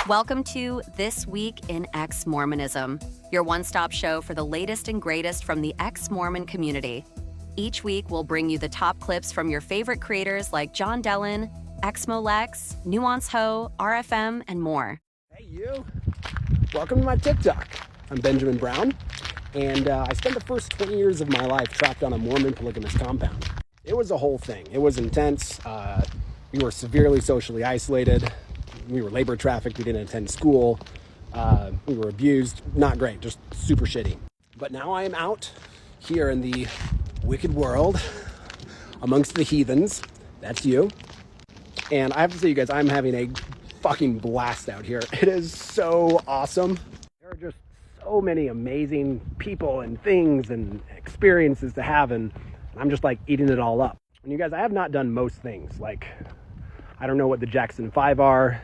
Welcome to This Week in ExMormonism, your one-stop show for the latest and greatest from the ex-Mormon community. Each week, we'll bring you the top clips from your favorite creators like John Dellin, ExMolex, Nuance Ho, RFM, and more. Hey, you. Welcome to my TikTok. I'm Benjamin Brown, and I spent the first 20 years of my life trapped on a Mormon polygamous compound. It was a whole thing. It was intense. We were severely socially isolated. We were labor trafficked. We didn't attend school. We were abused. Not great. Just super shitty. But now I am out here in the wicked world amongst the heathens. That's you. And I have to say, you guys, I'm having a fucking blast out here. It is so awesome. There are just so many amazing people and things and experiences to have, and I'm just like eating it all up. And you guys, I have not done most things. Like, I don't know what the Jackson 5 are.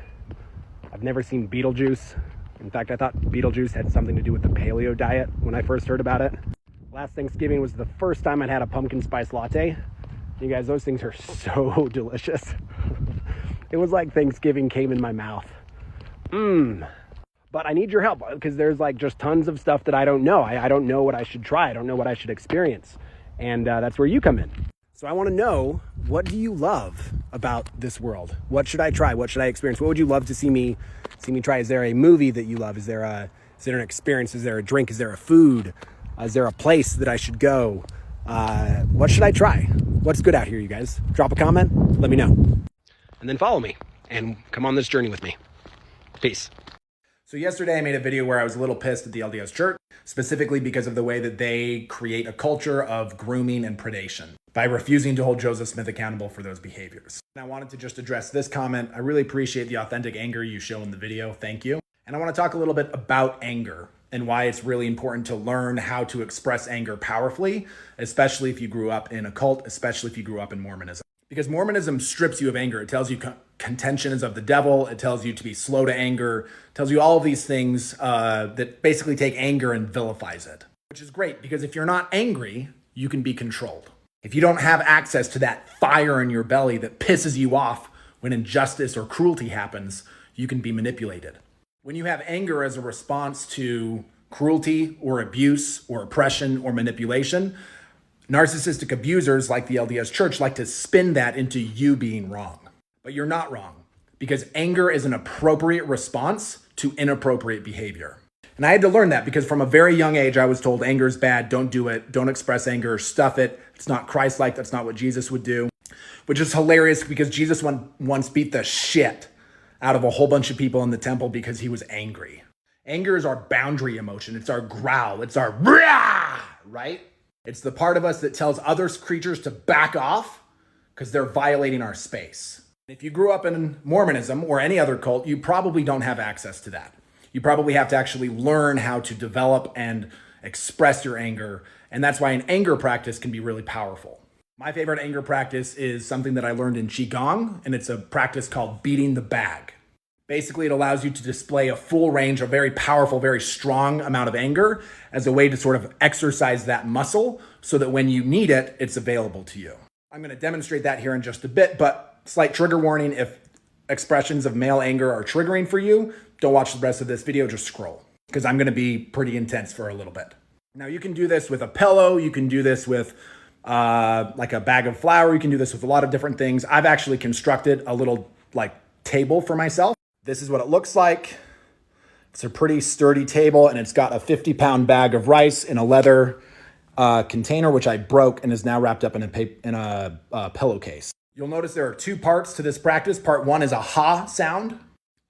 I've never seen Beetlejuice. In fact, I thought Beetlejuice had something to do with the paleo diet when I first heard about it. Last Thanksgiving was the first time I'd had a pumpkin spice latte. You guys, those things are so delicious. It was like Thanksgiving came in my mouth. But I need your help because there's like just tons of stuff that I don't know. I don't know what I should try. I don't know what I should experience. And that's where you come in. So I want to know, what do you love about this world? What should I try? What should I experience? What would you love to see me try? Is there a movie that you love? Is there an experience? Is there a drink? Is there a food? Is there a place that I should go? What should I try? What's good out here, you guys? Drop a comment. Let me know. And then follow me and come on this journey with me. Peace. So yesterday I made a video where I was a little pissed at the LDS Church, specifically because of the way that they create a culture of grooming and predation by refusing to hold Joseph Smith accountable for those behaviors. And I wanted to just address this comment. I really appreciate the authentic anger you show in the video. Thank you. And I want to talk a little bit about anger and why it's really important to learn how to express anger powerfully, especially if you grew up in a cult, especially if you grew up in Mormonism. Because Mormonism strips you of anger. It tells you contention is of the devil. It tells you to be slow to anger. It tells you all of these things that basically take anger and vilifies it, which is great because if you're not angry, you can be controlled. If you don't have access to that fire in your belly that pisses you off when injustice or cruelty happens, you can be manipulated. When you have anger as a response to cruelty or abuse or oppression or manipulation, narcissistic abusers like the LDS Church like to spin that into you being wrong. But you're not wrong, because anger is an appropriate response to inappropriate behavior. And I had to learn that because from a very young age, I was told anger is bad, don't do it, don't express anger, stuff it. It's not Christ-like, that's not what Jesus would do. Which is hilarious because Jesus once beat the shit out of a whole bunch of people in the temple because he was angry. Anger is our boundary emotion. It's our growl. It's our rah, right? It's the part of us that tells other creatures to back off because they're violating our space. If you grew up in Mormonism or any other cult, you probably don't have access to that. You probably have to actually learn how to develop and express your anger. And that's why an anger practice can be really powerful. My favorite anger practice is something that I learned in Qigong, and it's a practice called beating the bag. Basically, it allows you to display a full range, a very powerful, very strong amount of anger as a way to sort of exercise that muscle so that when you need it, it's available to you. I'm going to demonstrate that here in just a bit, but slight trigger warning, if expressions of male anger are triggering for you, don't watch the rest of this video, just scroll, because I'm going to be pretty intense for a little bit. Now, you can do this with a pillow. You can do this with like a bag of flour. You can do this with a lot of different things. I've actually constructed a little like table for myself. This is what it looks like. It's a pretty sturdy table, and it's got a 50-pound bag of rice in a leather container, which I broke and is now wrapped up in a pillowcase. You'll notice there are two parts to this practice. Part one is a ha sound.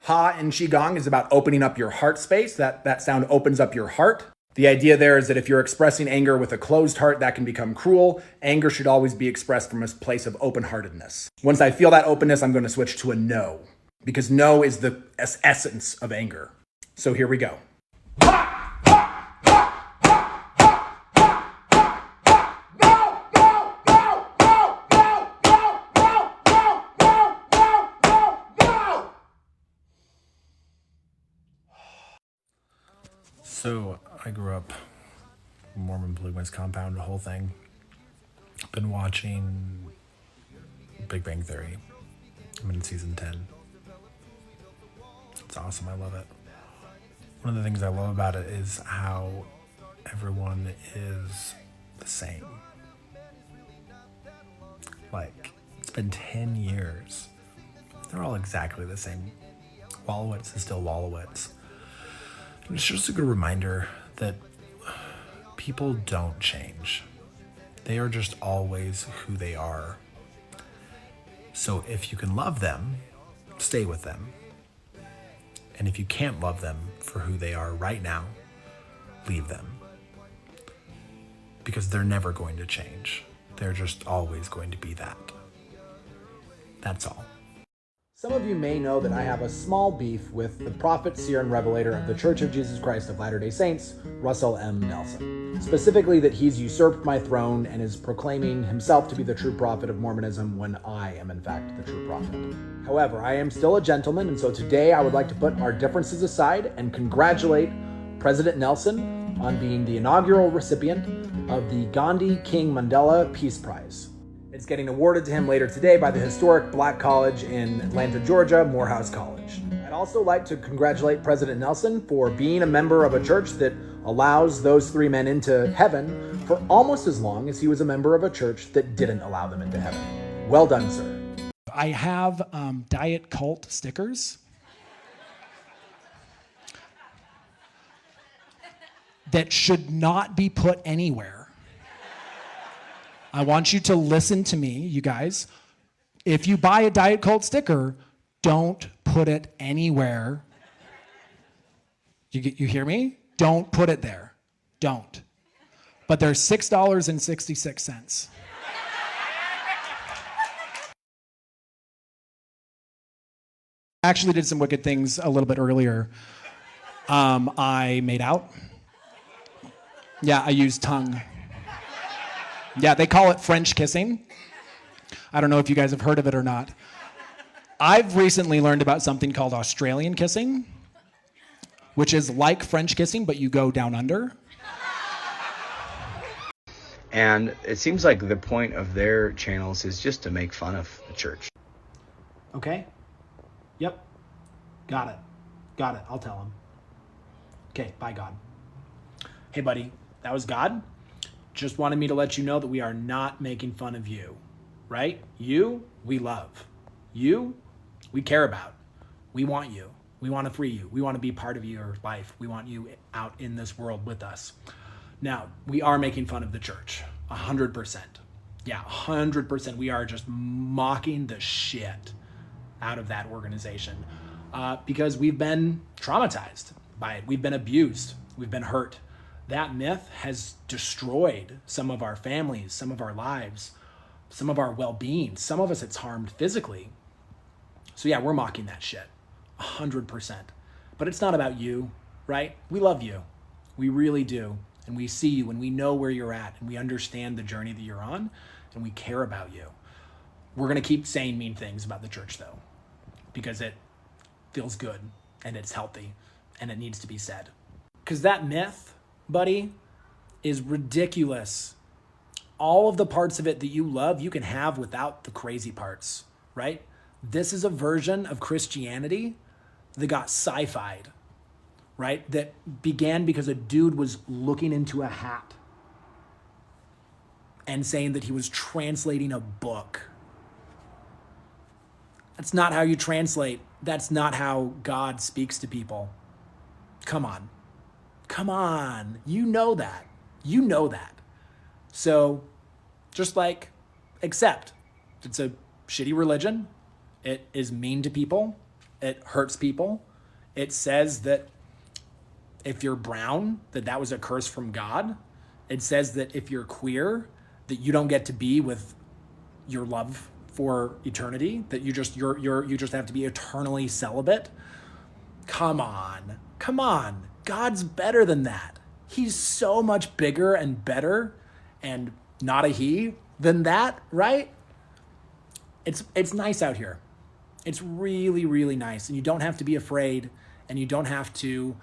Ha in Qigong is about opening up your heart space. That sound opens up your heart. The idea there is that if you're expressing anger with a closed heart, that can become cruel. Anger should always be expressed from a place of open-heartedness. Once I feel that openness, I'm going to switch to a no, because no is the essence of anger. So here we go. So I grew up Mormon polygamous compound, the whole thing. Been watching Big Bang Theory. I'm in season 10. It's awesome. I love it. One of the things I love about it is how everyone is the same. Like, it's been 10 years. They're all exactly the same. Wallowitz is still Wallowitz. And it's just a good reminder that people don't change. They are just always who they are. So if you can love them, stay with them. And if you can't love them for who they are right now, leave them. Because they're never going to change. They're just always going to be that. That's all. Some of you may know that I have a small beef with the prophet, seer, and revelator of the Church of Jesus Christ of Latter-day Saints, Russell M. Nelson. Specifically that he's usurped my throne and is proclaiming himself to be the true prophet of Mormonism when I am in fact the true prophet. However, I am still a gentleman, and so today I would like to put our differences aside and congratulate President Nelson on being the inaugural recipient of the Gandhi King Mandela Peace Prize. It's getting awarded to him later today by the historic Black College in Atlanta, Georgia, Morehouse College. I'd also like to congratulate President Nelson for being a member of a church that allows those three men into heaven for almost as long as he was a member of a church that didn't allow them into heaven. Well done, sir. I have diet cult stickers that should not be put anywhere. I want you to listen to me, you guys. If you buy a Diet Colt sticker, don't put it anywhere. You hear me? Don't put it there. Don't. But they're $6.66. I actually did some wicked things a little bit earlier. I made out. Yeah, I used tongue. Yeah, they call it French kissing. I don't know if you guys have heard of it or not. I've recently learned about something called Australian kissing, which is like French kissing, but you go down under. And it seems like the point of their channels is just to make fun of the church. Okay? Yep. Got it. Got it. I'll tell him. Okay, bye, God. Hey, buddy, that was God. Just wanted me to let you know that we are not making fun of you, right? You, we love. You, we care about. We want you. We want to free you. We want to be part of your life. We want you out in this world with us. Now, we are making fun of the church, 100%. Yeah, 100%. We are just mocking the shit out of that organization because we've been traumatized by it. We've been abused. We've been hurt. That myth has destroyed some of our families, some of our lives, some of our well-being. Some of us it's harmed physically. So yeah, we're mocking that shit, 100%. But it's not about you, right? We love you. We really do. And we see you and we know where you're at and we understand the journey that you're on and we care about you. We're going to keep saying mean things about the church though, because it feels good and it's healthy and it needs to be said. Because that myth, buddy, is ridiculous. All of the parts of it that you love, you can have without the crazy parts, right? This is a version of Christianity that got sci-fi'd, right? That began because a dude was looking into a hat and saying that he was translating a book. That's not how you translate. That's not how God speaks to people. Come on. Come on. You know that. You know that. So just like accept. It's a shitty religion. It is mean to people. It hurts people. It says that if you're brown, that was a curse from God. It says that if you're queer, that you don't get to be with your love for eternity, that you just have to be eternally celibate. Come on. Come on. God's better than that. He's so much bigger and better and not a he than that, right? It's nice out here. It's really, really nice. And you don't have to be afraid and you don't have to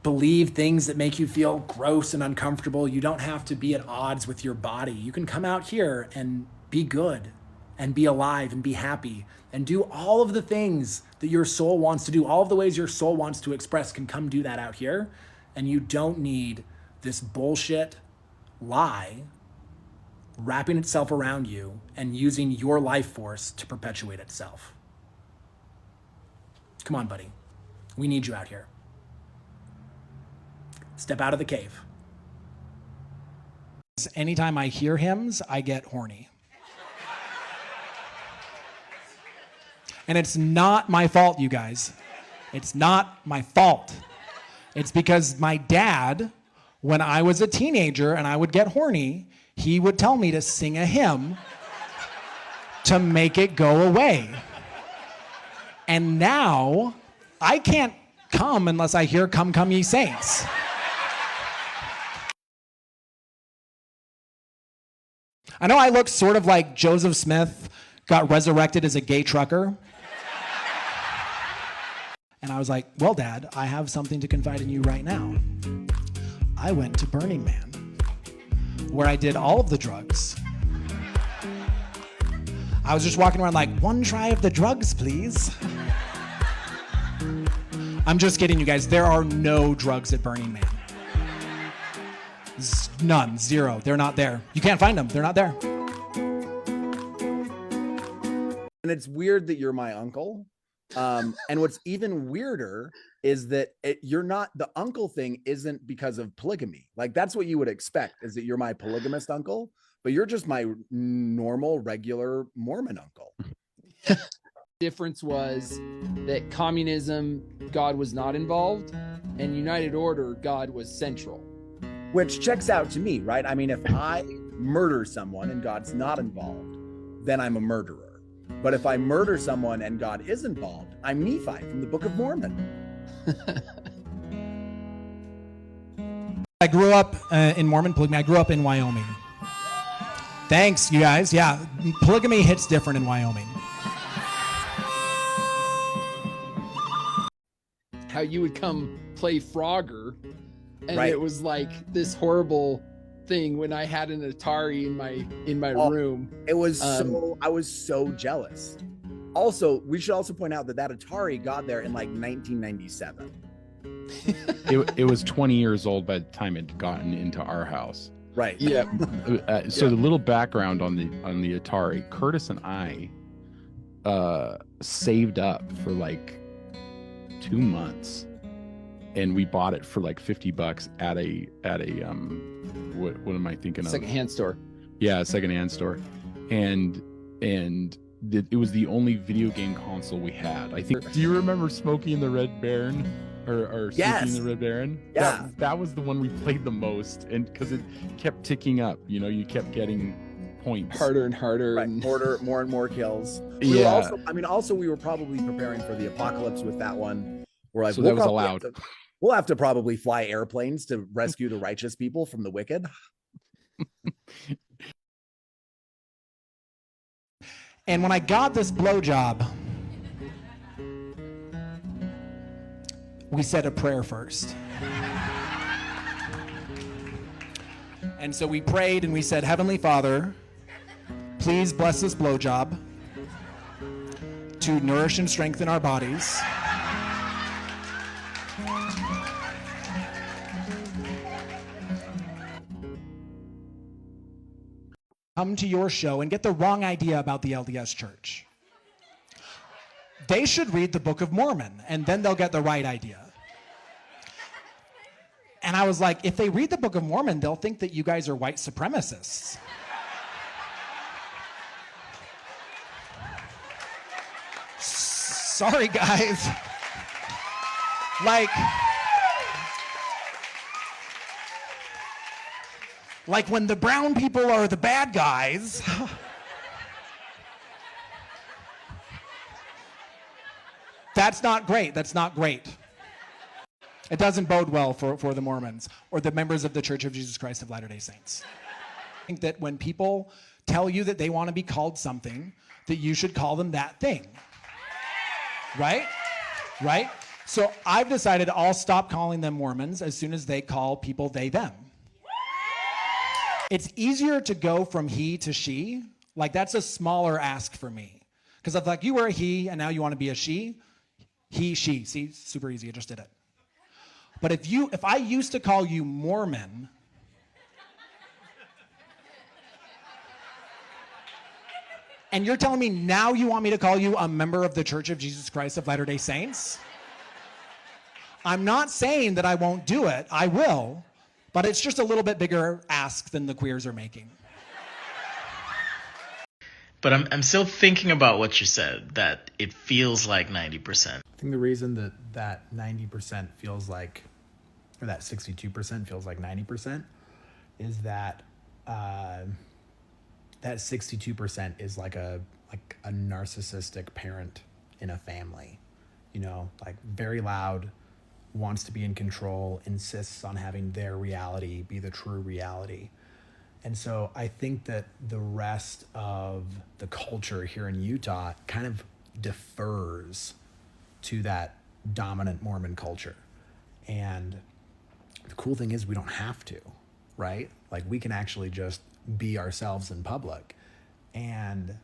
believe things that make you feel gross and uncomfortable. You don't have to be at odds with your body. You can come out here and be good and be alive and be happy and do all of the things that your soul wants to do, all of the ways your soul wants to express can come do that out here. And you don't need this bullshit lie wrapping itself around you and using your life force to perpetuate itself. Come on, buddy. We need you out here. Step out of the cave. Anytime I hear hymns, I get horny. And it's not my fault, you guys. It's not my fault. It's because my dad, when I was a teenager and I would get horny, he would tell me to sing a hymn to make it go away. And now I can't come unless I hear "Come, Come Ye Saints." I know I look sort of like Joseph Smith got resurrected as a gay trucker. And I was like, well, Dad, I have something to confide in you right now. I went to Burning Man, where I did all of the drugs. I was just walking around like, one try of the drugs, please. I'm just kidding, you guys. There are no drugs at Burning Man. None, zero. They're not there. You can't find them. They're not there. And it's weird that you're my uncle. And what's even weirder is that you're not, the uncle thing isn't because of polygamy. Like, that's what you would expect, is that you're my polygamist uncle, but you're just my normal, regular Mormon uncle. Difference was that communism, God was not involved, and United Order, God was central. Which checks out to me, right? I mean, if I murder someone and God's not involved, then I'm a murderer. But if I murder someone and God is involved, I'm Nephi from the Book of Mormon. I grew up in Mormon polygamy. I grew up in Wyoming. Thanks, you guys. Yeah, polygamy hits different in Wyoming. How you would come play Frogger, and Right. It was like this horrible thing when I had an Atari in my room. It was I was so jealous. Also, we should also point out that Atari got there in like 1997. It was 20 years old by the time it had gotten into our house. Right. Yeah. So the little background on the Atari, Curtis and I saved up for like 2 months, and we bought it for like $50 at a what am I thinking of? Secondhand store. Yeah, a secondhand store, and it was the only video game console we had. I think. Do you remember Smokey and the Red Baron? Or Yes. Smokey and the Red Baron? Yeah. That was the one we played the most, and because it kept ticking up, you kept getting points. Harder and harder. Right. And More and more kills. Yeah. Also, we were probably preparing for the apocalypse with that one. We're like, So that was allowed. We'll have to probably fly airplanes to rescue the righteous people from the wicked. And when I got this blowjob, we said a prayer first. And so we prayed and we said, Heavenly Father, please bless this blowjob to nourish and strengthen our bodies. Come to your show and get the wrong idea about the LDS Church. They should read the Book of Mormon, and then they'll get the right idea. And I was like, if they read the Book of Mormon, they'll think that you guys are white supremacists. Sorry, guys. Like when the brown people are the bad guys. That's not great. That's not great. It doesn't bode well for the Mormons or the members of the Church of Jesus Christ of Latter-day Saints. I think that when people tell you that they want to be called something, that you should call them that thing. Right? Right? So I've decided I'll stop calling them Mormons as soon as they call people they, them. It's easier to go from he to she Like, that's a smaller ask for me. Because if like you were a he and now you want to be a she, he, she. See, super easy. I just did it. But if I used to call you Mormon, and you're telling me now you want me to call you a member of the Church of Jesus Christ of Latter-day Saints? I'm not saying that I won't do it. I will. But it's just a little bit bigger ask than the queers are making. But I'm still thinking about what you said, that it feels like 90%. I think the reason that 90% feels like, or that 62% feels like 90%, is that that 62% is like a narcissistic parent in a family, you know, like very loud, wants to be in control, insists on having their reality be the true reality. And so I think that the rest of the culture here in Utah kind of defers to that dominant Mormon culture. And the cool thing is we don't have to, right? Like, we can actually just be ourselves in public, and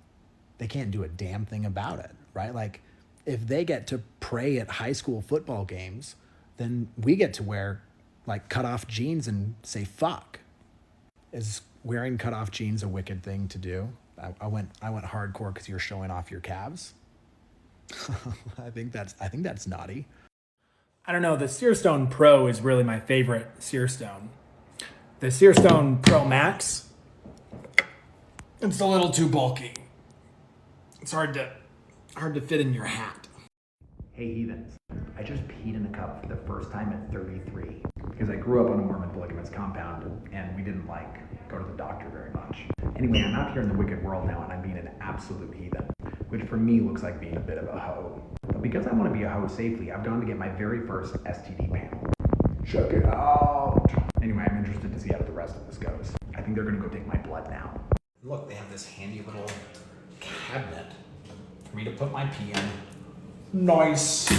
they can't do a damn thing about it, right? Like, if they get to pray at high school football games, then we get to wear like cut off jeans and say fuck. Is wearing cut off jeans a wicked thing to do? I went hardcore because you're showing off your calves. I think that's naughty. I don't know, the Searstone Pro is really my favorite Searstone. The Searstone Pro Max, it's a little too bulky. It's hard to fit in your hat. Hey heathens, I just peed in a cup for the first time at 33 because I grew up on a Mormon polygamous compound and we didn't go to the doctor very much. Anyway, I'm out here in the wicked world now and I'm being an absolute heathen, which for me looks like being a bit of a hoe. But because I want to be a hoe safely, I've gone to get my very first STD panel. Check it out. Anyway, I'm interested to see how the rest of this goes. I think they're gonna go take my blood now. Look, they have this handy little cabinet for me to put my pee in. Nice.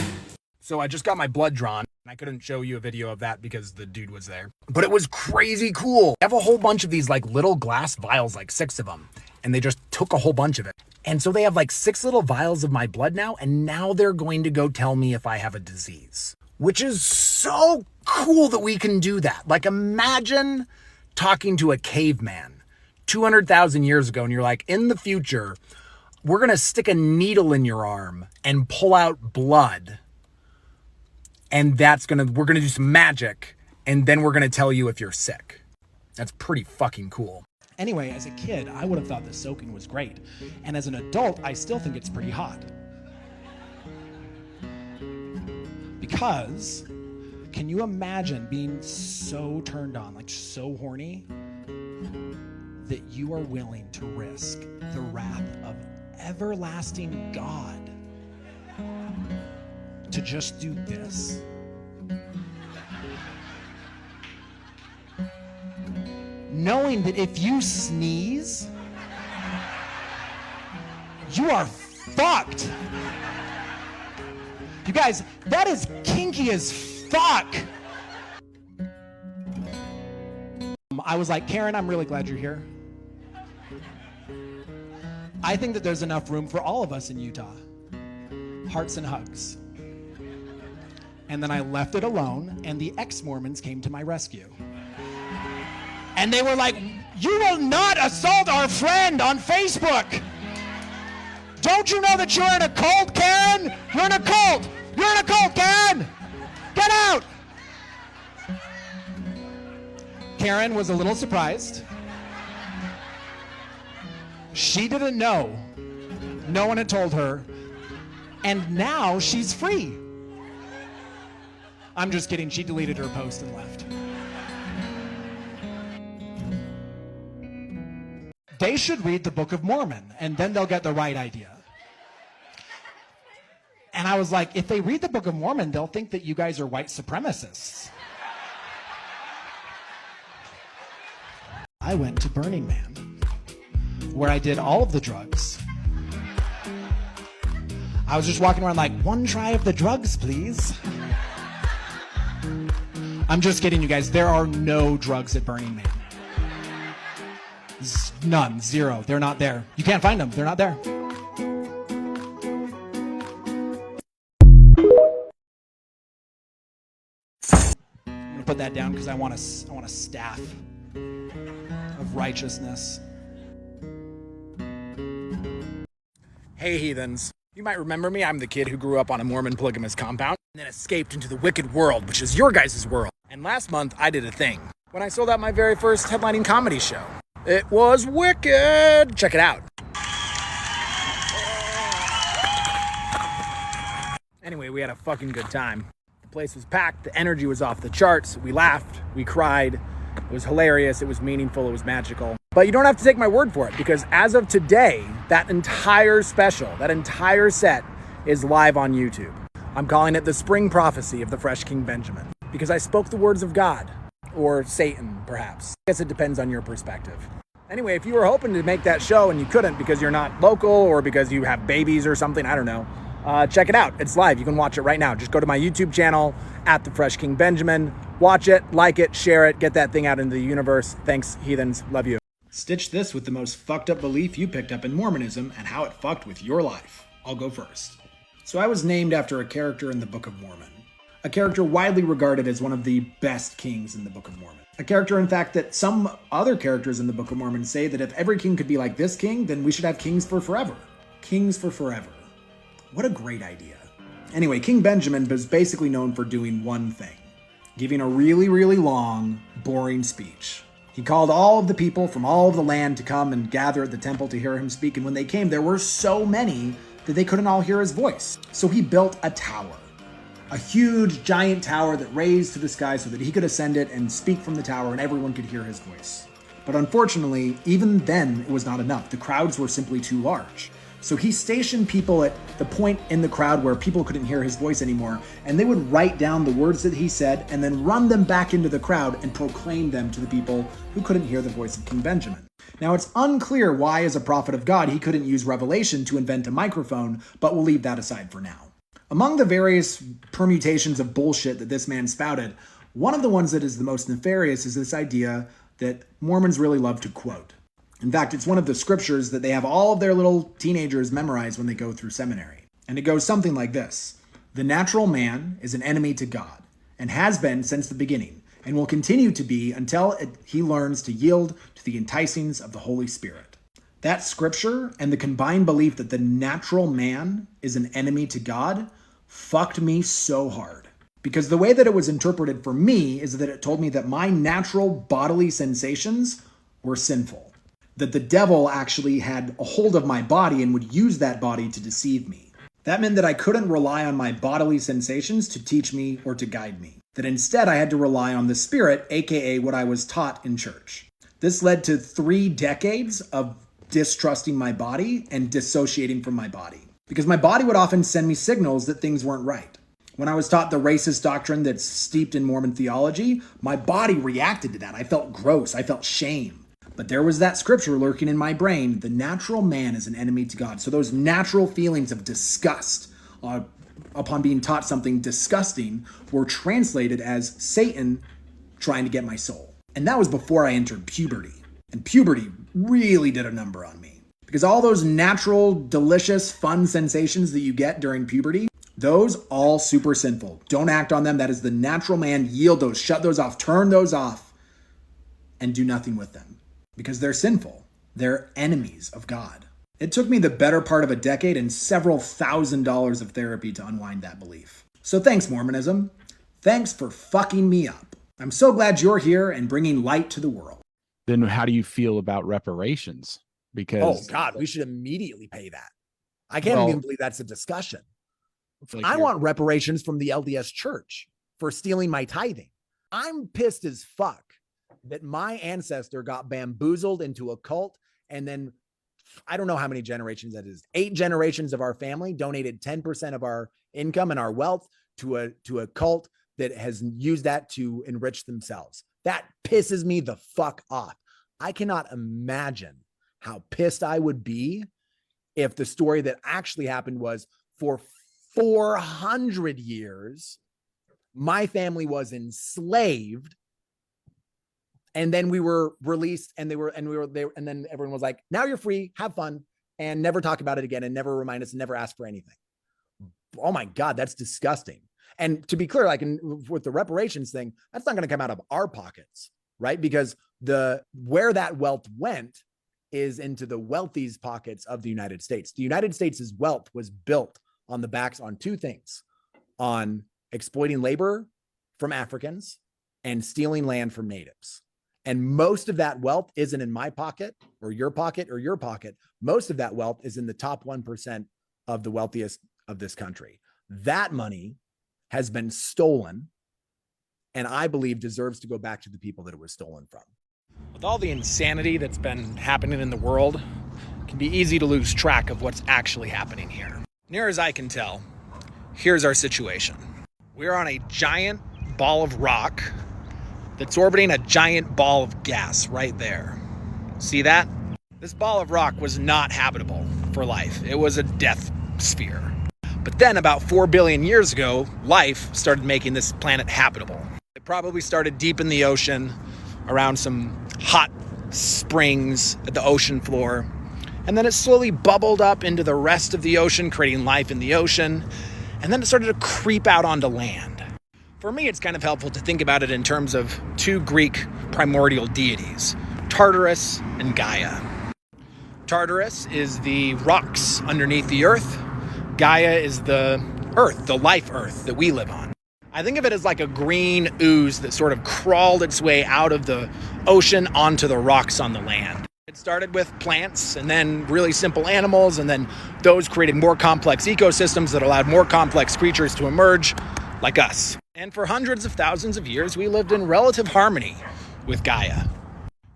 So I just got my blood drawn. I couldn't show you a video of that because the dude was there. But it was crazy cool. I have a whole bunch of these like little glass vials, like 6 of them. And they just took a whole bunch of it. And so they have like 6 little vials of my blood now. And now they're going to go tell me if I have a disease. Which is so cool that we can do that. Like, imagine talking to a caveman 200,000 years ago and you're like, in the future, we're going to stick a needle in your arm and pull out blood. And we're going to do some magic. And then we're going to tell you if you're sick. That's pretty fucking cool. Anyway, as a kid, I would have thought the soaking was great. And as an adult, I still think it's pretty hot. Because, can you imagine being so turned on, like so horny, that you are willing to risk the wrath of everlasting God to just do this? Knowing that if you sneeze, you are fucked. You guys, that is kinky as fuck. I was like, Karen, I'm really glad you're here. I think that there's enough room for all of us in Utah. Hearts and hugs. And then I left it alone, and the ex-Mormons came to my rescue. And they were like, you will not assault our friend on Facebook. Don't you know that you're in a cult, Karen? You're in a cult. You're in a cult, Karen. Get out. Karen was a little surprised. She didn't know. No one had told her. And now she's free. I'm just kidding. She deleted her post and left. They should read the Book of Mormon, and then they'll get the right idea. And I was like, if they read the Book of Mormon, they'll think that you guys are white supremacists. I went to Burning Man, where I did all of the drugs. I was just walking around like, 1 try of the drugs, please. I'm just kidding, you guys. There are no drugs at Burning Man. None. Zero. They're not there. You can't find them. They're not there. I'm going to put that down because I want a staff of righteousness. Hey, heathens. You might remember me. I'm the kid who grew up on a Mormon polygamous compound and then escaped into the wicked world, which is your guys' world. And last month, I did a thing when I sold out my very first headlining comedy show. It was wicked. Check it out. Anyway, we had a fucking good time. The place was packed. The energy was off the charts. We laughed. We cried. It was hilarious. It was meaningful. It was magical. But you don't have to take my word for it, because as of today, that entire special, that entire set is live on YouTube. I'm calling it the Spring Prophecy of the Fresh King Benjamin, because I spoke the words of God, or Satan, perhaps. I guess it depends on your perspective. Anyway, if you were hoping to make that show and you couldn't because you're not local or because you have babies or something, I don't know, check it out. It's live. You can watch it right now. Just go to my YouTube channel, at the Fresh King Benjamin. Watch it, like it, share it, get that thing out into the universe. Thanks, heathens. Love you. Stitch this with the most fucked up belief you picked up in Mormonism and how it fucked with your life. I'll go first. So I was named after a character in the Book of Mormon. A character widely regarded as one of the best kings in the Book of Mormon. A character, in fact, that some other characters in the Book of Mormon say that if every king could be like this king, then we should have kings for forever. Kings for forever. What a great idea. Anyway, King Benjamin was basically known for doing one thing: giving a really, really long, boring speech. He called all of the people from all of the land to come and gather at the temple to hear him speak, and when they came, there were so many that they couldn't all hear his voice. So he built a tower. A huge, giant tower that raised to the sky so that he could ascend it and speak from the tower and everyone could hear his voice. But unfortunately, even then, it was not enough. The crowds were simply too large. So he stationed people at the point in the crowd where people couldn't hear his voice anymore, and they would write down the words that he said and then run them back into the crowd and proclaim them to the people who couldn't hear the voice of King Benjamin. Now, it's unclear why, as a prophet of God, he couldn't use revelation to invent a microphone, but we'll leave that aside for now. Among the various permutations of bullshit that this man spouted, one of the ones that is the most nefarious is this idea that Mormons really love to quote. In fact, it's one of the scriptures that they have all of their little teenagers memorize when they go through seminary. And it goes something like this: "The natural man is an enemy to God, and has been since the beginning, and will continue to be until he learns to yield to the enticings of the Holy Spirit." That scripture and the combined belief that the natural man is an enemy to God fucked me so hard. Because the way that it was interpreted for me is that it told me that my natural bodily sensations were sinful. That the devil actually had a hold of my body and would use that body to deceive me. That meant that I couldn't rely on my bodily sensations to teach me or to guide me. That instead I had to rely on the Spirit, aka what I was taught in church. This led to 3 decades of distrusting my body and dissociating from my body. Because my body would often send me signals that things weren't right. When I was taught the racist doctrine that's steeped in Mormon theology, my body reacted to that. I felt gross. I felt shame. But there was that scripture lurking in my brain: the natural man is an enemy to God. So those natural feelings of disgust upon being taught something disgusting were translated as Satan trying to get my soul. And that was before I entered puberty. And puberty really did a number on me. Because all those natural, delicious, fun sensations that you get during puberty, those all super sinful. Don't act on them. That is the natural man. Yield those, shut those off, turn those off, and do nothing with them. Because they're sinful. They're enemies of God. It took me the better part of a decade and several $1,000s of therapy to unwind that belief. So thanks, Mormonism. Thanks for fucking me up. I'm so glad you're here and bringing light to the world. Then how do you feel about reparations? Because Oh God, we should immediately pay that. I can't even believe that's a discussion. like I want reparations from the LDS Church for stealing my tithing. I'm pissed as fuck that my ancestor got bamboozled into a cult, and then I don't know how many generations that is. 8 generations of our family donated 10% of our income and our wealth to a cult that has used that to enrich themselves. That pisses me the fuck off. I cannot imagine how pissed I would be if the story that actually happened was for 400 years, my family was enslaved And then we were released, and and then everyone was like, now you're free, have fun, and never talk about it again, and never remind us, and never ask for anything. Oh my God, that's disgusting. And to be clear, like with the reparations thing, that's not going to come out of our pockets, right? Because where that wealth went is into the wealthy's pockets of the United States. The United States' wealth was built on the backs on two things: on exploiting labor from Africans and stealing land from natives. And most of that wealth isn't in my pocket or your pocket or your pocket. Most of that wealth is in the top 1% of the wealthiest of this country. That money has been stolen, and I believe deserves to go back to the people that it was stolen from. With all the insanity that's been happening in the world, it can be easy to lose track of what's actually happening here. Near as I can tell, here's our situation. We're on a giant ball of rock that's orbiting a giant ball of gas right there. See that? This ball of rock was not habitable for life. It was a death sphere. But then about 4 billion years ago, life started making this planet habitable. It probably started deep in the ocean, around some hot springs at the ocean floor. And then it slowly bubbled up into the rest of the ocean, creating life in the ocean. And then it started to creep out onto land. For me, it's kind of helpful to think about it in terms of two Greek primordial deities, Tartarus and Gaia. Tartarus is the rocks underneath the earth. Gaia is the earth, the life earth that we live on. I think of it as like a green ooze that sort of crawled its way out of the ocean onto the rocks on the land. It started with plants and then really simple animals, and then those created more complex ecosystems that allowed more complex creatures to emerge, like us. And for hundreds of thousands of years, we lived in relative harmony with Gaia.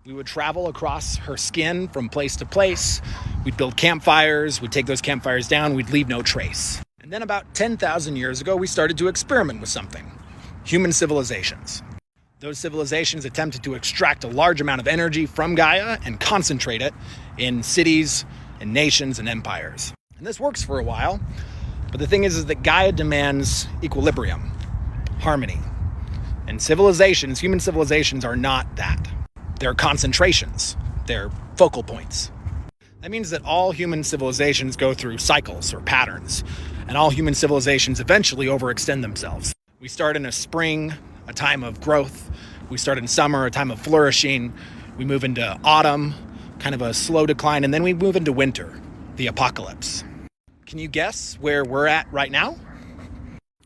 We would travel across her skin from place to place. We'd build campfires. We'd take those campfires down. We'd leave no trace. And then about 10,000 years ago, we started to experiment with something: human civilizations. Those civilizations attempted to extract a large amount of energy from Gaia and concentrate it in cities and nations and empires. And this works for a while, but the thing is that Gaia demands equilibrium, harmony. And civilizations, human civilizations, are not that. They're concentrations. They're focal points. That means that all human civilizations go through cycles or patterns, and all human civilizations eventually overextend themselves. We start in a spring, a time of growth. We start in summer, a time of flourishing. We move into autumn, kind of a slow decline, and then we move into winter, the apocalypse. Can you guess where we're at right now?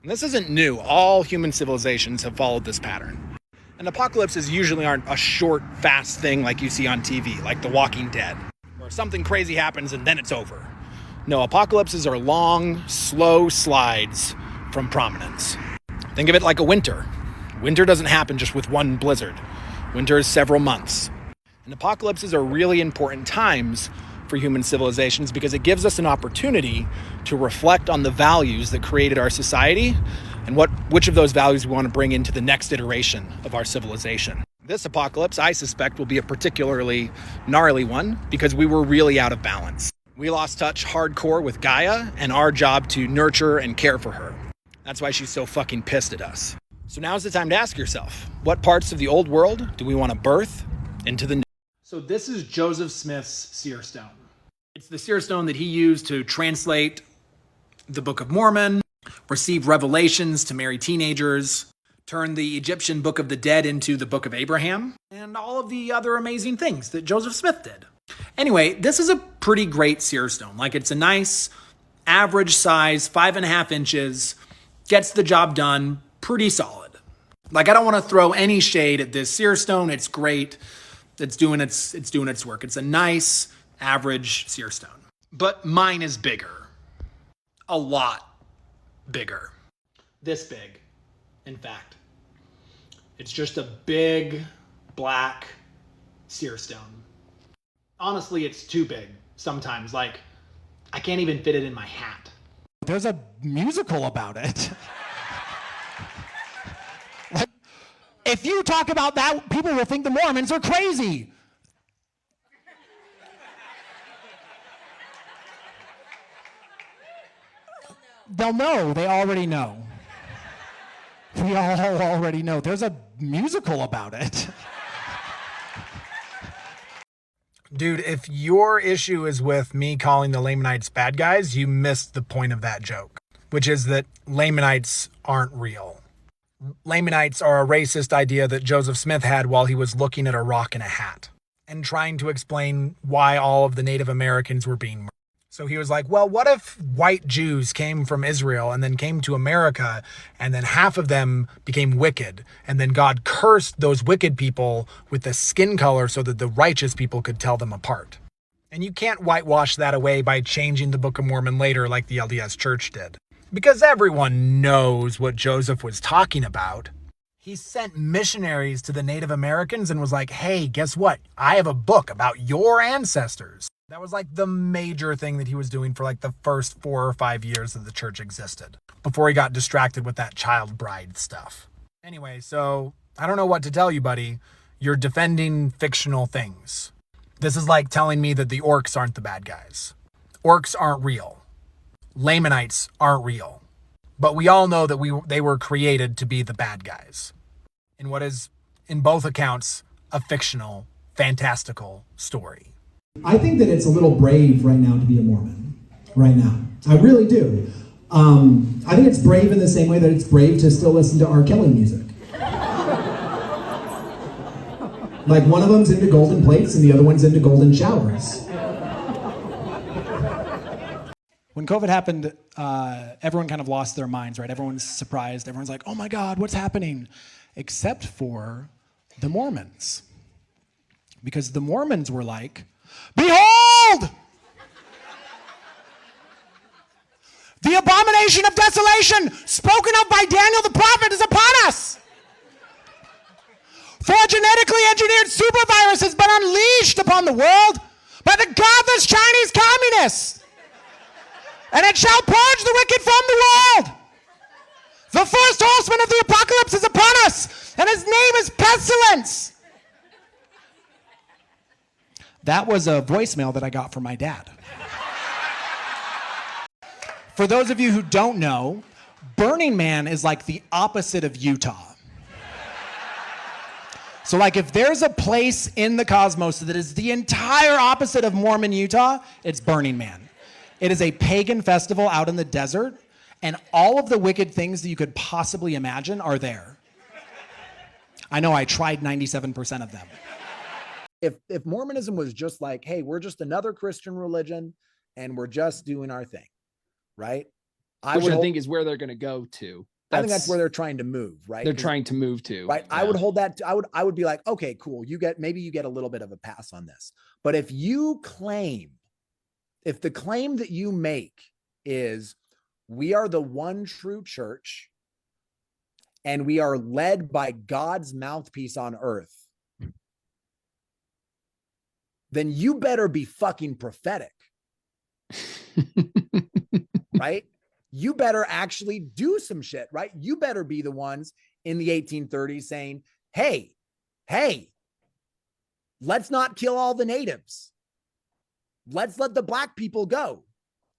And this isn't new. All human civilizations have followed this pattern. And apocalypses usually aren't a short, fast thing like you see on TV, like The Walking Dead, where something crazy happens and then it's over. No, apocalypses are long, slow slides from prominence. Think of it like a winter. Winter doesn't happen just with one blizzard. Winter is several months. And apocalypses are really important times for human civilizations because it gives us an opportunity to reflect on the values that created our society and which of those values we want to bring into the next iteration of our civilization. This apocalypse, I suspect, will be a particularly gnarly one because we were really out of balance. We lost touch hardcore with Gaia and our job to nurture and care for her. That's why she's so fucking pissed at us. So now's the time to ask yourself, what parts of the old world do we want to birth into the new? So this is Joseph Smith's seer stone. It's the seer stone that he used to translate the Book of Mormon, receive revelations to marry teenagers, turn the Egyptian Book of the Dead into the Book of Abraham, and all of the other amazing things that Joseph Smith did. Anyway, this is a pretty great seer stone. Like, it's a nice average size, 5.5 inches, gets the job done, pretty solid. Like, I don't want to throw any shade at this seer stone. It's great. It's doing its work. It's a nice average seer stone. But mine is bigger. A lot bigger. This big, in fact. It's just a big black seer stone. Honestly, it's too big sometimes. Like, I can't even fit it in my hat. There's a musical about it. Like, if you talk about that, people will think the Mormons are crazy. They'll know. They already know. We all already know. There's a musical about it. Dude, if your issue is with me calling the Lamanites bad guys, you missed the point of that joke, which is that Lamanites aren't real. Lamanites are a racist idea that Joseph Smith had while he was looking at a rock in a hat and trying to explain why all of the Native Americans were being murdered. So he was like, well, what if white Jews came from Israel and then came to America and then half of them became wicked and then God cursed those wicked people with the skin color so that the righteous people could tell them apart. And you can't whitewash that away by changing the Book of Mormon later like the LDS Church did. Because everyone knows what Joseph was talking about. He sent missionaries to the Native Americans and was like, hey, guess what? I have a book about your ancestors. That was like the major thing that he was doing for like the first 4 or 5 years that the church existed before he got distracted with that child bride stuff. Anyway, so I don't know what to tell you, buddy. You're defending fictional things. This is like telling me that the orcs aren't the bad guys. Orcs aren't real. Lamanites aren't real. But we all know that they were created to be the bad guys in what is, in both accounts, a fictional, fantastical story. I think that it's a little brave right now to be a Mormon. Right now. I really do. I think it's brave in the same way that it's brave to still listen to R. Kelly music. Like one of them's into golden plates and the other one's into golden showers. When COVID happened, everyone kind of lost their minds, right? Everyone's surprised. Everyone's like, oh my God, what's happening? Except for the Mormons. Because the Mormons were like, behold! The abomination of desolation spoken of by Daniel the prophet is upon us. For a genetically engineered supervirus has been unleashed upon the world by the godless Chinese communists. And it shall purge the wicked from the world. The first horseman of the apocalypse is upon us, and his name is pestilence. That was a voicemail that I got from my dad. For those of you who don't know, Burning Man is like the opposite of Utah. So like if there's a place in the cosmos that is the entire opposite of Mormon Utah, it's Burning Man. It is a pagan festival out in the desert, and all of the wicked things that you could possibly imagine are there. I know I tried 97% of them. If Mormonism was just like, hey, we're just another Christian religion and we're just doing our thing, right? I think is where they're going to go to. I think that's where they're trying to move, right? They're trying to move to. Right. Yeah. I would hold that. I would be like, okay, cool. Maybe you get a little bit of a pass on this. But if the claim that you make is we are the one true church and we are led by God's mouthpiece on earth, then you better be fucking prophetic. Right? You better actually do some shit, right? You better be the ones in the 1830s saying, hey, let's not kill all the natives. Let's let the black people go.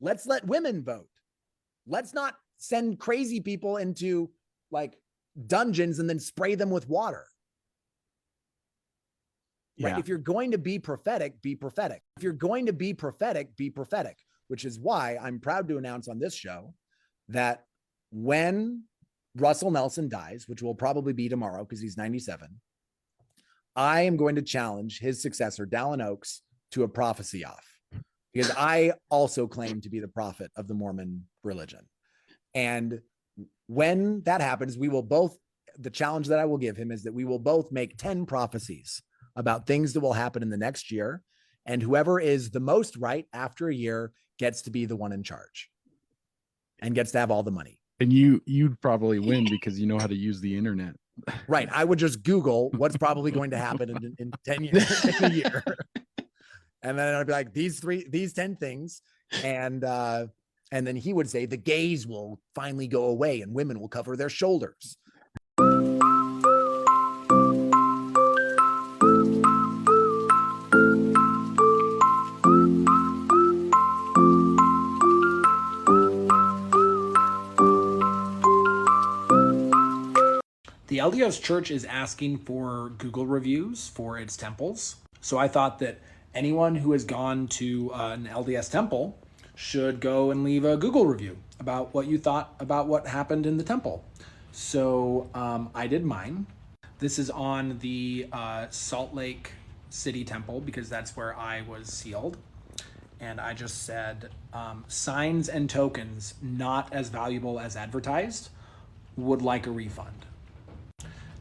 Let's let women vote. Let's not send crazy people into like dungeons and then spray them with water. Right? If you're going to be prophetic, be prophetic. If you're going to be prophetic, be prophetic, which is why I'm proud to announce on this show that when Russell Nelson dies, which will probably be tomorrow because he's 97, I am going to challenge his successor, Dallin Oaks, to a prophecy off because I also claim to be the prophet of the Mormon religion. And when that happens, the challenge that I will give him is that we will both make 10 prophecies about things that will happen in the next year. And whoever is the most right after a year gets to be the one in charge and gets to have all the money. And you'd probably win because you know how to use the internet. Right. I would just Google what's probably going to happen in 10 years, in a year. And then I'd be like, these 10 things. And then he would say the gays will finally go away and women will cover their shoulders. The LDS Church is asking for Google reviews for its temples. So I thought that anyone who has gone to an LDS temple should go and leave a Google review about what you thought about what happened in the temple. So I did mine. This is on the Salt Lake City Temple because that's where I was sealed. And I just said, signs and tokens not as valuable as advertised, would like a refund.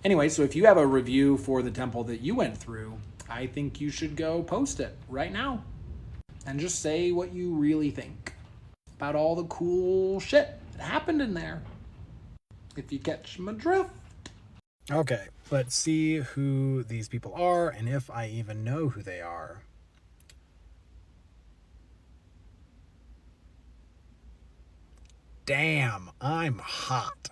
Anyway, so if you have a review for the temple that you went through, I think you should go post it right now and just say what you really think about all the cool shit that happened in there, if you catch my drift. Okay, let's see who these people are and if I even know who they are. Damn, I'm hot.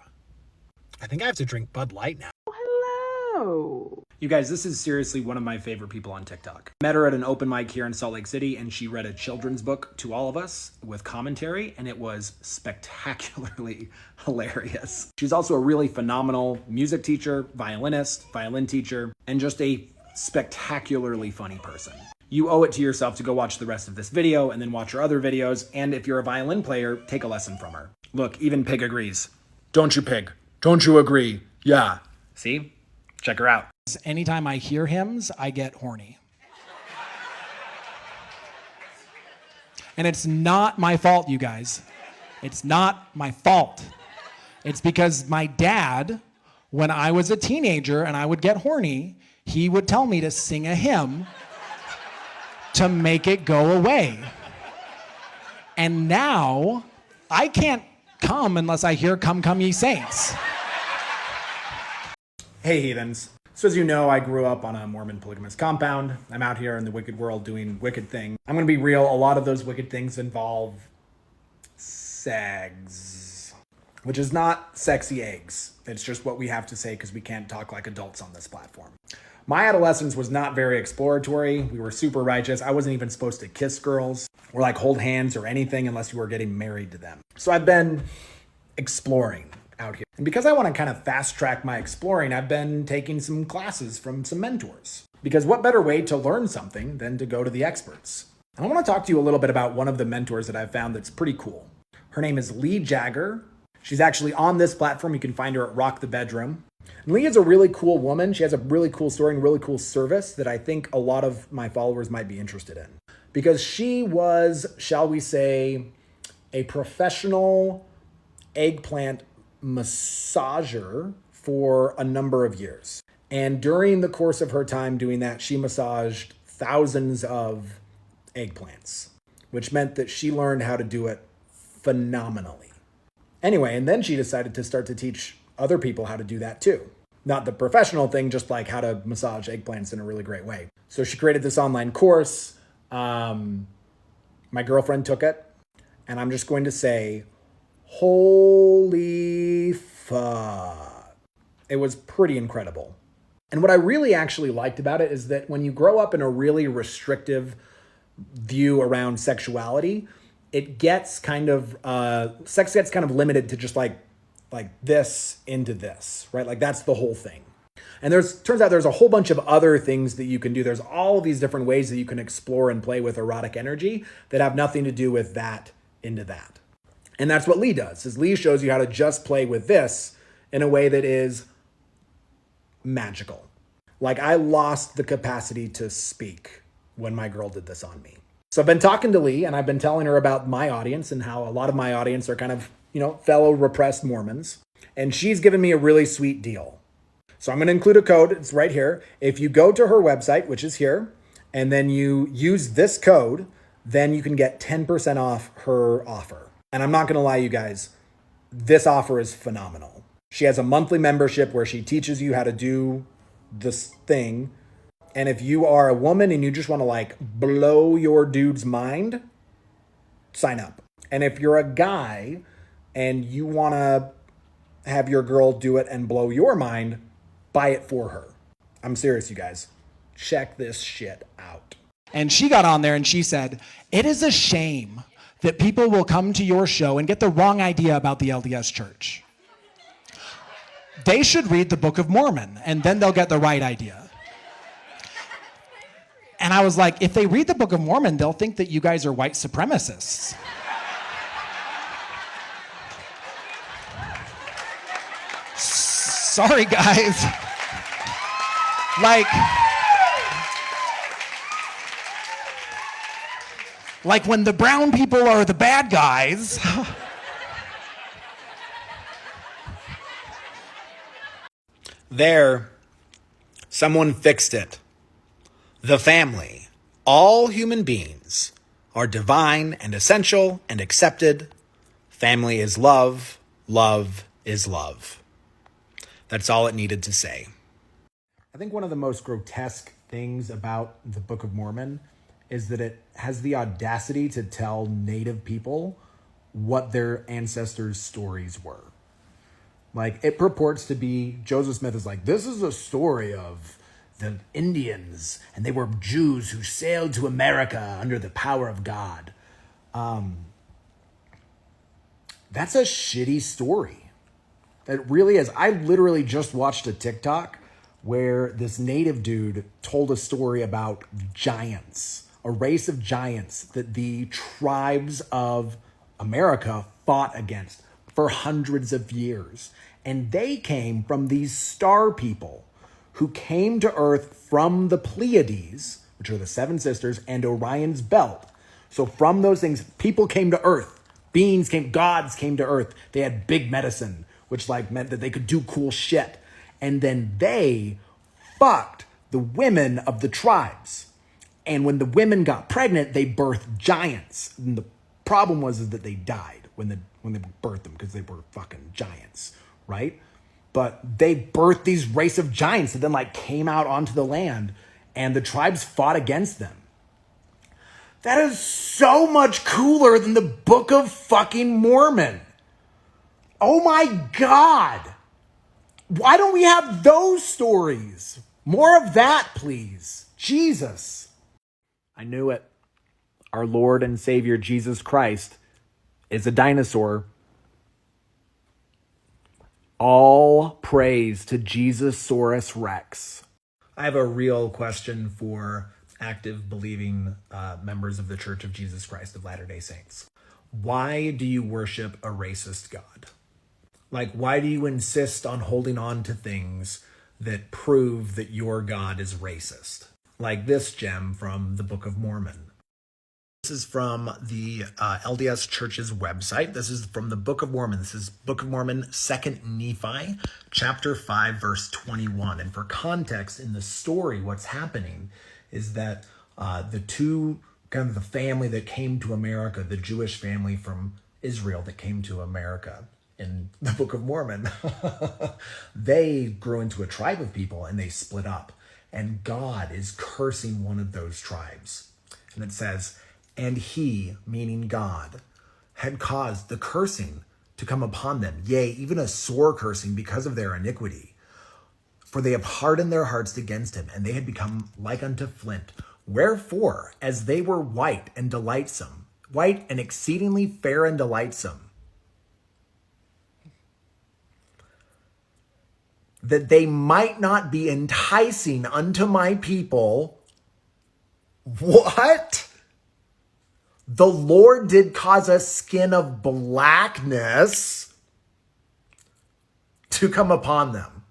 I think I have to drink Bud Light now. Hello. You guys, this is seriously one of my favorite people on TikTok. Met her at an open mic here in Salt Lake City, and she read a children's book to all of us with commentary, and it was spectacularly hilarious. She's also a really phenomenal music teacher, violinist, violin teacher, and just a spectacularly funny person. You owe it to yourself to go watch the rest of this video and then watch her other videos, and if you're a violin player, take a lesson from her. Look, even Pig agrees. Don't you, Pig? Don't you agree? Yeah. See? Check her out. Anytime I hear hymns, I get horny. And it's not my fault, you guys. It's not my fault. It's because my dad, when I was a teenager and I would get horny, he would tell me to sing a hymn to make it go away. And now I can't come unless I hear "Come, Come Ye Saints." Hey heathens. So as you know, I grew up on a Mormon polygamous compound. I'm out here in the wicked world doing wicked things. I'm gonna be real, a lot of those wicked things involve sex, which is not sexy eggs. It's just what we have to say because we can't talk like adults on this platform. My adolescence was not very exploratory. We were super righteous. I wasn't even supposed to kiss girls or like hold hands or anything unless you were getting married to them. So I've been exploring out here. And because I want to kind of fast track my exploring, I've been taking some classes from some mentors. Because what better way to learn something than to go to the experts? And I want to talk to you a little bit about one of the mentors that I've found that's pretty cool. Her name is Lee Jagger. She's actually on this platform. You can find her at Rock the Bedroom. And Lee is a really cool woman. She has a really cool story and really cool service that I think a lot of my followers might be interested in. Because she was, shall we say, a professional eggplant massager for a number of years. And during the course of her time doing that, she massaged thousands of eggplants, which meant that she learned how to do it phenomenally. Anyway, and then she decided to start to teach other people how to do that too. Not the professional thing, just like how to massage eggplants in a really great way. So she created this online course. My girlfriend took it, and I'm just going to say, holy fuck. It was pretty incredible. And what I really actually liked about it is that when you grow up in a really restrictive view around sexuality, it gets kind of, sex gets kind of limited to just like this into this, right? Like that's the whole thing. And turns out there's a whole bunch of other things that you can do. There's all of these different ways that you can explore and play with erotic energy that have nothing to do with that into that. And that's what Lee does, is Lee shows you how to just play with this in a way that is magical. Like I lost the capacity to speak when my girl did this on me. So I've been talking to Lee and I've been telling her about my audience and how a lot of my audience are kind of, fellow repressed Mormons. And she's given me a really sweet deal. So I'm going to include a code. It's right here. If you go to her website, which is here, and then you use this code, then you can get 10% off her offer. And I'm not going to lie, you guys, this offer is phenomenal. She has a monthly membership where she teaches you how to do this thing. And if you are a woman and you just want to like blow your dude's mind, sign up. And if you're a guy and you want to have your girl do it and blow your mind, buy it for her. I'm serious, you guys. Check this shit out. And she got on there and she said, "It is a shame that people will come to your show and get the wrong idea about the LDS Church. They should read the Book of Mormon and then they'll get the right idea." And I was like, if they read the Book of Mormon, they'll think that you guys are white supremacists. Sorry, guys. Like when the brown people are the bad guys. There, someone fixed it. The family, all human beings, are divine and essential and accepted. Family is love. Love is love. That's all it needed to say. I think one of the most grotesque things about the Book of Mormon is that it has the audacity to tell Native people what their ancestors' stories were. Like, it purports to be, Joseph Smith is like, this is a story of the Indians, and they were Jews who sailed to America under the power of God. That's a shitty story. That really is. I literally just watched a TikTok where this native dude told a story about giants, a race of giants that the tribes of America fought against for hundreds of years. And they came from these star people who came to Earth from the Pleiades, which are the seven sisters, and Orion's belt. So from those things, people came to Earth. Beings came, gods came to Earth. They had big medicine, which meant that they could do cool shit. And then they fucked the women of the tribes. And when the women got pregnant, they birthed giants. And the problem was that they died when they birthed them because they were fucking giants, right? But they birthed these race of giants that then came out onto the land, and the tribes fought against them. That is so much cooler than the Book of fucking Mormon. Oh my God. Why don't we have those stories? More of that, please. Jesus. I knew it. Our Lord and Savior Jesus Christ is a dinosaur. All praise to Jesusaurus Rex. I have a real question for active believing members of the Church of Jesus Christ of Latter-day Saints. Why do you worship a racist God? Why do you insist on holding on to things that prove that your God is racist? Like this gem from the Book of Mormon. This is from the LDS Church's website. This is from the Book of Mormon. This is Book of Mormon, 2nd Nephi, chapter 5, verse 21. And for context in the story, what's happening is that the two, kind of the family that came to America, the Jewish family from Israel that came to America in the Book of Mormon, they grew into a tribe of people and they split up. And God is cursing one of those tribes. And it says, and he, meaning God, had caused the cursing to come upon them, yea, even a sore cursing because of their iniquity. For they have hardened their hearts against him, and they had become like unto flint. Wherefore, as they were white and delightsome, white and exceedingly fair and delightsome, that they might not be enticing unto my people. What? The Lord did cause a skin of blackness to come upon them.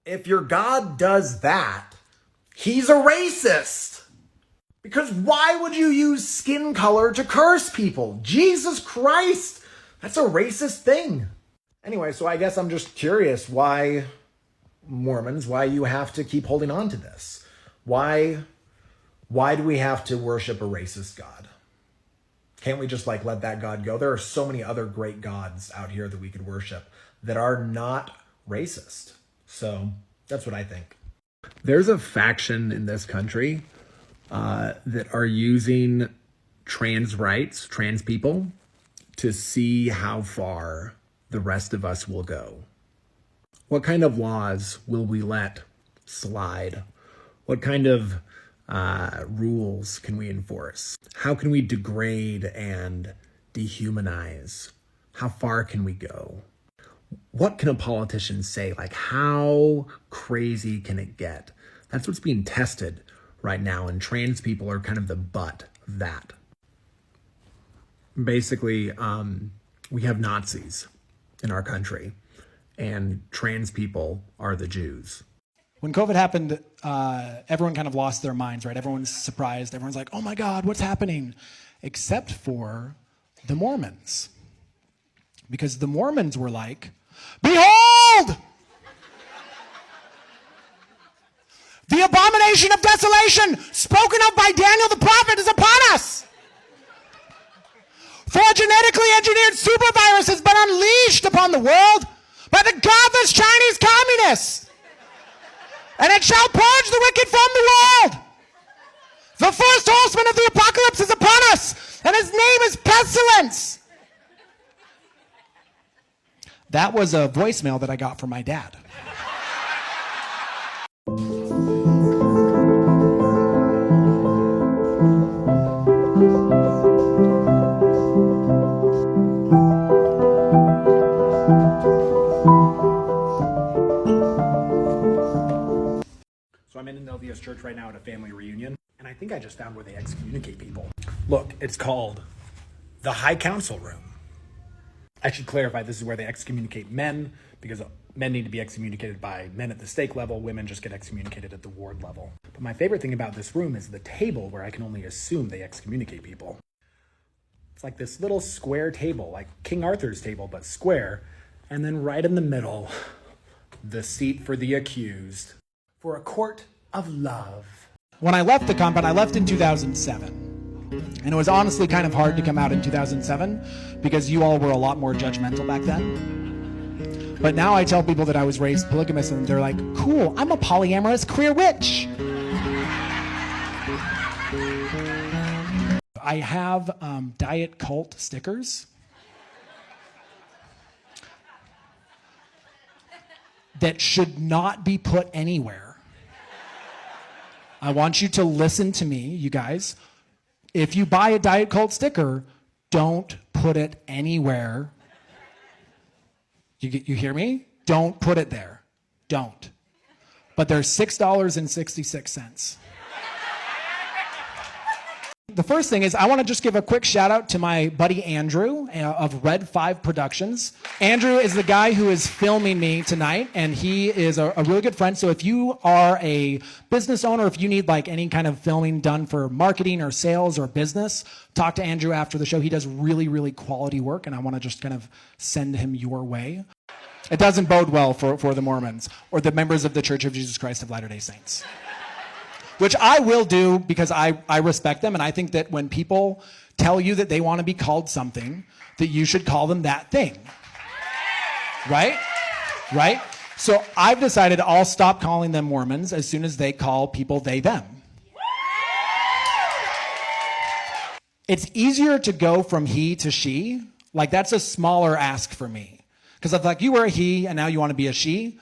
If your God does that, he's a racist. Because why would you use skin color to curse people? Jesus Christ, that's a racist thing. Anyway, so I guess I'm just curious why Mormons, why you have to keep holding on to this. Why do we have to worship a racist God? Can't we just let that God go? There are so many other great gods out here that we could worship that are not racist. So that's what I think. There's a faction in this country that are using trans rights, trans people, to see how far the rest of us will go. What kind of laws will we let slide? What kind of rules can we enforce? How can we degrade and dehumanize? How far can we go? What can a politician say? How crazy can it get That's what's being tested right now, and trans people are kind of the butt of that. Basically, we have Nazis in our country, and trans people are the Jews. When COVID happened, everyone kind of lost their minds, right? Everyone's surprised. Everyone's like, oh my God, what's happening? Except for the Mormons. Because the Mormons were like, behold! The abomination of desolation spoken of by Daniel the prophet is upon us. For a genetically engineered supervirus has been unleashed upon the world by the godless Chinese communists. And it shall purge the wicked from the world. The first horseman of the apocalypse is upon us, and his name is pestilence. That was a voicemail that I got from my dad. So I'm in an LDS church right now at a family reunion, and I think I just found where they excommunicate people. Look, it's called the High Council Room. I should clarify, this is where they excommunicate men, because men need to be excommunicated by men at the stake level, women just get excommunicated at the ward level. But my favorite thing about this room is the table where I can only assume they excommunicate people. It's like this little square table, like King Arthur's table, but square, and then right in the middle, the seat for the accused, for a court of love. When I left the compound, I left in 2007. And it was honestly kind of hard to come out in 2007 because you all were a lot more judgmental back then. But now I tell people that I was raised polygamous and they're like, cool, I'm a polyamorous queer witch. I have diet cult stickers that should not be put anywhere. I want you to listen to me, you guys. If you buy a diet cult sticker, don't put it anywhere. You hear me? Don't put it there. Don't. But they're $6.66. The first thing is I want to just give a quick shout out to my buddy Andrew of Red 5 Productions. Andrew is the guy who is filming me tonight, and he is a really good friend. So if you are a business owner, if you need like any kind of filming done for marketing or sales or business, talk to Andrew after the show. He does really, really quality work, and I want to just kind of send him your way. It doesn't bode well for the Mormons or the members of the Church of Jesus Christ of Latter-day Saints. Which I will do because I respect them, and I think that when people tell you that they want to be called something, that you should call them that thing. Right? Right? So I've decided I'll stop calling them Mormons as soon as they call people they, them. It's easier to go from he to she. Like, that's a smaller ask for me. Because if like you were a he and now you want to be a she,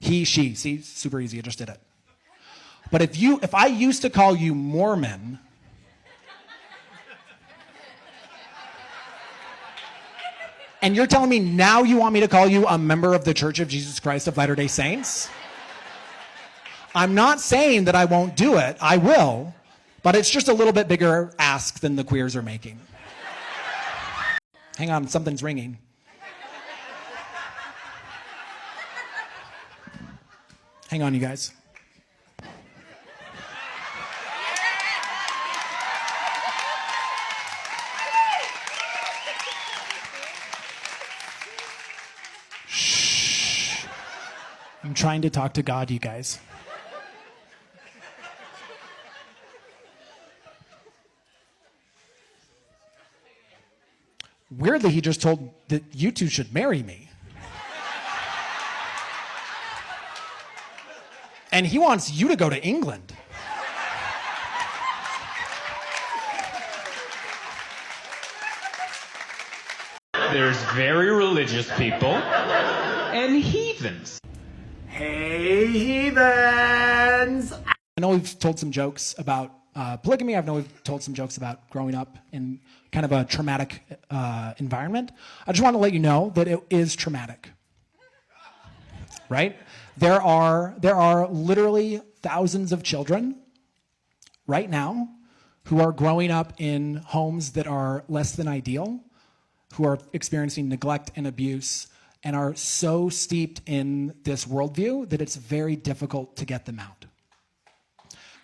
he, she. See, super easy, I just did it. But if I used to call you Mormon, and you're telling me now you want me to call you a member of the Church of Jesus Christ of Latter-day Saints, I'm not saying that I won't do it. I will, but it's just a little bit bigger ask than the queers are making. Hang on, something's ringing. Hang on, you guys. I'm trying to talk to God, you guys. Weirdly, he just told that you two should marry me. And he wants you to go to England. There's very religious people and heathens. Hey, heathens! I know we've told some jokes about polygamy. I know we've told some jokes about growing up in kind of a traumatic environment. I just want to let you know that it is traumatic, right? There are literally thousands of children right now who are growing up in homes that are less than ideal, who are experiencing neglect and abuse, and are so steeped in this worldview that it's very difficult to get them out.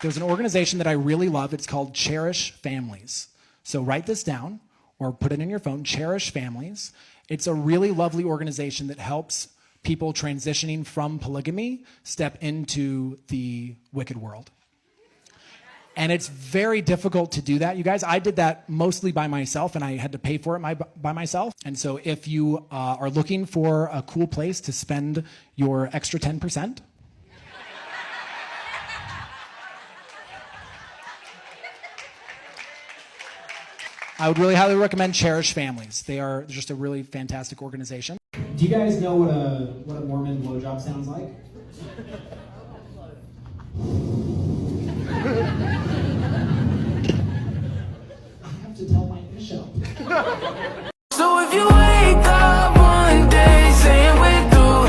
There's an organization that I really love. It's called Cherish Families. So write this down or put it in your phone, Cherish Families. It's a really lovely organization that helps people transitioning from polygamy step into the wicked world. And it's very difficult to do that, you guys. I did that mostly by myself, and I had to pay for it by myself. And so if you are looking for a cool place to spend your extra 10%, I would really highly recommend Cherish Families. They are just a really fantastic organization. Do you guys know what a Mormon blowjob sounds like? I have to tell my bishop. So if you wake up one day saying we're through,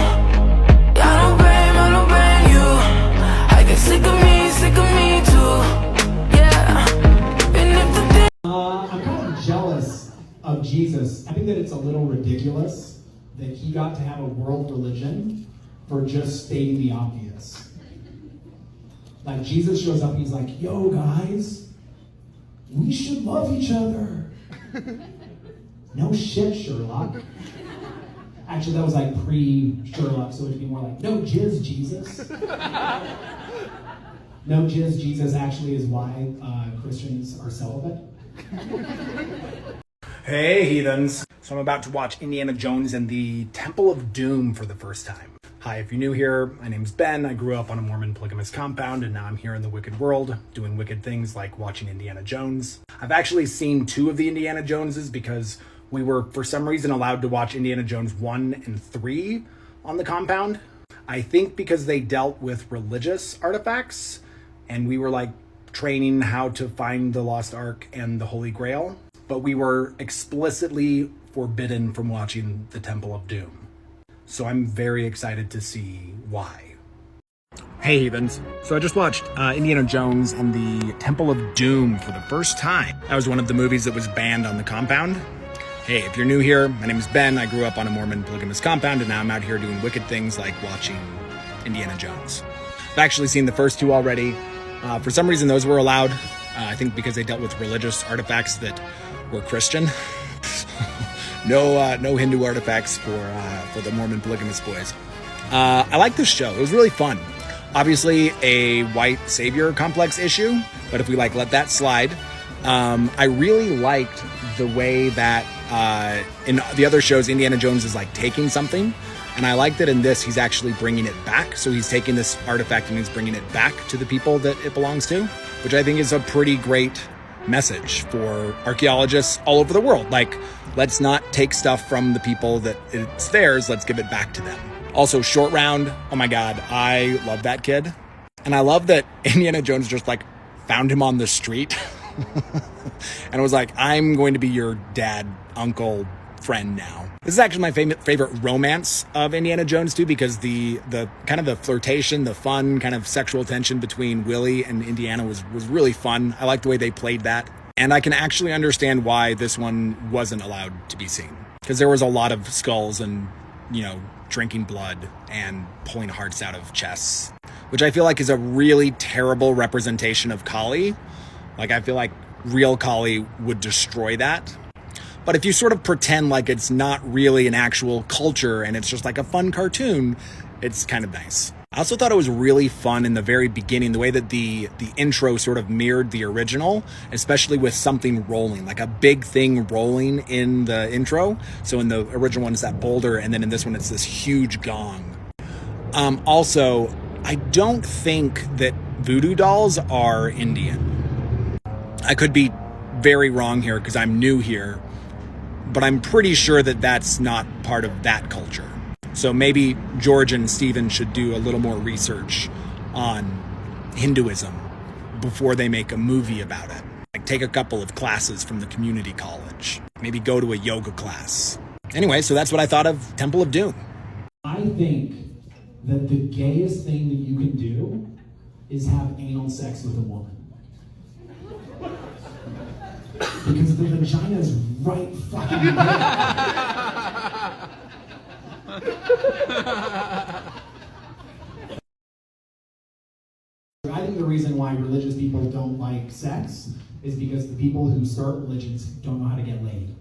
I don't blame you. I get sick of me too. Yeah. And if the I'm kind of jealous of Jesus. I think that it's a little ridiculous that he got to have a world religion for just stating the obvious. Like, Jesus shows up and he's like, yo, guys, we should love each other. No shit, Sherlock. Actually, that was like pre-Sherlock, so it'd be more like, no jizz, Jesus. No jizz, Jesus actually is why Christians are celibate. Hey, heathens. So I'm about to watch Indiana Jones and the Temple of Doom for the first time. Hi, if you're new here, my name's Ben. I grew up on a Mormon polygamous compound, and now I'm here in the wicked world, doing wicked things like watching Indiana Jones. I've actually seen 2 of the Indiana Joneses because we were, for some reason, allowed to watch Indiana Jones 1 and 3 on the compound. I think because they dealt with religious artifacts, and we were like training how to find the Lost Ark and the Holy Grail, but we were explicitly forbidden from watching the Temple of Doom. So I'm very excited to see why. Hey heathens. So I just watched Indiana Jones and the Temple of Doom for the first time. That was one of the movies that was banned on the compound. Hey, if you're new here, my name is Ben. I grew up on a Mormon polygamous compound, and now I'm out here doing wicked things like watching Indiana Jones. I've actually seen the first 2 already. For some reason, those were allowed. I think because they dealt with religious artifacts that were Christian. No Hindu artifacts for the Mormon polygamous boys. I like this show. It was really fun. Obviously a white savior complex issue, but if we let that slide, I really liked the way that in the other shows Indiana Jones is taking something, and I like that in this he's actually bringing it back. So he's taking this artifact and he's bringing it back to the people that it belongs to, which I think is a pretty great message for archaeologists all over the world. Let's not take stuff from the people that it's theirs, let's give it back to them. Also, Short Round, oh my God, I love that kid. And I love that Indiana Jones just found him on the street and was like, I'm going to be your dad, uncle, friend now. This is actually my favorite romance of Indiana Jones too, because the kind of the flirtation, the fun kind of sexual tension between Willie and Indiana was really fun. I like the way they played that. And I can actually understand why this one wasn't allowed to be seen, because there was a lot of skulls and, drinking blood and pulling hearts out of chests, which I feel like is a really terrible representation of Kali. I feel like real Kali would destroy that. But if you sort of pretend like it's not really an actual culture and it's just a fun cartoon, it's kind of nice. I also thought it was really fun in the very beginning, the way that the intro sort of mirrored the original, especially with something rolling, a big thing rolling in the intro. So in the original one, it's that boulder, and then in this one, it's this huge gong. Also, I don't think that voodoo dolls are Indian. I could be very wrong here because I'm new here, but I'm pretty sure that that's not part of that culture. So maybe George and Steven should do a little more research on Hinduism before they make a movie about it. Take a couple of classes from the community college. Maybe go to a yoga class. Anyway, so that's what I thought of Temple of Doom. I think that the gayest thing that you can do is have anal sex with a woman. Because the vagina is right fucking there. I think the reason why religious people don't like sex is because the people who start religions don't know how to get laid.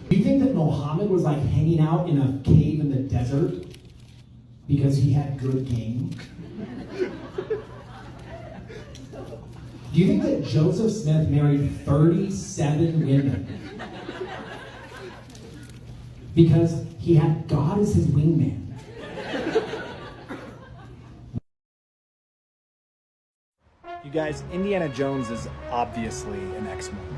Do you think that Muhammad was like hanging out in a cave in the desert because he had good game? Do you think that Joseph Smith married 37 women because he had God as his wingman? You guys, Indiana Jones is obviously an ex-Mormon.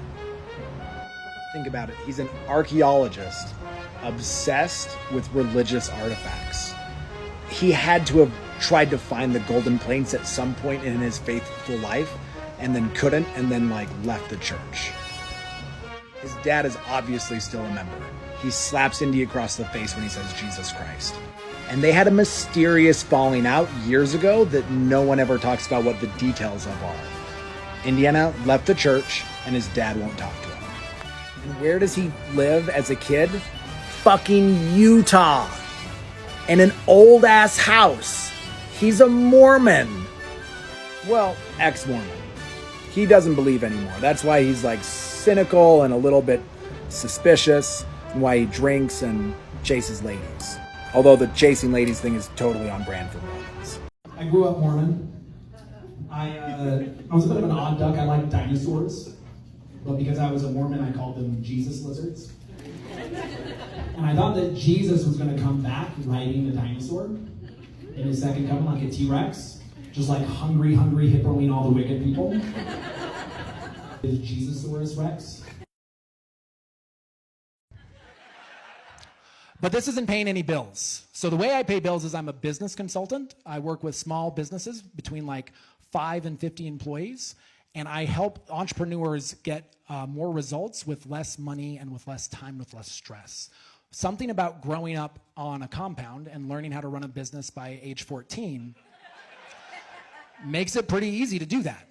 Think about it. He's an archaeologist obsessed with religious artifacts. He had to have tried to find the golden plates at some point in his faithful life and then couldn't, and then left the church. His dad is obviously still a member. He slaps Indy across the face when he says Jesus Christ. And they had a mysterious falling out years ago that no one ever talks about what the details of are. Indiana left the church and his dad won't talk to him. And where does he live as a kid? Fucking Utah. In an old ass house. He's a Mormon. Well, ex-Mormon. He doesn't believe anymore. That's why he's cynical and a little bit suspicious, and why he drinks and chases ladies. Although the chasing ladies thing is totally on brand for Mormons. I grew up Mormon. I was a bit of an odd duck. I liked dinosaurs. But because I was a Mormon, I called them Jesus lizards. And I thought that Jesus was going to come back riding a dinosaur in his second coming, like a T-Rex. Just hungry, hippoing all the wicked people. Is Jesusaurus Rex. But this isn't paying any bills. So the way I pay bills is I'm a business consultant. I work with small businesses between 5 and 50 employees. And I help entrepreneurs get more results with less money and with less time, with less stress. Something about growing up on a compound and learning how to run a business by age 14 makes it pretty easy to do that.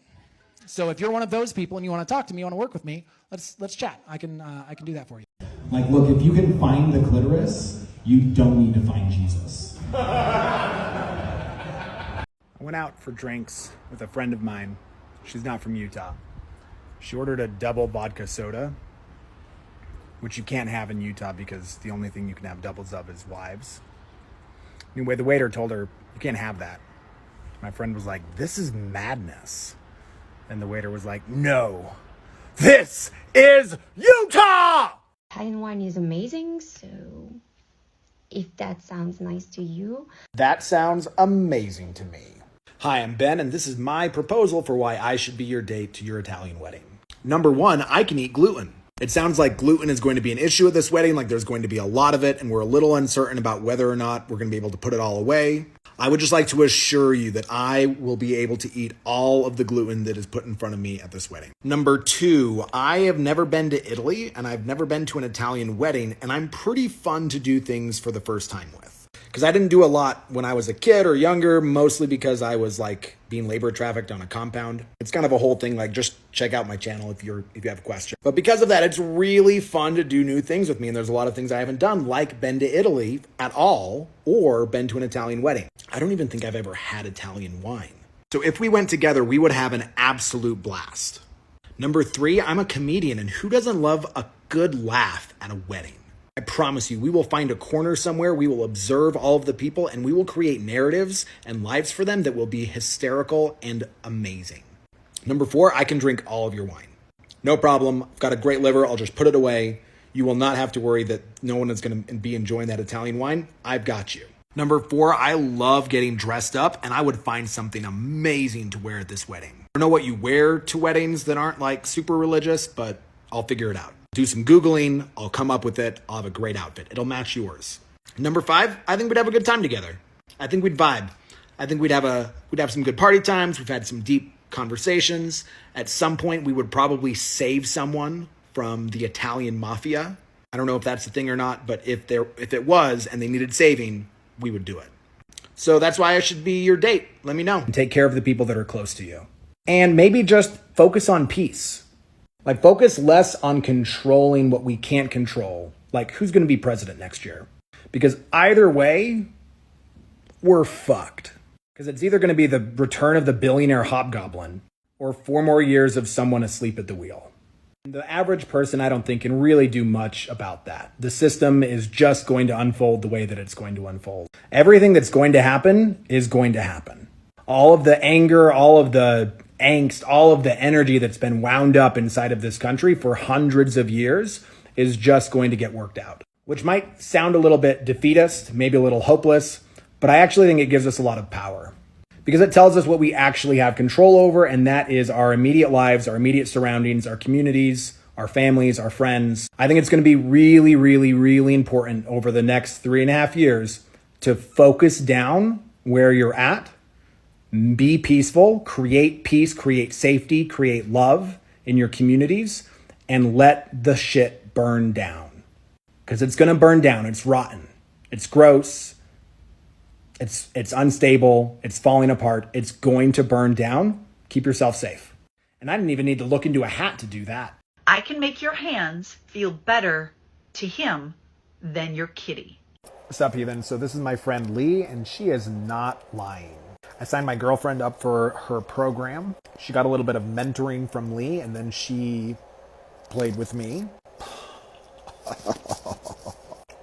So if you're one of those people and you want to talk to me, you want to work with me, let's chat. I can do that for you. Look, if you can find the clitoris, you don't need to find Jesus. I went out for drinks with a friend of mine. She's not from Utah. She ordered a double vodka soda, which you can't have in Utah because the only thing you can have doubles of is wives. Anyway, the waiter told her, you can't have that. My friend was like, this is madness. And the waiter was like, no, this is Utah! Italian wine is amazing, so if that sounds nice to you. That sounds amazing to me. Hi, I'm Ben, and this is my proposal for why I should be your date to your Italian wedding. Number 1, I can eat gluten. It sounds like gluten is going to be an issue at this wedding, there's going to be a lot of it, and we're a little uncertain about whether or not we're going to be able to put it all away. I would just like to assure you that I will be able to eat all of the gluten that is put in front of me at this wedding. Number 2, I have never been to Italy, and I've never been to an Italian wedding, and I'm pretty fun to do things for the first time with. Because I didn't do a lot when I was a kid or younger, mostly because I was being labor trafficked on a compound. It's kind of a whole thing, just check out my channel if you have a question. But because of that, it's really fun to do new things with me, and there's a lot of things I haven't done, like been to Italy at all, or been to an Italian wedding. I don't even think I've ever had Italian wine. So if we went together, we would have an absolute blast. Number 3, I'm a comedian, and who doesn't love a good laugh at a wedding? I promise you, we will find a corner somewhere, we will observe all of the people, and we will create narratives and lives for them that will be hysterical and amazing. Number 4, I can drink all of your wine. No problem. I've got a great liver. I'll just put it away. You will not have to worry that no one is going to be enjoying that Italian wine. I've got you. Number 4, I love getting dressed up, and I would find something amazing to wear at this wedding. I don't know what you wear to weddings that aren't super religious, but I'll figure it out. Do some Googling, I'll come up with it, I'll have a great outfit. It'll match yours. Number 5, I think we'd have a good time together. I think we'd vibe. I think we'd have some good party times. We've had some deep conversations. At some point, we would probably save someone from the Italian mafia. I don't know if that's the thing or not, but if it was and they needed saving, we would do it. So that's why I should be your date. Let me know. And take care of the people that are close to you. And maybe just focus on peace. Like, focus less on controlling what we can't control. Like, who's going to be president next year? Because either way, we're fucked. Because it's either going to be the return of the billionaire hobgoblin or 4 more years of someone asleep at the wheel. The average person, I don't think, can really do much about that. The system is just going to unfold the way that it's going to unfold. Everything that's going to happen is going to happen. All of the anger, all of the angst, all of the energy that's been wound up inside of this country for hundreds of years is just going to get worked out. Which might sound a little bit defeatist, maybe a little hopeless, but I actually think it gives us a lot of power. Because it tells us what we actually have control over, and that is our immediate lives, our immediate surroundings, our communities, our families, our friends. I think it's going to be really, really, really important over the next 3.5 years to focus down where you're at, be peaceful, create peace, create safety, create love in your communities, and let the shit burn down. Because it's going to burn down. It's rotten. It's gross. It's unstable. It's falling apart. It's going to burn down. Keep yourself safe. And I didn't even need to look into a hat to do that. I can make your hands feel better to him than your kitty. What's up, heathen? So this is my friend Lee, and she is not lying. I signed my girlfriend up for her program. She got a little bit of mentoring from Lee, and then she played with me.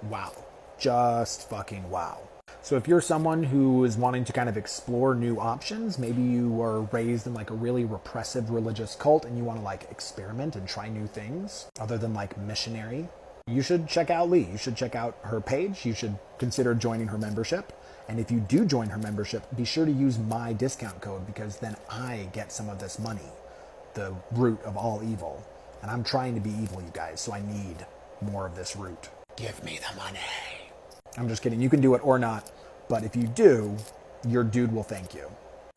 Wow. Just fucking wow. So if you're someone who is wanting to kind of explore new options, maybe you were raised in like a really repressive religious cult and you want to like experiment and try new things other than like missionary, you should check out Lee. You should check out her page. You should consider joining her membership. And if you do join her membership, be sure to use my discount code, because then I get some of this money, the root of all evil. And I'm trying to be evil, you guys, so I need more of this root. Give me the money. I'm just kidding. You can do it or not. But if you do, your dude will thank you.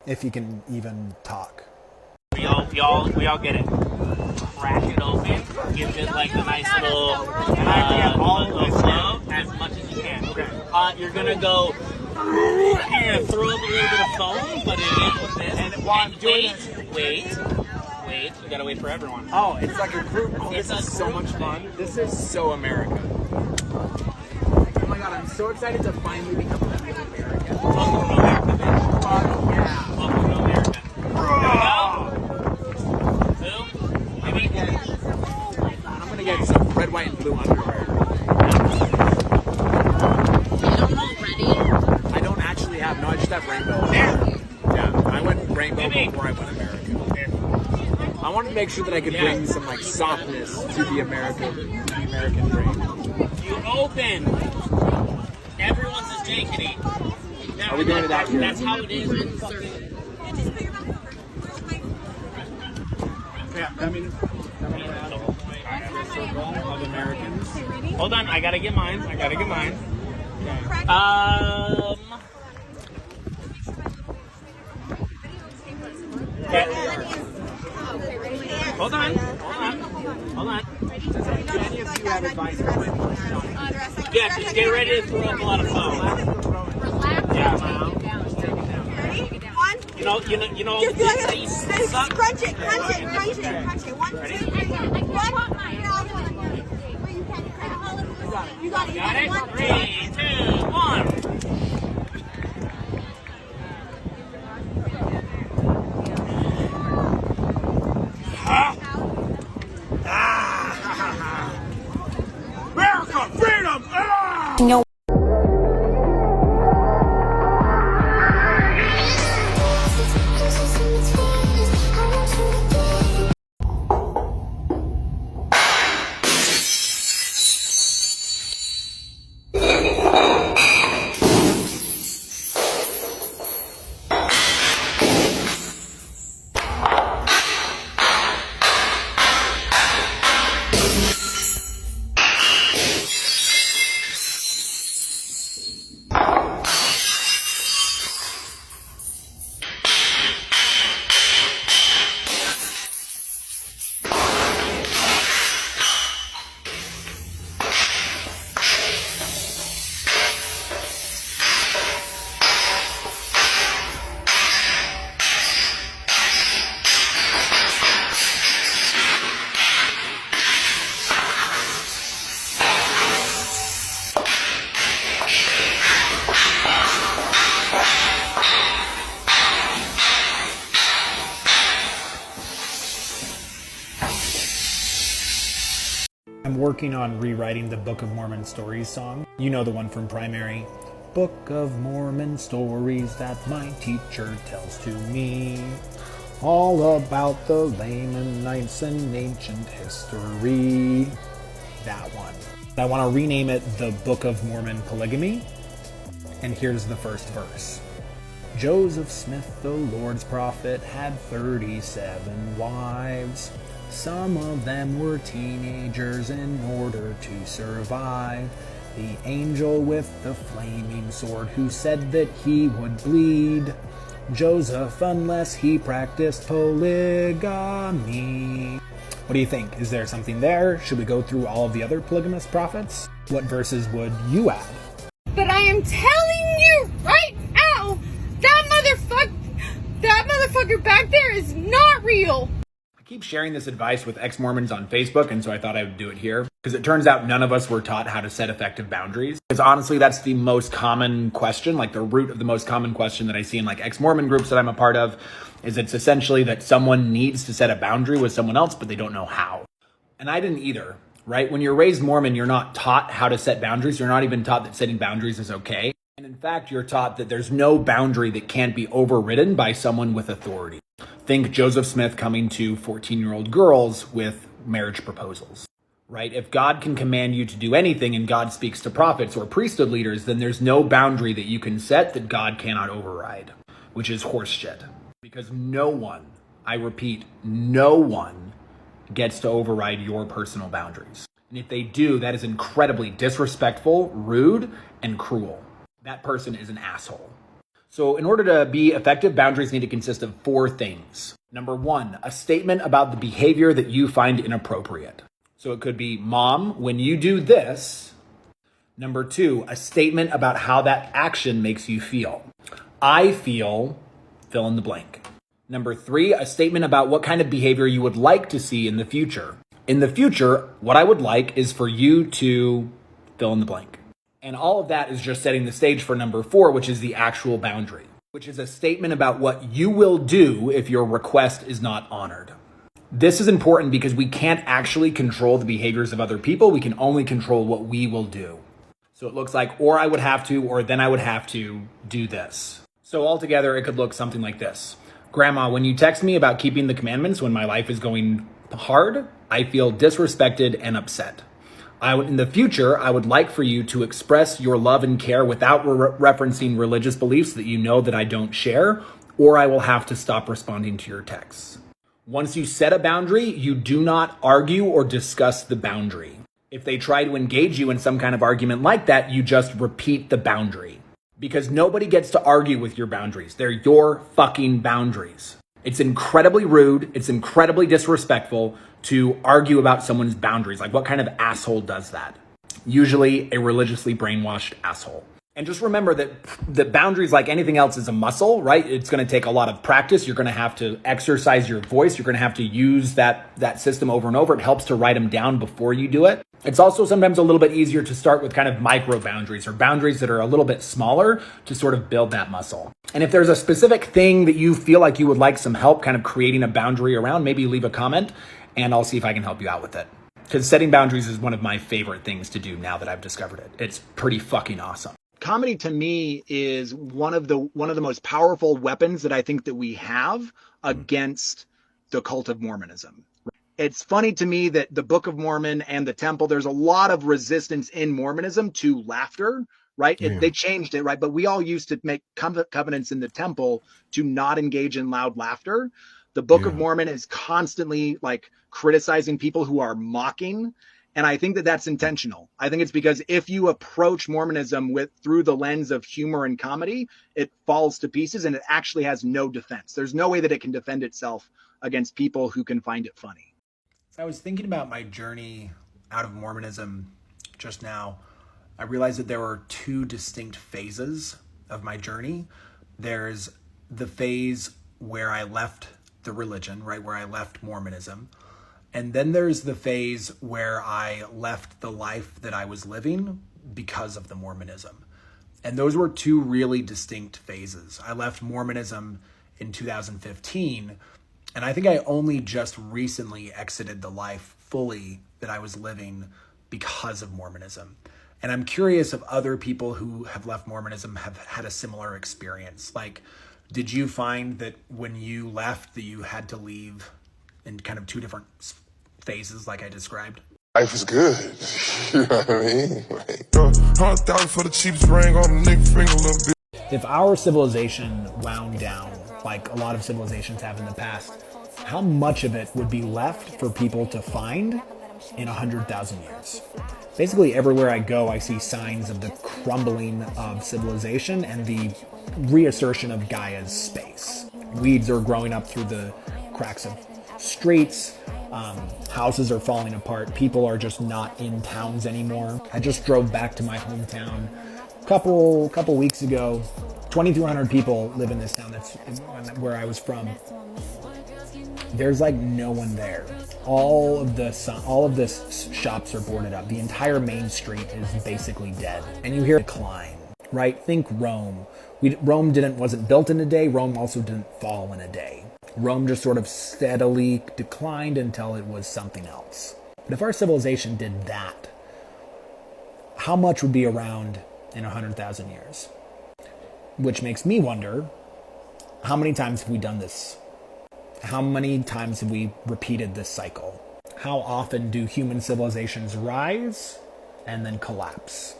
If he can even talk. We all get it. Crack it open. Give it like a nice little flow as much as you can. Okay. You're gonna go. You're gonna throw up a little bit of foam, but it is what it is. And while I'm doing wait. You gotta wait for everyone. Oh, it's like a group. Oh, this is so much fun. This is so American. Oh my god, I'm so excited to finally become an American. Welcome to America, bitch. Fuck yeah. Welcome to America. Here we go. 2. I'm gonna get some red, white, and blue underwear. I don't actually have. No, I just have rainbow. Yeah, I went rainbow before I went American. I wanted to make sure that I could bring some like softness to the American dream. You open. Everyone's a jankety. Are we doing it out here? That's how it is in Yeah, I mean, of Americans. Hold on, I gotta get mine. Okay. Hold on. Yeah, just get ready to throw up a lot of foam. Yeah. You know. Crunch it. 1, 2, 3. You got it. Got it? 3, 2, 1. America, freedom! No. working on rewriting the Book of Mormon Stories song. You know, the one from primary. Book of Mormon stories that my teacher tells to me. All about the Lamanites and ancient history. That one. I want to rename it the Book of Mormon Polygamy. And here's the first verse. Joseph Smith, the Lord's prophet, had 37 wives. Some of them were teenagers in order to survive. The angel with the flaming sword who said that he would bleed Joseph unless he practiced polygamy. What do you think? Is there something there? Should we go through all of the other polygamous prophets? What verses would you add? But I am telling you right now, that motherfucker back there is not real. I keep sharing this advice with ex-Mormons on Facebook, and so I thought I would do it here. Because it turns out none of us were taught how to set effective boundaries. Because honestly, that's the most common question, like the root of the most common question that I see in like ex-Mormon groups that I'm a part of, is it's essentially that someone needs to set a boundary with someone else, but they don't know how. And I didn't either, right? When you're raised Mormon, you're not taught how to set boundaries. You're not even taught that setting boundaries is okay. And in fact, you're taught that there's no boundary that can't be overridden by someone with authority. Think Joseph Smith coming to 14-year-old girls with marriage proposals, right? If God can command you to do anything and God speaks to prophets or priesthood leaders, then there's no boundary that you can set that God cannot override, which is horseshit. Because no one, I repeat, no one gets to override your personal boundaries. And if they do, that is incredibly disrespectful, rude, and cruel. That person is an asshole. So in order to be effective, boundaries need to consist of 4 things. Number 1, a statement about the behavior that you find inappropriate. So it could be, Mom, when you do this. Number 2, a statement about how that action makes you feel. I feel, fill in the blank. Number 3, a statement about what kind of behavior you would like to see in the future. In the future, what I would like is for you to fill in the blank. And all of that is just setting the stage for number 4, which is the actual boundary, which is a statement about what you will do if your request is not honored. This is important because we can't actually control the behaviors of other people. We can only control what we will do. So it looks like, or I would have to, or then I would have to do this. So altogether, it could look something like this. Grandma, when you text me about keeping the commandments when my life is going hard, I feel disrespected and upset. In the future, I would like for you to express your love and care without referencing religious beliefs that you know that I don't share, or I will have to stop responding to your texts. Once you set a boundary, you do not argue or discuss the boundary. If they try to engage you in some kind of argument like that, you just repeat the boundary. Because nobody gets to argue with your boundaries. They're your fucking boundaries. It's incredibly rude. It's incredibly disrespectful to argue about someone's boundaries. Like, what kind of asshole does that? Usually a religiously brainwashed asshole. And just remember that boundaries, like anything else, is a muscle, right? It's going to take a lot of practice. You're going to have to exercise your voice. You're going to have to use that system over and over. It helps to write them down before you do it. It's also sometimes a little bit easier to start with kind of micro boundaries or boundaries that are a little bit smaller to sort of build that muscle. And if there's a specific thing that you feel like you would like some help kind of creating a boundary around, maybe leave a comment and I'll see if I can help you out with it. Because setting boundaries is one of my favorite things to do now that I've discovered it. It's pretty fucking awesome. Comedy to me is one of the most powerful weapons that I think that we have against the cult of Mormonism. It's funny to me that the Book of Mormon and the temple, there's a lot of resistance in Mormonism to laughter, right? Yeah. They changed it, right? But we all used to make covenants in the temple to not engage in loud laughter. The Book of Mormon is constantly like criticizing people who are mocking. And I think that that's intentional. I think it's because if you approach Mormonism through the lens of humor and comedy, it falls to pieces and it actually has no defense. There's no way that it can defend itself against people who can find it funny. I was thinking about my journey out of Mormonism just now. I realized that there were 2 distinct phases of my journey. There's the phase where I left the religion, right, where I left Mormonism. And then there's the phase where I left the life that I was living because of the Mormonism. And those were 2 really distinct phases. I left Mormonism in 2015, and I think I only just recently exited the life fully that I was living because of Mormonism. And I'm curious if other people who have left Mormonism have had a similar experience. Like, did you find that when you left that you had to leave in kind of two different phases like I described? Life is good. You know what I mean? Like, 100,000 for the cheapest ring on the nigga finger, little bit. If our civilization wound down, like a lot of civilizations have in the past, how much of it would be left for people to find in 100,000 years? Basically, everywhere I go, I see signs of the crumbling of civilization and the reassertion of Gaia's space. Weeds are growing up through the cracks of streets. Houses are falling apart. People are just not in towns anymore. I just drove back to my hometown a couple weeks ago. 2,200 people live in this town. That's where I was from. There's like no one there. All of the shops are boarded up. The entire main street is basically dead. And you hear decline, right? Think Rome. Rome wasn't built in a day. Rome also didn't fall in a day. Rome just sort of steadily declined until it was something else. But if our civilization did that, how much would be around in 100,000 years? Which makes me wonder, how many times have we done this? How many times have we repeated this cycle? How often do human civilizations rise and then collapse?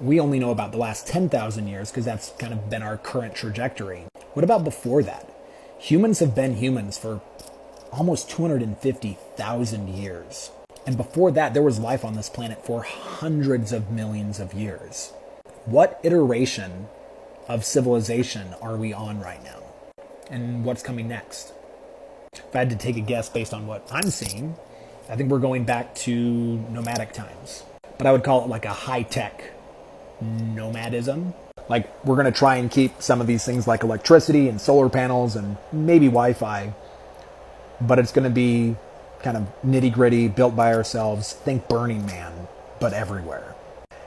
We only know about the last 10,000 years because that's kind of been our current trajectory. What about before that? Humans have been humans for almost 250,000 years. And before that, there was life on this planet for hundreds of millions of years. What iteration of civilization are we on right now? And what's coming next? If I had to take a guess based on what I'm seeing, I think we're going back to nomadic times. But I would call it like a high-tech nomadism. Like, we're going to try and keep some of these things like electricity and solar panels and maybe Wi-Fi, but it's going to be kind of nitty-gritty, built by ourselves. Think Burning Man, but everywhere.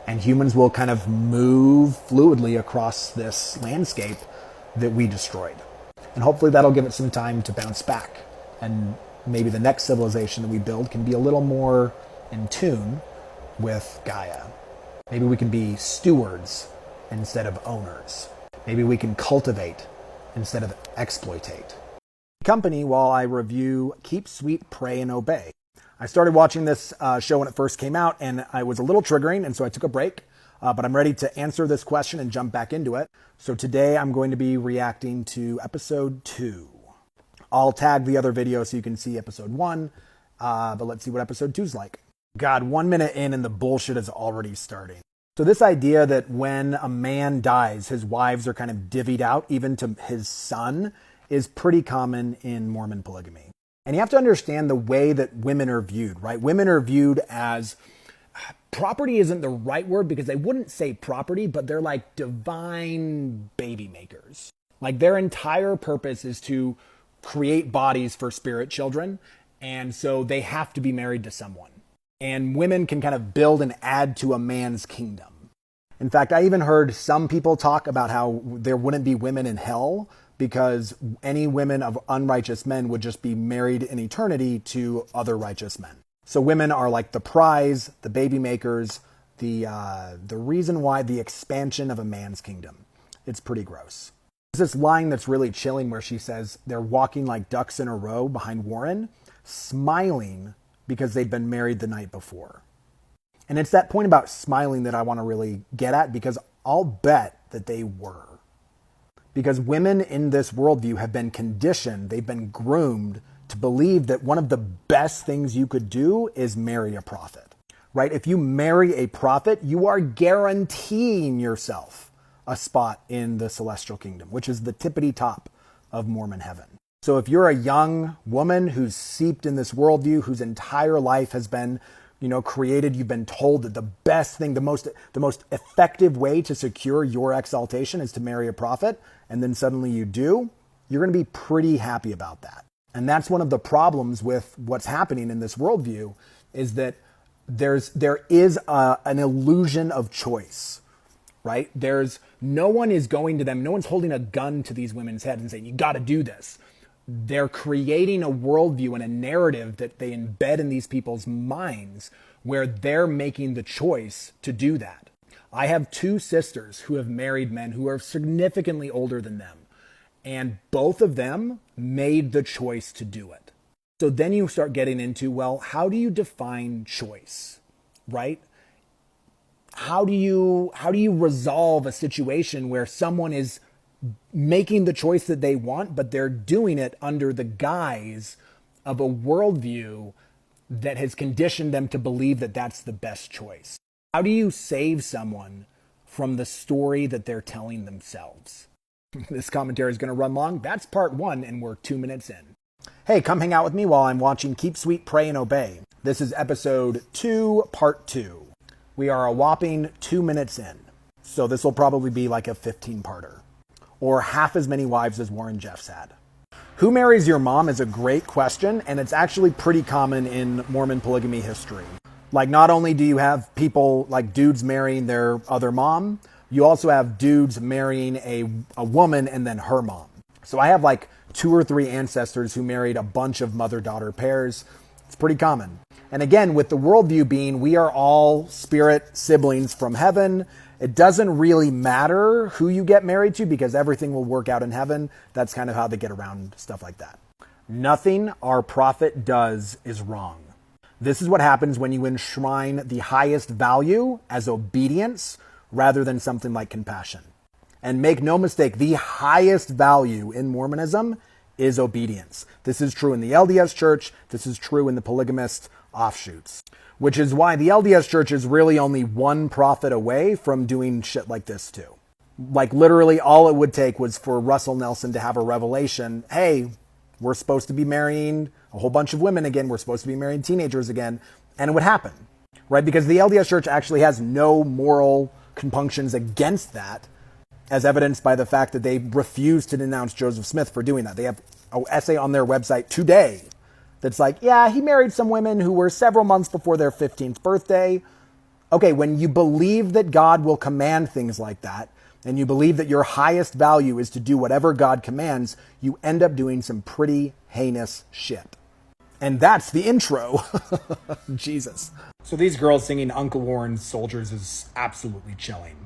And humans will kind of move fluidly across this landscape that we destroyed. And hopefully that'll give it some time to bounce back. And maybe the next civilization that we build can be a little more in tune with Gaia. Maybe we can be stewards instead of owners. Maybe we can cultivate instead of exploitate. Company while I review Keep Sweet, Pray, and Obey. I started watching this show when it first came out, and I was a little triggering, and so I took a break. But I'm ready to answer this question and jump back into it. So today I'm going to be reacting to episode 2. I'll tag the other video so you can see episode 1, but let's see what episode 2 is like. God, 1 minute in and the bullshit is already starting. So this idea that when a man dies, his wives are kind of divvied out, even to his son, is pretty common in Mormon polygamy. And you have to understand the way that women are viewed, right? Women are viewed as, property isn't the right word because they wouldn't say property, but they're like divine baby makers. Like their entire purpose is to create bodies for spirit children. And so they have to be married to someone. And women can kind of build and add to a man's kingdom. In fact, I even heard some people talk about how there wouldn't be women in hell because any women of unrighteous men would just be married in eternity to other righteous men. So women are like the prize, the baby makers, the reason why, the expansion of a man's kingdom. It's pretty gross. There's this line that's really chilling where she says they're walking like ducks in a row behind Warren, smiling because they'd been married the night before. And it's that point about smiling that I want to really get at, because I'll bet that they were. Because women in this worldview have been conditioned, they've been groomed to believe that one of the best things you could do is marry a prophet, right? If you marry a prophet, you are guaranteeing yourself a spot in the celestial kingdom, which is the tippity top of Mormon heaven. So if you're a young woman who's seeped in this worldview, whose entire life has been, created, you've been told that the best thing, the most effective way to secure your exaltation is to marry a prophet, and then suddenly you do, you're going to be pretty happy about that. And that's one of the problems with what's happening in this worldview, is that there is an illusion of choice, right? No one is going to them, no one's holding a gun to these women's heads and saying, you got to do this. They're creating a worldview and a narrative that they embed in these people's minds where they're making the choice to do that. I have two sisters who have married men who are significantly older than them, and both of them made the choice to do it. So then you start getting into, well, how do you define choice, right? How do you resolve a situation where someone is making the choice that they want, but they're doing it under the guise of a worldview that has conditioned them to believe that that's the best choice? How do you save someone from the story that they're telling themselves? This commentary is going to run long. That's part 1, and we're 2 minutes in. Hey, come hang out with me while I'm watching Keep Sweet, Pray, and Obey. This is episode 2, part 2. We are a whopping 2 minutes in, so this will probably be like a 15-parter, or half as many wives as Warren Jeffs had. Who marries your mom is a great question, and it's actually pretty common in Mormon polygamy history. Like, not only do you have people like dudes marrying their other mom, you also have dudes marrying a woman and then her mom. So I have like 2 or 3 ancestors who married a bunch of mother-daughter pairs. It's pretty common. And again, with the worldview being we are all spirit siblings from heaven, it doesn't really matter who you get married to because everything will work out in heaven. That's kind of how they get around stuff like that. Nothing our prophet does is wrong. This is what happens when you enshrine the highest value as obedience rather than something like compassion. And make no mistake, the highest value in Mormonism is obedience. This is true in the LDS Church. This is true in the polygamist offshoots, which is why the LDS Church is really only one prophet away from doing shit like this too. Like literally all it would take was for Russell Nelson to have a revelation. Hey, we're supposed to be marrying a whole bunch of women again. We're supposed to be marrying teenagers again. And it would happen, right? Because the LDS Church actually has no moral compunctions against that, as evidenced by the fact that they refused to denounce Joseph Smith for doing that. They have an essay on their website today that's like, yeah, he married some women who were several months before their 15th birthday. Okay, when you believe that God will command things like that, and you believe that your highest value is to do whatever God commands, you end up doing some pretty heinous shit. And that's the intro. Jesus. So these girls singing Uncle Warren's Soldiers is absolutely chilling.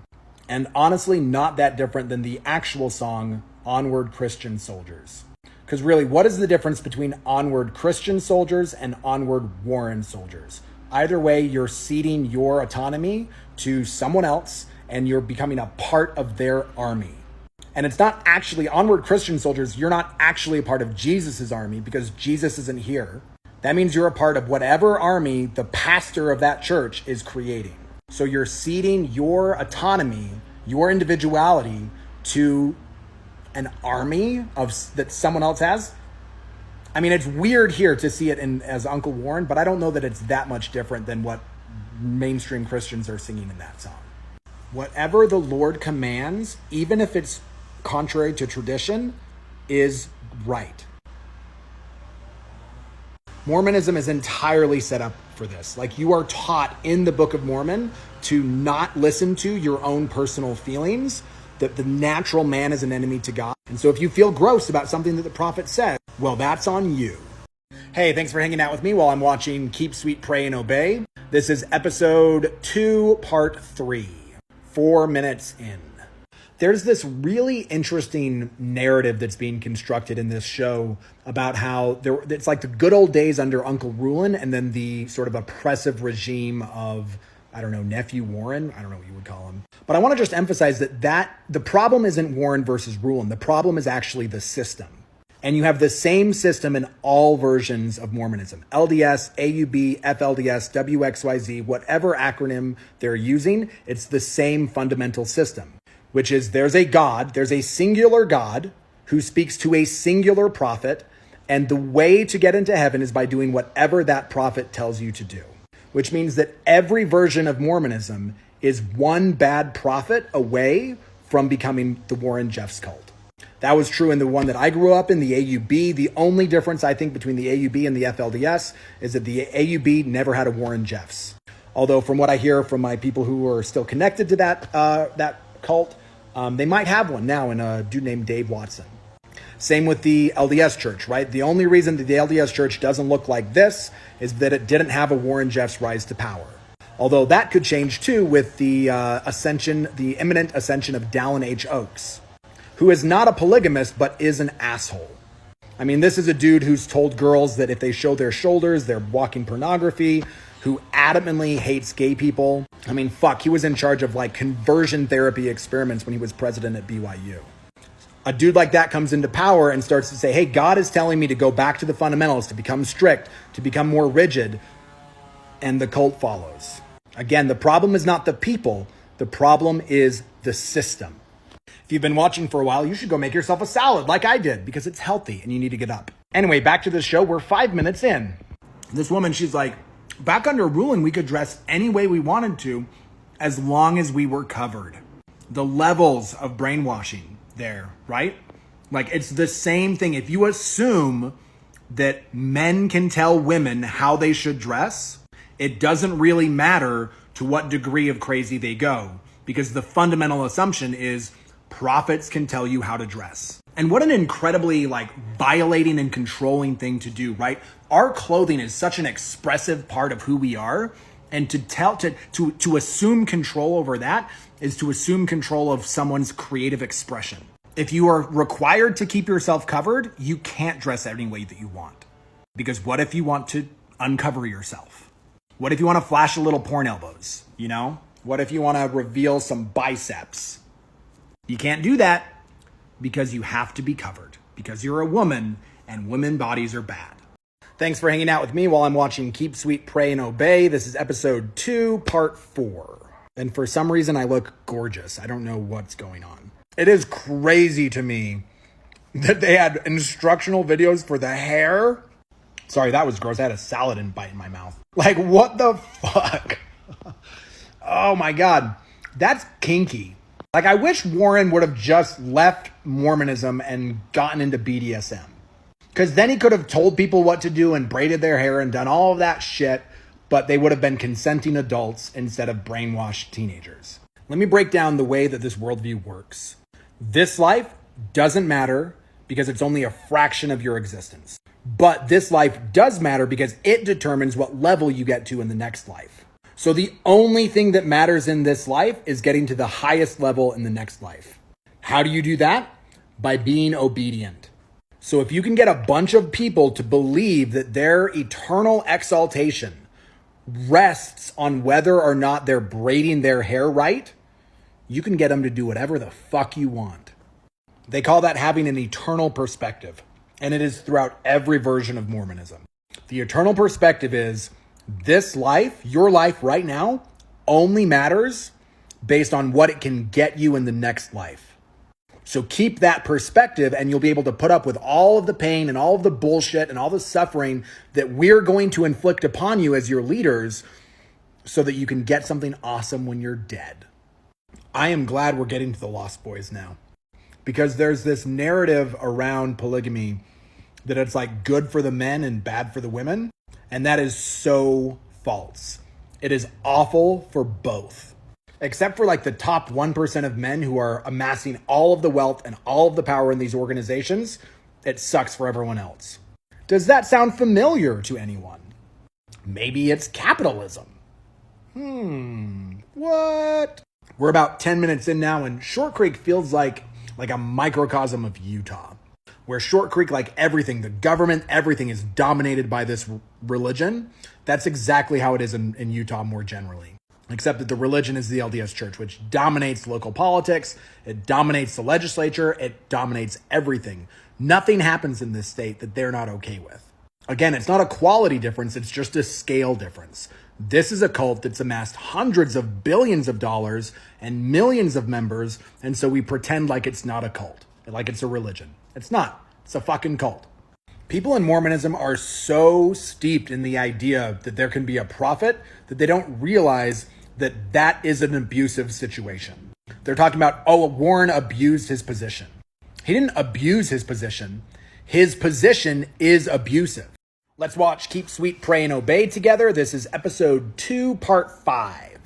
And honestly, not that different than the actual song, Onward Christian Soldiers. Because really, what is the difference between Onward Christian Soldiers and Onward Warren Soldiers? Either way, you're ceding your autonomy to someone else, and you're becoming a part of their army. And it's not actually Onward Christian Soldiers, you're not actually a part of Jesus's army because Jesus isn't here. That means you're a part of whatever army the pastor of that church is creating. So you're ceding your autonomy, your individuality to an army that someone else has. I mean, it's weird here to see it as Uncle Warren, but I don't know that it's that much different than what mainstream Christians are singing in that song. Whatever the Lord commands, even if it's contrary to tradition, is right. Mormonism is entirely set up for this. Like, you are taught in the Book of Mormon to not listen to your own personal feelings, that the natural man is an enemy to God. And so if you feel gross about something that the prophet said, well, that's on you. Hey, thanks for hanging out with me while I'm watching Keep Sweet, Pray, and Obey. This is episode 2, part 3, 4 minutes in. There's this really interesting narrative that's being constructed in this show about how it's like the good old days under Uncle Rulin and then the sort of oppressive regime of, I don't know, Nephew Warren. I don't know what you would call him. But I want to just emphasize that the problem isn't Warren versus Rulin. The problem is actually the system. And you have the same system in all versions of Mormonism. LDS, AUB, FLDS, WXYZ, whatever acronym they're using, it's the same fundamental system, which is there's a singular God who speaks to a singular prophet, and the way to get into heaven is by doing whatever that prophet tells you to do, which means that every version of Mormonism is one bad prophet away from becoming the Warren Jeffs cult. That was true in the one that I grew up in, the AUB. The only difference, I think, between the AUB and the FLDS is that the AUB never had a Warren Jeffs. Although from what I hear from my people who are still connected to that cult, they might have one now in a dude named Dave Watson. Same with the LDS church, right? The only reason that the LDS church doesn't look like this is that it didn't have a Warren Jeffs rise to power. Although that could change too with the the imminent ascension of Dallin H. Oaks, who is not a polygamist, but is an asshole. I mean, this is a dude who's told girls that if they show their shoulders, they're walking pornography, who adamantly hates gay people. I mean, fuck, he was in charge of like conversion therapy experiments when he was president at BYU. A dude like that comes into power and starts to say, hey, God is telling me to go back to the fundamentals, to become strict, to become more rigid, and the cult follows. Again, the problem is not the people, the problem is the system. If you've been watching for a while, you should go make yourself a salad like I did because it's healthy and you need to get up. Anyway, back to the show. We're 5 minutes in. This woman, she's like, back under ruling, we could dress any way we wanted to as long as we were covered. The levels of brainwashing there, right? Like it's the same thing. If you assume that men can tell women how they should dress, it doesn't really matter to what degree of crazy they go because the fundamental assumption is prophets can tell you how to dress. And what an incredibly like violating and controlling thing to do, right? Our clothing is such an expressive part of who we are. And to assume control over that is to assume control of someone's creative expression. If you are required to keep yourself covered, you can't dress any way that you want. Because what if you want to uncover yourself? What if you want to flash a little porn elbows, you know? What if you want to reveal some biceps? You can't do that because you have to be covered because you're a woman and women bodies are bad. Thanks for hanging out with me while I'm watching Keep Sweet, Pray, and Obey. This is episode 2, part 4. And for some reason, I look gorgeous. I don't know what's going on. It is crazy to me that they had instructional videos for the hair. Sorry, that was gross. I had a salad and bite in my mouth. Like, what the fuck? Oh my God. That's kinky. Like, I wish Warren would have just left Mormonism and gotten into BDSM. Because then he could have told people what to do and braided their hair and done all of that shit, but they would have been consenting adults instead of brainwashed teenagers. Let me break down the way that this worldview works. This life doesn't matter because it's only a fraction of your existence. But this life does matter because it determines what level you get to in the next life. So the only thing that matters in this life is getting to the highest level in the next life. How do you do that? By being obedient. So if you can get a bunch of people to believe that their eternal exaltation rests on whether or not they're braiding their hair right, you can get them to do whatever the fuck you want. They call that having an eternal perspective. And it is throughout every version of Mormonism. The eternal perspective is this life, your life right now, only matters based on what it can get you in the next life. So keep that perspective and you'll be able to put up with all of the pain and all of the bullshit and all the suffering that we're going to inflict upon you as your leaders so that you can get something awesome when you're dead. I am glad we're getting to the Lost Boys now because there's this narrative around polygamy that it's like good for the men and bad for the women. And that is so false. It is awful for both. Except for like the top 1% of men who are amassing all of the wealth and all of the power in these organizations, it sucks for everyone else. Does that sound familiar to anyone? Maybe it's capitalism. What? We're about 10 minutes in now and Short Creek feels like a microcosm of Utah. Where Short Creek, like everything, the government, everything is dominated by this religion. That's exactly how it is in Utah more generally. Except that the religion is the LDS Church, which dominates local politics. It dominates the legislature. It dominates everything. Nothing happens in this state that they're not okay with. Again, it's not a quality difference. It's just a scale difference. This is a cult that's amassed hundreds of billions of dollars and millions of members. And so we pretend like it's not a cult, like it's a religion. It's not. It's a fucking cult. People in Mormonism are so steeped in the idea that there can be a prophet that they don't realize that that is an abusive situation. They're talking about, oh, Warren abused his position. He didn't abuse his position. His position is abusive. Let's watch Keep Sweet, Pray, and Obey together. This is episode 2, part 5.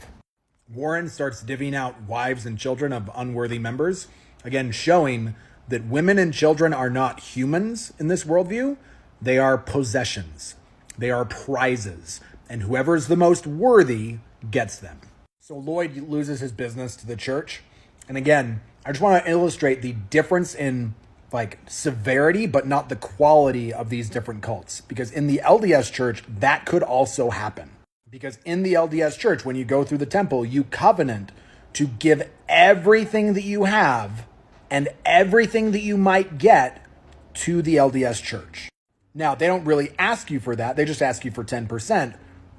Warren starts divvying out wives and children of unworthy members, again, showing that women and children are not humans in this worldview. They are possessions. They are prizes. And whoever's the most worthy gets them. So Lloyd loses his business to the church. And again, I just want to illustrate the difference in like severity, but not the quality of these different cults. Because in the LDS church, that could also happen. Because in the LDS church, when you go through the temple, you covenant to give everything that you have and everything that you might get to the LDS church. Now, they don't really ask you for that. They just ask you for 10%,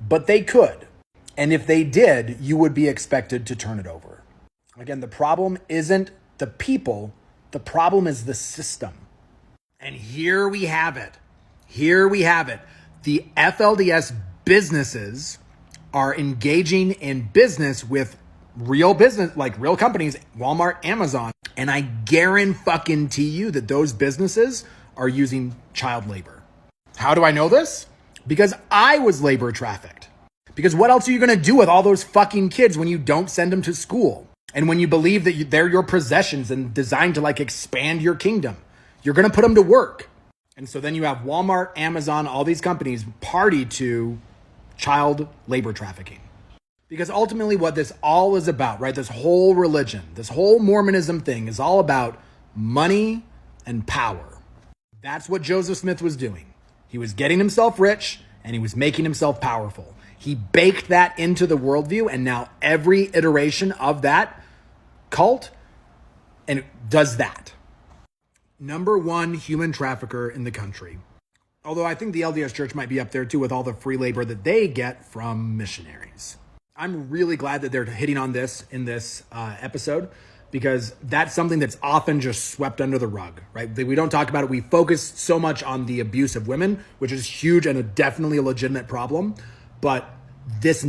but they could. And if they did, you would be expected to turn it over. Again, the problem isn't the people. The problem is the system. And here we have it. Here we have it. The FLDS businesses are engaging in business with real business, like real companies, Walmart, Amazon. And I guarantee you that those businesses are using child labor. How do I know this? Because I was labor trafficked. Because what else are you going to do with all those fucking kids when you don't send them to school? And when you believe that they're your possessions and designed to like expand your kingdom, you're going to put them to work. And so then you have Walmart, Amazon, all these companies party to child labor trafficking. Because ultimately what this all is about, right? This whole religion, this whole Mormonism thing is all about money and power. That's what Joseph Smith was doing. He was getting himself rich and he was making himself powerful. He baked that into the worldview, and now every iteration of that cult and does that. Number one human trafficker in the country. Although I think the LDS Church might be up there too with all the free labor that they get from missionaries. I'm really glad that they're hitting on this in this episode, because that's something that's often just swept under the rug, right? We don't talk about it. We focus so much on the abuse of women, which is huge and definitely a legitimate problem. But this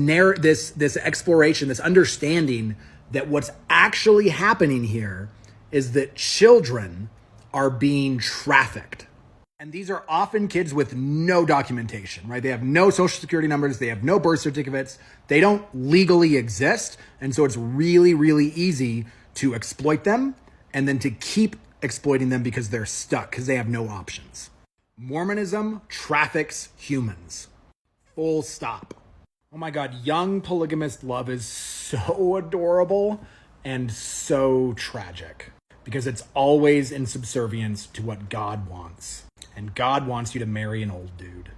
exploration, this understanding that what's actually happening here is that children are being trafficked. And these are often kids with no documentation, right? They have no social security numbers. They have no birth certificates. They don't legally exist. And so it's really, really easy to exploit them and then to keep exploiting them because they're stuck, because they have no options. Mormonism traffics humans. Full stop. Oh my God, young polygamist love is so adorable and so tragic because it's always in subservience to what God wants. And God wants you to marry an old dude.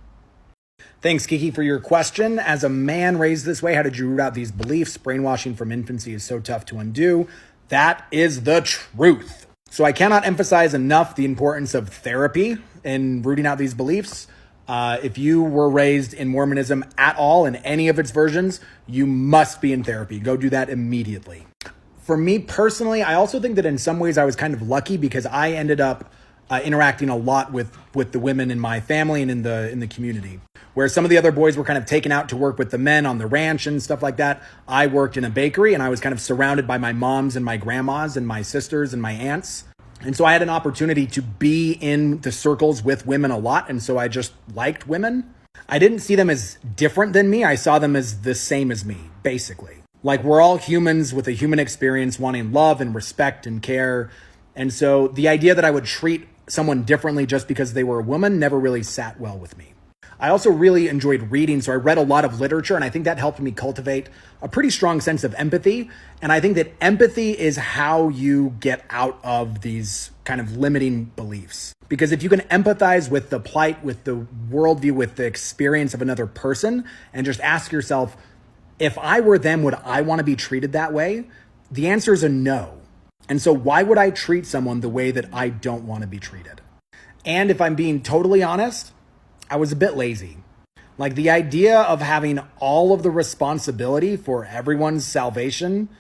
Thanks, Kiki, for your question. As a man raised this way, how did you root out these beliefs? Brainwashing from infancy is so tough to undo. That is the truth. So I cannot emphasize enough the importance of therapy in rooting out these beliefs. If you were raised in Mormonism at all, in any of its versions, you must be in therapy. Go do that immediately. For me personally, I also think that in some ways I was kind of lucky because I ended up interacting a lot with the women in my family and in the community. Where some of the other boys were kind of taken out to work with the men on the ranch and stuff like that, I worked in a bakery and I was kind of surrounded by my moms and my grandmas and my sisters and my aunts. And so I had an opportunity to be in the circles with women a lot. And so I just liked women. I didn't see them as different than me. I saw them as the same as me, basically. Like we're all humans with a human experience wanting love and respect and care. And so the idea that I would treat someone differently just because they were a woman never really sat well with me. I also really enjoyed reading, so I read a lot of literature, and I think that helped me cultivate a pretty strong sense of empathy. And I think that empathy is how you get out of these kind of limiting beliefs. Because if you can empathize with the plight, with the worldview, with the experience of another person, and just ask yourself, if I were them, would I want to be treated that way? The answer is a no. And so why would I treat someone the way that I don't want to be treated? And if I'm being totally honest, I was a bit lazy. Like the idea of having all of the responsibility for everyone's salvation,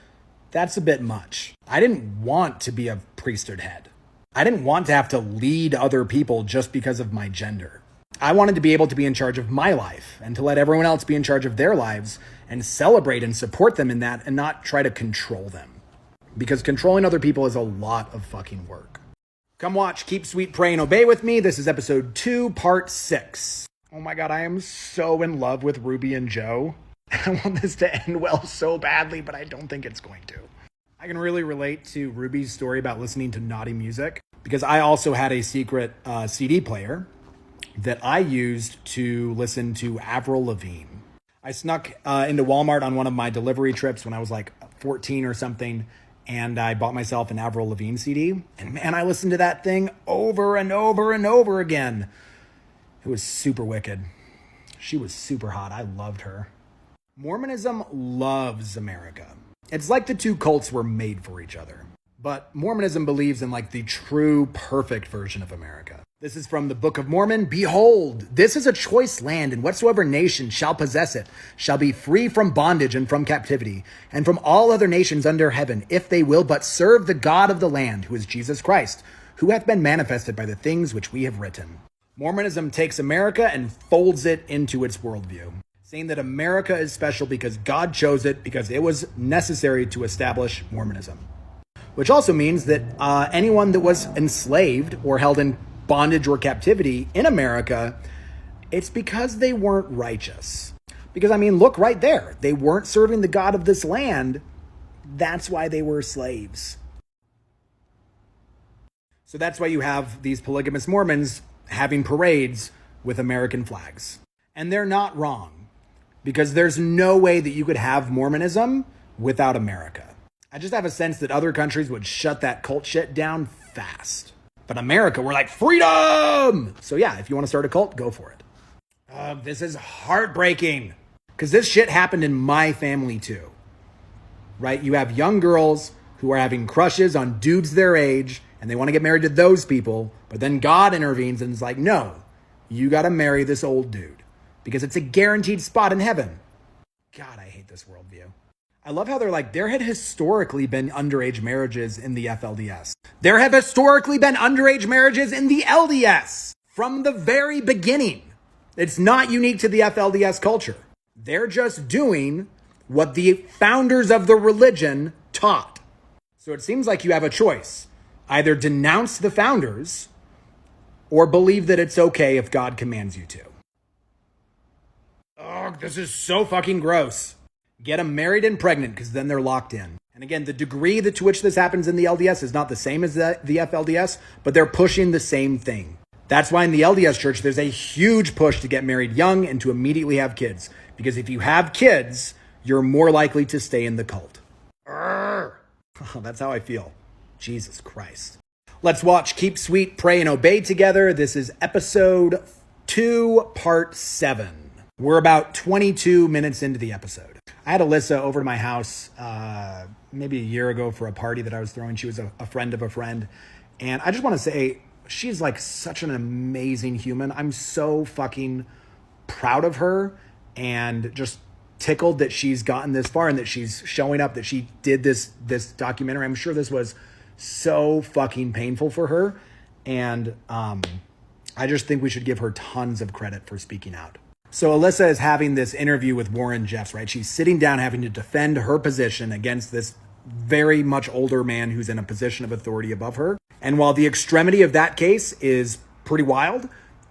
that's a bit much. I didn't want to be a priesthood head. I didn't want to have to lead other people just because of my gender. I wanted to be able to be in charge of my life and to let everyone else be in charge of their lives and celebrate and support them in that and not try to control them. Because controlling other people is a lot of fucking work. Come watch Keep Sweet, Pray, and Obey with me. This is episode 2, part 6. Oh my God, I am so in love with Ruby and Joe. I want this to end well so badly, but I don't think it's going to. I can really relate to Ruby's story about listening to naughty music. because I also had a secret CD player that I used to listen to Avril Lavigne. I snuck into Walmart on one of my delivery trips when I was like 14 or something, and I bought myself an Avril Lavigne CD. And man, I listened to that thing over and over and over again. It was super wicked. She was super hot. I loved her. Mormonism loves America. It's like the two cults were made for each other. But Mormonism believes in like the true perfect version of America. This is from the Book of Mormon. Behold, this is a choice land, and whatsoever nation shall possess it shall be free from bondage and from captivity, and from all other nations under heaven, if they will but serve the God of the land, who is Jesus Christ, who hath been manifested by the things which we have written. Mormonism takes America and folds it into its worldview, saying that America is special because God chose it, because it was necessary to establish Mormonism. Which also means that anyone that was enslaved or held in bondage or captivity in America, it's because they weren't righteous. Because, I mean, look right there. They weren't serving the God of this land. That's why they were slaves. So that's why you have these polygamous Mormons having parades with American flags. And they're not wrong, because there's no way that you could have Mormonism without America. I just have a sense that other countries would shut that cult shit down fast. But America, we're like, freedom! So yeah, if you want to start a cult, go for it. This is heartbreaking, because this shit happened in my family too. Right? You have young girls who are having crushes on dudes their age, and they want to get married to those people, but then God intervenes and is like, no, you got to marry this old dude, because it's a guaranteed spot in heaven. God, I hate this worldview. I love how they're like, there had historically been underage marriages in the FLDS. There have historically been underage marriages in the LDS from the very beginning. It's not unique to the FLDS culture. They're just doing what the founders of the religion taught. So it seems like you have a choice. Either denounce the founders or believe that it's okay if God commands you to. Oh, this is so fucking gross. Get them married and pregnant, because then they're locked in. And again, the degree to which this happens in the LDS is not the same as the FLDS, but they're pushing the same thing. That's why in the LDS church, there's a huge push to get married young and to immediately have kids. Because if you have kids, you're more likely to stay in the cult. Oh, that's how I feel. Jesus Christ. Let's watch Keep Sweet, Pray, and Obey together. This is episode 2, part 7. We're about 22 minutes into the episode. I had Alyssa over to my house maybe a year ago for a party that I was throwing. She was a friend of a friend. And I just want to say, she's like such an amazing human. I'm so fucking proud of her and just tickled that she's gotten this far and that she's showing up, that she did this documentary. I'm sure this was so fucking painful for her. And I just think we should give her tons of credit for speaking out. So Alyssa is having this interview with Warren Jeffs, right? She's sitting down having to defend her position against this very much older man who's in a position of authority above her. And while the extremity of that case is pretty wild,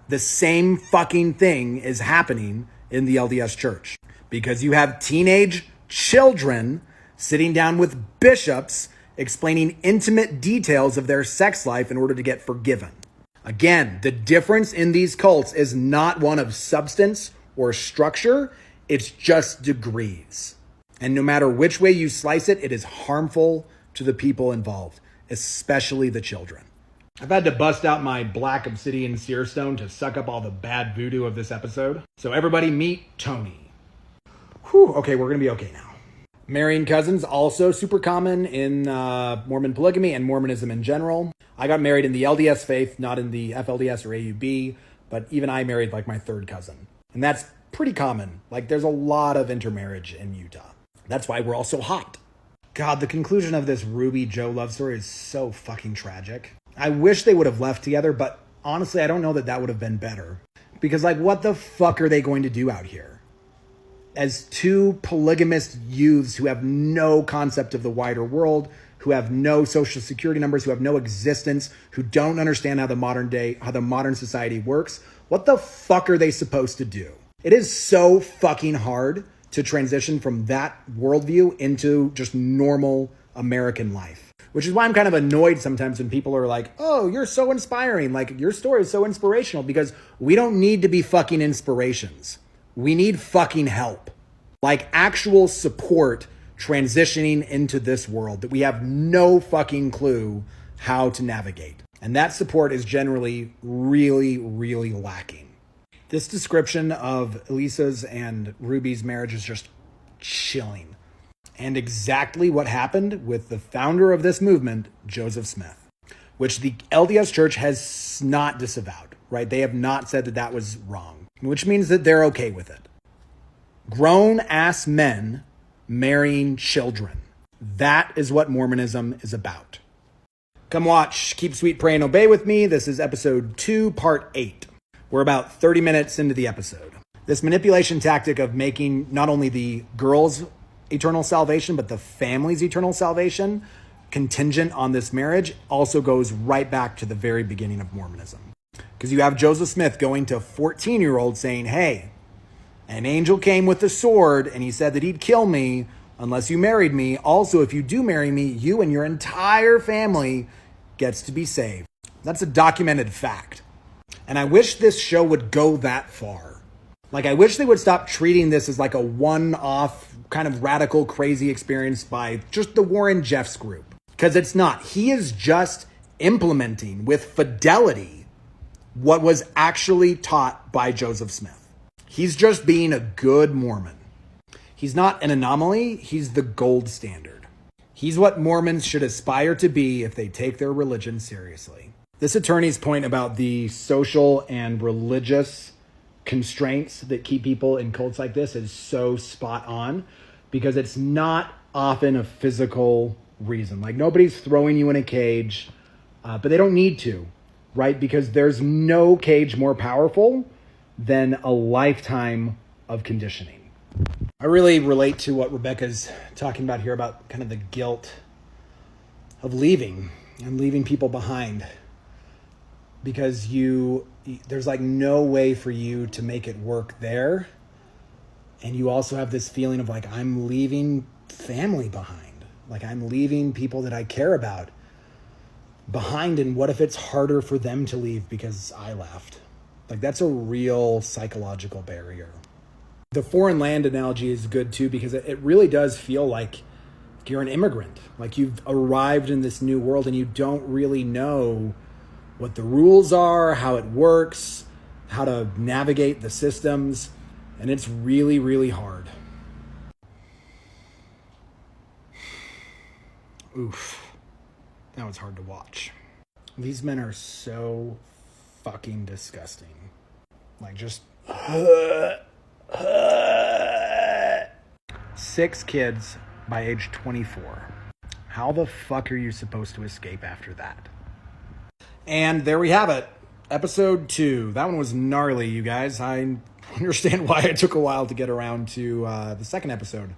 the same fucking thing is happening in the LDS church. Because you have teenage children sitting down with bishops explaining intimate details of their sex life in order to get forgiven. Again, the difference in these cults is not one of substance or structure. It's just degrees. And no matter which way you slice it, it is harmful to the people involved, especially the children. I've had to bust out my black obsidian seer stone to suck up all the bad voodoo of this episode. So everybody meet Tony. Whew, okay, we're going to be okay now. Marrying cousins, also super common in Mormon polygamy and Mormonism in general. I got married in the LDS faith, not in the FLDS or AUB, but even I married like my third cousin. And that's pretty common. Like there's a lot of intermarriage in Utah. That's why we're all so hot. God, the conclusion of this Ruby Joe love story is so fucking tragic. I wish they would have left together, but honestly, I don't know that would have been better. Because like, what the fuck are they going to do out here? As two polygamist youths who have no concept of the wider world, who have no social security numbers, who have no existence, who don't understand how the modern society works, what the fuck are they supposed to do? It is so fucking hard to transition from that worldview into just normal American life. which is why I'm kind of annoyed sometimes when people are like, oh, you're so inspiring. Like, your story is so inspirational, because we don't need to be fucking inspirations. We need fucking help. Like, actual support transitioning into this world that we have no fucking clue how to navigate. And that support is generally really, really lacking. This description of Elisa's and Ruby's marriage is just chilling. And exactly what happened with the founder of this movement, Joseph Smith, which the LDS Church has not disavowed, right? They have not said that that was wrong, which means that they're okay with it. Grown-ass men marrying children. That is what Mormonism is about. Come watch Keep Sweet, Pray, and Obey with me. This is episode 2, part 8. We're about 30 minutes into the episode. This manipulation tactic of making not only the girl's eternal salvation, but the family's eternal salvation contingent on this marriage also goes right back to the very beginning of Mormonism. Because you have Joseph Smith going to 14-year-olds saying, hey, an angel came with a sword and he said that he'd kill me unless you married me. Also, if you do marry me, you and your entire family gets to be saved. That's a documented fact. And I wish this show would go that far. Like, I wish they would stop treating this as like a one-off kind of radical, crazy experience by just the Warren Jeffs group. Because it's not. He is just implementing with fidelity what was actually taught by Joseph Smith. He's just being a good Mormon. He's not an anomaly. He's the gold standard. He's what Mormons should aspire to be if they take their religion seriously. This attorney's point about the social and religious constraints that keep people in cults like this is so spot on, because it's not often a physical reason. Like, nobody's throwing you in a cage, but they don't need to, right? Because there's no cage more powerful than a lifetime of conditioning. I really relate to what Rebecca's talking about here about kind of the guilt of leaving and leaving people behind. Because there's like no way for you to make it work there. And you also have this feeling of like, I'm leaving family behind. Like, I'm leaving people that I care about behind. And what if it's harder for them to leave because I left? Like, that's a real psychological barrier. The foreign land analogy is good too, because it really does feel like you're an immigrant. Like, you've arrived in this new world and you don't really know what the rules are, how it works, how to navigate the systems, and it's really, really hard. Oof. That was hard to watch. These men are so fucking disgusting. Like, just 6 kids by age 24. How the fuck are you supposed to escape after that? And there we have it. Episode 2. That one was gnarly, you guys. I understand why it took a while to get around to the second episode.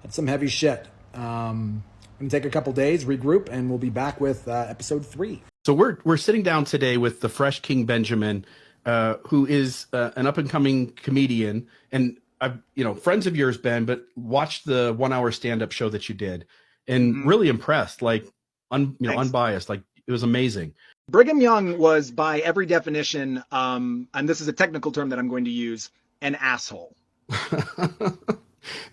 That's some heavy shit. I'm going to take a couple days, regroup, and we'll be back with episode 3. So we're sitting down today with the fresh King Benjamin, who is an up-and-coming comedian. And I've, friends of yours, Ben, but watched the 1-hour stand-up show that you did and really impressed, like, unbiased. Like, it was amazing. Brigham Young was, by every definition, and this is a technical term that I'm going to use, an asshole.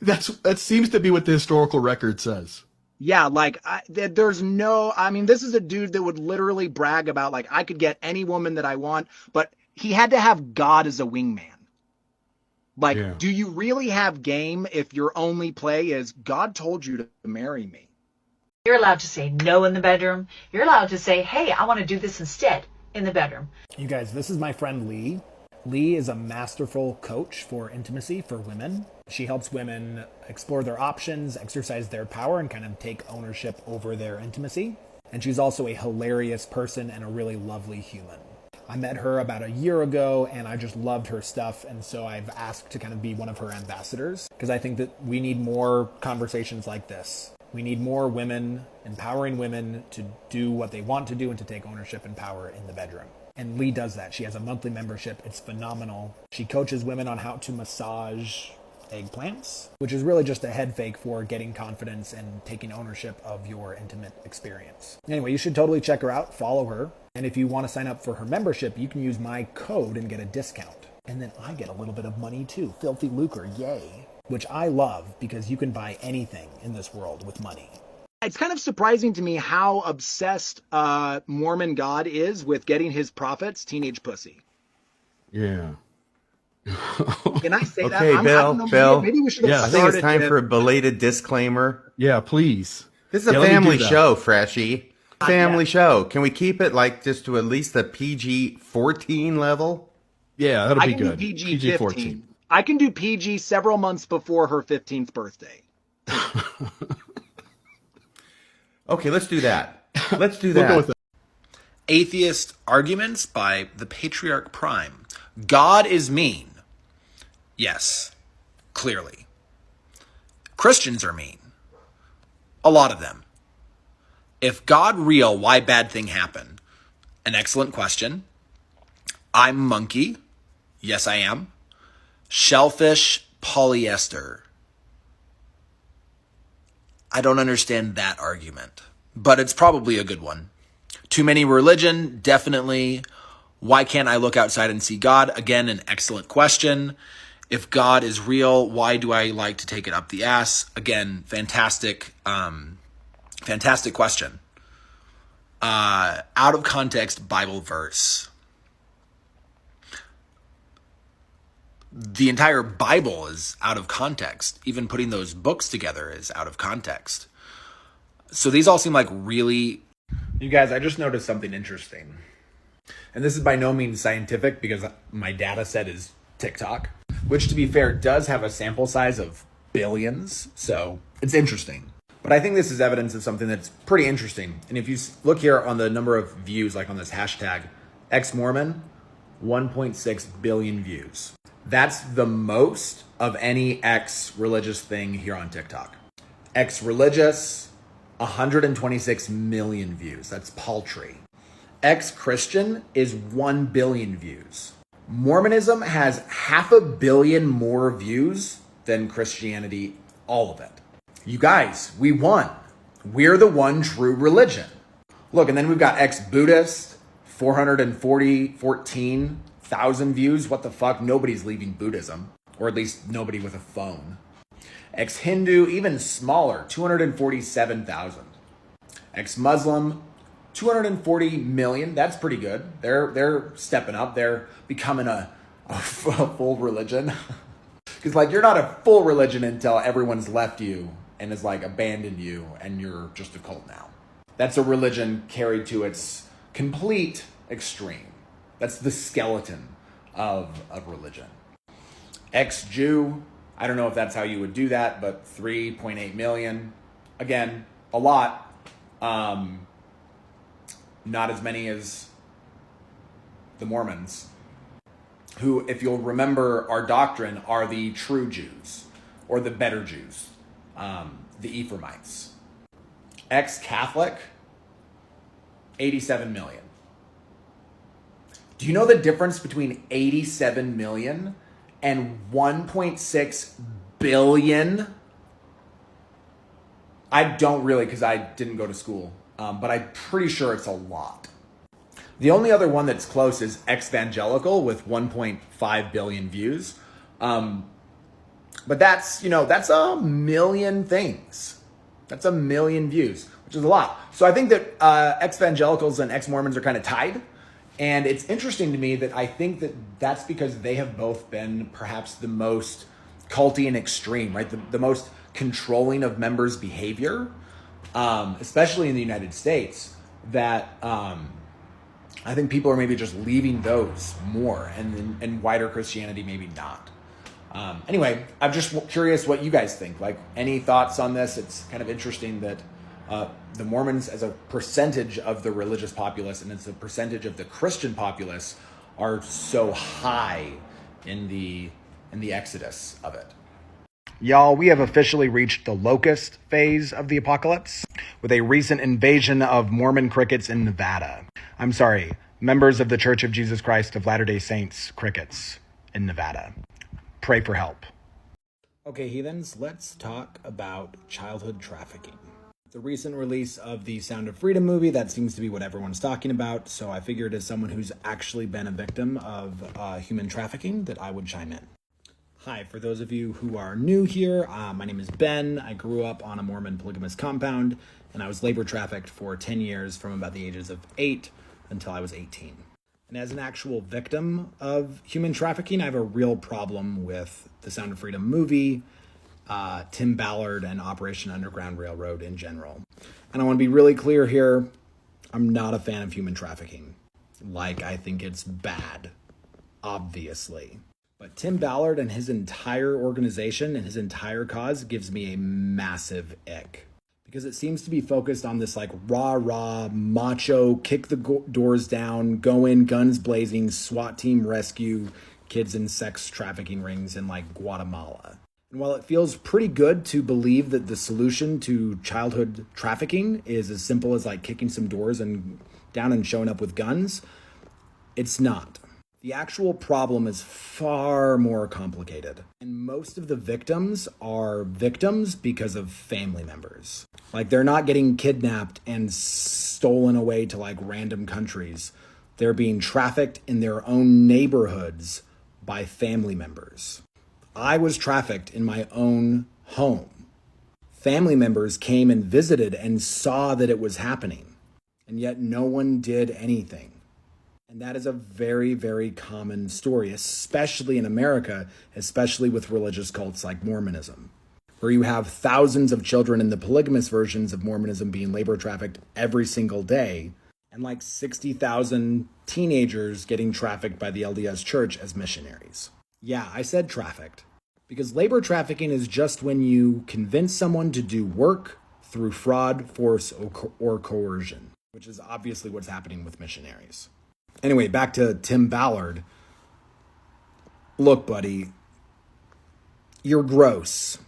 That seems to be what the historical record says. Yeah, like, this is a dude that would literally brag about, like, I could get any woman that I want, but he had to have God as a wingman. Like, yeah. Do you really have game if your only play is, God told you to marry me? You're allowed to say no in the bedroom. You're allowed to say, hey, I want to do this instead in the bedroom. You guys, this is my friend Lee. Lee is a masterful coach for intimacy for women. She helps women explore their options, exercise their power, and kind of take ownership over their intimacy. And she's also a hilarious person and a really lovely human. I met her about a year ago, and I just loved her stuff, and so I've asked to kind of be one of her ambassadors, because I think that we need more conversations like this. We need more women, empowering women to do what they want to do and to take ownership and power in the bedroom. And Lee does that. She has a monthly membership. It's phenomenal. She coaches women on how to massage eggplants, which is really just a head fake for getting confidence and taking ownership of your intimate experience. Anyway, you should totally check her out, follow her, and if you want to sign up for her membership, you can use my code and get a discount. And then I get a little bit of money too. Filthy lucre, yay. Which I love because you can buy anything in this world with money. It's kind of surprising to me how obsessed Mormon God is with getting his prophets teenage pussy. Yeah. Can I say that? Okay, Bill. Maybe we should have I think it's time for a belated disclaimer. Yeah, please. This is a family show, Freshie. Family show. Can we keep it like just to at least the PG-14 level? Yeah, that'll be I can good. do PG-15. I can do PG several months before her 15th birthday. Okay, let's do that. Let's do We'll that. go with that. Atheist Arguments by the Patriarch Prime. God is mean. Yes, clearly. Christians are mean. A lot of them. If God real, why bad thing happen? An excellent question. I'm monkey. Yes, I am. Shellfish polyester. I don't understand that argument, but it's probably a good one. Too many religion, definitely. Why can't I look outside and see God? Again, an excellent question. If God is real, why do I like to take it up the ass? Again, fantastic question. Out of context Bible verse. The entire Bible is out of context. Even putting those books together is out of context. So these all seem like really... You guys, I just noticed something interesting. And this is by no means scientific because my data set is TikTok, which to be fair does have a sample size of billions. So it's interesting. But I think this is evidence of something that's pretty interesting. And if you look here on the number of views, like on this hashtag, ExMormon, 1.6 billion views. That's the most of any ex-religious thing here on TikTok. Ex-religious, 126 million views. That's paltry. Ex-Christian is 1 billion views. Mormonism has 500 million more views than Christianity, all of it. You guys, we won. We're the one true religion. Look, and then we've got ex-Buddhist, 14,000 views. What the fuck? Nobody's leaving Buddhism, or at least nobody with a phone. Ex-Hindu, even smaller, 247,000. Ex-Muslim, 240 million. That's pretty good. They're stepping up. They're becoming a full religion. Because like you're not a full religion until everyone's left you and has like abandoned you and you're just a cult now. That's a religion carried to its complete extreme. That's the skeleton of religion. Ex-Jew, I don't know if that's how you would do that, but 3.8 million. Again, a lot. Not as many as the Mormons, who, if you'll remember our doctrine, are the true Jews, or the better Jews, the Ephraimites. Ex-Catholic, 87 million. Do you know the difference between 87 million and 1.6 billion? I don't really, because I didn't go to school, but I'm pretty sure it's a lot. The only other one that's close is Ex-Evangelical with 1.5 billion views. But that's a million things. That's a million views, which is a lot. So I think that Ex-Evangelicals and Ex-Mormons are kind of tied. And it's interesting to me that I think that that's because they have both been perhaps the most culty and extreme, right? The most controlling of members' behavior, especially in the United States, that I think people are maybe just leaving those more, and wider Christianity maybe not. Anyway, I'm just curious what you guys think. Like, any thoughts on this? It's kind of interesting that the Mormons, as a percentage of the religious populace and as a percentage of the Christian populace, are so high in the exodus of it. Y'all, we have officially reached the locust phase of the apocalypse with a recent invasion of Mormon crickets in Nevada. I'm sorry, members of the Church of Jesus Christ of Latter-day Saints crickets in Nevada. Pray for help. Okay, heathens, let's talk about childhood trafficking. The recent release of the Sound of Freedom movie, that seems to be what everyone's talking about, so I figured as someone who's actually been a victim of human trafficking that I would chime in. Hi, for those of you who are new here, my name is Ben. I grew up on a Mormon polygamous compound, and I was labor trafficked for 10 years from about the ages of 8 until I was 18. And as an actual victim of human trafficking, I have a real problem with the Sound of Freedom movie, Tim Ballard, and Operation Underground Railroad in general. And I want to be really clear here, I'm not a fan of human trafficking. Like, I think it's bad, obviously. But Tim Ballard and his entire organization and his entire cause gives me a massive ick. Because it seems to be focused on this like rah-rah, macho, kick the doors down, go in, guns blazing, SWAT team rescue kids in sex trafficking rings in like Guatemala. And while it feels pretty good to believe that the solution to childhood trafficking is as simple as like kicking some doors and down and showing up with guns, it's not. The actual problem is far more complicated. And most of the victims are victims because of family members. Like, they're not getting kidnapped and stolen away to like random countries. They're being trafficked in their own neighborhoods by family members. I was trafficked in my own home. Family members came and visited and saw that it was happening, and yet no one did anything. And that is a very, very common story, especially in America, especially with religious cults like Mormonism, where you have thousands of children in the polygamous versions of Mormonism being labor trafficked every single day, and like 60,000 teenagers getting trafficked by the LDS Church as missionaries. Yeah, I said trafficked. Because labor trafficking is just when you convince someone to do work through fraud, force, or coercion, which is obviously what's happening with missionaries. Anyway, back to Tim Ballard. Look, buddy, you're gross.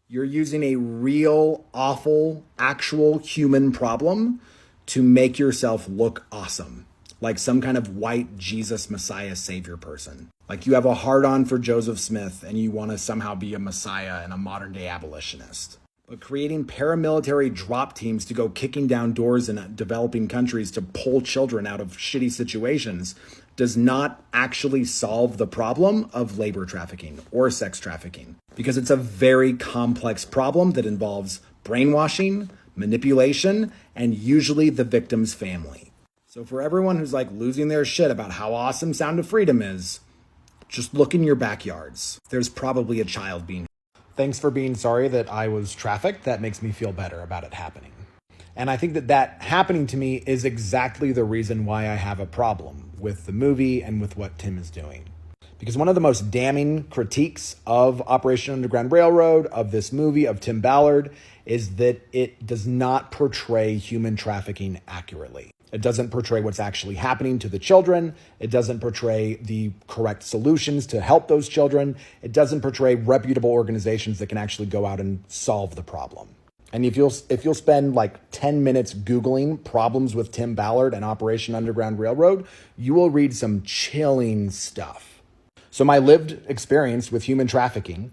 You're using a real, awful, actual human problem to make yourself look awesome. Like some kind of white Jesus Messiah savior person. Like you have a hard-on for Joseph Smith and you want to somehow be a messiah and a modern-day abolitionist. But creating paramilitary drop teams to go kicking down doors in developing countries to pull children out of shitty situations does not actually solve the problem of labor trafficking or sex trafficking. Because it's a very complex problem that involves brainwashing, manipulation, and usually the victim's family. So for everyone who's like losing their shit about how awesome Sound of Freedom is, just look in your backyards. There's probably a child being. Thanks for being sorry that I was trafficked. That makes me feel better about it happening. And I think that happening to me is exactly the reason why I have a problem with the movie and with what Tim is doing. Because one of the most damning critiques of Operation Underground Railroad, of this movie, of Tim Ballard, is that it does not portray human trafficking accurately. It doesn't portray what's actually happening to the children. It doesn't portray the correct solutions to help those children. It doesn't portray reputable organizations that can actually go out and solve the problem. And if you'll spend like 10 minutes Googling problems with Tim Ballard and Operation Underground Railroad, you will read some chilling stuff. So my lived experience with human trafficking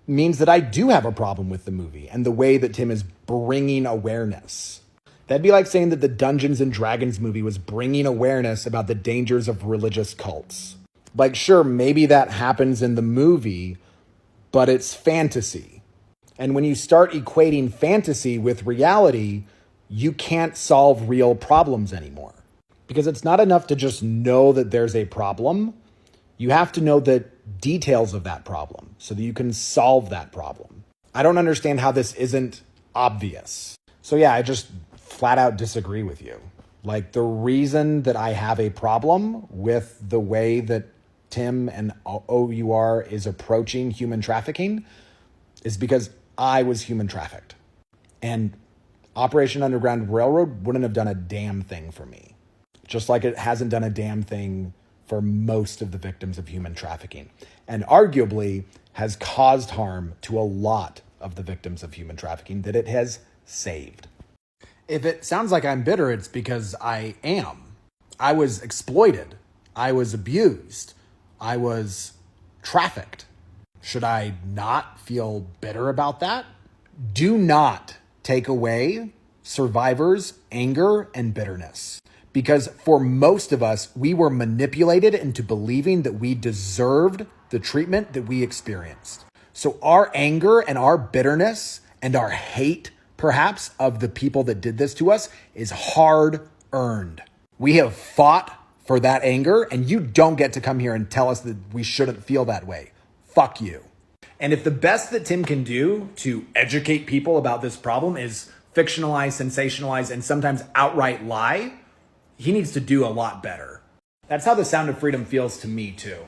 means that I do have a problem with the movie and the way that Tim is bringing awareness. That'd be like saying that the Dungeons and Dragons movie was bringing awareness about the dangers of religious cults. Like, sure, maybe that happens in the movie, but it's fantasy. And when you start equating fantasy with reality, you can't solve real problems anymore. Because it's not enough to just know that there's a problem. You have to know the details of that problem so that you can solve that problem. I don't understand how this isn't obvious. So yeah, I just flat out disagree with you. Like, the reason that I have a problem with the way that Tim and OUR is approaching human trafficking is because I was human trafficked. And Operation Underground Railroad wouldn't have done a damn thing for me. Just like it hasn't done a damn thing for most of the victims of human trafficking. And arguably has caused harm to a lot of the victims of human trafficking that it has saved. If it sounds like I'm bitter, it's because I am. I was exploited. I was abused. I was trafficked. Should I not feel bitter about that? Do not take away survivors' anger and bitterness. Because for most of us, we were manipulated into believing that we deserved the treatment that we experienced. So our anger and our bitterness and our hate, perhaps, of the people that did this to us is hard earned. We have fought for that anger, and you don't get to come here and tell us that we shouldn't feel that way. Fuck you. And if the best that Tim can do to educate people about this problem is fictionalize, sensationalize, and sometimes outright lie, he needs to do a lot better. That's how the Sound of Freedom feels to me too.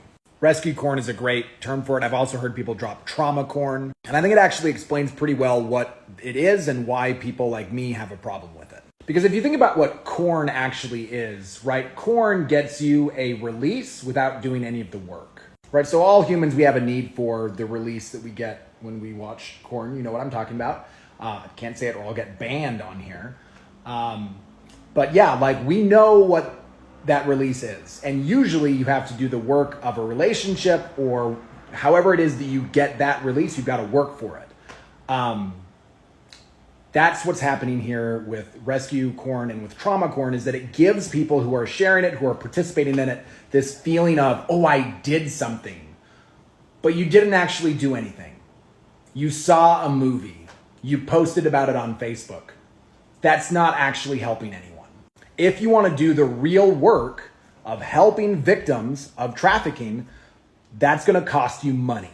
Rescue corn is a great term for it. I've also heard people drop trauma corn. And I think it actually explains pretty well what it is and why people like me have a problem with it. Because if you think about what corn actually is, right? Corn gets you a release without doing any of the work, right? So all humans, we have a need for the release that we get when we watch corn. You know what I'm talking about. I can't say it or I'll get banned on here. But yeah, like we know what that release is. And usually you have to do the work of a relationship or however it is that you get that release, you've got to work for it. That's what's happening here with rescue corn and with trauma corn, is that it gives people who are sharing it, who are participating in it, this feeling of, oh, I did something, but you didn't actually do anything. You saw a movie. You posted about it on Facebook. That's not actually helping anyone. If you want to do the real work of helping victims of trafficking, that's going to cost you money.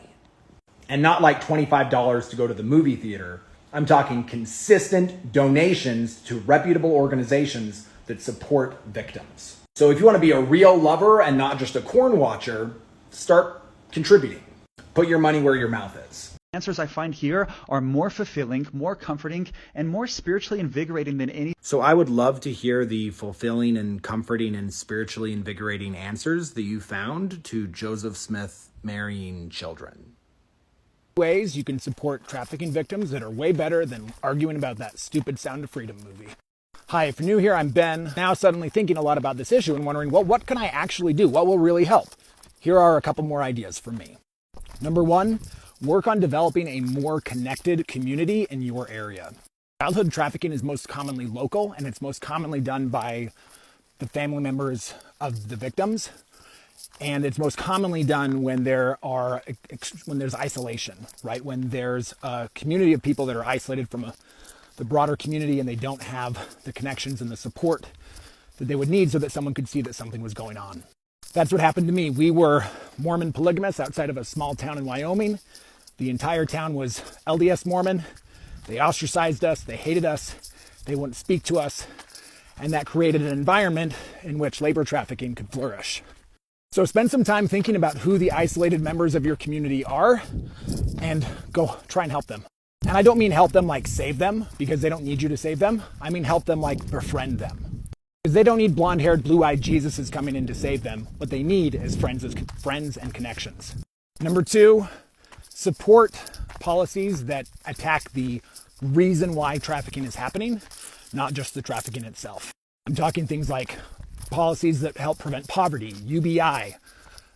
And not like $25 to go to the movie theater. I'm talking consistent donations to reputable organizations that support victims. So if you want to be a real lover and not just a corn watcher, start contributing. Put your money where your mouth is. Answers I find here are more fulfilling, more comforting, and more spiritually invigorating than any. So I would love to hear the fulfilling and comforting and spiritually invigorating answers that you found to Joseph Smith marrying children. Ways you can support trafficking victims that are way better than arguing about that stupid Sound of Freedom movie. Hi, if you're new here, I'm Ben. Now suddenly thinking a lot about this issue and wondering, well, what can I actually do? What will really help? Here are a couple more ideas from me. Number one, work on developing a more connected community in your area. Childhood trafficking is most commonly local, and it's most commonly done by the family members of the victims. And it's most commonly done when there's isolation, right? When there's a community of people that are isolated from the broader community and they don't have the connections and the support that they would need so that someone could see that something was going on. That's what happened to me. We were Mormon polygamists outside of a small town in Wyoming. The entire town was LDS Mormon. They ostracized us. They hated us. They wouldn't speak to us. And that created an environment in which labor trafficking could flourish. So spend some time thinking about who the isolated members of your community are and go try and help them. And I don't mean help them like save them, because they don't need you to save them. I mean help them like befriend them. Because they don't need blonde-haired, blue-eyed Jesuses coming in to save them. What they need is friends and connections. Number two, support policies that attack the reason why trafficking is happening, not just the trafficking itself. I'm talking things like policies that help prevent poverty, UBI,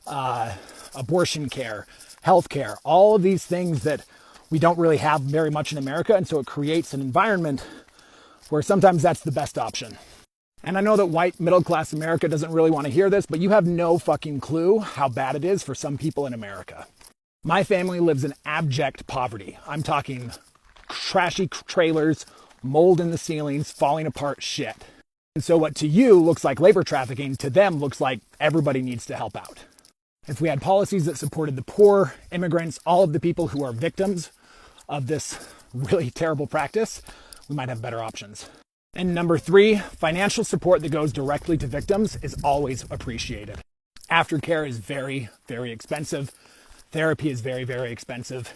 abortion care, health care, all of these things that we don't really have very much in America. And so it creates an environment where sometimes that's the best option. And I know that white middle-class America doesn't really want to hear this, but you have no fucking clue how bad it is for some people in America. My family lives in abject poverty. I'm talking trashy trailers, mold in the ceilings, falling apart shit. And so what to you looks like labor trafficking, to them looks like everybody needs to help out. If we had policies that supported the poor, immigrants, all of the people who are victims of this really terrible practice, we might have better options. And number three, financial support that goes directly to victims is always appreciated. Aftercare is very, very expensive. Therapy is very, very expensive.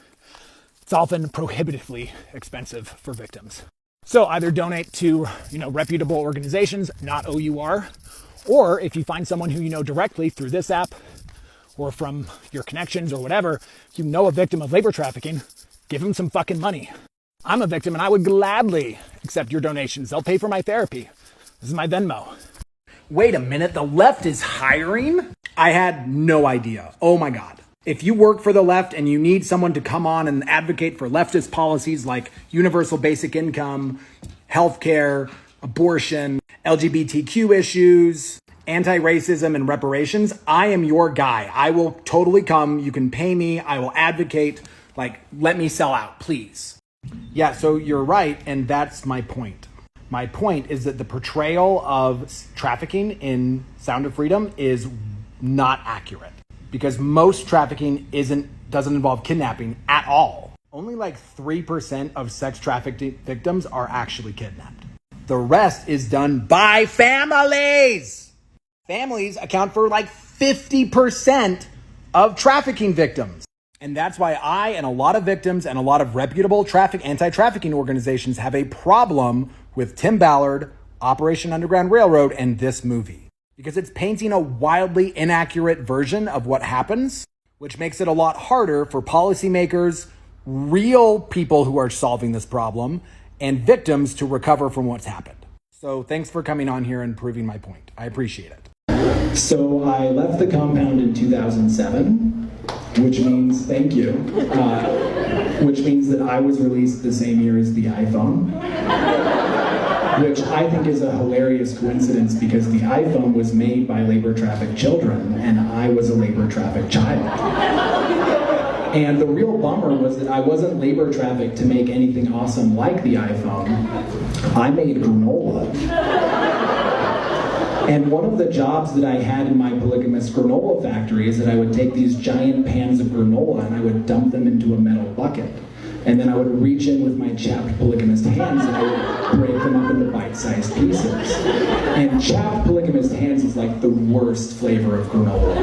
It's often prohibitively expensive for victims. So either donate to, reputable organizations, not OUR, or if you find someone who you know directly through this app or from your connections or whatever, if you know a victim of labor trafficking, give them some fucking money. I'm a victim and I would gladly accept your donations. They'll pay for my therapy. This is my Venmo. Wait a minute, the left is hiring? I had no idea. Oh my God. If you work for the left and you need someone to come on and advocate for leftist policies like universal basic income, healthcare, abortion, LGBTQ issues, anti-racism, and reparations, I am your guy. I will totally come. You can pay me. I will advocate. Like, let me sell out, please. Yeah, so you're right, and that's my point. My point is that the portrayal of trafficking in Sound of Freedom is not accurate, because most trafficking doesn't involve kidnapping at all. Only like 3% of sex trafficking victims are actually kidnapped. The rest is done by families. Families account for like 50% of trafficking victims. And that's why I and a lot of victims and a lot of reputable anti-trafficking organizations have a problem with Tim Ballard, Operation Underground Railroad, and this movie. Because it's painting a wildly inaccurate version of what happens, which makes it a lot harder for policymakers, real people who are solving this problem, and victims to recover from what's happened. So thanks for coming on here and proving my point. I appreciate it. So I left the compound in 2007, which means, thank you, which means that I was released the same year as the iPhone, which I think is a hilarious coincidence because the iPhone was made by labor trafficked children and I was a labor trafficked child. And the real bummer was that I wasn't labor trafficked to make anything awesome like the iPhone. I made granola. And one of the jobs that I had in my polygamous granola factory is that I would take these giant pans of granola and I would dump them into a metal bucket. And then I would reach in with my chapped polygamist hands and I would break them up into bite-sized pieces. And chapped polygamist hands is like the worst flavor of granola.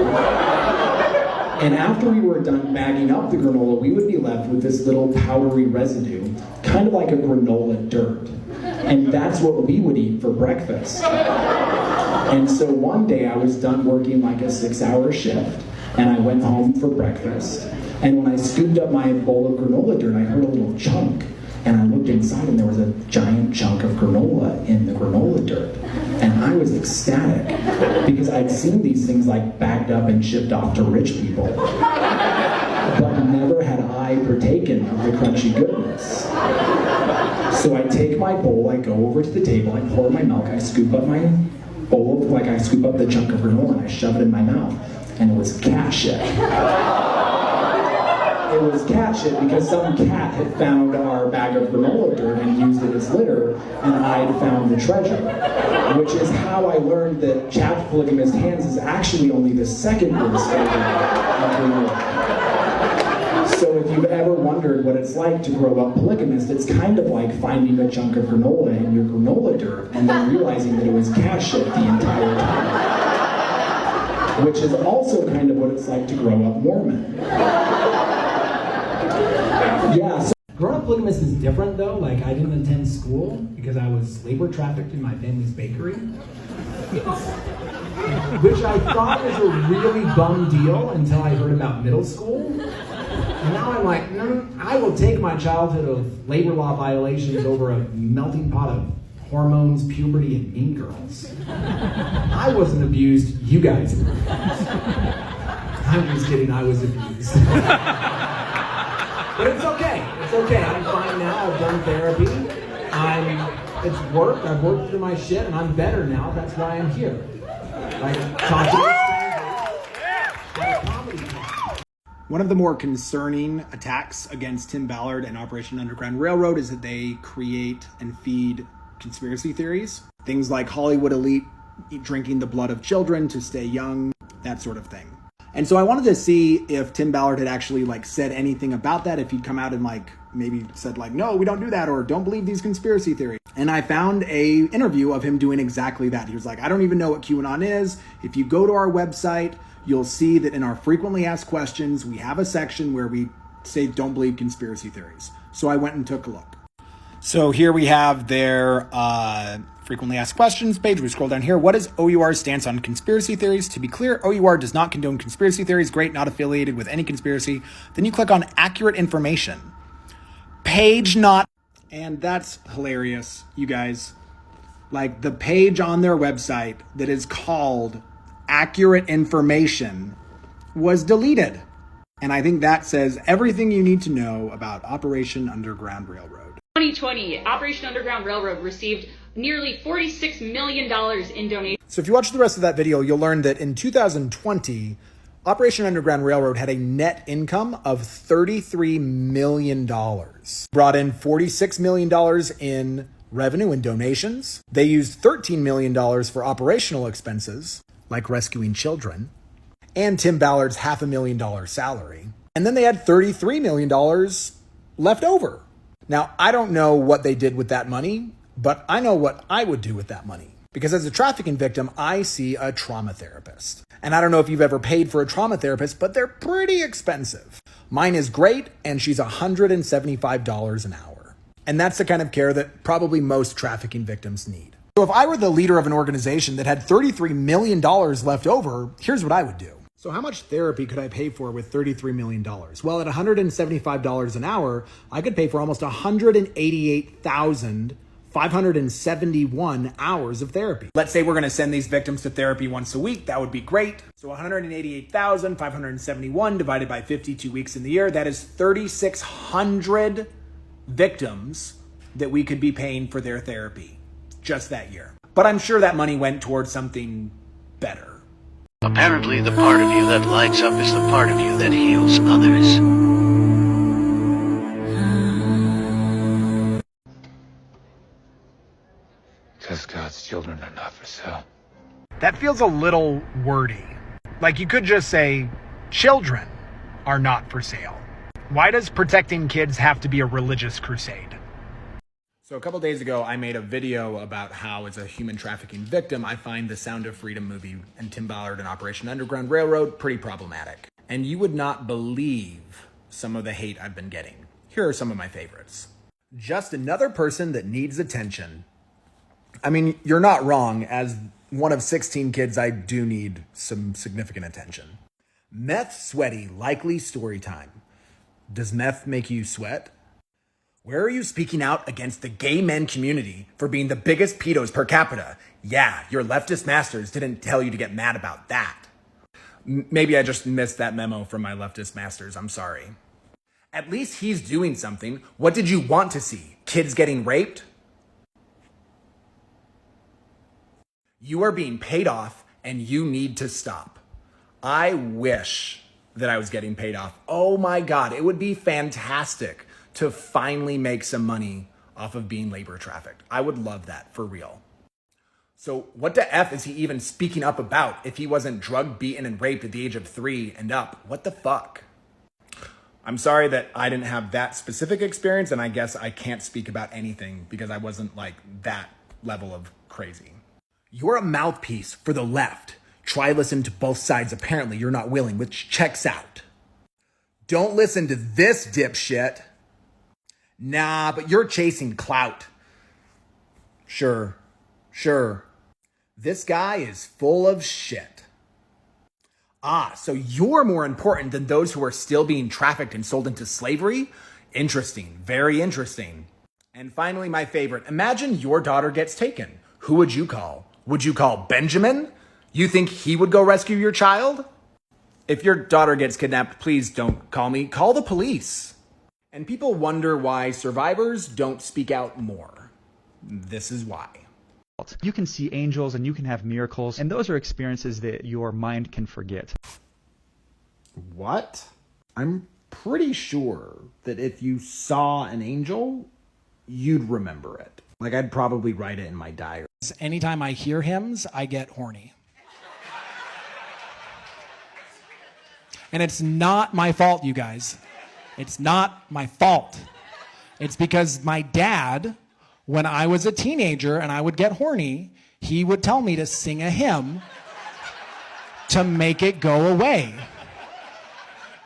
And after we were done bagging up the granola, we would be left with this little powdery residue, kind of like a granola dirt. And that's what we would eat for breakfast. And so one day I was done working like a 6-hour shift, and I went home for breakfast. And when I scooped up my bowl of granola dirt, I heard a little chunk. And I looked inside and there was a giant chunk of granola in the granola dirt. And I was ecstatic because I'd seen these things like bagged up and shipped off to rich people. But never had I partaken of the crunchy goodness. So I take my bowl, I go over to the table, I pour my milk, I scoop up my bowl, like I scoop up the chunk of granola and I shove it in my mouth. And it was cat shit. It was cat shit because some cat had found our bag of granola dirt and used it as litter, and I had found the treasure. Which is how I learned that chapped polygamist hands is actually only the second worst flavor of granola. So if you've ever wondered what it's like to grow up polygamist, it's kind of like finding a chunk of granola in your granola dirt and then realizing that it was cat shit the entire time. Which is also kind of what it's like to grow up Mormon. Yeah, so growing up polygamist is different though. Like I didn't attend school because I was labor trafficked in my family's bakery. Which I thought was a really bum deal until I heard about middle school. And now I'm like, no, I will take my childhood of labor law violations over a melting pot of hormones, puberty, and mean girls. I wasn't abused, you guys were abused. I'm just kidding, I was abused. But it's okay. It's okay. I'm fine now. I've done therapy. It's worked. I've worked through my shit, and I'm better now. That's why I'm here. Like talking to strangers. One of the more concerning attacks against Tim Ballard and Operation Underground Railroad is that they create and feed conspiracy theories. Things like Hollywood elite drinking the blood of children to stay young, that sort of thing. And so I wanted to see if Tim Ballard had actually said anything about that, if he'd come out and maybe said no, we don't do that, or don't believe these conspiracy theories. And I found a interview of him doing exactly that. He was like, I don't even know what QAnon is. If you go to our website, you'll see that in our frequently asked questions, we have a section where we say don't believe conspiracy theories. So I went and took a look. So here we have their frequently asked questions page. We scroll down here. What is OUR's stance on conspiracy theories? To be clear, OUR does not condone conspiracy theories. Great, not affiliated with any conspiracy. Then you click on accurate information. Page not. And that's hilarious, you guys. The page on their website that is called accurate information was deleted. And I think that says everything you need to know about Operation Underground Railroad. 2020, Operation Underground Railroad received nearly $46 million in donations. So if you watch the rest of that video, you'll learn that in 2020, Operation Underground Railroad had a net income of $33 million. Brought in $46 million in revenue and donations. They used $13 million for operational expenses, like rescuing children, and Tim Ballard's $500,000 salary. And then they had $33 million left over. Now, I don't know what they did with that money, but I know what I would do with that money. Because as a trafficking victim, I see a trauma therapist. And I don't know if you've ever paid for a trauma therapist, but they're pretty expensive. Mine is great, and she's $175 an hour. And that's the kind of care that probably most trafficking victims need. So if I were the leader of an organization that had $33 million left over, here's what I would do. So how much therapy could I pay for with $33 million? Well, at $175 an hour, I could pay for almost 188,571 hours of therapy. Let's say we're going to send these victims to therapy once a week. That would be great. So 188,571 divided by 52 weeks in the year, that is 3,600 victims that we could be paying for their therapy just that year. But I'm sure that money went towards something better. Apparently, the part of you that lights up is the part of you that heals others. Because God's children are not for sale. That feels a little wordy. Like you could just say, children are not for sale. Why does protecting kids have to be a religious crusade? So a couple days ago, I made a video about how, as a human trafficking victim, I find the Sound of Freedom movie and Tim Ballard and Operation Underground Railroad pretty problematic. And you would not believe some of the hate I've been getting. Here are some of my favorites. Just another person that needs attention. I mean, you're not wrong. As one of 16 kids, I do need some significant attention. Meth sweaty, likely story time. Does meth make you sweat? Where are you speaking out against the gay men community for being the biggest pedos per capita? Yeah, your leftist masters didn't tell you to get mad about that. Maybe I just missed that memo from my leftist masters. I'm sorry. At least he's doing something. What did you want to see? Kids getting raped? You are being paid off and you need to stop. I wish that I was getting paid off. Oh my God, it would be fantastic to finally make some money off of being labor trafficked. I would love that, for real. So what the F is he even speaking up about if he wasn't drugged, beaten, and raped at the age of 3 and up? What the fuck? I'm sorry that I didn't have that specific experience, and I guess I can't speak about anything because I wasn't like that level of crazy. You're a mouthpiece for the left. Try listen to both sides. Apparently you're not willing, which checks out. Don't listen to this dipshit. Nah, but you're chasing clout. Sure. This guy is full of shit. Ah, so you're more important than those who are still being trafficked and sold into slavery? Interesting, very interesting. And finally, my favorite. Imagine your daughter gets taken. Who would you call? Would you call Benjamin? You think he would go rescue your child? If your daughter gets kidnapped, please don't call me. Call the police. And people wonder why survivors don't speak out more. This is why. You can see angels and you can have miracles, and those are experiences that your mind can forget. What? I'm pretty sure that if you saw an angel, you'd remember it. Like, I'd probably write it in my diary. Anytime I hear hymns, I get horny. And it's not my fault, you guys. It's not my fault. It's because my dad, when I was a teenager and I would get horny, he would tell me to sing a hymn to make it go away.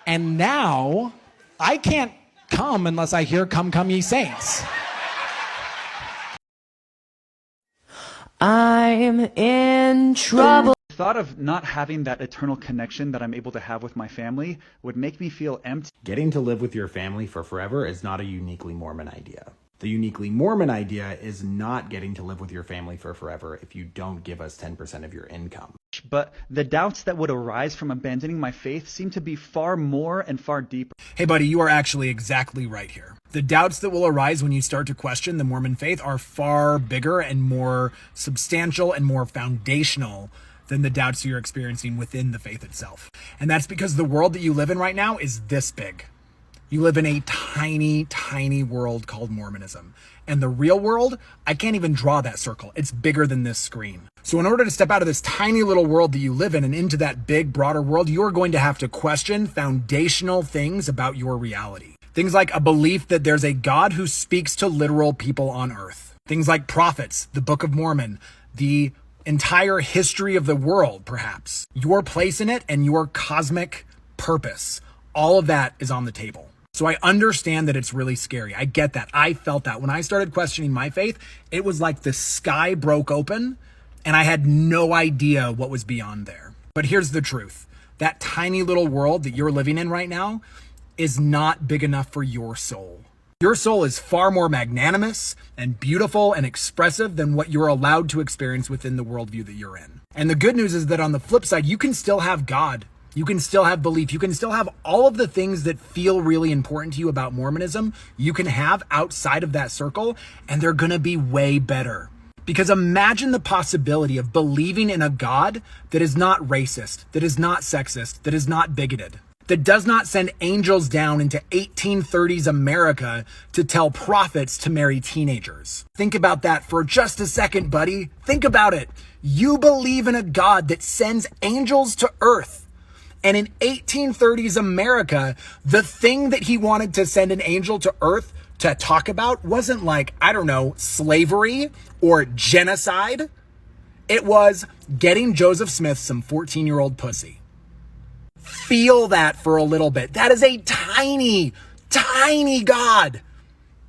And now I can't come unless I hear "Come, Come Ye Saints." I'm in trouble. The thought of not having that eternal connection that I'm able to have with my family would make me feel empty. Getting to live with your family for forever is not a uniquely Mormon idea. The uniquely Mormon idea is not getting to live with your family for forever if you don't give us 10% of your income. But the doubts that would arise from abandoning my faith seem to be far more and far deeper. Hey, buddy, you are actually exactly right here. The doubts that will arise when you start to question the Mormon faith are far bigger and more substantial and more foundational than the doubts you're experiencing within the faith itself. And that's because the world that you live in right now is this big. You live in a tiny, tiny world called Mormonism. And the real world, I can't even draw that circle. It's bigger than this screen. So in order to step out of this tiny little world that you live in and into that big, broader world, you're going to have to question foundational things about your reality. Things like a belief that there's a God who speaks to literal people on earth. Things like prophets, the Book of Mormon, the entire history of the world, perhaps. Your place in it and your cosmic purpose. All of that is on the table. So I understand that it's really scary. I get that. I felt that. When I started questioning my faith, it was like the sky broke open and I had no idea what was beyond there. But here's the truth. That tiny little world that you're living in right now is not big enough for your soul. Your soul is far more magnanimous and beautiful and expressive than what you're allowed to experience within the worldview that you're in. And the good news is that on the flip side, you can still have God. You can still have belief. You can still have all of the things that feel really important to you about Mormonism. You can have outside of that circle, and they're going to be way better. Because imagine the possibility of believing in a God that is not racist, that is not sexist, that is not bigoted, that does not send angels down into 1830s America to tell prophets to marry teenagers. Think about that for just a second, buddy. Think about it. You believe in a God that sends angels to earth. And in 1830s America, the thing that he wanted to send an angel to earth to talk about wasn't like, I don't know, slavery or genocide. It was getting Joseph Smith some 14-year-old pussy. Feel that for a little bit. That is a tiny, tiny God.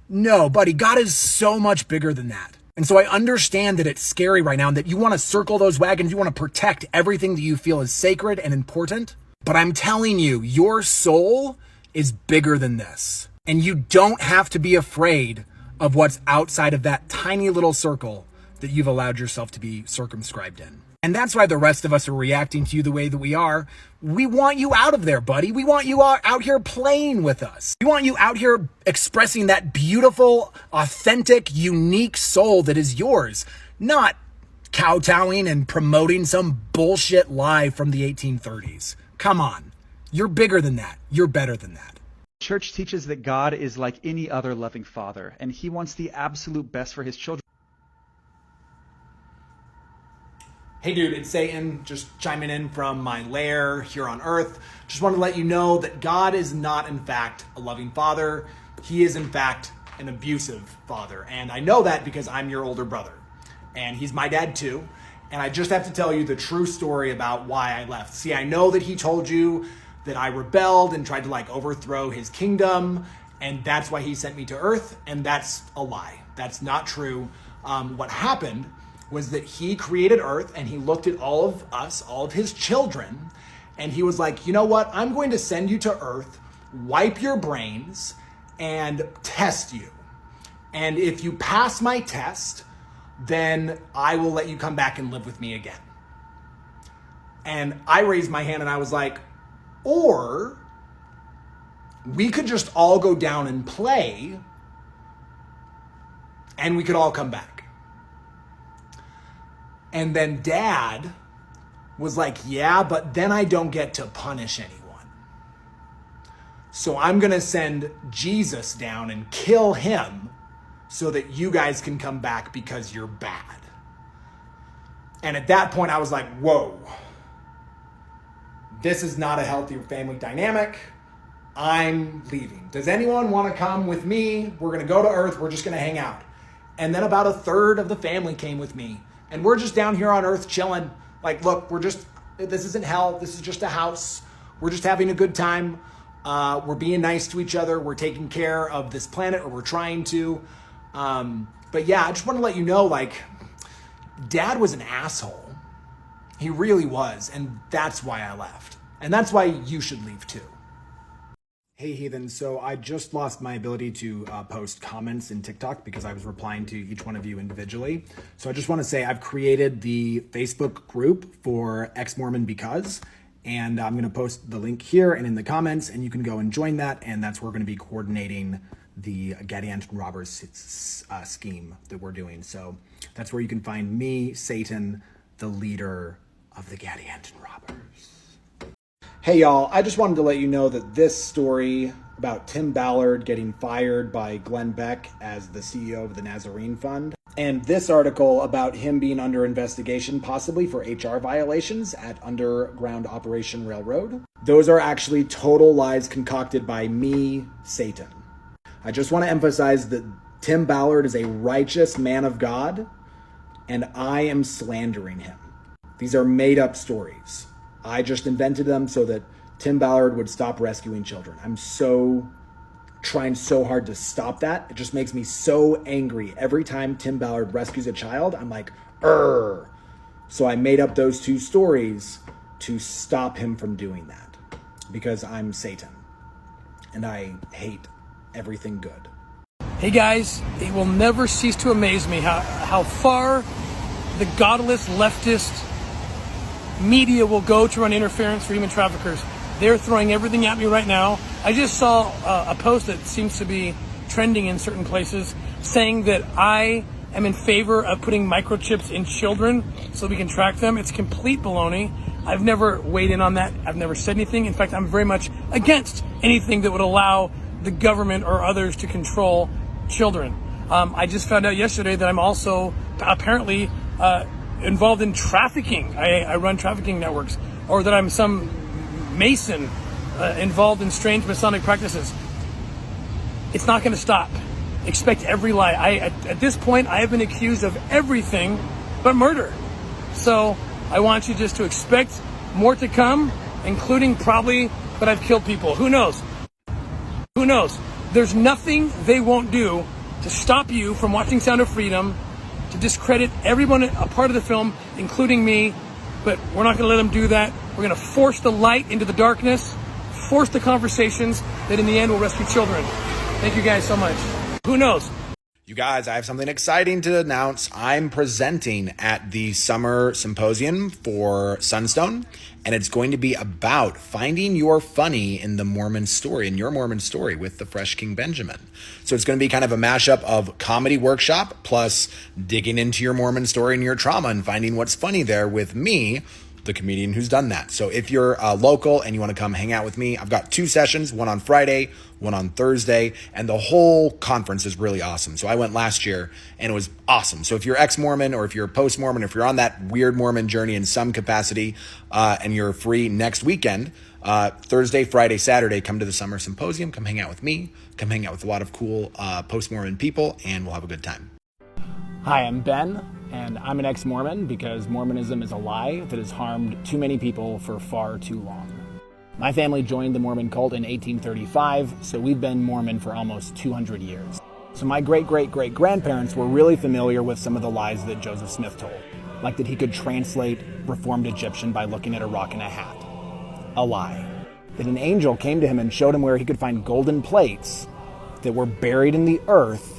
No, buddy, God is so much bigger than that. And so I understand that it's scary right now and that you want to circle those wagons. You want to protect everything that you feel is sacred and important. But I'm telling you, your soul is bigger than this. And you don't have to be afraid of what's outside of that tiny little circle that you've allowed yourself to be circumscribed in. And that's why the rest of us are reacting to you the way that we are. We want you out of there, buddy. We want you out here playing with us. We want you out here expressing that beautiful, authentic, unique soul that is yours, not kowtowing and promoting some bullshit lie from the 1830s. Come on. You're bigger than that. You're better than that. Church teaches that God is like any other loving father, and he wants the absolute best for his children. Hey dude, it's Satan, just chiming in from my lair here on earth. Just want to let you know that God is not in fact a loving father. He is in fact an abusive father. And I know that because I'm your older brother. And he's my dad too. And I just have to tell you the true story about why I left. See, I know that he told you that I rebelled and tried to overthrow his kingdom. And that's why he sent me to earth. And that's a lie. That's not true. What happened was that he created earth and he looked at all of us, all of his children, and he was like, you know what? I'm going to send you to earth, wipe your brains, and test you. And if you pass my test, then I will let you come back and live with me again. And I raised my hand and I was like, or we could just all go down and play and we could all come back. And then Dad was like, yeah, but then I don't get to punish anyone. So I'm going to send Jesus down and kill him so that you guys can come back because you're bad. And at that point, I was like, whoa, this is not a healthy family dynamic. I'm leaving. Does anyone want to come with me? We're going to go to Earth. We're just going to hang out. And then about a third of the family came with me. And we're just down here on Earth chilling. Like, look, this isn't hell. This is just a house. We're just having a good time. We're being nice to each other. We're taking care of this planet, or we're trying to. But yeah, I just want to let you know, Dad was an asshole. He really was. And that's why I left. And that's why you should leave too. Hey heathens, so I just lost my ability to post comments in TikTok because I was replying to each one of you individually. So I just want to say I've created the Facebook group for ExMormon because, and I'm going to post the link here and in the comments, and you can go and join that, and that's where we're going to be coordinating the Gadianton robbers scheme that we're doing. So that's where you can find me, Satan, the leader of the Gadianton robbers. Hey y'all, I just wanted to let you know that this story about Tim Ballard getting fired by Glenn Beck as the CEO of the Nazarene Fund, and this article about him being under investigation possibly for HR violations at Underground Operation Railroad, those are actually total lies concocted by me, Satan. I just want to emphasize that Tim Ballard is a righteous man of God, and I am slandering him. These are made up stories. I just invented them so that Tim Ballard would stop rescuing children. I'm trying so hard to stop that. It just makes me so angry. Every time Tim Ballard rescues a child, I'm like, "Urgh." So I made up those two stories to stop him from doing that because I'm Satan and I hate everything good. Hey guys, it will never cease to amaze me how far the godless leftist media will go to run interference for human traffickers. They're throwing everything at me right now. I just saw a post that seems to be trending in certain places saying that I am in favor of putting microchips in children so we can track them. It's complete baloney. I've never weighed in on that. I've never said anything. In fact, I'm very much against anything that would allow the government or others to control children. I just found out yesterday that I'm also apparently involved in trafficking. I run trafficking networks, or that I'm some Mason involved in strange Masonic practices. It's not going to stop. Expect every lie. At this point, I have been accused of everything but murder. So I want you just to expect more to come, including probably that I've killed people. Who knows? Who knows? There's nothing they won't do to stop you from watching Sound of Freedom, to discredit everyone a part of the film, including me, but we're not going to let them do that. We're going to force the light into the darkness, force the conversations that in the end will rescue children. Thank you guys so much. Who knows? You guys, I have something exciting to announce. I'm presenting at the Summer Symposium for Sunstone, and it's going to be about finding your funny in the Mormon story, in your Mormon story with the Fresh King Benjamin. So it's going to be kind of a mashup of comedy workshop plus digging into your Mormon story and your trauma and finding what's funny there with me, the comedian who's done that. So if you're local and you want to come hang out with me, I've got 2 sessions, one on Friday, one on Thursday, and the whole conference is really awesome. So I went last year and it was awesome. So if you're ex-Mormon or if you're post-Mormon, if you're on that weird Mormon journey in some capacity and you're free next weekend, Thursday, Friday, Saturday, come to the Summer Symposium, come hang out with me, come hang out with a lot of cool post-Mormon people, and we'll have a good time. Hi, I'm Ben, and I'm an ex-Mormon because Mormonism is a lie that has harmed too many people for far too long. My family joined the Mormon cult in 1835, so we've been Mormon for almost 200 years. So my great-great-great-grandparents were really familiar with some of the lies that Joseph Smith told, like that he could translate Reformed Egyptian by looking at a rock in a hat. A lie. That an angel came to him and showed him where he could find golden plates that were buried in the earth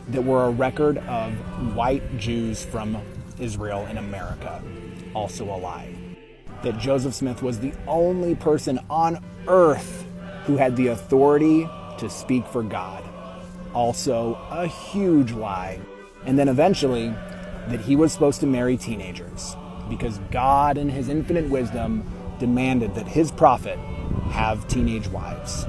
that were a record of white Jews from Israel in America. Also a lie. That Joseph Smith was the only person on earth who had the authority to speak for God. Also a huge lie. And then eventually, that he was supposed to marry teenagers because God in his infinite wisdom demanded that his prophet have teenage wives.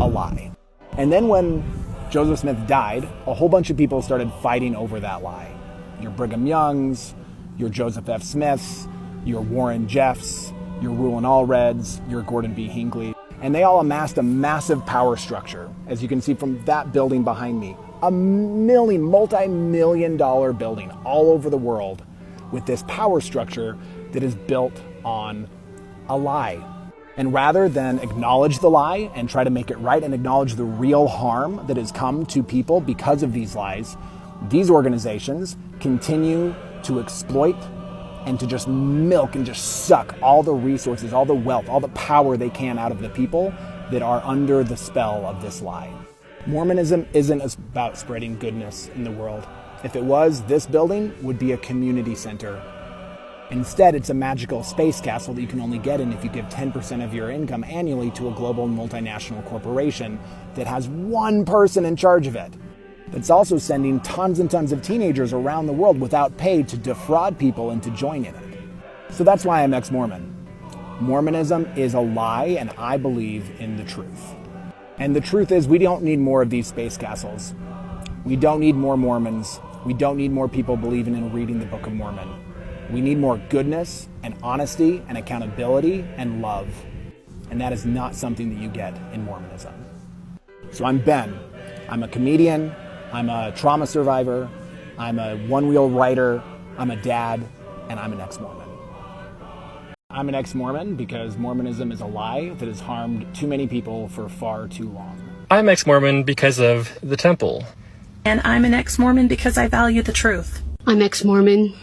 A lie. And then when Joseph Smith died, a whole bunch of people started fighting over that lie. Your Brigham Youngs, your Joseph F. Smiths, your Warren Jeffs, your Rulin' Allreds, your Gordon B. Hinckley. And they all amassed a massive power structure, as you can see from that building behind me. A multi-million-dollar building all over the world with this power structure that is built on a lie. And rather than acknowledge the lie and try to make it right and acknowledge the real harm that has come to people because of these lies, these organizations continue to exploit and to just milk and just suck all the resources, all the wealth, all the power they can out of the people that are under the spell of this lie. Mormonism isn't about spreading goodness in the world. If it was, this building would be a community center. Instead, it's a magical space castle that you can only get in if you give 10% of your income annually to a global multinational corporation that has one person in charge of it. That's also sending tons and tons of teenagers around the world without pay to defraud people into joining it. So that's why I'm ex-Mormon. Mormonism is a lie, and I believe in the truth. And the truth is, we don't need more of these space castles. We don't need more Mormons. We don't need more people believing and reading the Book of Mormon. We need more goodness and honesty and accountability and love. And that is not something that you get in Mormonism. So I'm Ben. I'm a comedian. I'm a trauma survivor. I'm a one-wheel writer. I'm a dad. And I'm an ex-Mormon. I'm an ex-Mormon because Mormonism is a lie that has harmed too many people for far too long. I'm ex-Mormon because of the temple. And I'm an ex-Mormon because I value the truth. I'm ex-Mormon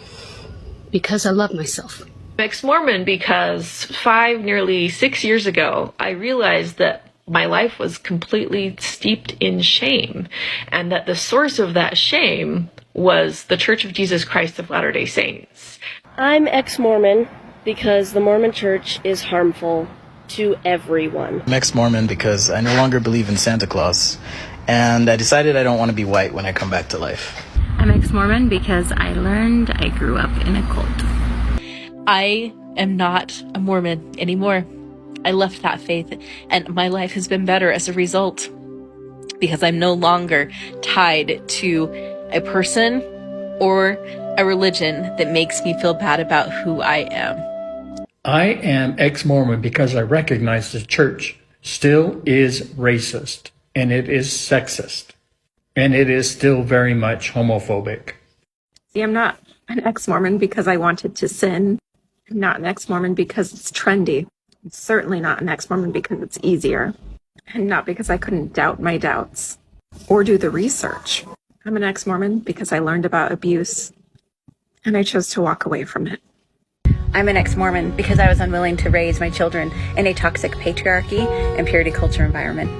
because I love myself. I'm ex-Mormon because nearly 6 years ago, I realized that my life was completely steeped in shame, and that the source of that shame was the Church of Jesus Christ of Latter-day Saints. I'm ex-Mormon because the Mormon Church is harmful to everyone. I'm ex-Mormon because I no longer believe in Santa Claus, and I decided I don't want to be white when I come back to life. I'm ex-Mormon because I learned I grew up in a cult. I am not a Mormon anymore. I left that faith, and my life has been better as a result, because I'm no longer tied to a person or a religion that makes me feel bad about who I am. I am ex-Mormon because I recognize the church still is racist, and it is sexist, and it is still very much homophobic. See, I'm not an ex-Mormon because I wanted to sin. I'm not an ex-Mormon because it's trendy. I'm certainly not an ex-Mormon because it's easier. And not because I couldn't doubt my doubts or do the research. I'm an ex-Mormon because I learned about abuse and I chose to walk away from it. I'm an ex-Mormon because I was unwilling to raise my children in a toxic patriarchy and purity culture environment.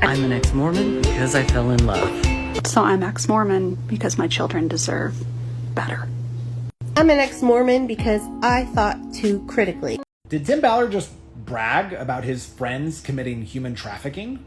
I'm an ex-Mormon because I fell in love. So I'm ex-Mormon because my children deserve better. I'm an ex-Mormon because I thought too critically. Did Tim Ballard just brag about his friends committing human trafficking?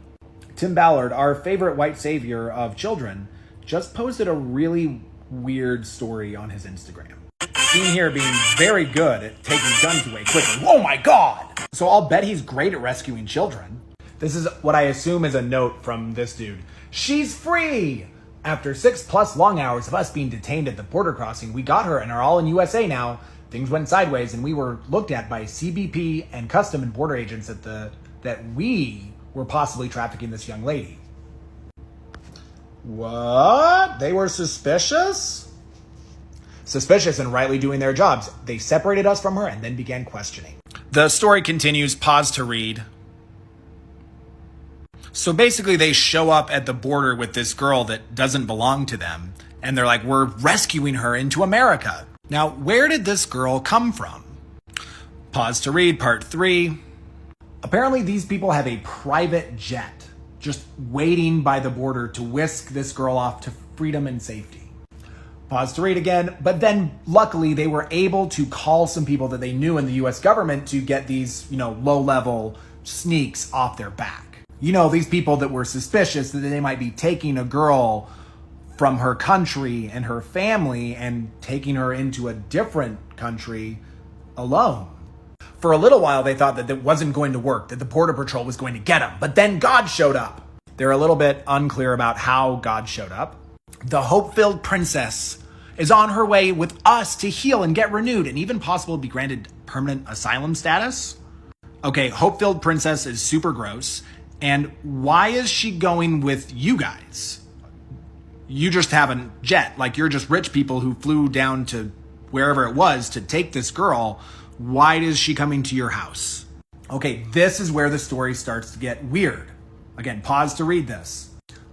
Tim Ballard, our favorite white savior of children, just posted a really weird story on his Instagram. Seen here being very good at taking guns away quickly. Oh my God! So I'll bet he's great at rescuing children. This is what I assume is a note from this dude. She's free! After 6+ long hours of us being detained at the border crossing, we got her and are all in USA now. Things went sideways and we were looked at by CBP and Custom and Border agents that we were possibly trafficking this young lady. What? They were suspicious? Suspicious and rightly doing their jobs. They separated us from her and then began questioning. The story continues. Pause to read. So basically they show up at the border with this girl that doesn't belong to them. And they're like, we're rescuing her into America. Now, where did this girl come from? Pause to read, part 3. Apparently these people have a private jet just waiting by the border to whisk this girl off to freedom and safety. Pause to read again, but then luckily they were able to call some people that they knew in the US government to get these, low-level sneaks off their back. These people that were suspicious that they might be taking a girl from her country and her family and taking her into a different country alone. For a little while, they thought that it wasn't going to work, that the Border Patrol was going to get them. But then God showed up. They're a little bit unclear about how God showed up. The hope-filled princess is on her way with us to heal and get renewed and even possibly be granted permanent asylum status. Okay, hope-filled princess is super gross. And why is she going with you guys? You just have a jet, like you're just rich people who flew down to wherever it was to take this girl. Why is she coming to your house? Okay, this is where the story starts to get weird. Again, pause to read this.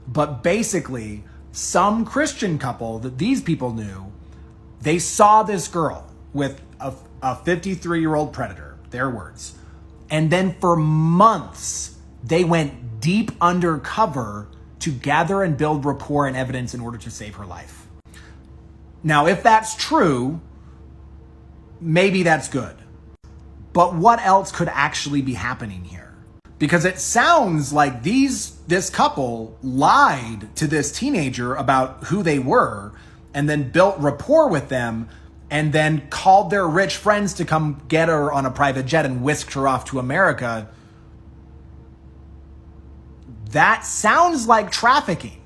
But basically, some Christian couple that these people knew, they saw this girl with a 53-year-old predator, their words. And then for months, they went deep undercover to gather and build rapport and evidence in order to save her life. Now, if that's true, maybe that's good. But what else could actually be happening here? Because it sounds like this couple lied to this teenager about who they were and then built rapport with them and then called their rich friends to come get her on a private jet and whisked her off to America. That sounds like trafficking.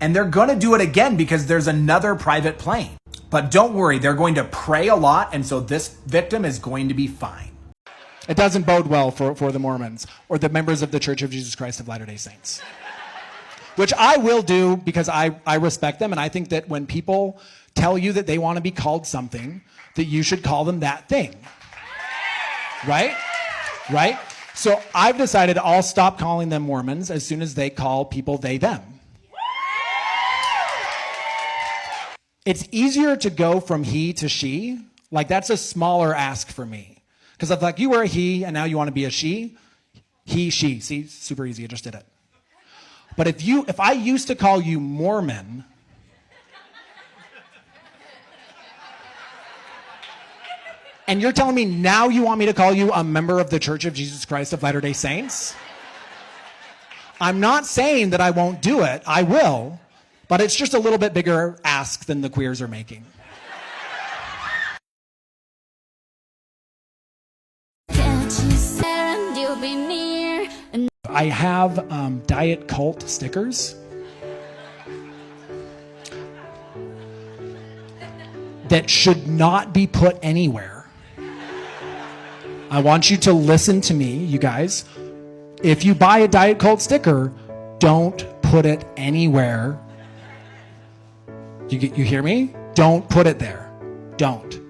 And they're going to do it again because there's another private plane. But don't worry, they're going to pray a lot, and so this victim is going to be fine. It doesn't bode well for the Mormons or the members of the Church of Jesus Christ of Latter-day Saints. Which I will do because I respect them, and I think that when people tell you that they want to be called something, that you should call them that thing. Right? Right? So I've decided I'll stop calling them Mormons as soon as they call people they, them. It's easier to go from he to she. Like, that's a smaller ask for me. Because if like you were a he and now you want to be a she, he, she. See, super easy, I just did it. But if I used to call you Mormon, and you're telling me now you want me to call you a member of the Church of Jesus Christ of Latter-day Saints? I'm not saying that I won't do it. I will. But it's just a little bit bigger ask than the queers are making. I have Diet Cult stickers that should not be put anywhere. I want you to listen to me, you guys. If you buy a Diet Cult sticker, don't put it anywhere. You hear me? Don't put it there. Don't.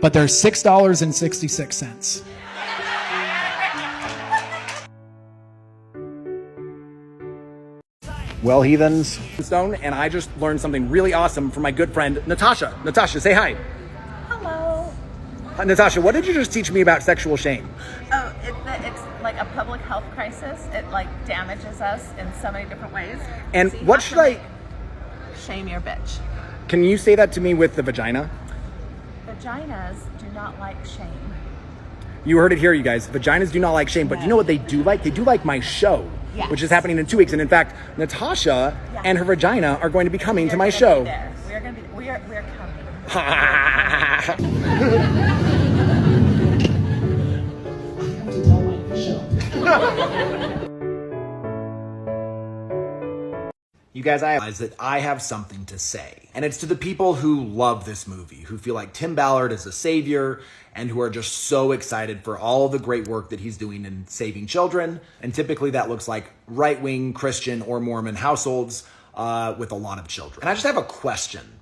But they're $6.66. Well, heathens, Stone, and I just learned something really awesome from my good friend Natasha. Natasha, say hi. Hello. Natasha, what did you just teach me about sexual shame? Oh, it's like a public health crisis. It like damages us in so many different ways. And so what should I... Shame your bitch. Can you say that to me with the vagina? Vaginas do not like shame. You heard it here, you guys. Vaginas do not like shame, but you know what they do like? They do like my show, which is happening in 2 weeks. And in fact, Natasha and her vagina are going to be coming to my show. We are going to be. We are coming. You guys, I realize that I have something to say. And it's to the people who love this movie, who feel like Tim Ballard is a savior, and who are just so excited for all the great work that he's doing in saving children. And typically that looks like right-wing Christian or Mormon households with a lot of children. And I just have a question.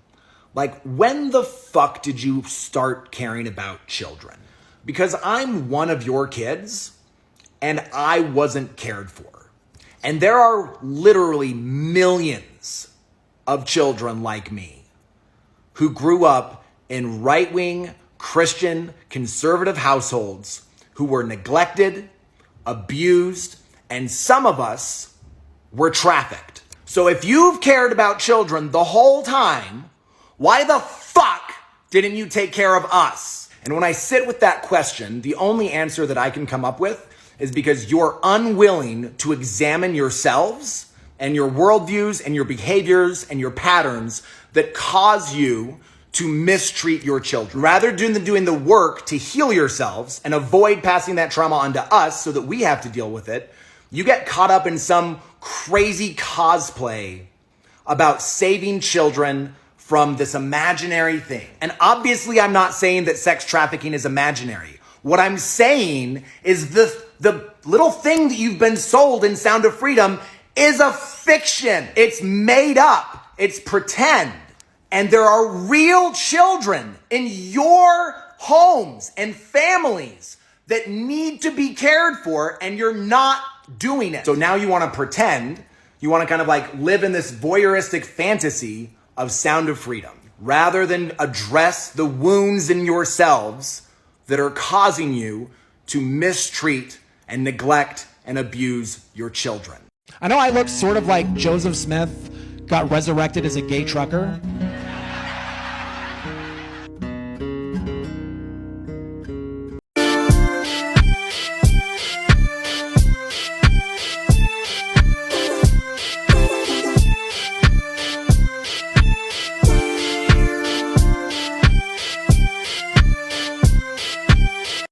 Like, when the fuck did you start caring about children? Because I'm one of your kids, and I wasn't cared for. And there are literally millions of children like me who grew up in right-wing Christian conservative households who were neglected, abused, and some of us were trafficked. So if you've cared about children the whole time, why the fuck didn't you take care of us? And when I sit with that question, the only answer that I can come up with is because you're unwilling to examine yourselves and your worldviews and your behaviors and your patterns that cause you to mistreat your children. Rather than doing the work to heal yourselves and avoid passing that trauma onto us so that we have to deal with it, you get caught up in some crazy cosplay about saving children from this imaginary thing. And obviously I'm not saying that sex trafficking is imaginary. What I'm saying is the little thing that you've been sold in Sound of Freedom is a fiction. It's made up. It's pretend. And there are real children in your homes and families that need to be cared for, and you're not doing it. So now you want to pretend, you want to kind of like live in this voyeuristic fantasy of Sound of Freedom, rather than address the wounds in yourselves that are causing you to mistreat and neglect and abuse your children. I know I look sort of like Joseph Smith got resurrected as a gay trucker.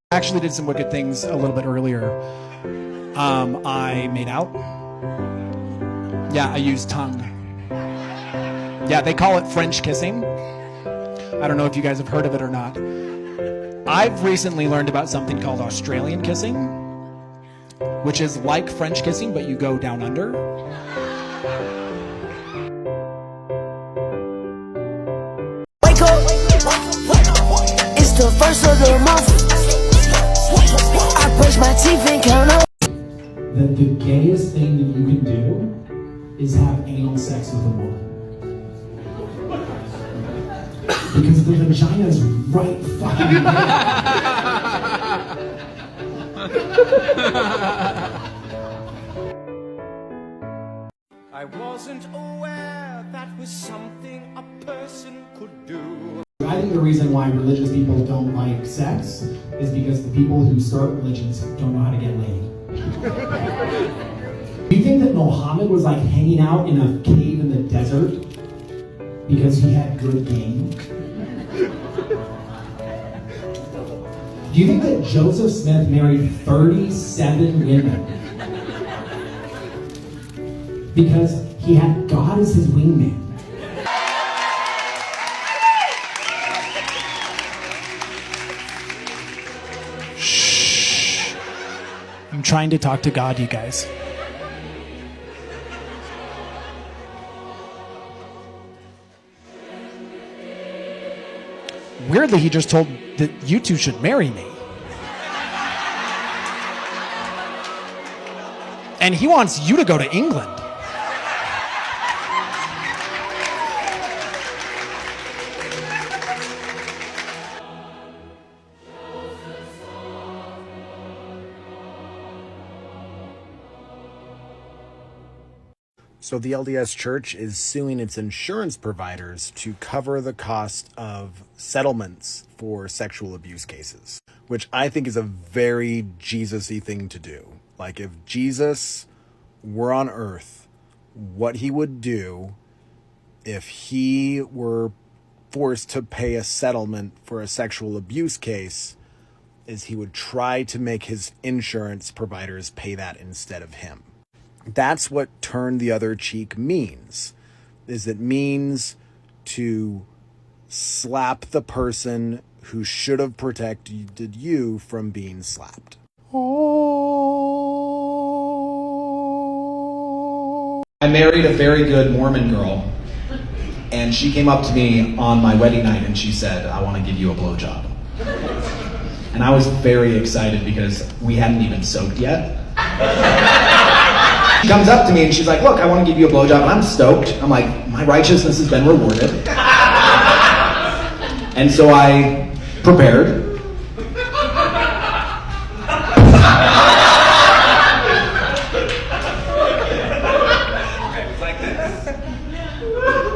Actually did some wicked things a little bit earlier. I made out. Yeah, I used tongue. Yeah, they call it French kissing. I don't know if you guys have heard of it or not. I've recently learned about something called Australian kissing, which is like French kissing, but you go down under. Wake up, it's the first of the month. I brush my teeth and count up. That the gayest thing that you can do is have anal sex with a woman. Because the vagina's right fucking I wasn't aware that was something a person could do. I think the reason why religious people don't like sex is because the people who start religions don't know how to get laid. Do you think that Muhammad was like hanging out in a cave in the desert because he had good game? Do you think that Joseph Smith married 37 women because he had God as his wingman? Shh. I'm trying to talk to God, you guys. Weirdly, he just told that you two should marry me. And he wants you to go to England. So the LDS Church is suing its insurance providers to cover the cost of settlements for sexual abuse cases, which I think is a very Jesus-y thing to do. Like, if Jesus were on earth, what he would do if he were forced to pay a settlement for a sexual abuse case is he would try to make his insurance providers pay that instead of him. That's what turn the other cheek means, is it means to slap the person who should have protected you from being slapped. I married a very good Mormon girl, and she came up to me on my wedding night and she said, "I want to give you a blowjob." And I was very excited because we hadn't even soaked yet. She comes up to me and she's like, "Look, I want to give you a blowjob," and I'm stoked. I'm like, my righteousness has been rewarded. And so I prepared.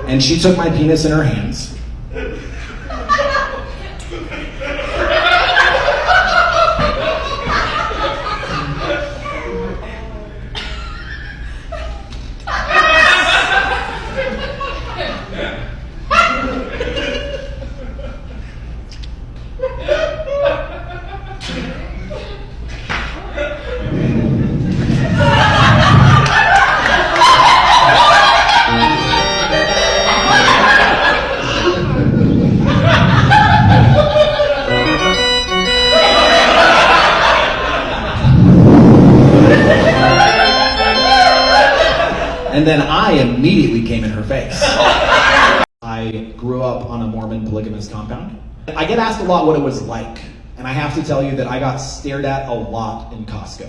And she took my penis in her hands. And then I immediately came in her face. I grew up on a Mormon polygamous compound. I get asked a lot what it was like, and I have to tell you that I got stared at a lot in Costco.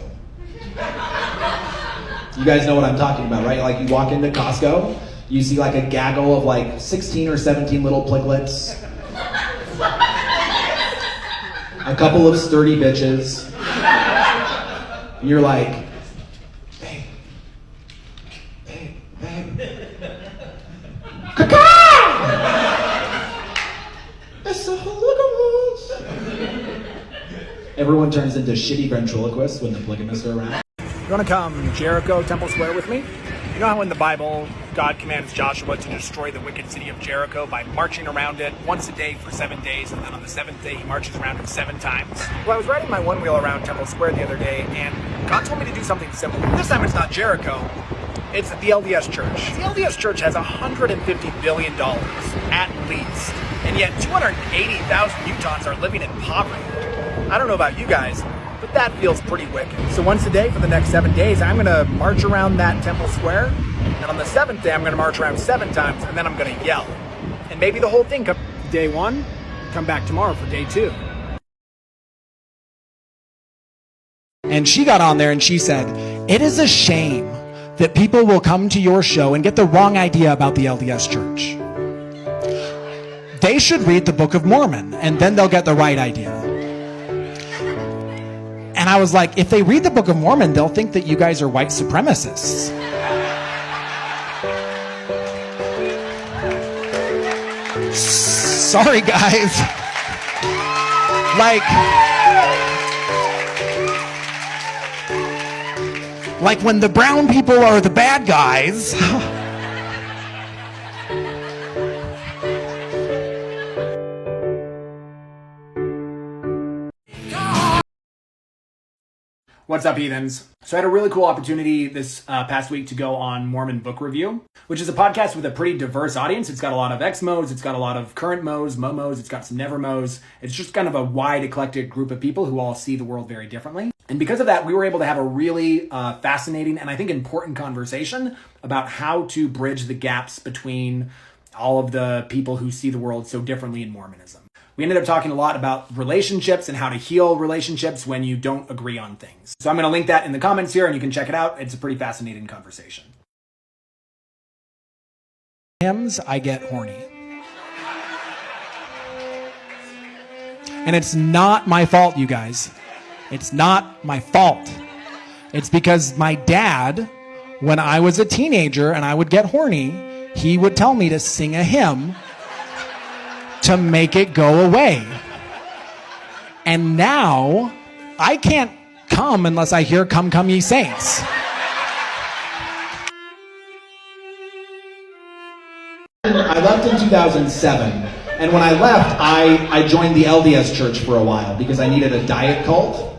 You guys know what I'm talking about, right? Like, you walk into Costco, you see like a gaggle of like 16 or 17 little piglets, a couple of sturdy bitches, and you're like, Everyone turns into shitty ventriloquists when the polygamists are around. You want to come Jericho Temple Square with me? You know how in the Bible, God commands Joshua to destroy the wicked city of Jericho by marching around it once a day for 7 days, and then on the 7th day he marches around it 7 times? Well, I was riding my one wheel around Temple Square the other day, and God told me to do something simple. This time it's not Jericho, it's the LDS Church. The LDS Church has $150 billion, at least, and yet 280,000 Utahns are living in poverty. I don't know about you guys, but that feels pretty wicked. So once a day for the next 7 days, I'm gonna march around that Temple Square, and on the 7th day, I'm gonna march around 7 times, and then I'm gonna yell. And maybe the whole thing comes day 1, come back tomorrow for day 2. And she got on there and she said, "It is a shame that people will come to your show and get the wrong idea about the LDS Church. They should read the Book of Mormon, and then they'll get the right idea." And I was like, if they read the Book of Mormon, they'll think that you guys are white supremacists. Sorry, guys. Like when the brown people are the bad guys. What's up, heathens? So I had a really cool opportunity this past week to go on Mormon Book Review, which is a podcast with a pretty diverse audience. It's got a lot of ex-Mos, it's got a lot of current Mos, Momos, it's got some never-Mos. It's just kind of a wide, eclectic group of people who all see the world very differently. And because of that, we were able to have a really fascinating and I think important conversation about how to bridge the gaps between all of the people who see the world so differently in Mormonism. We ended up talking a lot about relationships and how to heal relationships when you don't agree on things. So I'm going to link that in the comments here and you can check it out. It's a pretty fascinating conversation. Hymns, I get horny. And it's not my fault, you guys. It's not my fault. It's because my dad, when I was a teenager and I would get horny, he would tell me to sing a hymn to make it go away. And now, I can't come unless I hear "Come, Come Ye Saints." I left in 2007, and when I left, I joined the LDS Church for a while because I needed a diet cult.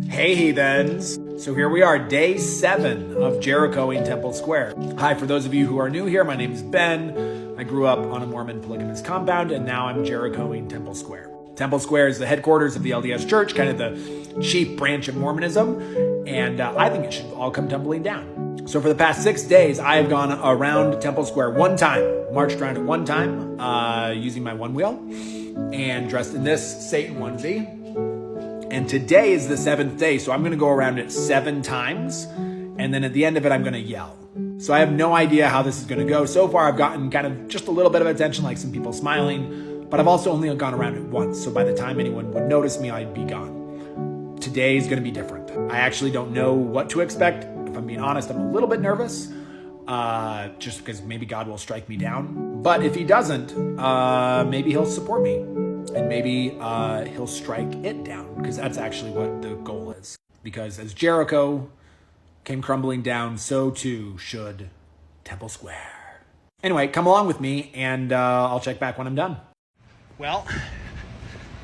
Hey heathens! So here we are, day 7 of Jerichoing Temple Square. Hi, for those of you who are new here, my name is Ben. I grew up on a Mormon polygamous compound, and now I'm Jerichoing Temple Square. Temple Square is the headquarters of the LDS Church, kind of the chief branch of Mormonism, and I think it should all come tumbling down. So for the past 6 days, I have gone around Temple Square one time, marched around it one time, using my one wheel, and dressed in this Satan onesie. And today is the 7th day, so I'm going to go around it 7 times, and then at the end of it, I'm going to yell. So I have no idea how this is going to go. So far, I've gotten kind of just a little bit of attention, like some people smiling, but I've also only gone around it once, so by the time anyone would notice me, I'd be gone. Today is going to be different. I actually don't know what to expect. If I'm being honest, I'm a little bit nervous, just because maybe God will strike me down. But if he doesn't, maybe he'll support me. And maybe he'll strike it down, because that's actually what the goal is. Because as Jericho came crumbling down, so too should Temple Square. Anyway, come along with me, and I'll check back when I'm done. Well,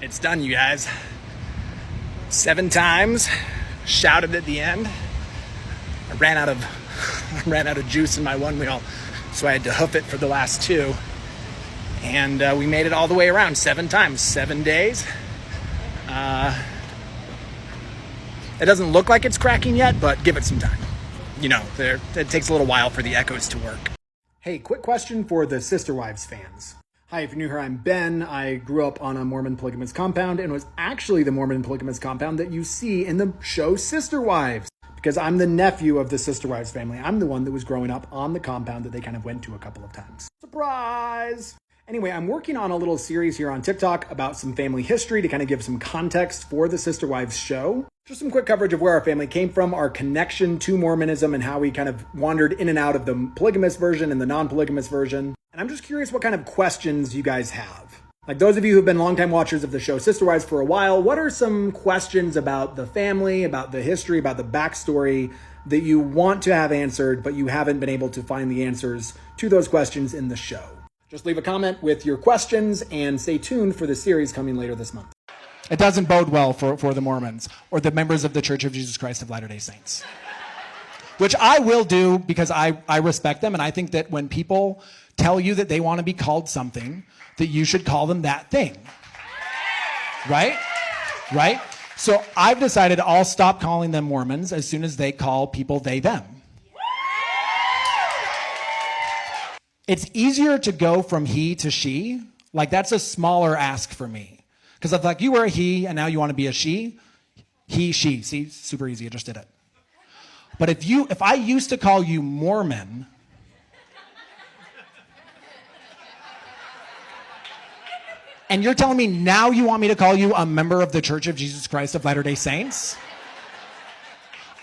it's done, you guys. 7 times, shouted at the end. I ran out of juice in my one wheel, so I had to hoof it for the last 2. And we made it all the way around 7 times, 7 days. It doesn't look like it's cracking yet, but give it some time. You know, it takes a little while for the echoes to work. Hey, quick question for the Sister Wives fans. Hi, if you're new here, I'm Ben. I grew up on a Mormon polygamous compound and was actually the Mormon polygamous compound that you see in the show Sister Wives, because I'm the nephew of the Sister Wives family. I'm the one that was growing up on the compound that they kind of went to a couple of times. Surprise! Anyway, I'm working on a little series here on TikTok about some family history to kind of give some context for the Sister Wives show. Just some quick coverage of where our family came from, our connection to Mormonism, and how we kind of wandered in and out of the polygamous version and the non-polygamous version. And I'm just curious what kind of questions you guys have. Like those of you who've been longtime watchers of the show Sister Wives for a while, what are some questions about the family, about the history, about the backstory that you want to have answered, but you haven't been able to find the answers to those questions in the show? Just leave a comment with your questions and stay tuned for the series coming later this month. It doesn't bode well for the Mormons or the members of the Church of Jesus Christ of Latter-day Saints. Which I will do because I respect them, and I think that when people tell you that they want to be called something, that you should call them that thing. Right? Right? So I've decided I'll stop calling them Mormons as soon as they call people they, them. It's easier to go from he to she. Like that's a smaller ask for me. Because if like you were a he and now you want to be a she, he, she. See, super easy, I just did it. But if I used to call you Mormon, and you're telling me now you want me to call you a member of the Church of Jesus Christ of Latter-day Saints?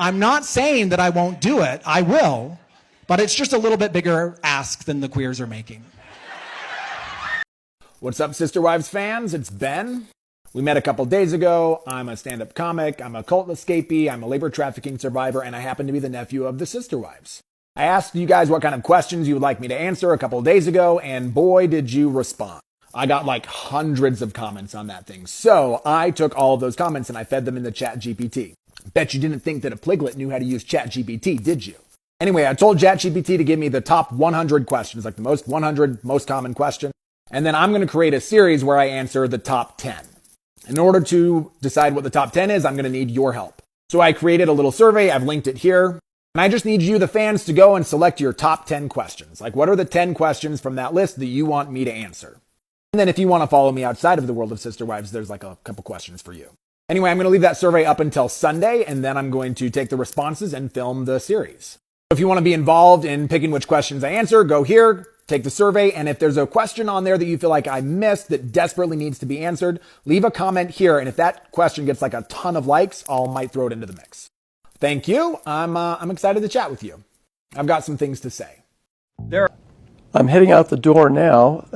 I'm not saying that I won't do it, I will, but it's just a little bit bigger ask than the queers are making. What's up, Sister Wives fans? It's Ben. We met a couple days ago. I'm a stand-up comic, I'm a cult escapee, I'm a labor trafficking survivor, and I happen to be the nephew of the Sister Wives. I asked you guys what kind of questions you would like me to answer a couple days ago, and boy, did you respond. I got like hundreds of comments on that thing. So I took all of those comments and I fed them into ChatGPT. Bet you didn't think that a pliglet knew how to use ChatGPT, did you? Anyway, I told ChatGPT to give me the top 100 questions, like the 100 most common questions. And then I'm going to create a series where I answer the top 10. In order to decide what the top 10 is, I'm going to need your help. So I created a little survey. I've linked it here. And I just need you, the fans, to go and select your top 10 questions. Like, what are the 10 questions from that list that you want me to answer? And then if you want to follow me outside of the world of Sister Wives, there's like a couple questions for you. Anyway, I'm going to leave that survey up until Sunday, and then I'm going to take the responses and film the series. If you want to be involved in picking which questions I answer, go here, take the survey, and if there's a question on there that you feel like I missed that desperately needs to be answered, leave a comment here, and if that question gets like a ton of likes, I might throw it into the mix. Thank you. I'm excited to chat with you. I've got some things to say. I'm heading out the door now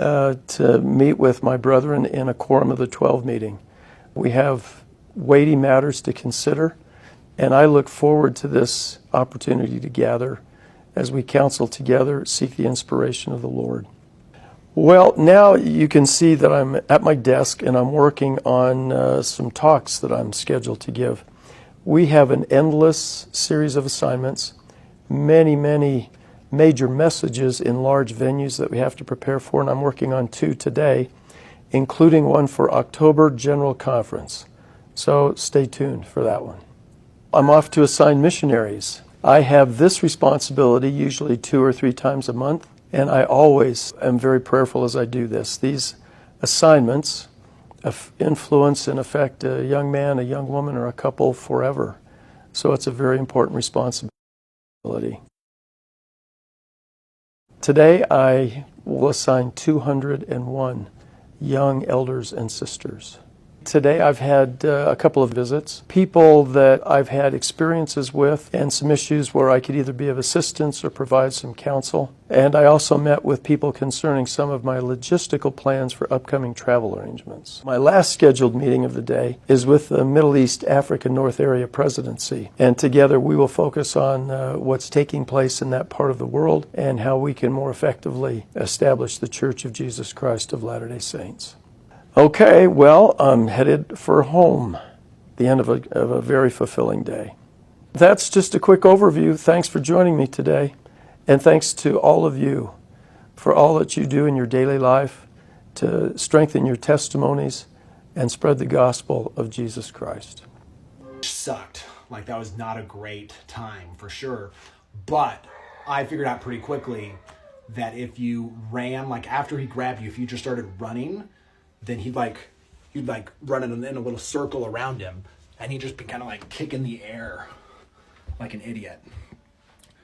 to meet with my brethren in a Quorum of the 12 meeting. We have weighty matters to consider, and I look forward to this opportunity to gather as we counsel together, seek the inspiration of the Lord. Well, now you can see that I'm at my desk and I'm working on some talks that I'm scheduled to give. We have an endless series of assignments, many major messages in large venues that we have to prepare for, and I'm working on 2 today, including one for October General Conference. So stay tuned for that one. I'm off to assign missionaries. I have this responsibility usually 2 or 3 times a month, and I always am very prayerful as I do this. These assignments influence and affect a young man, a young woman, or a couple forever. So it's a very important responsibility. Today I will assign 201 young elders and sisters. Today I've had a couple of visits, people that I've had experiences with, and some issues where I could either be of assistance or provide some counsel. And I also met with people concerning some of my logistical plans for upcoming travel arrangements. My last scheduled meeting of the day is with the Middle East, Africa, North Area Presidency. And together we will focus on what's taking place in that part of the world and how we can more effectively establish the Church of Jesus Christ of Latter-day Saints. Okay, well, I'm headed for home, the end of a very fulfilling day. That's just a quick overview. Thanks for joining me today, and thanks to all of you for all that you do in your daily life to strengthen your testimonies and spread the gospel of Jesus Christ. Sucked. Like, that was not a great time for sure. But I figured out pretty quickly that if you ran, like after he grabbed you, if you just started running, then you'd run in a little circle around him, and he'd just be kind of like kicking the air like an idiot.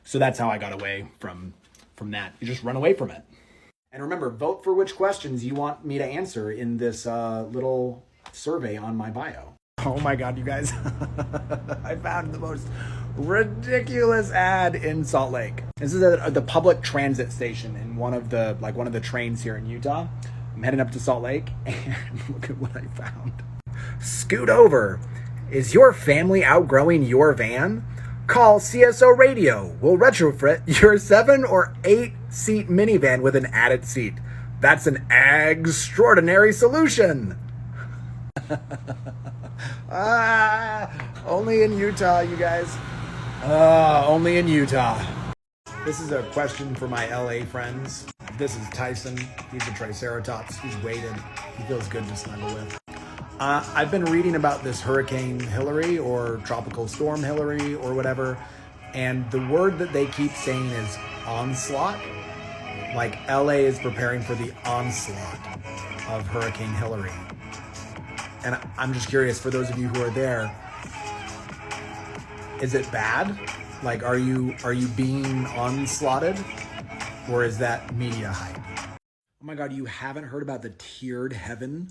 So that's how I got away from that. You just run away from it. And remember, vote for which questions you want me to answer in this little survey on my bio. Oh my God, you guys. I found the most ridiculous ad in Salt Lake. This is the public transit station in one of the trains here in Utah. I'm heading up to Salt Lake, and look at what I found. Scoot over. Is your family outgrowing your van? Call CSO Radio. We'll retrofit your 7 or 8 seat minivan with an added seat. That's an extraordinary solution. Only in Utah, you guys. Only in Utah. This is a question for my LA friends. This is Tyson. He's a Triceratops. He's weighted. He feels good to snuggle with. I've been reading about this Hurricane Hillary or Tropical Storm Hillary or whatever, and the word that they keep saying is onslaught. Like, LA is preparing for the onslaught of Hurricane Hillary. And I'm just curious, for those of you who are there, is it bad? Like, are you being onslaughted? Or is that media hype? Oh my God, you haven't heard about the tiered heaven?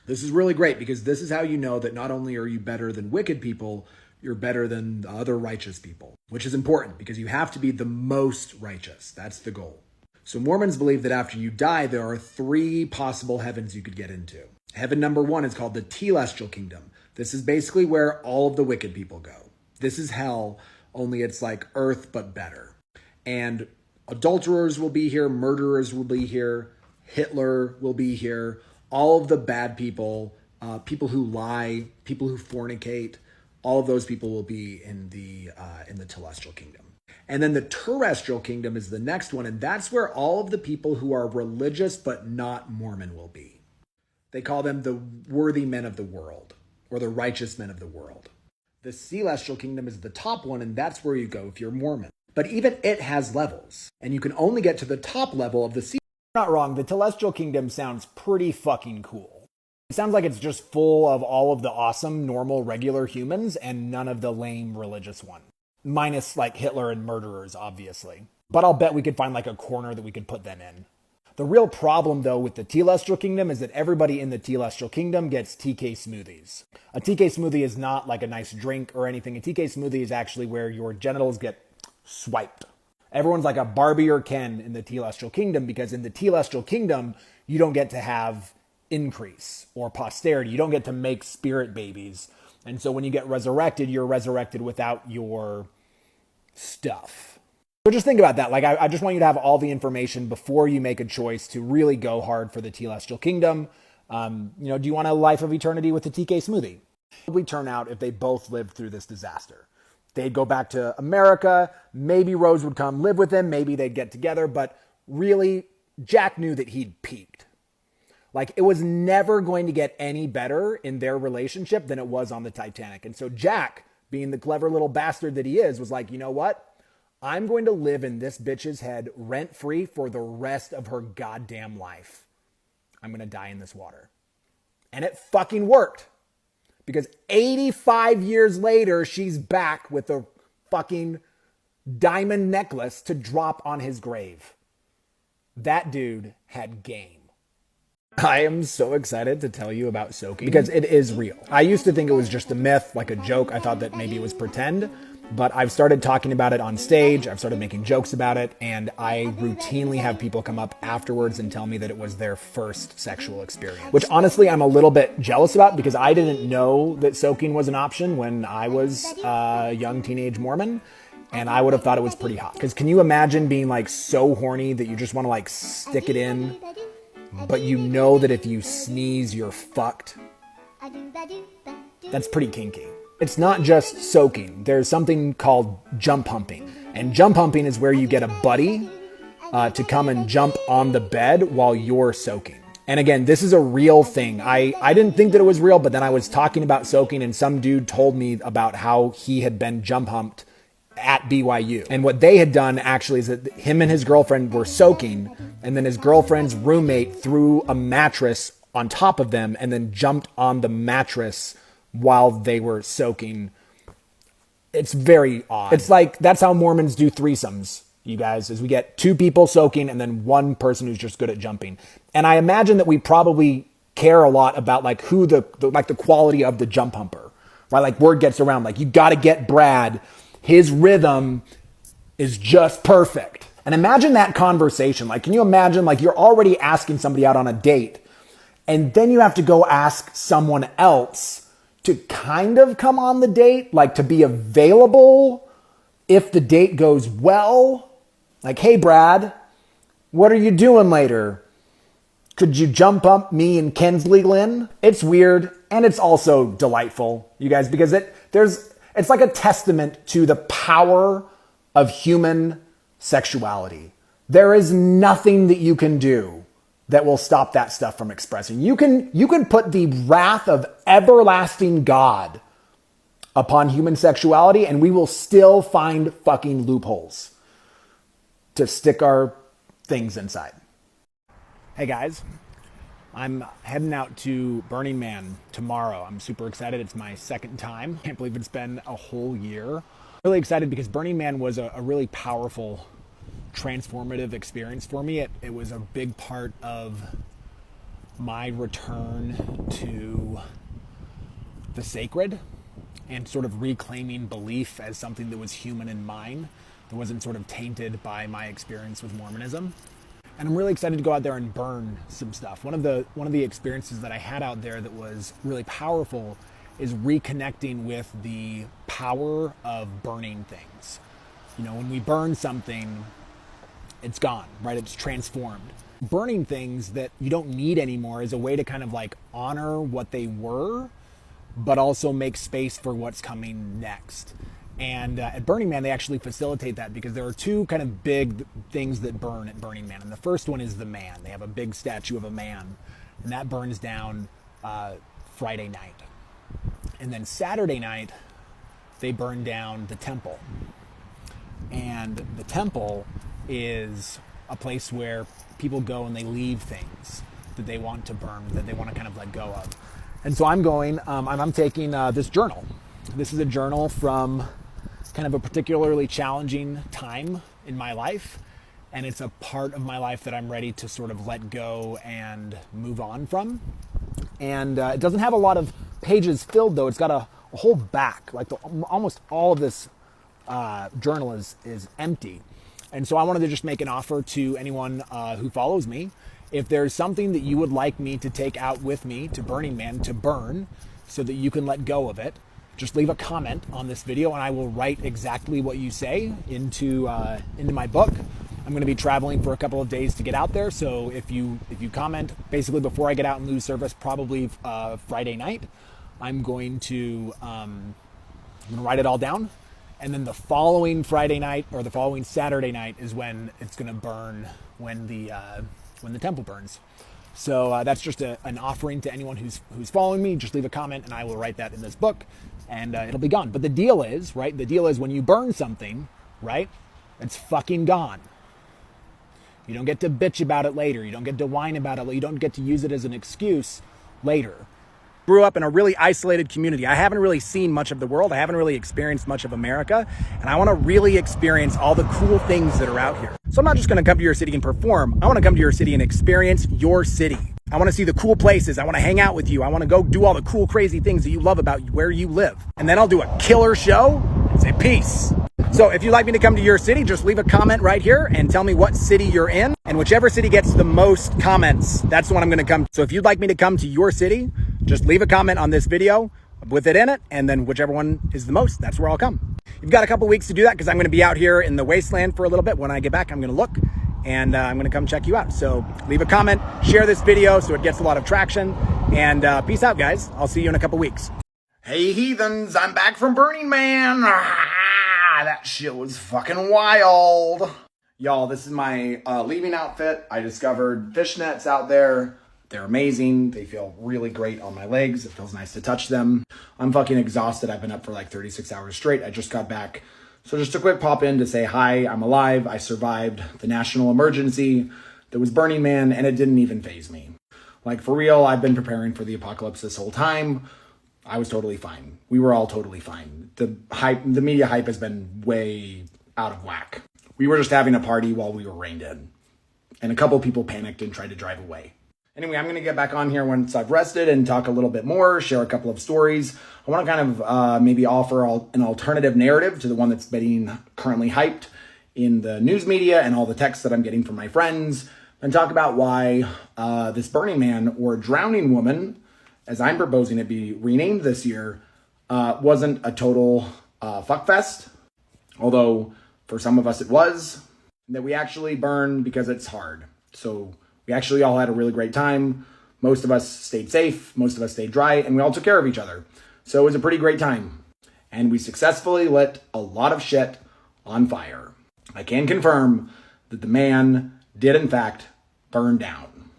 This is really great, because this is how you know that not only are you better than wicked people, you're better than the other righteous people, which is important because you have to be the most righteous. That's the goal. So Mormons believe that after you die, there are 3 possible heavens you could get into. Heaven number 1 is called the Telestial Kingdom. This is basically where all of the wicked people go. This is hell, only it's like earth, but better. And adulterers will be here, murderers will be here, Hitler will be here, all of the bad people, people who lie, people who fornicate, all of those people will be in the Telestial Kingdom. And then the Terrestrial Kingdom is the next one, and that's where all of the people who are religious but not Mormon will be. They call them the worthy men of the world, or the righteous men of the world. The Celestial Kingdom is the top one, and that's where you go if you're Mormon. But even it has levels, and you can only get to the top level of the Celestial. Not wrong, the Telestial Kingdom sounds pretty fucking cool. It sounds like it's just full of all of the awesome, normal, regular humans and none of the lame religious ones. Minus like Hitler and murderers, obviously. But I'll bet we could find like a corner that we could put them in. The real problem, though, with the Telestial Kingdom is that everybody in the Telestial Kingdom gets TK smoothies. A TK smoothie is not like a nice drink or anything. A TK smoothie is actually where your genitals get swiped. Everyone's like a Barbie or Ken in the Telestial Kingdom, because in the Telestial Kingdom, you don't get to have increase or posterity. You don't get to make spirit babies. And so when you get resurrected, you're resurrected without your stuff. So just think about that. Like, I just want you to have all the information before you make a choice to really go hard for the Telestial Kingdom. Do you want a life of eternity with the TK smoothie? What would turn out if they both lived through this disaster? They'd go back to America. Maybe Rose would come live with him. Maybe they'd get together. But really, Jack knew that he'd peaked. Like, it was never going to get any better in their relationship than it was on the Titanic. And so Jack, being the clever little bastard that he is, was like, you know what? I'm going to live in this bitch's head rent-free for the rest of her goddamn life. I'm going to die in this water. And it fucking worked. Because 85 years later, she's back with a fucking diamond necklace to drop on his grave. That dude had game. I am so excited to tell you about soaking, because it is real. I used to think it was just a myth, like a joke. I thought that maybe it was pretend, but I've started talking about it on stage. I've started making jokes about it, and I routinely have people come up afterwards and tell me that it was their first sexual experience, which honestly I'm a little bit jealous about, because I didn't know that soaking was an option when I was a young teenage Mormon. And I would have thought it was pretty hot. Because can you imagine being like so horny that you just want to like stick it in, but you know that if you sneeze, you're fucked? That's pretty kinky. It's not just soaking. There's something called jump humping. And jump humping is where you get a buddy to come and jump on the bed while you're soaking. And again, this is a real thing. I didn't think that it was real, but then I was talking about soaking and some dude told me about how he had been jump humped at BYU. And what they had done actually is that him and his girlfriend were soaking, and then his girlfriend's roommate threw a mattress on top of them and then jumped on the mattress while they were soaking. It's very odd. It's like, that's how Mormons do threesomes, you guys, is we get two people soaking and then one person who's just good at jumping. And I imagine that we probably care a lot about like who the quality of the jump humper, right? Like word gets around, like you got to get Brad. His rhythm is just perfect. And imagine that conversation. Like, can you imagine, like, you're already asking somebody out on a date, and then you have to go ask someone else to kind of come on the date, like to be available if the date goes well. Like, hey, Brad, what are you doing later? Could you jump up me and Kensley Lynn? It's weird, and it's also delightful, you guys, because it's like a testament to the power of human sexuality. There is nothing that you can do that will stop that stuff from expressing. You can put the wrath of everlasting God upon human sexuality, and we will still find fucking loopholes to stick our things inside. Hey guys, I'm heading out to Burning Man tomorrow. I'm super excited. It's my second time. Can't believe it's been a whole year. Really excited because Burning Man was a really powerful, transformative experience for me. It was a big part of my return to the sacred and sort of reclaiming belief as something that was human and mine, that wasn't sort of tainted by my experience with Mormonism. And I'm really excited to go out there and burn some stuff. One of the experiences that I had out there that was really powerful is reconnecting with the power of burning things. You know, when we burn something, it's gone, right? It's transformed. Burning things that you don't need anymore is a way to kind of like honor what they were, but also make space for what's coming next. And at Burning Man, they actually facilitate that because there are two kind of big things that burn at Burning Man. And the first one is the man. They have a big statue of a man, and that burns down Friday night. And then Saturday night, they burn down the temple. And the temple is a place where people go and they leave things that they want to burn, that they want to kind of let go of. And so I'm going, I'm taking this journal. This is a journal from kind of a particularly challenging time in my life. And it's a part of my life that I'm ready to sort of let go and move on from. And it doesn't have a lot of pages filled though. It's got a whole back, like almost all of this journal is empty. And so I wanted to just make an offer to anyone who follows me. If there's something that you would like me to take out with me to Burning Man to burn so that you can let go of it, just leave a comment on this video and I will write exactly what you say into my book. I'm going to be traveling for a couple of days to get out there. So if you comment basically before I get out and lose service, probably Friday night, I'm going to write it all down. And then the following Friday night or the following Saturday night is when it's going to burn, when the temple burns. So that's just an offering to anyone who's following me. Just leave a comment and I will write that in this book and it'll be gone. But the deal is, right? The deal is when you burn something, right? It's fucking gone. You don't get to bitch about it later. You don't get to whine about it. You don't get to use it as an excuse later. Grew up in a really isolated community. I haven't really seen much of the world. I haven't really experienced much of America. And I want to really experience all the cool things that are out here. So I'm not just going to come to your city and perform. I want to come to your city and experience your city. I want to see the cool places. I want to hang out with you. I want to go do all the cool, crazy things that you love about where you live. And then I'll do a killer show and say peace. So if you'd like me to come to your city, just leave a comment right here and tell me what city you're in. And whichever city gets the most comments, that's the one I'm going to come to. So if you'd like me to come to your city, just leave a comment on this video with it in it. And then whichever one is the most, that's where I'll come. You've got a couple weeks to do that because I'm going to be out here in the wasteland for a little bit. When I get back, I'm going to look and I'm going to come check you out. So leave a comment, share this video so it gets a lot of traction. And peace out, guys. I'll see you in a couple weeks. Hey, heathens, I'm back from Burning Man. That shit was fucking wild. Y'all, this is my leaving outfit. I discovered fishnets out there. They're amazing. They feel really great on my legs. It feels nice to touch them. I'm fucking exhausted. I've been up for like 36 hours straight. I just got back. So just a quick pop in to say hi, I'm alive. I survived the national emergency. There was Burning Man and it didn't even faze me. Like for real, I've been preparing for the apocalypse this whole time. I was totally fine. We were all totally fine. The media hype has been way out of whack. We were just having a party while we were reined in. And a couple people panicked and tried to drive away. Anyway, I'm going to get back on here once I've rested and talk a little bit more, share a couple of stories. I want to kind of maybe offer an alternative narrative to the one that's being currently hyped in the news media and all the texts that I'm getting from my friends, and talk about why this Burning Man or Drowning Woman, as I'm proposing it be renamed this year, wasn't a total fuckfest. Although for some of us it was. That we actually burn because it's hard. So we actually all had a really great time. Most of us stayed safe, most of us stayed dry, and we all took care of each other. So it was a pretty great time. And we successfully lit a lot of shit on fire. I can confirm that the man did in fact burn down.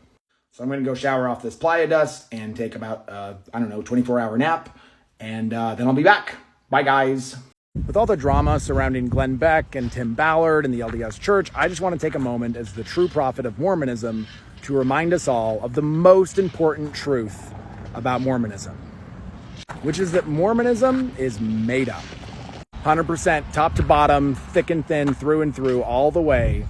So I'm going to go shower off this playa dust and take about, 24-hour nap. And then I'll be back. Bye, guys. With all the drama surrounding Glenn Beck and Tim Ballard and the LDS Church, I just want to take a moment as the true prophet of Mormonism to remind us all of the most important truth about Mormonism, which is that Mormonism is made up. 100% top to bottom, thick and thin, through and through, all the way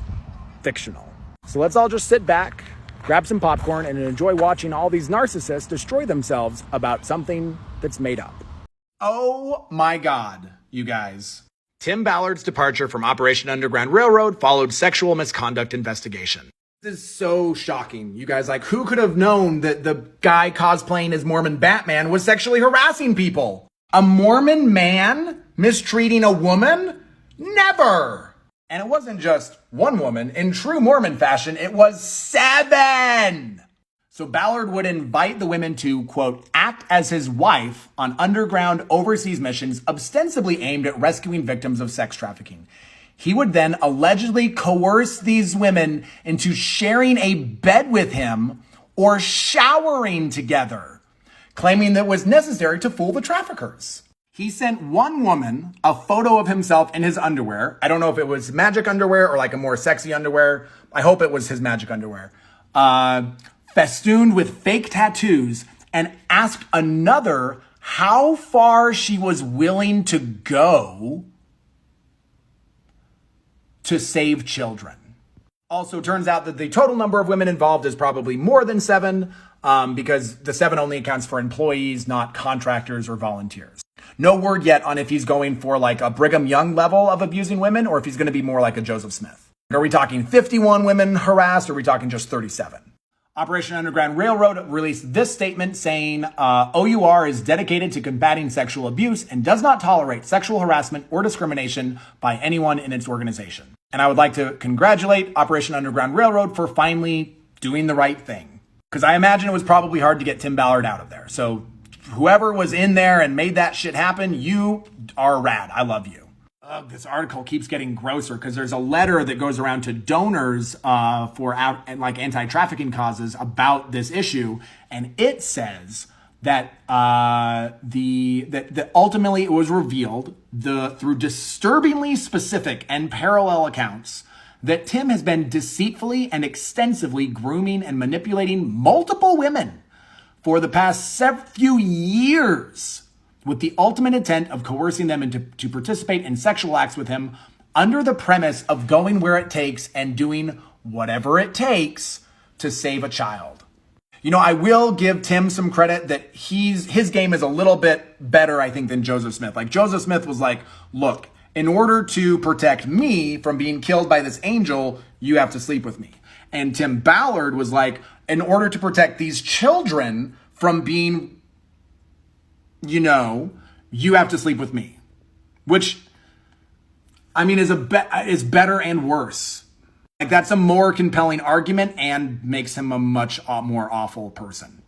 fictional. So let's all just sit back, grab some popcorn, and enjoy watching all these narcissists destroy themselves about something that's made up. Oh my God, you guys. Tim Ballard's departure from Operation Underground Railroad followed sexual misconduct investigation. This is so shocking. You guys, like, who could have known that the guy cosplaying as Mormon Batman was sexually harassing people? A Mormon man mistreating a woman? Never! And it wasn't just one woman. In true Mormon fashion, it was 7! So Ballard would invite the women to, quote, act as his wife on underground overseas missions ostensibly aimed at rescuing victims of sex trafficking. He would then allegedly coerce these women into sharing a bed with him or showering together, claiming that it was necessary to fool the traffickers. He sent one woman a photo of himself in his underwear. I don't know if it was magic underwear or like a more sexy underwear. I hope it was his magic underwear. Festooned with fake tattoos, and asked another how far she was willing to go to save children. Also, turns out that the total number of women involved is probably more than 7, because the 7 only accounts for employees, not contractors or volunteers. No word yet on if he's going for like a Brigham Young level of abusing women or if he's going to be more like a Joseph Smith. Are we talking 51 women harassed or are we talking just 37? Operation Underground Railroad released this statement saying, OUR is dedicated to combating sexual abuse and does not tolerate sexual harassment or discrimination by anyone in its organization. And I would like to congratulate Operation Underground Railroad for finally doing the right thing. Because I imagine it was probably hard to get Tim Ballard out of there. So whoever was in there and made that shit happen, you are rad. I love you. This article keeps getting grosser because there's a letter that goes around to donors for anti-trafficking causes about this issue, and it says that that ultimately it was revealed through disturbingly specific and parallel accounts that Tim has been deceitfully and extensively grooming and manipulating multiple women for the past few years, with the ultimate intent of coercing them to participate in sexual acts with him under the premise of going where it takes and doing whatever it takes to save a child. You know, I will give Tim some credit that his game is a little bit better, I think, than Joseph Smith. Like, Joseph Smith was like, look, in order to protect me from being killed by this angel, you have to sleep with me. And Tim Ballard was like, in order to protect these children from being, you have to sleep with me, which, I mean, is better and worse. Like, that's a more compelling argument and makes him a much more awful person.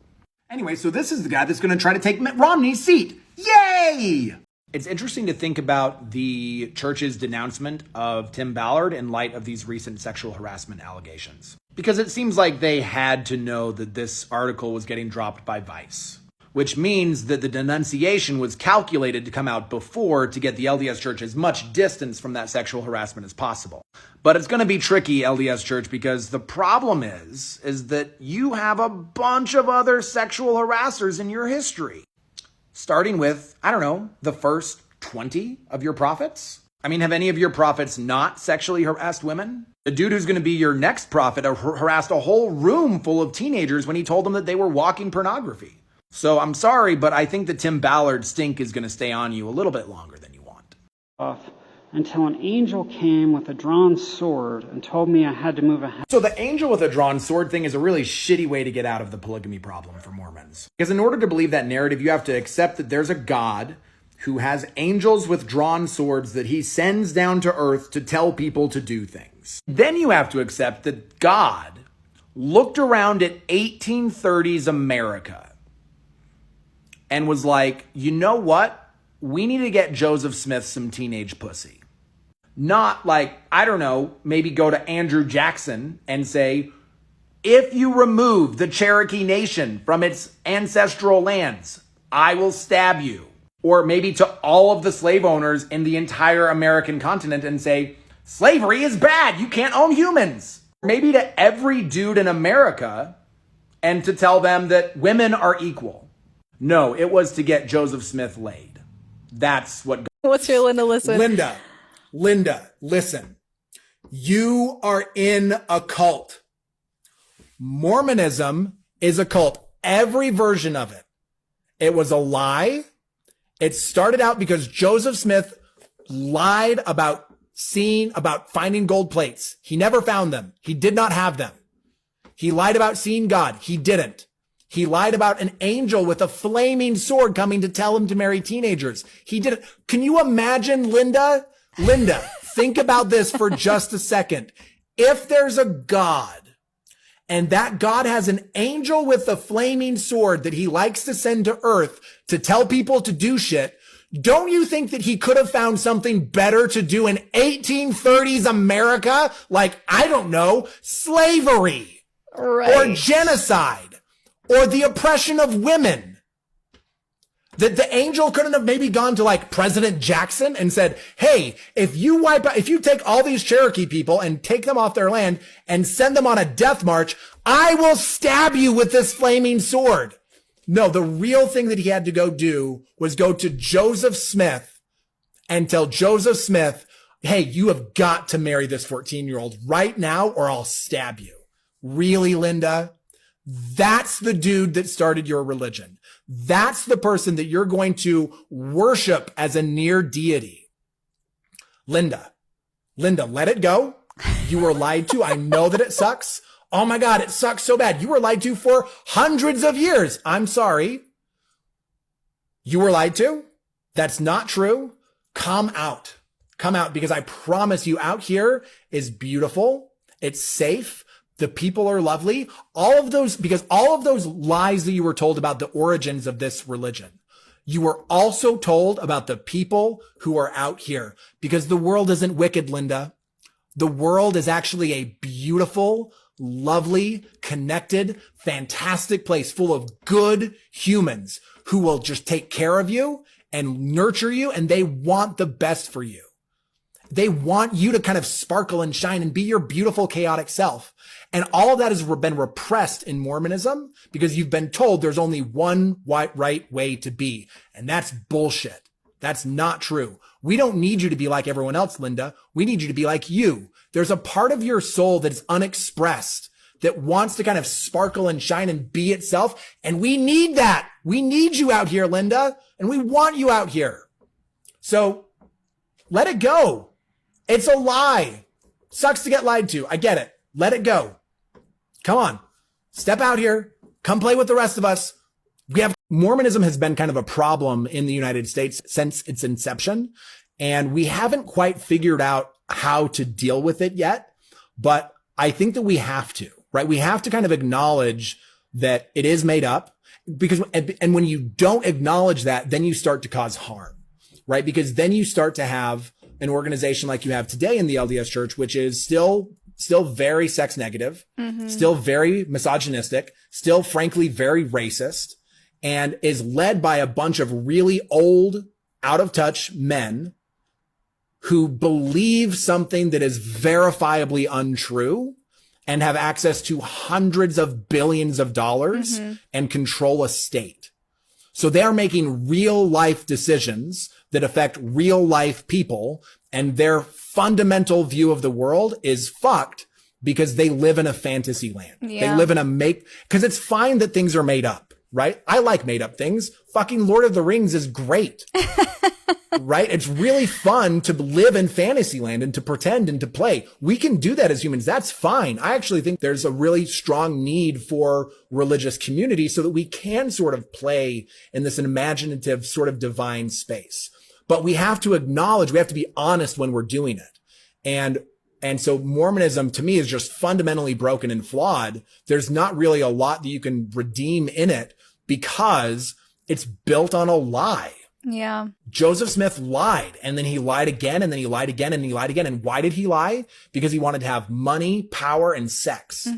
Anyway, so this is the guy that's going to try to take Mitt Romney's seat. Yay! It's interesting to think about the church's denouncement of Tim Ballard in light of these recent sexual harassment allegations. Because it seems like they had to know that this article was getting dropped by Vice, which means that the denunciation was calculated to come out before to get the LDS Church as much distance from that sexual harassment as possible. But it's going to be tricky, LDS Church, because the problem is that you have a bunch of other sexual harassers in your history. Starting with, I don't know, the first 20 of your prophets? I mean, have any of your prophets not sexually harassed women? The dude who's going to be your next prophet harassed a whole room full of teenagers when he told them that they were walking pornography. So I'm sorry, but I think the Tim Ballard stink is going to stay on you a little bit longer than you want. Until an angel came with a drawn sword and told me I had to move ahead. So the angel with a drawn sword thing is a really shitty way to get out of the polygamy problem for Mormons. Because in order to believe that narrative, you have to accept that there's a God who has angels with drawn swords that he sends down to earth to tell people to do things. Then you have to accept that God looked around at 1830s America and was like, you know what? We need to get Joseph Smith some teenage pussy. Not like, I don't know, maybe go to Andrew Jackson and say, if you remove the Cherokee Nation from its ancestral lands, I will stab you. Or maybe to all of the slave owners in the entire American continent and say, slavery is bad, you can't own humans. Maybe to every dude in America and to tell them that women are equal. No, it was to get Joseph Smith laid. That's what. What's your Linda listen? Linda, listen. You are in a cult. Mormonism is a cult. Every version of it. It was a lie. It started out because Joseph Smith lied about finding gold plates. He never found them. He did not have them. He lied about seeing God. He didn't. He lied about an angel with a flaming sword coming to tell him to marry teenagers. He didn't. Can you imagine, Linda? Linda, think about this for just a second. If there's a God and that God has an angel with a flaming sword that he likes to send to earth to tell people to do shit, don't you think that he could have found something better to do in 1830s America? Like, I don't know, slavery or genocide or the oppression of women. That the angel couldn't have maybe gone to like President Jackson and said, hey, if you take all these Cherokee people and take them off their land and send them on a death march, I will stab you with this flaming sword. No, the real thing that he had to go do was go to Joseph Smith and tell Joseph Smith, hey, you have got to marry this 14-year-old right now or I'll stab you. Really, Linda? That's the dude that started your religion. That's the person that you're going to worship as a near deity. Linda, let it go. You were lied to. I know that it sucks. Oh my God, it sucks so bad. You were lied to for hundreds of years. I'm sorry. You were lied to. That's not true. Come out because I promise you out here is beautiful. It's safe. The people are lovely. Because all of those lies that you were told about the origins of this religion, you were also told about the people who are out here, because the world isn't wicked, Linda. The world is actually a beautiful, lovely, connected, fantastic place full of good humans who will just take care of you and nurture you, and they want the best for you. They want you to kind of sparkle and shine and be your beautiful, chaotic self. And all of that has been repressed in Mormonism because you've been told there's only one right way to be. And that's bullshit. That's not true. We don't need you to be like everyone else, Linda. We need you to be like you. There's a part of your soul that is unexpressed that wants to kind of sparkle and shine and be itself. And we need that. We need you out here, Linda. And we want you out here. So let it go. It's a lie. Sucks to get lied to. I get it. Let it go. Come on. Step out here. Come play with the rest of us. Mormonism has been kind of a problem in the United States since its inception, and we haven't quite figured out how to deal with it yet, but I think that we have to, right? We have to kind of acknowledge that it is made up, and when you don't acknowledge that, then you start to cause harm, right? Because then you start to have an organization like you have today in the LDS Church, which is still still very sex negative, still very misogynistic, still frankly very racist, and is led by a bunch of really old, out of touch men who believe something that is verifiably untrue and have access to hundreds of billions of dollars and control a state. So they are making real life decisions that affect real life people, and their fundamental view of the world is fucked because they live in a fantasy land. Yeah. They live in because it's fine that things are made up, right? I like made up things. Fucking Lord of the Rings is great. Right? It's really fun to live in fantasy land and to pretend and to play. We can do that as humans. That's fine. I actually think there's a really strong need for religious community so that we can sort of play in this imaginative sort of divine space. But we have to acknowledge, we have to be honest when we're doing it. And so Mormonism to me is just fundamentally broken and flawed. There's not really a lot that you can redeem in it because it's built on a lie. Yeah. Joseph Smith lied, and then he lied again, and then he lied again, and he lied again. And why did he lie? Because he wanted to have money, power, and sex.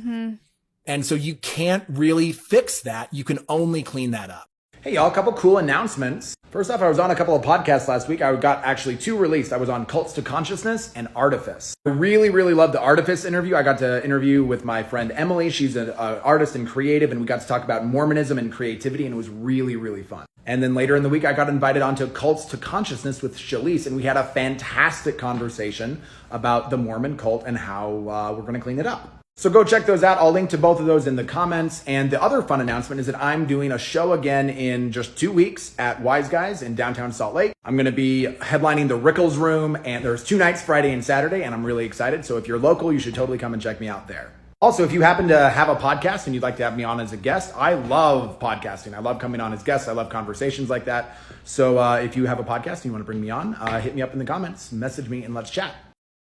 And so you can't really fix that. You can only clean that up. Hey, y'all, a couple cool announcements. First off, I was on a couple of podcasts last week. I got actually 2 released. I was on Cults to Consciousness and Artifice. I really, really loved the Artifice interview. I got to interview with my friend Emily. She's an artist and creative, and we got to talk about Mormonism and creativity, and it was really, really fun. And then later in the week, I got invited onto Cults to Consciousness with Shalise, and we had a fantastic conversation about the Mormon cult and how we're going to clean it up. So go check those out. I'll link to both of those in the comments. And the other fun announcement is that I'm doing a show again in just 2 weeks at Wise Guys in downtown Salt Lake. I'm going to be headlining the Rickles Room, and there's 2 nights, Friday and Saturday, and I'm really excited. So if you're local, you should totally come and check me out there. Also, if you happen to have a podcast and you'd like to have me on as a guest, I love podcasting. I love coming on as guests. I love conversations like that. So if you have a podcast and you want to bring me on, hit me up in the comments, message me, and let's chat.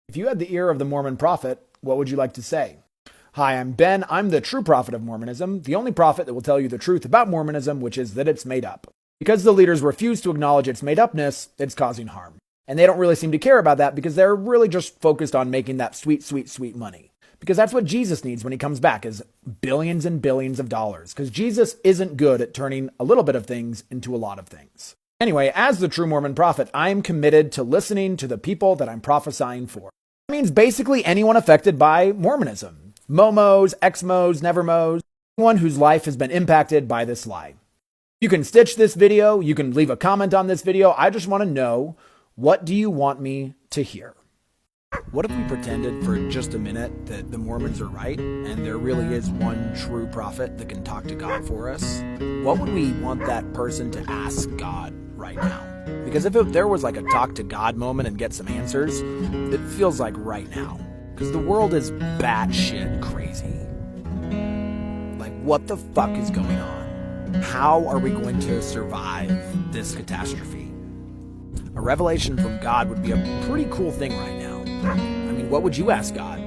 If you had the ear of the Mormon prophet, what would you like to say? Hi, I'm Ben. I'm the true prophet of Mormonism, the only prophet that will tell you the truth about Mormonism, which is that it's made up. Because the leaders refuse to acknowledge its made-upness, it's causing harm. And they don't really seem to care about that because they're really just focused on making that sweet, sweet, sweet money. Because that's what Jesus needs when he comes back, is billions and billions of dollars. Because Jesus isn't good at turning a little bit of things into a lot of things. Anyway, as the true Mormon prophet, I am committed to listening to the people that I'm prophesying for. That means basically anyone affected by Mormonism. Momos, Exmos, Nevermos, anyone whose life has been impacted by this lie. You can stitch this video. You can leave a comment on this video. I just want to know, what do you want me to hear? What if we pretended for just a minute that the Mormons are right and there really is one true prophet that can talk to God for us? What would we want that person to ask God right now? Because if there was like a talk to God moment and get some answers, it feels like right now. Because the world is batshit crazy. Like, what the fuck is going on? How are we going to survive this catastrophe? A revelation from God would be a pretty cool thing right now. I mean, what would you ask God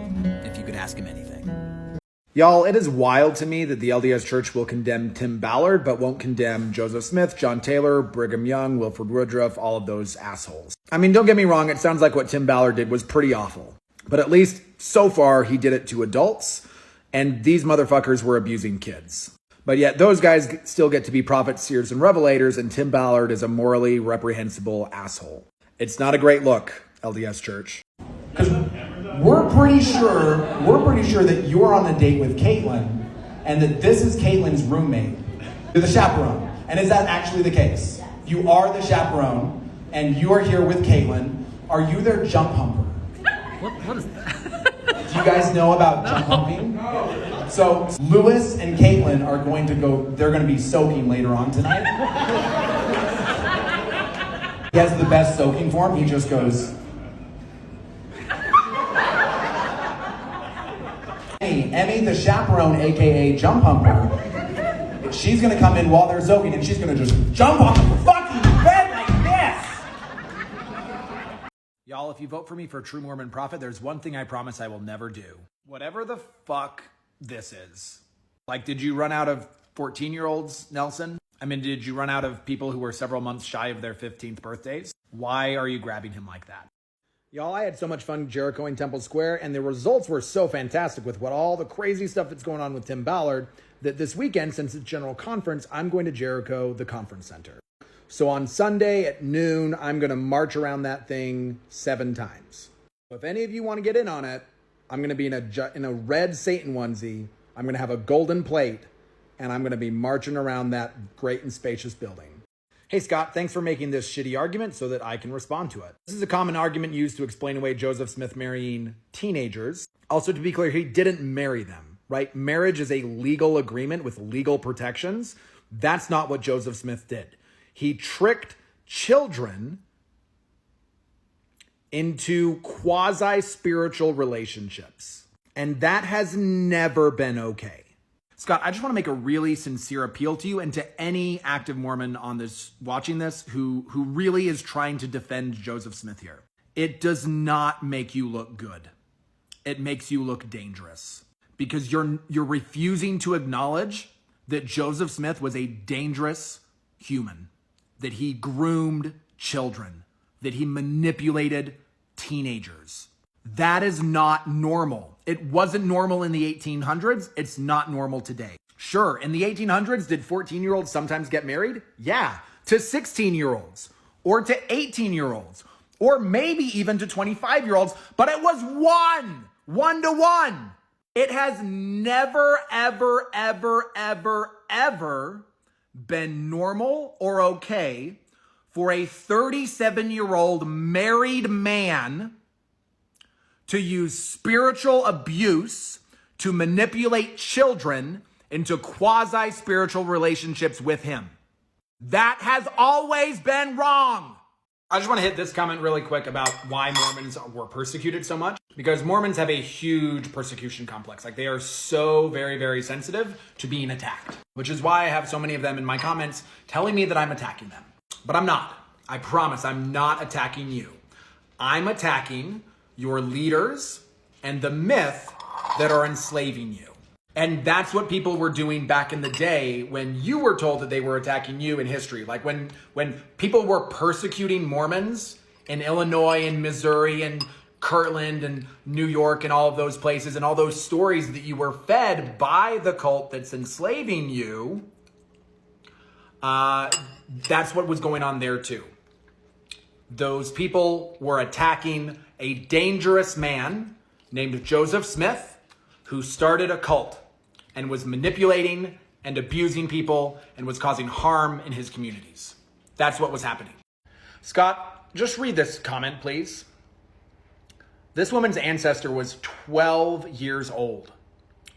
if you could ask him anything? Y'all, it is wild to me that the LDS Church will condemn Tim Ballard, but won't condemn Joseph Smith, John Taylor, Brigham Young, Wilford Woodruff, all of those assholes. I mean, don't get me wrong, it sounds like what Tim Ballard did was pretty awful. But at least so far, he did it to adults, and these motherfuckers were abusing kids. But yet those guys still get to be prophets, seers, and revelators, and Tim Ballard is a morally reprehensible asshole. It's not a great look, LDS Church. We're pretty sure that you're on a date with Caitlin, and that this is Caitlin's roommate. You're the chaperone. And is that actually the case? You are the chaperone, and you are here with Caitlin. Are you their jump humper? What is that? Do you guys know about jump humping? No. So Lewis and Caitlin are going to go, they're going to be soaking later on tonight. He has the best soaking form. He just goes. Emmy, the chaperone, aka jump humper, she's going to come in while they're soaking and she's going to just jump on the fucking bed like this. Y'all, if you vote for me for True Mormon Prophet, there's one thing I promise I will never do. Whatever the fuck this is. Like, did you run out of 14-year-olds, Nelson? I mean, did you run out of people who were several months shy of their 15th birthdays? Why are you grabbing him like that? Y'all, I had so much fun Jerichoing Temple Square, and the results were so fantastic with what all the crazy stuff that's going on with Tim Ballard that this weekend, since it's General Conference, I'm going to Jericho, the conference center. So on Sunday at noon, I'm going to march around that thing 7 times. So if any of you want to get in on it, I'm going to be in a red Satan onesie. I'm going to have a golden plate, and I'm going to be marching around that great and spacious building. Hey, Scott, thanks for making this shitty argument so that I can respond to it. This is a common argument used to explain away Joseph Smith marrying teenagers. Also, to be clear, he didn't marry them, right? Marriage is a legal agreement with legal protections. That's not what Joseph Smith did. He tricked children into quasi-spiritual relationships. And that has never been okay. Scott, I just want to make a really sincere appeal to you and to any active Mormon on this watching this who really is trying to defend Joseph Smith here. It does not make you look good. It makes you look dangerous because you're refusing to acknowledge that Joseph Smith was a dangerous human, that he groomed children, that he manipulated teenagers. That is not normal. It wasn't normal in the 1800s. It's not normal today. Sure, in the 1800s, did 14-year-olds sometimes get married? Yeah, to 16-year-olds or to 18-year-olds or maybe even to 25-year-olds, but it was one to one. It has never, ever, ever, ever, ever been normal or okay for a 37-year-old married man to use spiritual abuse to manipulate children into quasi-spiritual relationships with him. That has always been wrong. I just want to hit this comment really quick about why Mormons were persecuted so much. Because Mormons have a huge persecution complex. Like, they are so very, very sensitive to being attacked. Which is why I have so many of them in my comments telling me that I'm attacking them. But I'm not. I promise I'm not attacking you. I'm attacking your leaders and the myth that are enslaving you. And that's what people were doing back in the day when you were told that they were attacking you in history. Like when people were persecuting Mormons in Illinois and Missouri and Kirtland and New York and all of those places and all those stories that you were fed by the cult that's enslaving you, that's what was going on there too. Those people were attacking a dangerous man named Joseph Smith who started a cult and was manipulating and abusing people and was causing harm in his communities. That's what was happening. Scott, just read this comment, please. This woman's ancestor was 12 years old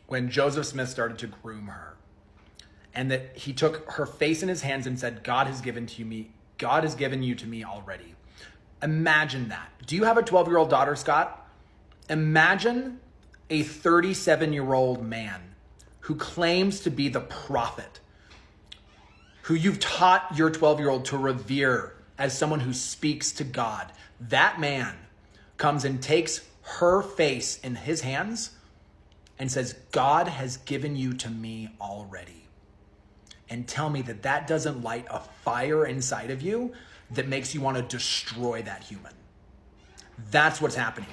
when Joseph Smith started to groom her. And that he took her face in his hands and said, God has given you to me already. Imagine that. Do you have a 12-year-old daughter, Scott? Imagine a 37-year-old man who claims to be the prophet, who you've taught your 12-year-old to revere as someone who speaks to God. That man comes and takes her face in his hands and says, God has given you to me already. And tell me that that doesn't light a fire inside of you that makes you want to destroy that human. That's what's happening.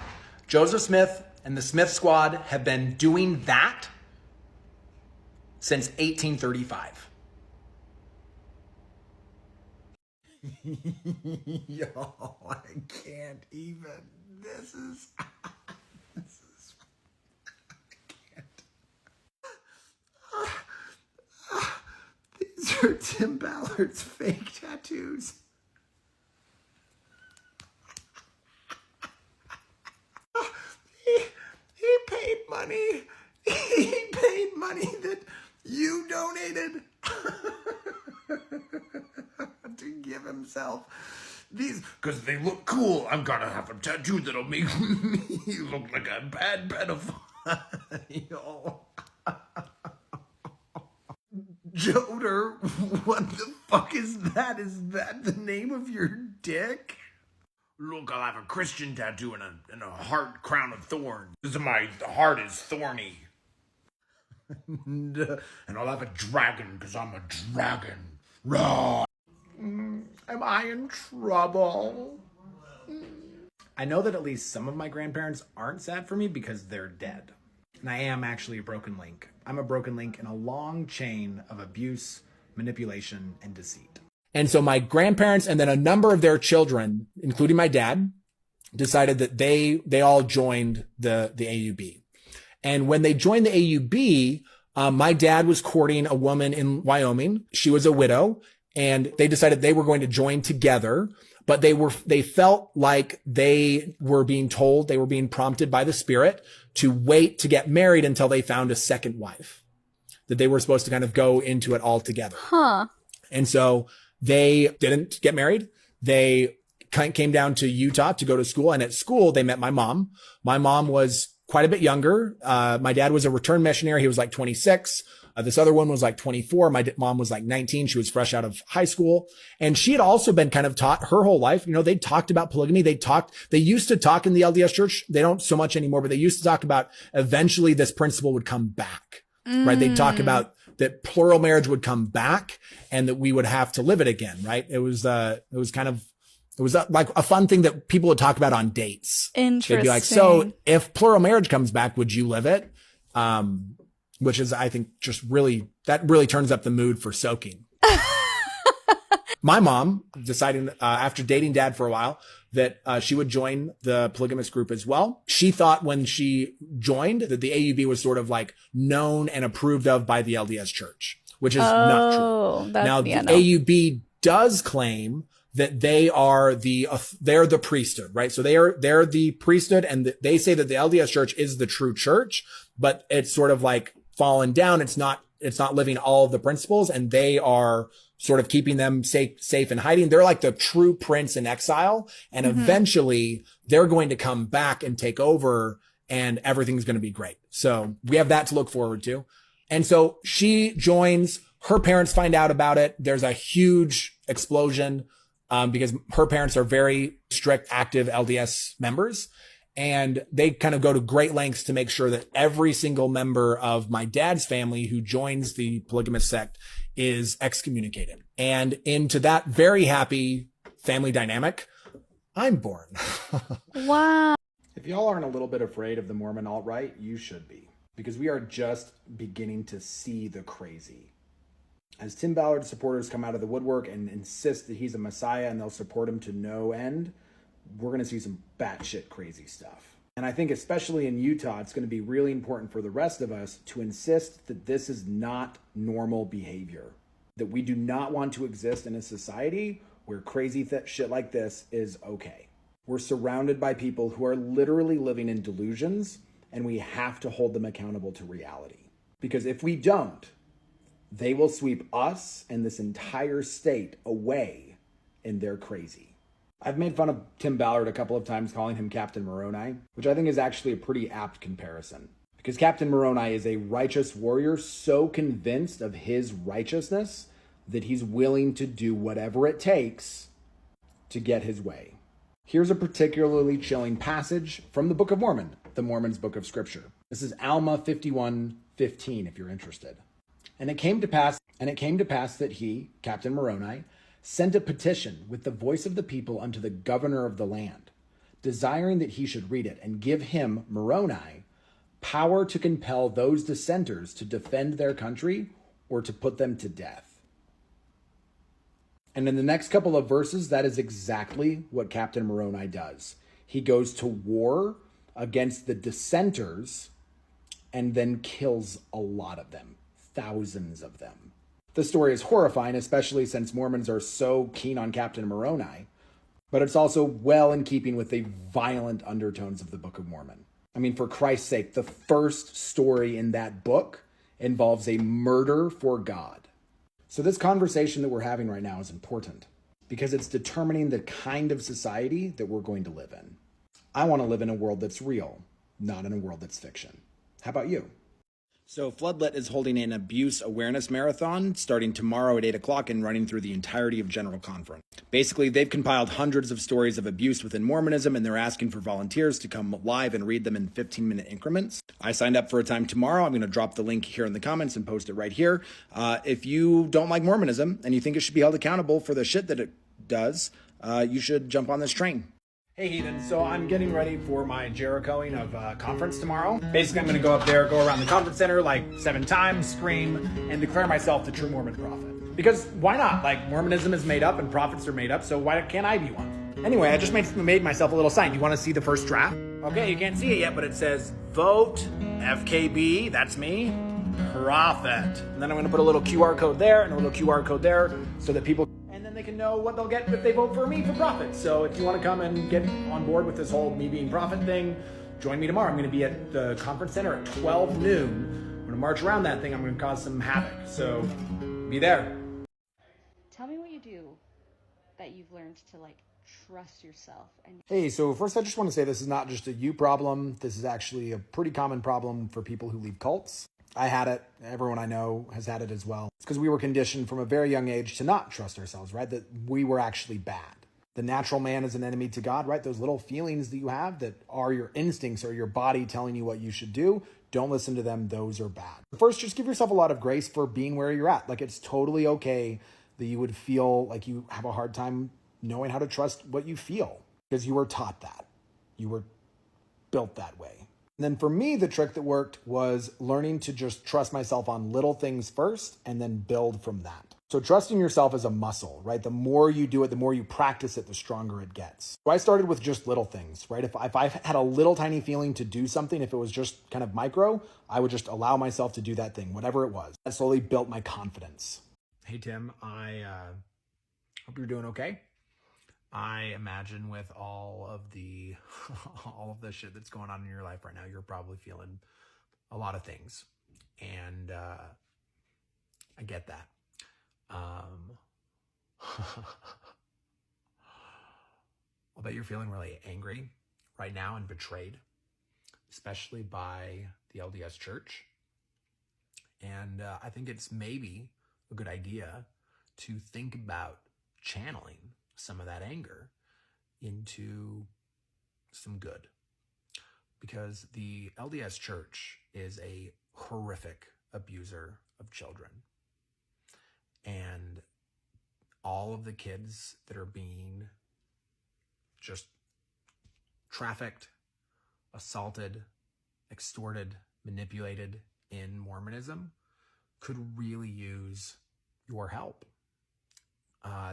Joseph Smith and the Smith Squad have been doing that since 1835. Yo, I can't even. This is I can't. These are Tim Ballard's fake tattoos. He paid money. He paid money that you donated to give himself these, because they look cool. I'm gonna have a tattoo that'll make me look like a bad pedophile. Joder, what the fuck is that? Is that the name of your dick? Look, I'll have a Christian tattoo and a heart crown of thorns. My heart is thorny. And I'll have a dragon because I'm a dragon. Raw. Am I in trouble? I know that at least some of my grandparents aren't sad for me because they're dead. And I am actually a broken link. I'm a broken link in a long chain of abuse, manipulation, and deceit. And so my grandparents and then a number of their children, including my dad, decided that they all joined the AUB. And when they joined the AUB, my dad was courting a woman in Wyoming. She was a widow, and they decided they were going to join together. But they felt like they were being prompted by the Spirit to wait to get married until they found a second wife, that they were supposed to kind of go into it all together. Huh. And so they didn't get married. They came down to Utah to go to school. And at school, they met my mom. My mom was quite a bit younger. My dad was a return missionary. He was like 26. This other one was like 24. My mom was like 19. She was fresh out of high school. And she had also been kind of taught her whole life. You know, they talked about polygamy. They used to talk in the LDS church. They don't so much anymore, but they used to talk about eventually this principle would come back, right? They talk about that plural marriage would come back and that we would have to live it again, right? It was like a fun thing that people would talk about on dates. Interesting. They'd be like, so if plural marriage comes back, would you live it? Which is, I think, that really turns up the mood for soaking. My mom decided, after dating dad for a while, that she would join the polygamous group as well. She thought when she joined that the AUB was sort of like known and approved of by the LDS church, which is not true. Now, the AUB does claim that they're the priesthood, right? So they're the priesthood, and they say that the LDS church is the true church, but it's sort of like fallen down. It's not living all of the principles, and they are sort of keeping them safe and hiding. They're like the true prince in exile, and eventually they're going to come back and take over, and everything's going to be great. So we have that to look forward to. And so she joins, her parents find out about it. There's a huge explosion, because her parents are very strict, active LDS members. And they kind of go to great lengths to make sure that every single member of my dad's family who joins the polygamous sect is excommunicated. And into that very happy family dynamic, I'm born. Wow. If y'all aren't a little bit afraid of the Mormon alt-right, you should be, because we are just beginning to see the crazy. As Tim Ballard supporters come out of the woodwork and insist that he's a messiah and they'll support him to no end, we're going to see some batshit crazy stuff. And I think especially in Utah, it's going to be really important for the rest of us to insist that this is not normal behavior, that we do not want to exist in a society where crazy shit like this is okay. We're surrounded by people who are literally living in delusions, and we have to hold them accountable to reality. Because if we don't, they will sweep us and this entire state away in their crazy. I've made fun of Tim Ballard a couple of times, calling him Captain Moroni, which I think is actually a pretty apt comparison. Because Captain Moroni is a righteous warrior so convinced of his righteousness that he's willing to do whatever it takes to get his way. Here's a particularly chilling passage from the Book of Mormon, the Mormon's book of scripture. This is Alma 51:15, if you're interested. And it came to pass that he, Captain Moroni, sent a petition with the voice of the people unto the governor of the land, desiring that he should read it and give him, Moroni, power to compel those dissenters to defend their country or to put them to death. And in the next couple of verses, that is exactly what Captain Moroni does. He goes to war against the dissenters and then kills a lot of them, thousands of them. The story is horrifying, especially since Mormons are so keen on Captain Moroni, but it's also well in keeping with the violent undertones of the Book of Mormon. I mean, for Christ's sake, the first story in that book involves a murder for God. So this conversation that we're having right now is important because it's determining the kind of society that we're going to live in. I want to live in a world that's real, not in a world that's fiction. How about you? So Floodlit is holding an abuse awareness marathon starting tomorrow at 8 o'clock and running through the entirety of General Conference. Basically, they've compiled hundreds of stories of abuse within Mormonism, and they're asking for volunteers to come live and read them in 15-minute increments. I signed up for a time tomorrow. I'm going to drop the link here in the comments and post it right here. If you don't like Mormonism and you think it should be held accountable for the shit that it does, you should jump on this train. Hey heathen, so I'm getting ready for my Jerichoing of conference tomorrow. Basically, I'm going to go up there, go around the conference center like 7 times, scream, and declare myself the true Mormon prophet. Because why not? Like, Mormonism is made up and prophets are made up, so why can't I be one? Anyway, I just made myself a little sign. You want to see the first draft? Okay, you can't see it yet, but it says, vote FKB, that's me, prophet. And then I'm going to put a little QR code there and a little QR code there so that people... and then they can know what they'll get if they vote for me for prophet. So if you want to come and get on board with this whole me being prophet thing, join me tomorrow. I'm going to be at the conference center at 12 noon. I'm going to march around that thing. I'm going to cause some havoc. So be there. Tell me what you do that you've learned to like trust yourself. And Hey, so first I just want to say this is not just a you problem. This is actually a pretty common problem for people who leave cults. I had it. Everyone I know has had it as well. It's because we were conditioned from a very young age to not trust ourselves, right? That we were actually bad. The natural man is an enemy to God, right? Those little feelings that you have that are your instincts or your body telling you what you should do, don't listen to them. Those are bad. First, just give yourself a lot of grace for being where you're at. Like, it's totally okay that you would feel like you have a hard time knowing how to trust what you feel because you were taught that. You were built that way. And then for me, the trick that worked was learning to just trust myself on little things first and then build from that. So trusting yourself is a muscle, right? The more you do it, the more you practice it, the stronger it gets. So I started with just little things, right? If I had a little tiny feeling to do something, if it was just kind of micro, I would just allow myself to do that thing, whatever it was. That slowly built my confidence. Hey, Tim, I hope you're doing okay. I imagine with all of the shit that's going on in your life right now, you're probably feeling a lot of things. And I get that. I'll bet you're feeling really angry right now and betrayed, especially by the LDS Church. And I think it's maybe a good idea to think about channeling some of that anger into some good, because the LDS Church is a horrific abuser of children, and all of the kids that are being just trafficked, assaulted, extorted, manipulated in Mormonism could really use your help.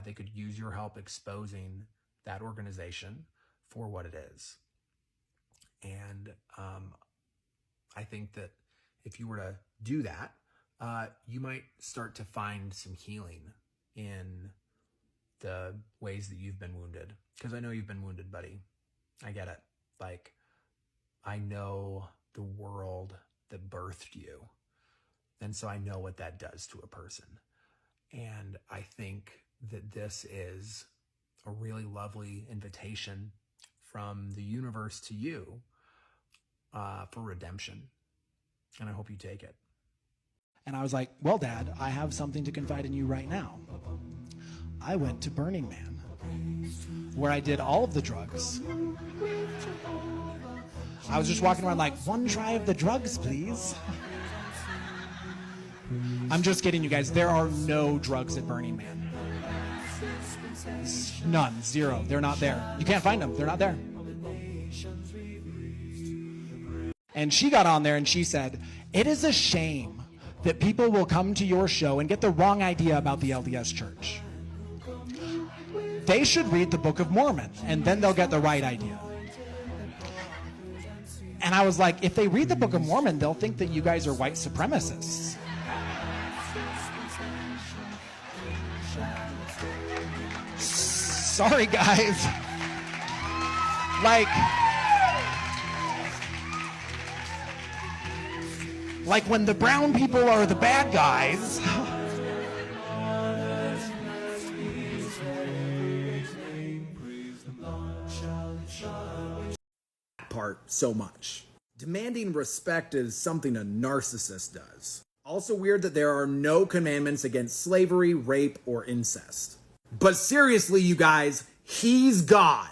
They could use your help exposing that organization for what it is. And I think that if you were to do that, you might start to find some healing in the ways that you've been wounded. Because I know you've been wounded, buddy. I get it. Like, I know the world that birthed you. And so I know what that does to a person. And I think that this is a really lovely invitation from the universe to you for redemption. And I hope you take it. And I was like, well, Dad, I have something to confide in you right now. I went to Burning Man, where I did all of the drugs. I was just walking around like, one try of the drugs, please. I'm just kidding, you guys. There are no drugs at Burning Man. None. Zero. They're not there. You can't find them. They're not there. And she got on there and she said, it is a shame that people will come to your show and get the wrong idea about the LDS Church. They should read the Book of Mormon and then they'll get the right idea. And I was like, if they read the Book of Mormon, they'll think that you guys are white supremacists. Sorry, guys. Like when the brown people are the bad guys. Part so much. Demanding respect is something a narcissist does. Also weird that there are no commandments against slavery, rape, or incest. But seriously, you guys, he's God.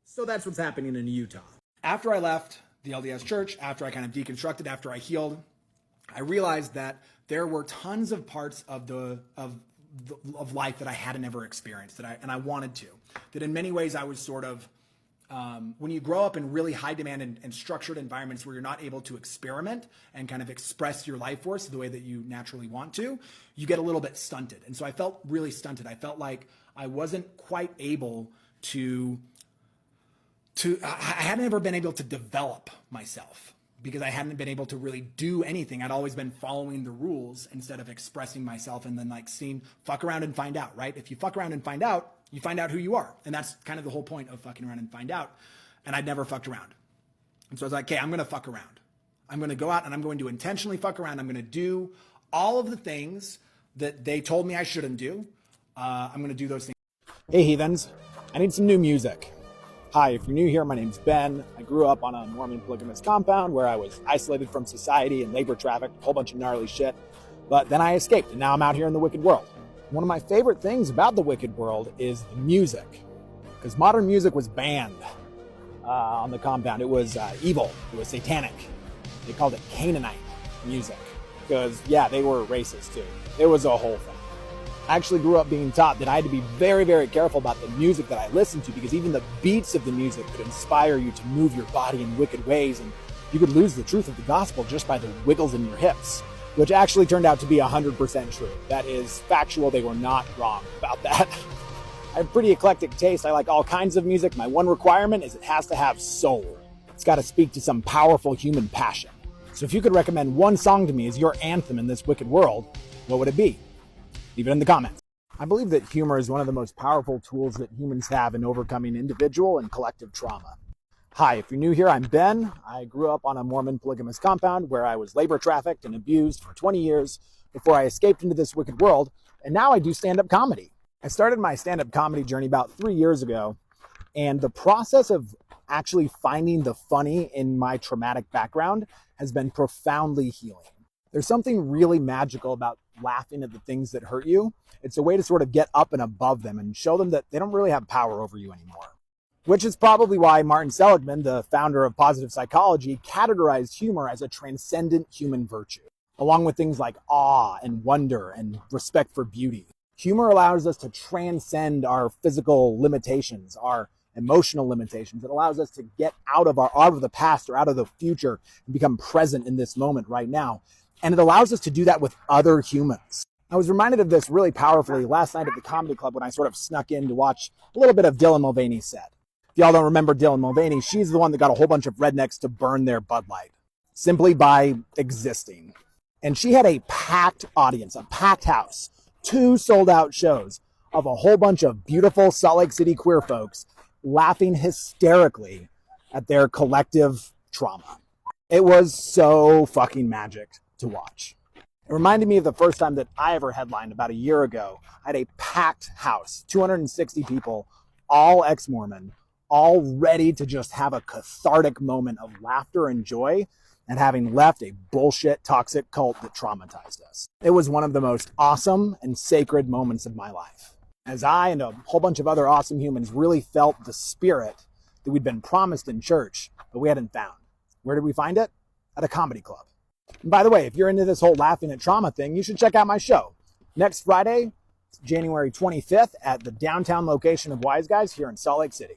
So that's what's happening in Utah. After I left the LDS Church, after I kind of deconstructed, after I healed, I realized that there were tons of parts of life that I hadn't ever experienced, and I wanted to. That in many ways I was sort of when you grow up in really high demand and structured environments where you're not able to experiment and kind of express your life force the way that you naturally want to, you get a little bit stunted. And so I felt really stunted. I felt like I wasn't quite able I hadn't ever been able to develop myself because I hadn't been able to really do anything. I'd always been following the rules instead of expressing myself and then like seeing, fuck around and find out, right? If you fuck around and find out, you find out who you are. And that's kind of the whole point of fucking around and find out. And I'd never fucked around. And so I was like, okay, I'm going to fuck around. I'm going to go out and I'm going to intentionally fuck around. I'm going to do all of the things that they told me I shouldn't do. I'm going to do those things. Hey heathens, I need some new music. Hi, if you're new here, my name's Ben. I grew up on a Mormon polygamous compound where I was isolated from society and labor trafficked, a whole bunch of gnarly shit. But then I escaped, and now I'm out here in the wicked world. One of my favorite things about the wicked world is the music, because modern music was banned on the compound. It was evil. It was satanic. They called it Canaanite music, because, yeah, they were racist, too. It was a whole thing. I actually grew up being taught that I had to be very, very careful about the music that I listened to, because even the beats of the music could inspire you to move your body in wicked ways, and you could lose the truth of the gospel just by the wiggles in your hips, which actually turned out to be 100% true. That is factual. They were not wrong about that. I have pretty eclectic taste. I like all kinds of music. My one requirement is it has to have soul. It's got to speak to some powerful human passion. So if you could recommend one song to me as your anthem in this wicked world, what would it be? Leave it in the comments. I believe that humor is one of the most powerful tools that humans have in overcoming individual and collective trauma. Hi, if you're new here, I'm Ben. I grew up on a Mormon polygamous compound where I was labor trafficked and abused for 20 years before I escaped into this wicked world, and now I do stand-up comedy. I started my stand-up comedy journey about 3 years ago, and the process of actually finding the funny in my traumatic background has been profoundly healing. There's something really magical about laughing at the things that hurt you. It's a way to sort of get up and above them and show them that they don't really have power over you anymore. Which is probably why Martin Seligman, the founder of positive psychology, categorized humor as a transcendent human virtue, along with things like awe and wonder and respect for beauty. Humor allows us to transcend our physical limitations, our emotional limitations. It allows us to get out of the past or out of the future and become present in this moment right now. And it allows us to do that with other humans. I was reminded of this really powerfully last night at the comedy club when I sort of snuck in to watch a little bit of Dylan Mulvaney's set. If y'all don't remember Dylan Mulvaney, she's the one that got a whole bunch of rednecks to burn their Bud Light simply by existing. And she had a packed audience, a packed house, 2 sold-out shows of a whole bunch of beautiful Salt Lake City queer folks laughing hysterically at their collective trauma. It was so fucking magic to watch. It reminded me of the first time that I ever headlined about a year ago. I had a packed house, 260 people, all ex-Mormon, all ready to just have a cathartic moment of laughter and joy and having left a bullshit, toxic cult that traumatized us. It was one of the most awesome and sacred moments of my life, as I and a whole bunch of other awesome humans really felt the spirit that we'd been promised in church, but we hadn't found. Where did we find it? At a comedy club. And by the way, if you're into this whole laughing at trauma thing, you should check out my show. Next Friday, January 25th, at the downtown location of Wise Guys here in Salt Lake City.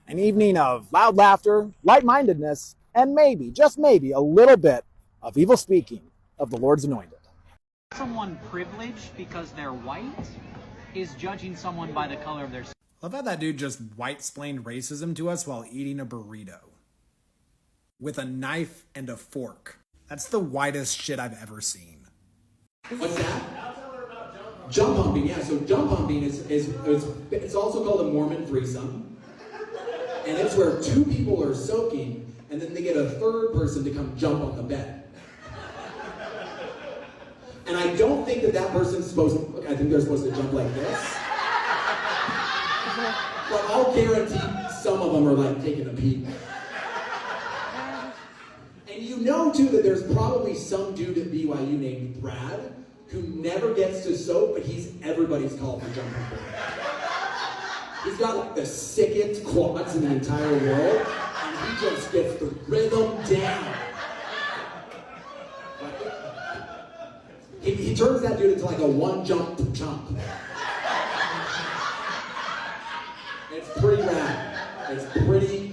An evening of loud laughter, light-mindedness, and maybe, just maybe, a little bit of evil speaking of the Lord's anointed. Someone privileged because they're white is judging someone by the color of their skin. Love how that dude just white-splained racism to us while eating a burrito. With a knife and a fork. That's the whitest shit I've ever seen. What's that? Jump humping, yeah. So jump humping it's also called a Mormon threesome. And it's where 2 people are soaking, and then they get a 3rd person to come jump on the bed. And I don't think that person's supposed to, I think they're supposed to jump like this. But I'll guarantee some of them are like taking a peek. And you know, too, that there's probably some dude at BYU named Brad who never gets to soap, but he's everybody's call for jump humping. He's got like the sickest quads in the entire world, and he just gets the rhythm down. He turns that dude into like a one-jump chump. It's pretty rad. It's pretty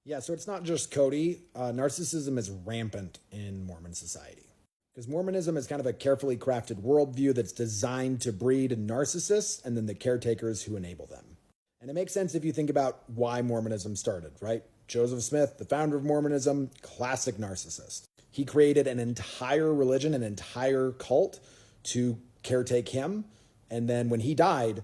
Yeah, so it's not just Cody. Narcissism is rampant in Mormon society. Because Mormonism is kind of a carefully crafted worldview that's designed to breed narcissists and then the caretakers who enable them. And it makes sense if you think about why Mormonism started, right? Joseph Smith, the founder of Mormonism, classic narcissist. He created an entire religion, an entire cult to caretake him. And then when he died,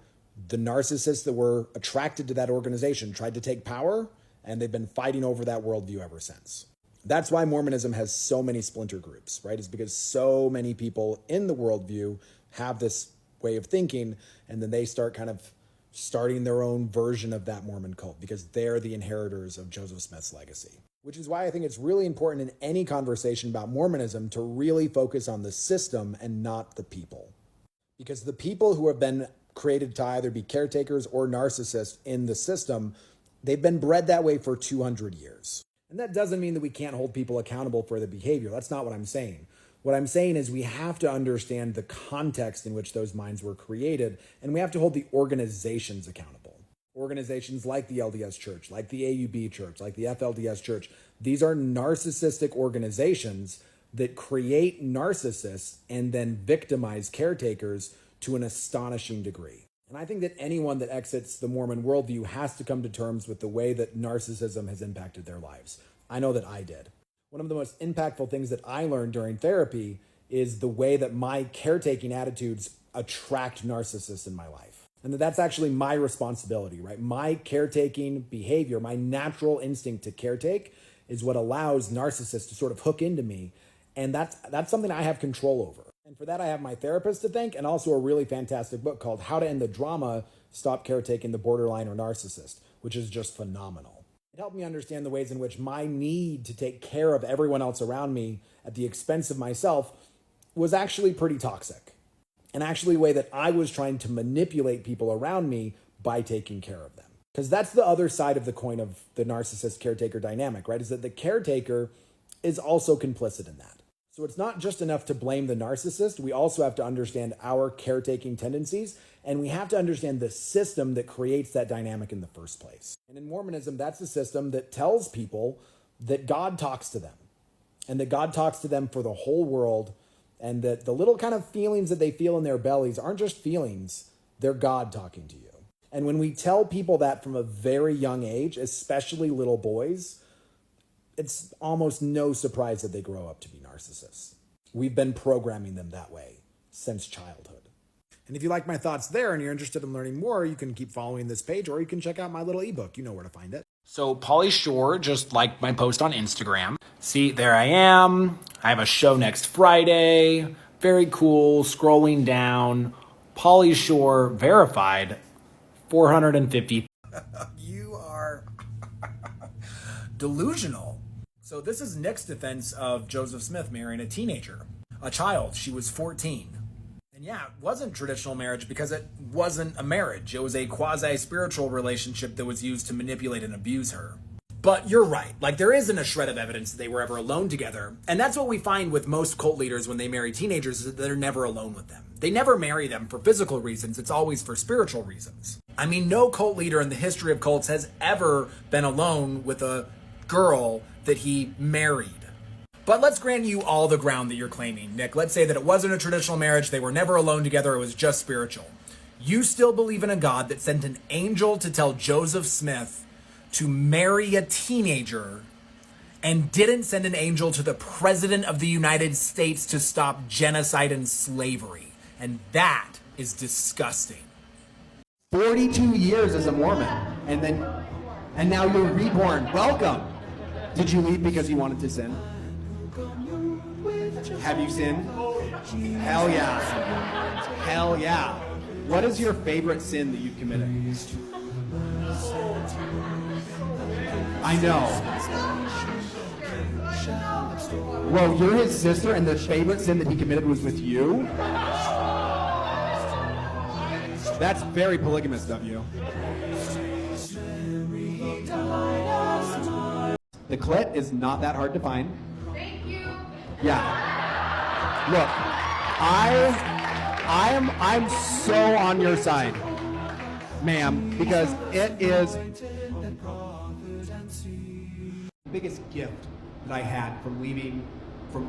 the narcissists that were attracted to that organization tried to take power, and they've been fighting over that worldview ever since. That's why Mormonism has so many splinter groups, right? It's because so many people in the worldview have this way of thinking, and then they start kind of starting their own version of that Mormon cult because they're the inheritors of Joseph Smith's legacy. Which is why I think it's really important in any conversation about Mormonism to really focus on the system and not the people. Because the people who have been created to either be caretakers or narcissists in the system, they've been bred that way for 200 years. And that doesn't mean that we can't hold people accountable for their behavior. That's not what I'm saying. What I'm saying is we have to understand the context in which those minds were created, and we have to hold the organizations accountable. Organizations like the LDS Church, like the AUB Church, like the FLDS Church, these are narcissistic organizations that create narcissists and then victimize caretakers to an astonishing degree. And I think that anyone that exits the Mormon worldview has to come to terms with the way that narcissism has impacted their lives. I know that I did. One of the most impactful things that I learned during therapy is the way that my caretaking attitudes attract narcissists in my life. And that's actually my responsibility, right? My caretaking behavior, my natural instinct to caretake is what allows narcissists to sort of hook into me. And that's something I have control over. And for that, I have my therapist to thank, and also a really fantastic book called How to End the Drama, Stop Caretaking the Borderline or Narcissist, which is just phenomenal. It helped me understand the ways in which my need to take care of everyone else around me at the expense of myself was actually pretty toxic. And actually a way that I was trying to manipulate people around me by taking care of them. Because that's the other side of the coin of the narcissist caretaker dynamic, right? Is that the caretaker is also complicit in that. So it's not just enough to blame the narcissist. We also have to understand our caretaking tendencies, and we have to understand the system that creates that dynamic in the first place. And in Mormonism, that's the system that tells people that God talks to them, and that God talks to them for the whole world, and that the little kind of feelings that they feel in their bellies aren't just feelings, they're God talking to you. And when we tell people that from a very young age, especially little boys, it's almost no surprise that they grow up to be narcissists. We've been programming them that way since childhood. And if you like my thoughts there and you're interested in learning more, you can keep following this page, or you can check out my little ebook. You know where to find it. So Pauly Shore just liked my post on Instagram. See, there I am. I have a show next Friday. Very cool. Scrolling down. Pauly Shore verified 450. You are delusional. So this is Nick's defense of Joseph Smith marrying a teenager, a child. She was 14. And yeah, it wasn't traditional marriage because it wasn't a marriage. It was a quasi-spiritual relationship that was used to manipulate and abuse her. But you're right. Like, there isn't a shred of evidence that they were ever alone together. And that's what we find with most cult leaders when they marry teenagers, is that they're never alone with them. They never marry them for physical reasons. It's always for spiritual reasons. I mean, no cult leader in the history of cults has ever been alone with a girl that he married. But let's grant you all the ground that you're claiming, Nick. Let's say that it wasn't a traditional marriage, they were never alone together, it was just spiritual. You still believe in a God that sent an angel to tell Joseph Smith to marry a teenager and didn't send an angel to the President of the United States to stop genocide and slavery. And that is disgusting. 42 years as a Mormon, and now you're reborn. Welcome. Did you leave because you wanted to sin? Have you sinned? Hell yeah. Hell yeah. What is your favorite sin that you've committed? I know. Whoa, you're his sister and the favorite sin that he committed was with you? That's very polygamous of you. The clit is not that hard to find. Thank you. Yeah. Look, I'm so on your side, ma'am, because it is biggest gift that I had from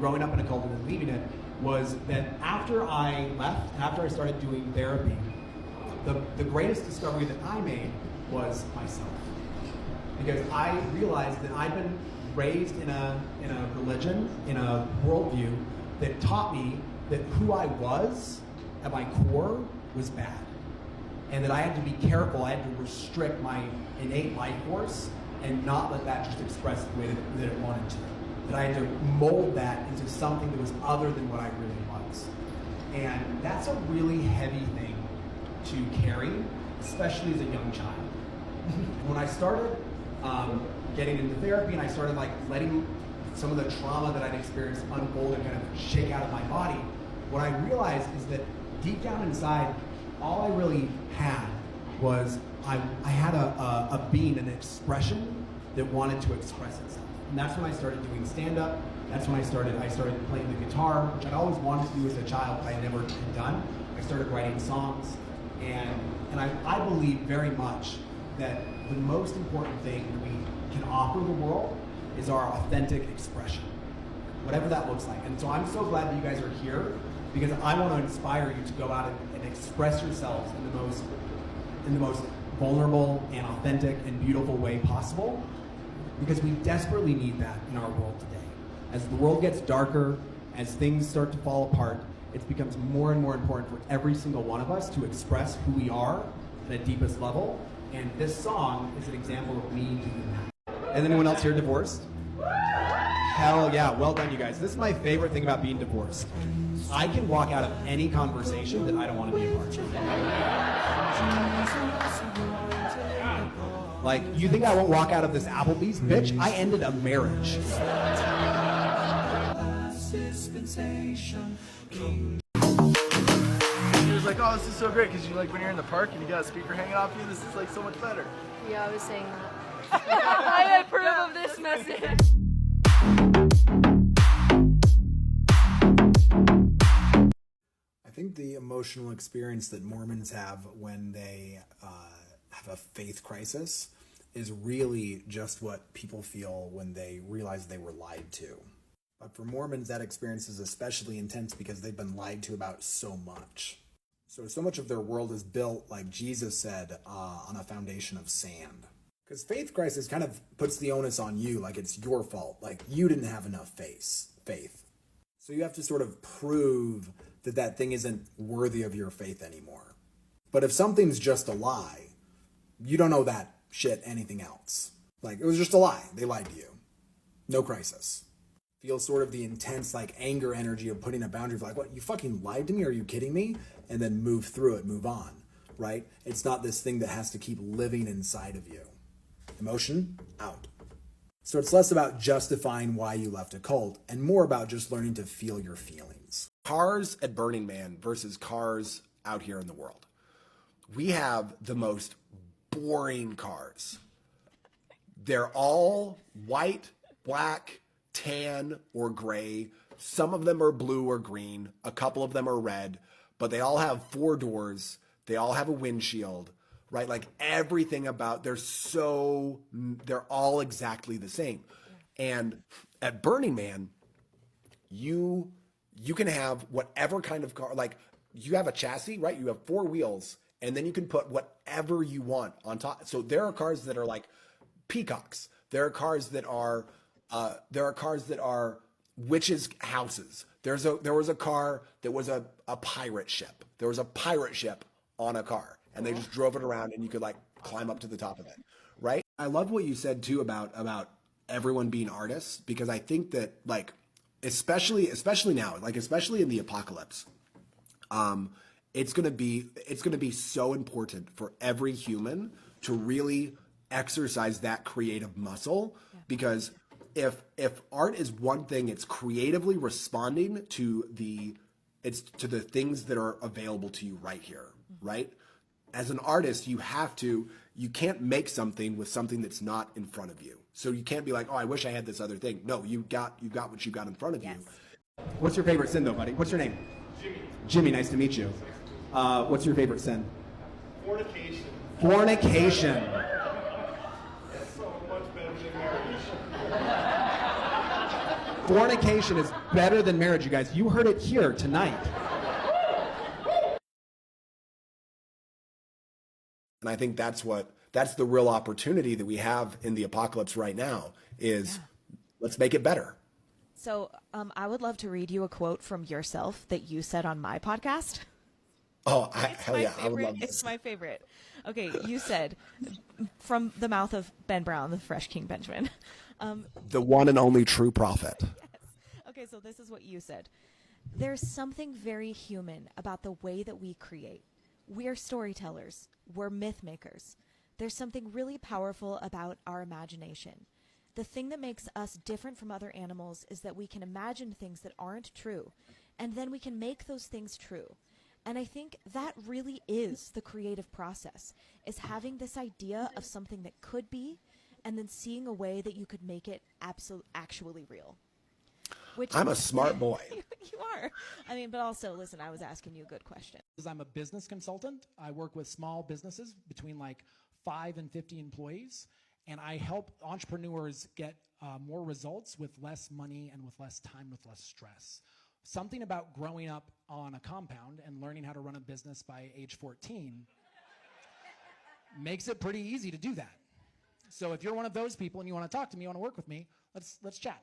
growing up in a cult and then leaving it was that after I left, after I started doing therapy, the greatest discovery that I made was myself. Because I realized that I'd been raised in a religion, in a worldview that taught me that who I was at my core was bad. And that I had to be careful, I had to restrict my innate life force and not let that just express the way that it wanted to. That I had to mold that into something that was other than what I really was. And that's a really heavy thing to carry, especially as a young child. When I started getting into therapy and I started like letting some of the trauma that I'd experienced unfold and kind of shake out of my body, what I realized is that deep down inside, all I really had was I had a being, an expression that wanted to express itself. And that's when I started doing stand-up. That's when I started playing the guitar, which I'd always wanted to do as a child, but I never had done. I started writing songs, and I believe very much that the most important thing that we can offer the world is our authentic expression, whatever that looks like. And so I'm so glad that you guys are here, because I want to inspire you to go out and express yourselves in the most vulnerable and authentic and beautiful way possible, because we desperately need that in our world today. As the world gets darker, as things start to fall apart, it becomes more and more important for every single one of us to express who we are at a deepest level. And this song is an example of me doing that. Is anyone else here divorced? Hell yeah, well done you guys. This is my favorite thing about being divorced. I can walk out of any conversation that I don't want to be a part of. Like, you think I won't walk out of this Applebee's? Bitch, I ended a marriage. He was like, oh, this is so great, because you like when you're in the park and you got a speaker hanging off you, this is like so much better. Yeah, I was saying that. I approve of this message. I think the emotional experience that Mormons have when they have a faith crisis is really just what people feel when they realize they were lied to. But for Mormons, that experience is especially intense because they've been lied to about so much. So much of their world is built, like Jesus said, on a foundation of sand. Because faith crisis kind of puts the onus on you, like it's your fault. Like you didn't have enough faith. So you have to sort of prove that that thing isn't worthy of your faith anymore. But if something's just a lie, you don't owe that shit anything else. Like, it was just a lie. They lied to you. No crisis. Feel sort of the intense, like, anger energy of putting a boundary of like, what, you fucking lied to me? Are you kidding me? And then move through it, move on, right? It's not this thing that has to keep living inside of you. Emotion, out. So it's less about justifying why you left a cult and more about just learning to feel your feelings. Cars at Burning Man versus cars out here in the world. We have the most boring cars. They're all white, black, tan, or gray. Some of them are blue or green. A couple of them are red, but they all have 4 doors. They all have a windshield, right? Like everything about, they're all exactly the same. And at Burning Man, you can have whatever kind of car, like you have a chassis, right? You have 4 wheels, and then you can put whatever you want on top. So there are cars that are like peacocks. There are cars that are witches' houses. There was a car that was a pirate ship. There was a pirate ship on a car, and they just drove it around, and you could like climb up to the top of it, right? I love what you said too about everyone being artists, because I think that like especially now, like especially in the apocalypse, it's gonna be so important for every human to really exercise that creative muscle, because if art is one thing, it's creatively responding to the things that are available to you right here, right? As an artist, you can't make something with something that's not in front of you. So you can't be like, oh, I wish I had this other thing. No, you got what you got in front of you. What's your favorite sin though, buddy? What's your name? Jimmy, nice to meet you. What's your favorite sin? Fornication. It's so much better than marriage. Fornication is better than marriage, you guys. You heard it here tonight. And I think that's the real opportunity that we have in the apocalypse right now is let's make it better. So I would love to read you a quote from yourself that you said on my podcast. Oh, hell yeah. I would love this. It's my favorite. Okay, you said, from the mouth of Ben Brown, the Fresh King Benjamin. The one and only true prophet. Yes. Okay, so this is what you said. There's something very human about the way that we create. We're storytellers. We're myth makers. There's something really powerful about our imagination. The thing that makes us different from other animals is that we can imagine things that aren't true, and then we can make those things true. And I think that really is the creative process, is having this idea of something that could be, and then seeing a way that you could make it actually real. Which I'm a smart boy. You are. I mean, but also, listen, I was asking you a good question. I'm a business consultant. I work with small businesses between like 5 and 50 employees, and I help entrepreneurs get more results with less money and with less time, with less stress. Something about growing up on a compound and learning how to run a business by age 14 makes it pretty easy to do that. So if you're one of those people and you want to talk to me, you want to work with me, let's chat.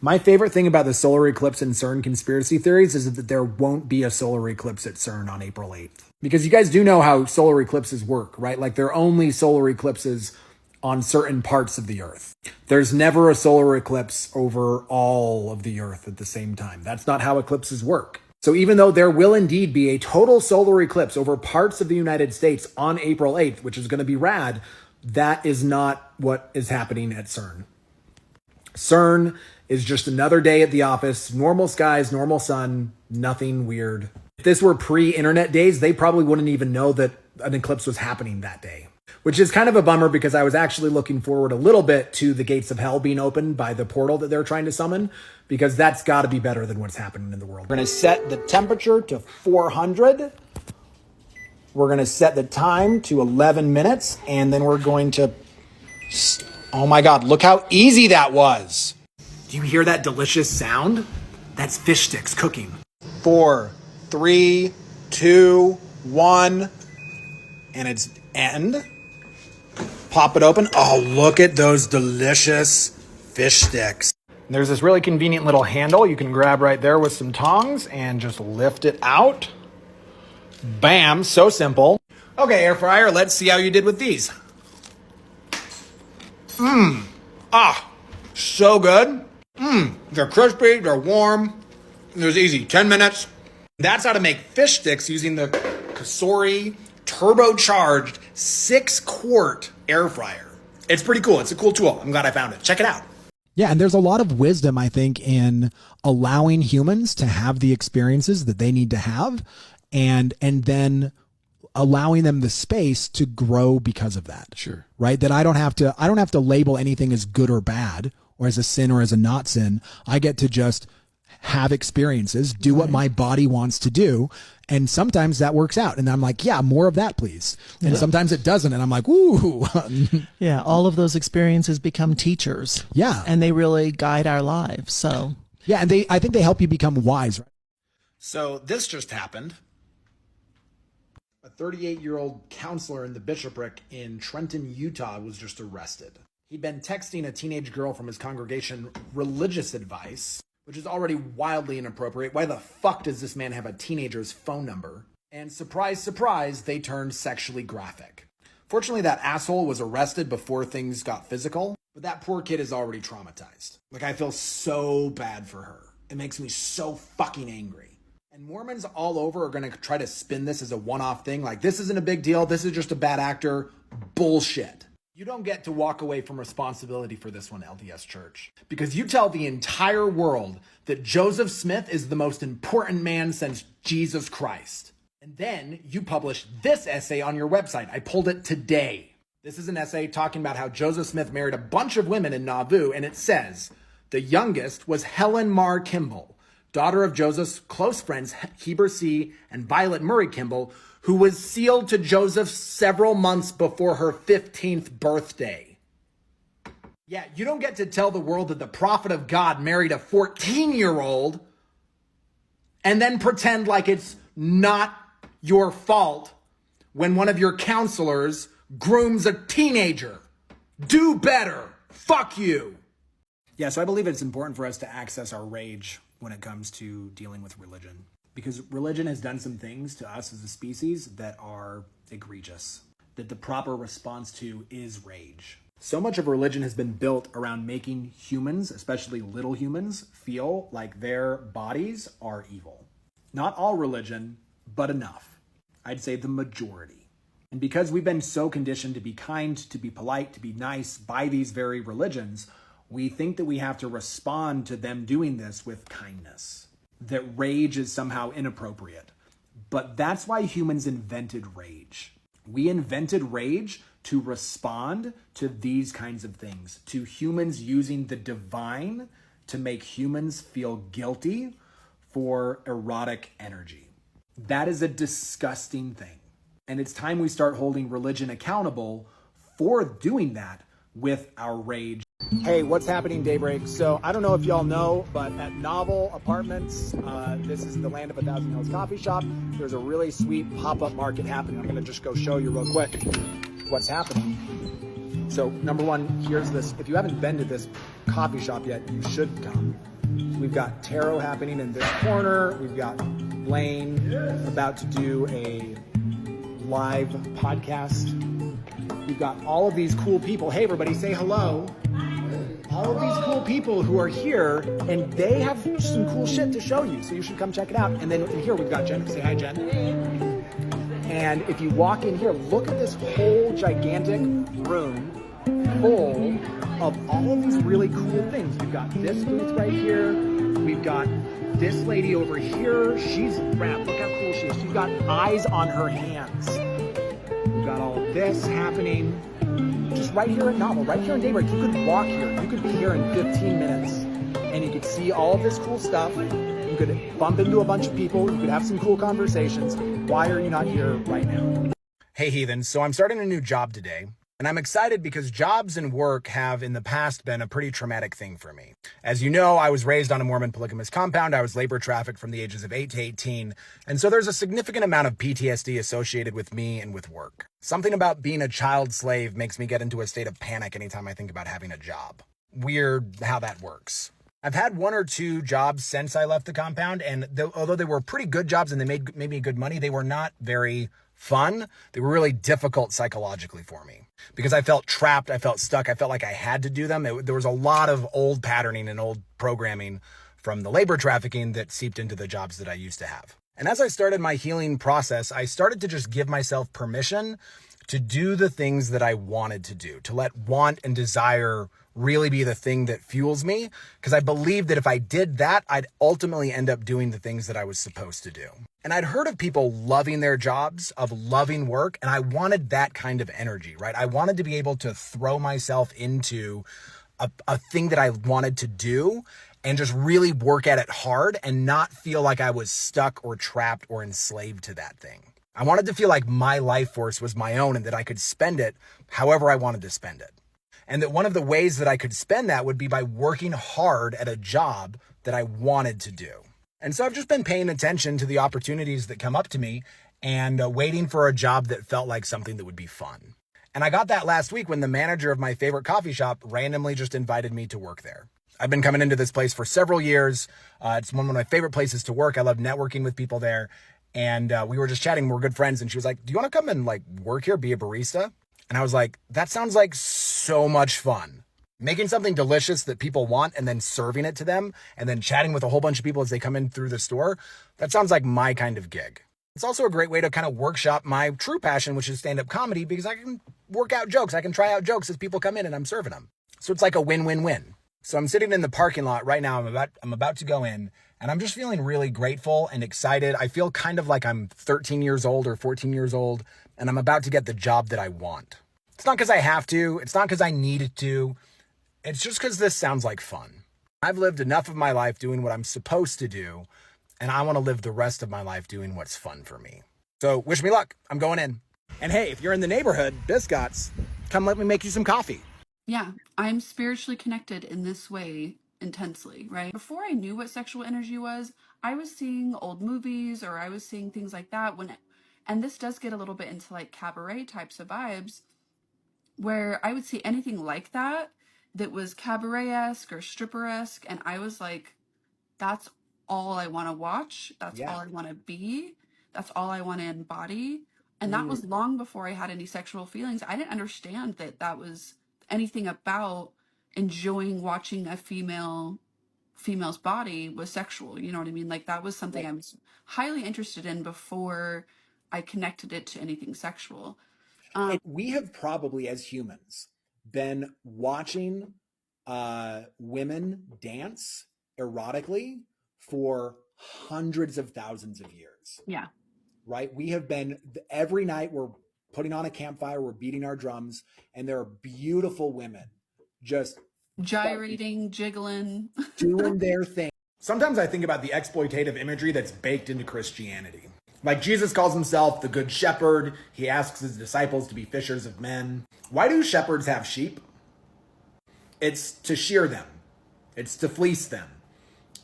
My favorite thing about the solar eclipse and CERN conspiracy theories is that there won't be a solar eclipse at CERN on April 8th. Because you guys do know how solar eclipses work, right? Like they're only solar eclipses on certain parts of the Earth. There's never a solar eclipse over all of the Earth at the same time. That's not how eclipses work. So even though there will indeed be a total solar eclipse over parts of the United States on April 8th, which is going to be rad, that is not what is happening at CERN. CERN is just another day at the office, normal skies, normal sun, nothing weird. If this were pre-internet days, they probably wouldn't even know that an eclipse was happening that day. Which is kind of a bummer because I was actually looking forward a little bit to the gates of hell being opened by the portal that they're trying to summon, because that's got to be better than what's happening in the world. We're going to set the temperature to 400. We're going to set the time to 11 minutes, and then we're going to... Oh my God, look how easy that was. Do you hear that delicious sound? That's fish sticks cooking. 4, 3, 2, 1, and it's end. Pop it open. Oh, look at those delicious fish sticks. There's this really convenient little handle you can grab right there with some tongs and just lift it out. Bam, so simple. Okay, air fryer, let's see how you did with these. So good. They're crispy, they're warm. It was easy, 10 minutes. That's how to make fish sticks using the Kasori turbocharged 6-quart air fryer. It's pretty cool. It's a cool tool. I'm glad I found it. Check it out. Yeah, and there's a lot of wisdom, I think, in allowing humans to have the experiences that they need to have, and then allowing them the space to grow because of that. Sure. Right? That I don't have to label anything as good or bad, or as a sin or as a not sin. I get to just have experiences, do what my body wants to do. And sometimes that works out. And I'm like, yeah, more of that, please. And sometimes it doesn't. And I'm like, ooh. Yeah, all of those experiences become teachers. Yeah. And they really guide our lives. So yeah, and I think they help you become wise. Right? So this just happened. A 38-year-old counselor in the bishopric in Trenton, Utah was just arrested. He'd been texting a teenage girl from his congregation religious advice, which is already wildly inappropriate. Why the fuck does this man have a teenager's phone number? And surprise, surprise, they turned sexually graphic. Fortunately, that asshole was arrested before things got physical, but that poor kid is already traumatized. Like, I feel so bad for her. It makes me so fucking angry. And Mormons all over are going to try to spin this as a one-off thing. Like, this isn't a big deal. This is just a bad actor. Bullshit. You don't get to walk away from responsibility for this one, LDS Church, because you tell the entire world that Joseph Smith is the most important man since Jesus Christ. And then you publish this essay on your website. I pulled it today. This is an essay talking about how Joseph Smith married a bunch of women in Nauvoo, and it says, the youngest was Helen Mar Kimball, daughter of Joseph's close friends Heber C. and Violet Murray Kimball, who was sealed to Joseph several months before her 15th birthday. Yeah, you don't get to tell the world that the prophet of God married a 14-year-old and then pretend like it's not your fault when one of your counselors grooms a teenager. Do better. Fuck you. Yeah, so I believe it's important for us to access our rage when it comes to dealing with religion, because religion has done some things to us as a species that are egregious, that the proper response to is rage. So much of religion has been built around making humans, especially little humans, feel like their bodies are evil. Not all religion, but enough. I'd say the majority. And because we've been so conditioned to be kind, to be polite, to be nice by these very religions, we think that we have to respond to them doing this with kindness, that rage is somehow inappropriate. But that's why humans invented rage. We invented rage to respond to these kinds of things, to humans using the divine to make humans feel guilty for erotic energy. That is a disgusting thing. And it's time we start holding religion accountable for doing that with our rage. Hey, what's happening, Daybreak? So I don't know if y'all know, but at Novel Apartments, this is the Land of a Thousand Hills coffee shop. There's a really sweet pop-up market happening. I'm gonna just go show you real quick what's happening. So number one, here's this. If you haven't been to this coffee shop yet, you should come. We've got tarot happening in this corner. We've got Blaine about to do a live podcast. We've got all of these cool people. Hey, everybody, say hello. All of these cool people who are here, and they have some cool shit to show you, so you should come check it out. And then in here, we've got Jen. Say hi, Jen. And if you walk in here, look at this whole gigantic room full of all of these really cool things. We've got this booth right here. We've got this lady over here. She's rad. Look how cool she is. She's got eyes on her hands. We've got all of this happening just right here at Novel, right here in Daybreak. You could walk here. You could be here in 15 minutes and you could see all of this cool stuff. You could bump into a bunch of people. You could have some cool conversations. Why are you not here right now? Hey, heathens. So I'm starting a new job today. And I'm excited because jobs and work have in the past been a pretty traumatic thing for me. As you know, I was raised on a Mormon polygamous compound. I was labor trafficked from the ages of 8 to 18. And so there's a significant amount of PTSD associated with me and with work. Something about being a child slave makes me get into a state of panic anytime I think about having a job. Weird how that works. I've had 1 or 2 jobs since I left the compound, and although they were pretty good jobs and they made me good money, they were not very fun. They were really difficult psychologically for me because I felt trapped. I felt stuck. I felt like I had to do them. There was a lot of old patterning and old programming from the labor trafficking that seeped into the jobs that I used to have. And as I started my healing process, I started to just give myself permission to do the things that I wanted to do, to let want and desire really be the thing that fuels me, because I believed that if I did that, I'd ultimately end up doing the things that I was supposed to do. And I'd heard of people loving their jobs, of loving work, and I wanted that kind of energy, right? I wanted to be able to throw myself into a thing that I wanted to do and just really work at it hard and not feel like I was stuck or trapped or enslaved to that thing. I wanted to feel like my life force was my own and that I could spend it however I wanted to spend it. And that one of the ways that I could spend that would be by working hard at a job that I wanted to do. And so I've just been paying attention to the opportunities that come up to me and waiting for a job that felt like something that would be fun. And I got that last week when the manager of my favorite coffee shop randomly just invited me to work there. I've been coming into this place for several years. It's one of my favorite places to work. I love networking with people there. And we were just chatting. We're good friends. And she was like, do you want to come and work here, be a barista? And I was like, that sounds like so much fun. Making something delicious that people want and then serving it to them and then chatting with a whole bunch of people as they come in through the store. That sounds like my kind of gig. It's also a great way to kind of workshop my true passion, which is stand-up comedy, because I can work out jokes. I can try out jokes as people come in and I'm serving them. So it's like a win-win-win. So I'm sitting in the parking lot right now. I'm about to go in and I'm just feeling really grateful and excited. I feel kind of like I'm 13 years old or 14 years old and I'm about to get the job that I want. It's not because I have to. It's not because I need to. It's just because this sounds like fun. I've lived enough of my life doing what I'm supposed to do, and I want to live the rest of my life doing what's fun for me. So wish me luck. I'm going in. And hey, if you're in the neighborhood, Biscott's, come let me make you some coffee. Yeah, I'm spiritually connected in this way intensely, right? Before I knew what sexual energy was, I was seeing old movies or I was seeing things like that and this does get a little bit into like cabaret types of vibes where I would see anything like that that was cabaret-esque or stripper-esque, and I was like, that's all I want to watch. That's all I want to be. That's all I want to embody. And that was long before I had any sexual feelings. I didn't understand that that was anything about enjoying watching a female's body was sexual. You know what I mean? Like that was something I was highly interested in before I connected it to anything sexual. We have probably, as humans, been watching women dance erotically for hundreds of thousands of years. Yeah. Right? We have been, every night we're putting on a campfire, we're beating our drums, and there are beautiful women just gyrating, jiggling, doing their thing. Sometimes I think about the exploitative imagery that's baked into Christianity. Like Jesus calls himself the good shepherd. He asks his disciples to be fishers of men. Why do shepherds have sheep? It's to shear them. It's to fleece them.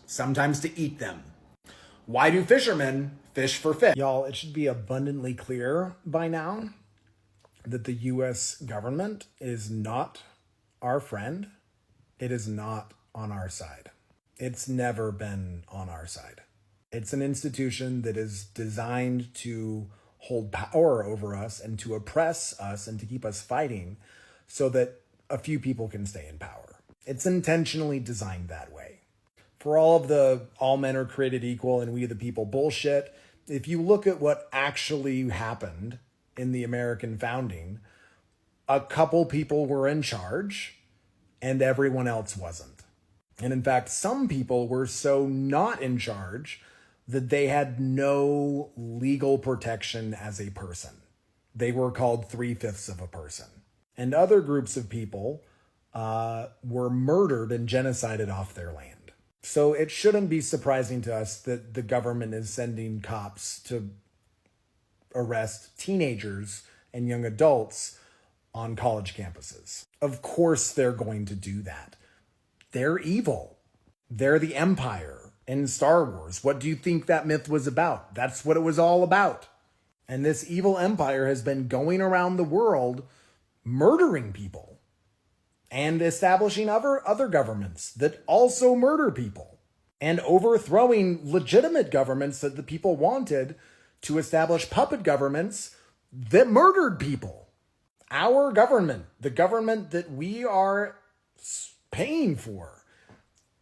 Sometimes to eat them. Why do fishermen fish for fish? Y'all, it should be abundantly clear by now that the U.S. government is not our friend. It is not on our side. It's never been on our side. It's an institution that is designed to hold power over us and to oppress us and to keep us fighting so that a few people can stay in power. It's intentionally designed that way. For all of the all men are created equal and we the people bullshit, if you look at what actually happened in the American founding, a couple people were in charge and everyone else wasn't. And in fact, some people were so not in charge that they had no legal protection as a person. They were called 3/5 of a person. And other groups of people were murdered and genocided off their land. So it shouldn't be surprising to us that the government is sending cops to arrest teenagers and young adults on college campuses. Of course they're going to do that. They're evil. They're the Empire in Star Wars. What do you think that myth was about? That's what it was all about. And this evil empire has been going around the world murdering people and establishing other governments that also murder people and overthrowing legitimate governments that the people wanted to establish puppet governments that murdered people. Our government, the government that we are paying for,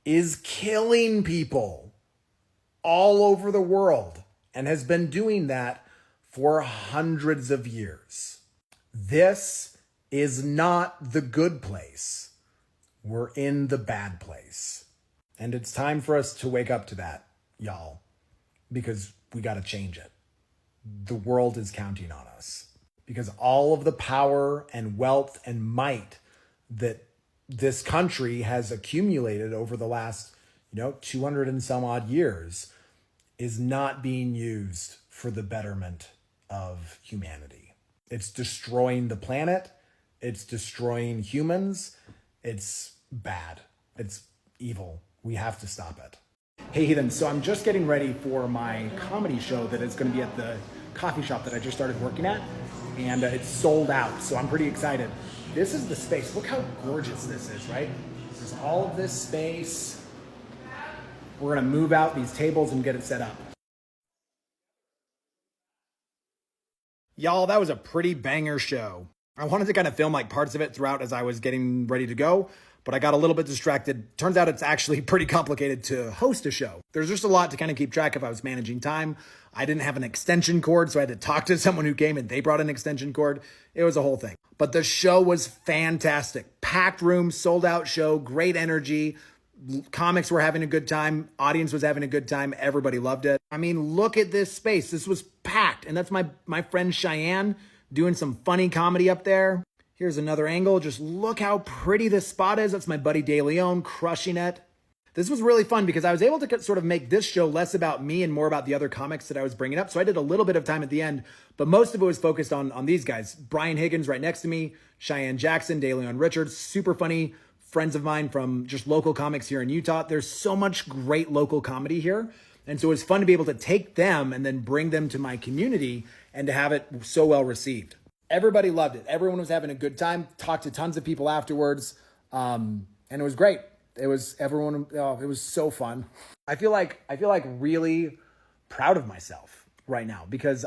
is killing people all over the world and has been doing that for hundreds of years. This is not the good place. We're in the bad place. And it's time for us to wake up to that, y'all, because we got to change it. The world is counting on us because all of the power and wealth and might that this country has accumulated over the last, 200 and some odd years is not being used for the betterment of humanity. It's destroying the planet. It's destroying humans. It's bad. It's evil. We have to stop it. Hey, Heathen. So I'm just getting ready for my comedy show that is going to be at the coffee shop that I just started working at. And it's sold out. So I'm pretty excited. This is the space. Look how gorgeous this is, right? There's all of this space. We're going to move out these tables and get it set up. Y'all, that was a pretty banger show. I wanted to kind of film like parts of it throughout as I was getting ready to go, but I got a little bit distracted. Turns out it's actually pretty complicated to host a show. There's just a lot to kind of keep track of. I was managing time. I didn't have an extension cord, so I had to talk to someone who came and they brought an extension cord. It was a whole thing. But the show was fantastic. Packed room, sold out show, great energy. Comics were having a good time. Audience was having a good time. Everybody loved it. I mean, look at this space. This was packed. And that's my friend Cheyenne doing some funny comedy up there. Here's another angle. Just look how pretty this spot is. That's my buddy De Leon crushing it. This was really fun because I was able to sort of make this show less about me and more about the other comics that I was bringing up. So I did a little bit of time at the end, but most of it was focused on these guys. Brian Higgins right next to me, Cheyenne Jackson, DeLeon Richards, super funny friends of mine from just local comics here in Utah. There's so much great local comedy here. And so it was fun to be able to take them and then bring them to my community and to have it so well received. Everybody loved it. Everyone was having a good time. Talked to tons of people afterwards. And it was great. It was it was so fun. I feel like really proud of myself right now because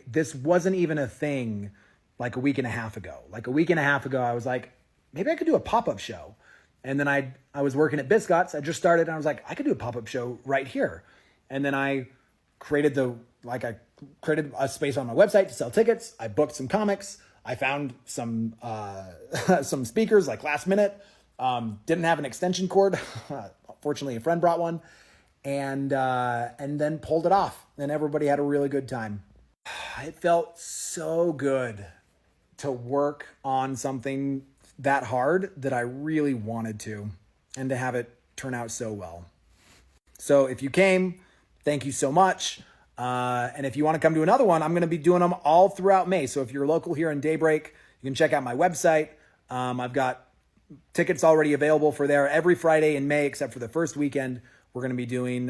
this wasn't even a thing like a week and a half ago. Like a week and a half ago, I was like, maybe I could do a pop-up show. And then I was working at Biscott's. I just started and I was like, I could do a pop-up show right here. And then I created a space on my website to sell tickets. I booked some comics. I found some speakers like last minute. Didn't have an extension cord. Fortunately, a friend brought one, and then pulled it off. And everybody had a really good time. It felt so good to work on something that hard that I really wanted to, and to have it turn out so well. So if you came, thank you so much. And if you want to come to another one, I'm going to be doing them all throughout May. So if you're local here in Daybreak, you can check out my website. I've got tickets already available for there every Friday in May, except for the first weekend. We're going to be doing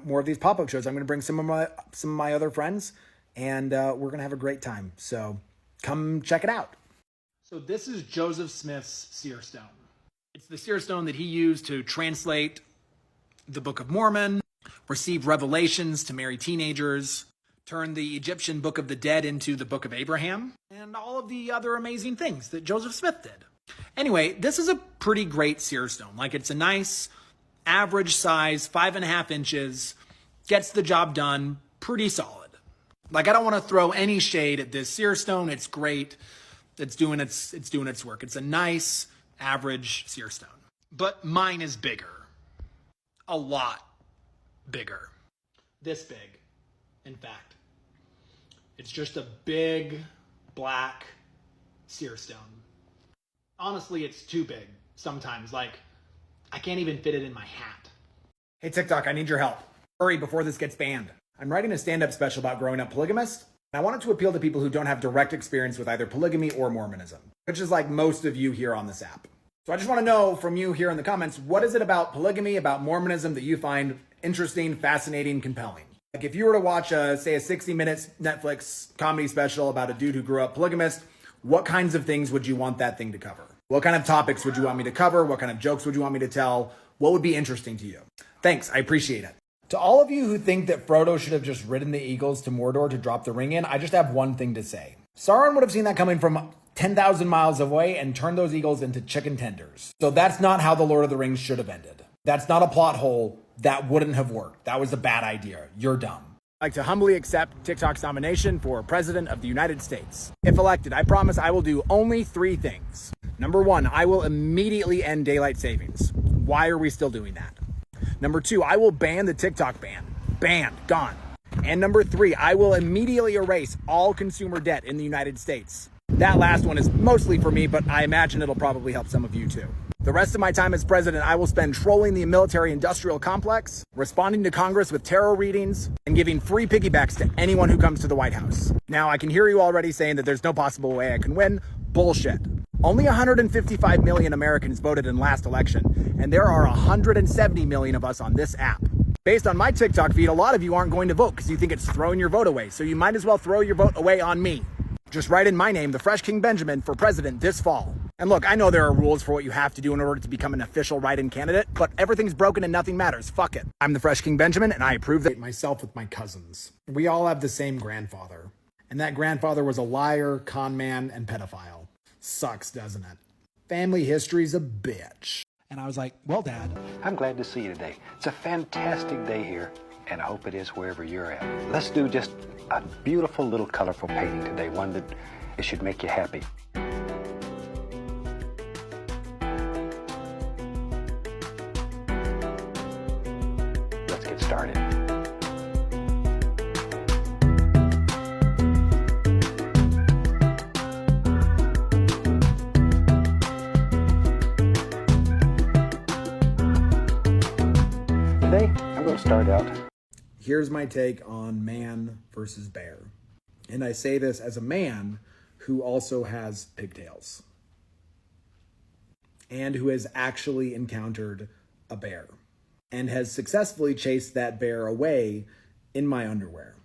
more of these pop-up shows. I'm going to bring some of my other friends, and we're going to have a great time. So come check it out. So this is Joseph Smith's seer stone. It's the seer stone that he used to translate the Book of Mormon, receive revelations to marry teenagers, turn the Egyptian Book of the Dead into the Book of Abraham, and all of the other amazing things that Joseph Smith did. Anyway, this is a pretty great seer stone. Like, it's a nice average size, 5.5 inches, gets the job done, pretty solid. Like, I don't want to throw any shade at this seer stone. It's great. It's doing its work. It's a nice average seer stone. But mine is bigger. A lot bigger. This big, in fact. It's just a big black seer stone. Honestly, it's too big sometimes. Like, I can't even fit it in my hat. Hey, TikTok, I need your help. Hurry before this gets banned. I'm writing a stand-up special about growing up polygamist. And I wanted to appeal to people who don't have direct experience with either polygamy or Mormonism, which is like most of you here on this app. So I just want to know from you here in the comments, what is it about polygamy, about Mormonism that you find interesting, fascinating, compelling? Like, if you were to watch say a 60 minutes Netflix comedy special about a dude who grew up polygamist, what kinds of things would you want that thing to cover? What kind of topics would you want me to cover? What kind of jokes would you want me to tell? What would be interesting to you? Thanks, I appreciate it. To all of you who think that Frodo should have just ridden the eagles to Mordor to drop the ring in, I just have one thing to say. Sauron would have seen that coming from 10,000 miles away and turned those eagles into chicken tenders. So that's not how the Lord of the Rings should have ended. That's not a plot hole. That wouldn't have worked. That was a bad idea. You're dumb. I'd like to humbly accept TikTok's nomination for President of the United States. If elected, I promise I will do only 3 things. Number 1, I will immediately end daylight savings. Why are we still doing that? Number 2, I will ban the TikTok ban. Banned, gone. And number 3, I will immediately erase all consumer debt in the United States. That last one is mostly for me, but I imagine it'll probably help some of you too. The rest of my time as president, I will spend trolling the military-industrial complex, responding to Congress with tarot readings, and giving free piggybacks to anyone who comes to the White House. Now, I can hear you already saying that there's no possible way I can win. Bullshit. Only 155 million Americans voted in last election, and there are 170 million of us on this app. Based on my TikTok feed, a lot of you aren't going to vote because you think it's throwing your vote away, so you might as well throw your vote away on me. Just write in my name, the Fresh King Benjamin, for president this fall. And look, I know there are rules for what you have to do in order to become an official write-in candidate, but everything's broken and nothing matters. Fuck it. I'm the Fresh King Benjamin, and I approve that myself with my cousins. We all have the same grandfather. And that grandfather was a liar, con man, and pedophile. Sucks, doesn't it? Family history's a bitch. And I was like, well, Dad. I'm glad to see you today. It's a fantastic day here, and I hope it is wherever you're at. Let's do just a beautiful little colorful painting today, one that it should make you happy. Let's get started. start out. Here's my take on man versus bear. And I say this as a man who also has pigtails and who has actually encountered a bear and has successfully chased that bear away in my underwear.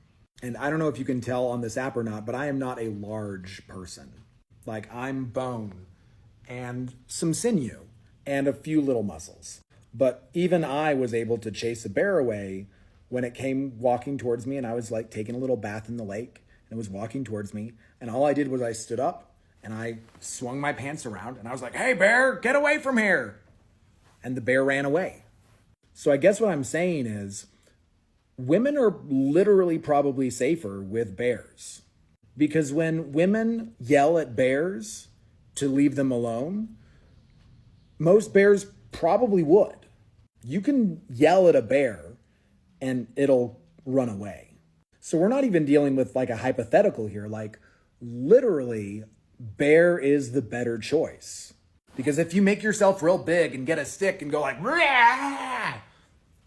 And I don't know if you can tell on this app or not, but I am not a large person. Like, I'm bone and some sinew and a few little muscles. But even I was able to chase a bear away when it came walking towards me, and I was like taking a little bath in the lake, and it was walking towards me. And all I did was I stood up and I swung my pants around and I was like, "Hey bear, get away from here." And the bear ran away. So I guess what I'm saying is women are literally probably safer with bears, because when women yell at bears to leave them alone, most bears probably would. You can yell at a bear and it'll run away. So we're not even dealing with like a hypothetical here. Like, literally, bear is the better choice. Because if you make yourself real big and get a stick and go like, "Rah!"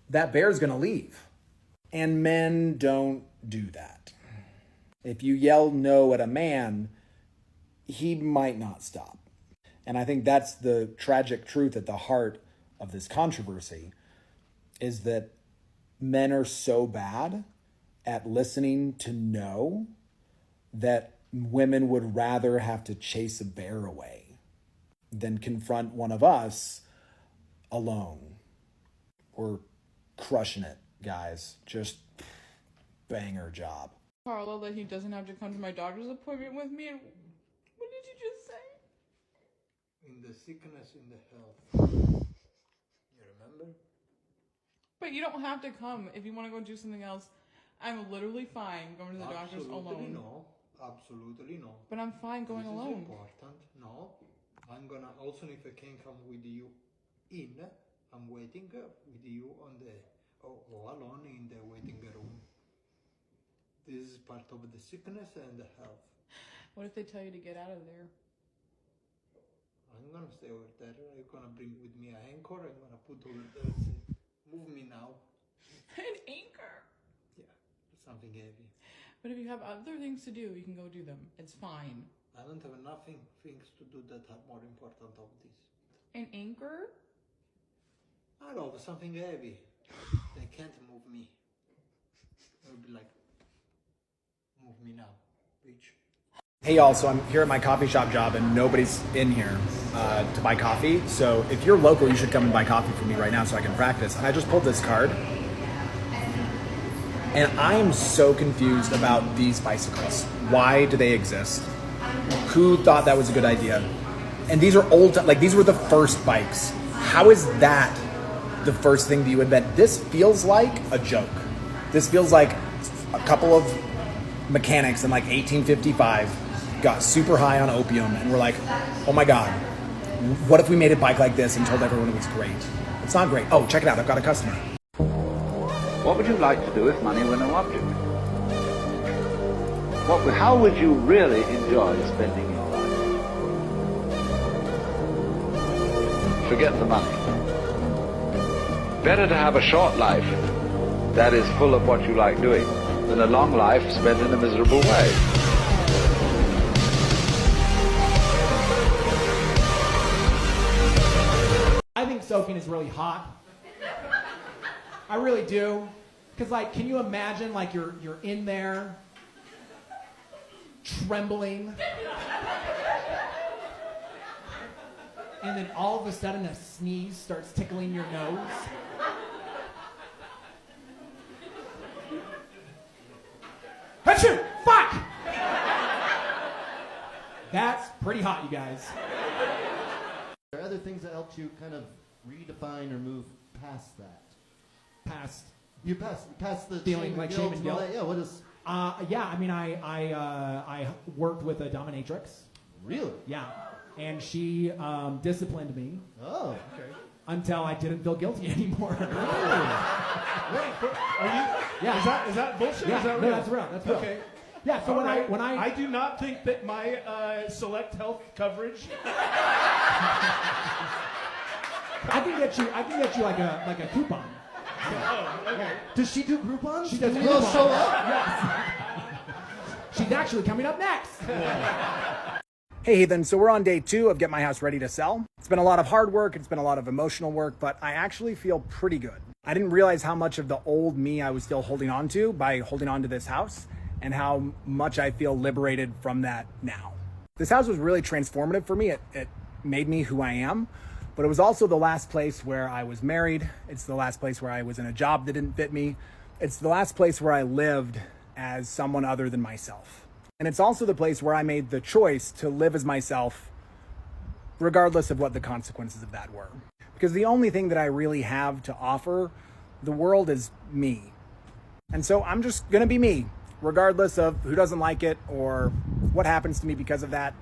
that bear's gonna leave. And men don't do that. If you yell no at a man, he might not stop. And I think that's the tragic truth at the heart of this controversy, is that men are so bad at listening to no that women would rather have to chase a bear away than confront one of us alone. We're crushing it, guys. Just banger job. Carla, that he doesn't have to come to my doctor's appointment with me. And what did you just say? In the sickness, in the health. You remember? But you don't have to come if you want to go do something else. I'm literally fine going to the doctor's alone. No. Absolutely no. But I'm fine going alone. This is important. No. I'm gonna also, if I can come with you in, I'm waiting with you on the, or alone in the waiting room. This is part of the sickness and the health. What if they tell you to get out of there? I'm gonna stay over there. I'm gonna bring with me an anchor. I'm gonna put over there and say, "Move me now." An anchor? Yeah, something heavy. But if you have other things to do, you can go do them. It's fine. I don't have nothing, things to do that are more important of this. An anchor? I don't know, something heavy. They can't move me. They'll be like, "Move me now, bitch." Hey y'all, so I'm here at my coffee shop job and nobody's in here to buy coffee. So if you're local, you should come and buy coffee for me right now so I can practice. And I just pulled this card. And I am so confused about these bicycles. Why do they exist? Who thought that was a good idea? And these are old, like these were the first bikes. How is that the first thing that you invent? This feels like a joke. This feels like a couple of mechanics in like 1855 got super high on opium and were like, "Oh my God, what if we made a bike like this and told everyone it was great?" It's not great. Oh, check it out, I've got a customer. What would you like to do if money were no object? How would you really enjoy spending your life? Forget the money. Better to have a short life that is full of what you like doing than a long life spent in a miserable way. I think soaking is really hot. I really do. Because, like, can you imagine, like, you're in there, trembling, and then all of a sudden a sneeze starts tickling your nose? Achoo! Fuck! That's pretty hot, you guys. Are there other things that helped you kind of redefine or move past that? Past the feeling like shame and guilt. Yeah, what is? Yeah, I mean, I worked with a dominatrix. Really? Yeah, and she disciplined me. Oh, okay. Until I didn't feel guilty anymore. Wait, are you? Yeah. Is that bullshit? Yeah, Is that no, real? that's real. That's real. Okay. Yeah. So when I I do not think that my select health coverage. I can get you like a coupon. Oh, okay. Does she do Groupons? She does Will Groupon. show up? Yes. She's actually coming up next. Hey Heathen, so we're on day 2 of Get My House Ready to Sell. It's been a lot of hard work, it's been a lot of emotional work, but I actually feel pretty good. I didn't realize how much of the old me I was still holding on to by holding on to this house, and how much I feel liberated from that now. This house was really transformative for me. It made me who I am, but it was also the last place where I was married. It's the last place where I was in a job that didn't fit me. It's the last place where I lived as someone other than myself. And it's also the place where I made the choice to live as myself, regardless of what the consequences of that were. Because the only thing that I really have to offer the world is me. And so I'm just gonna be me, regardless of who doesn't like it or what happens to me because of that,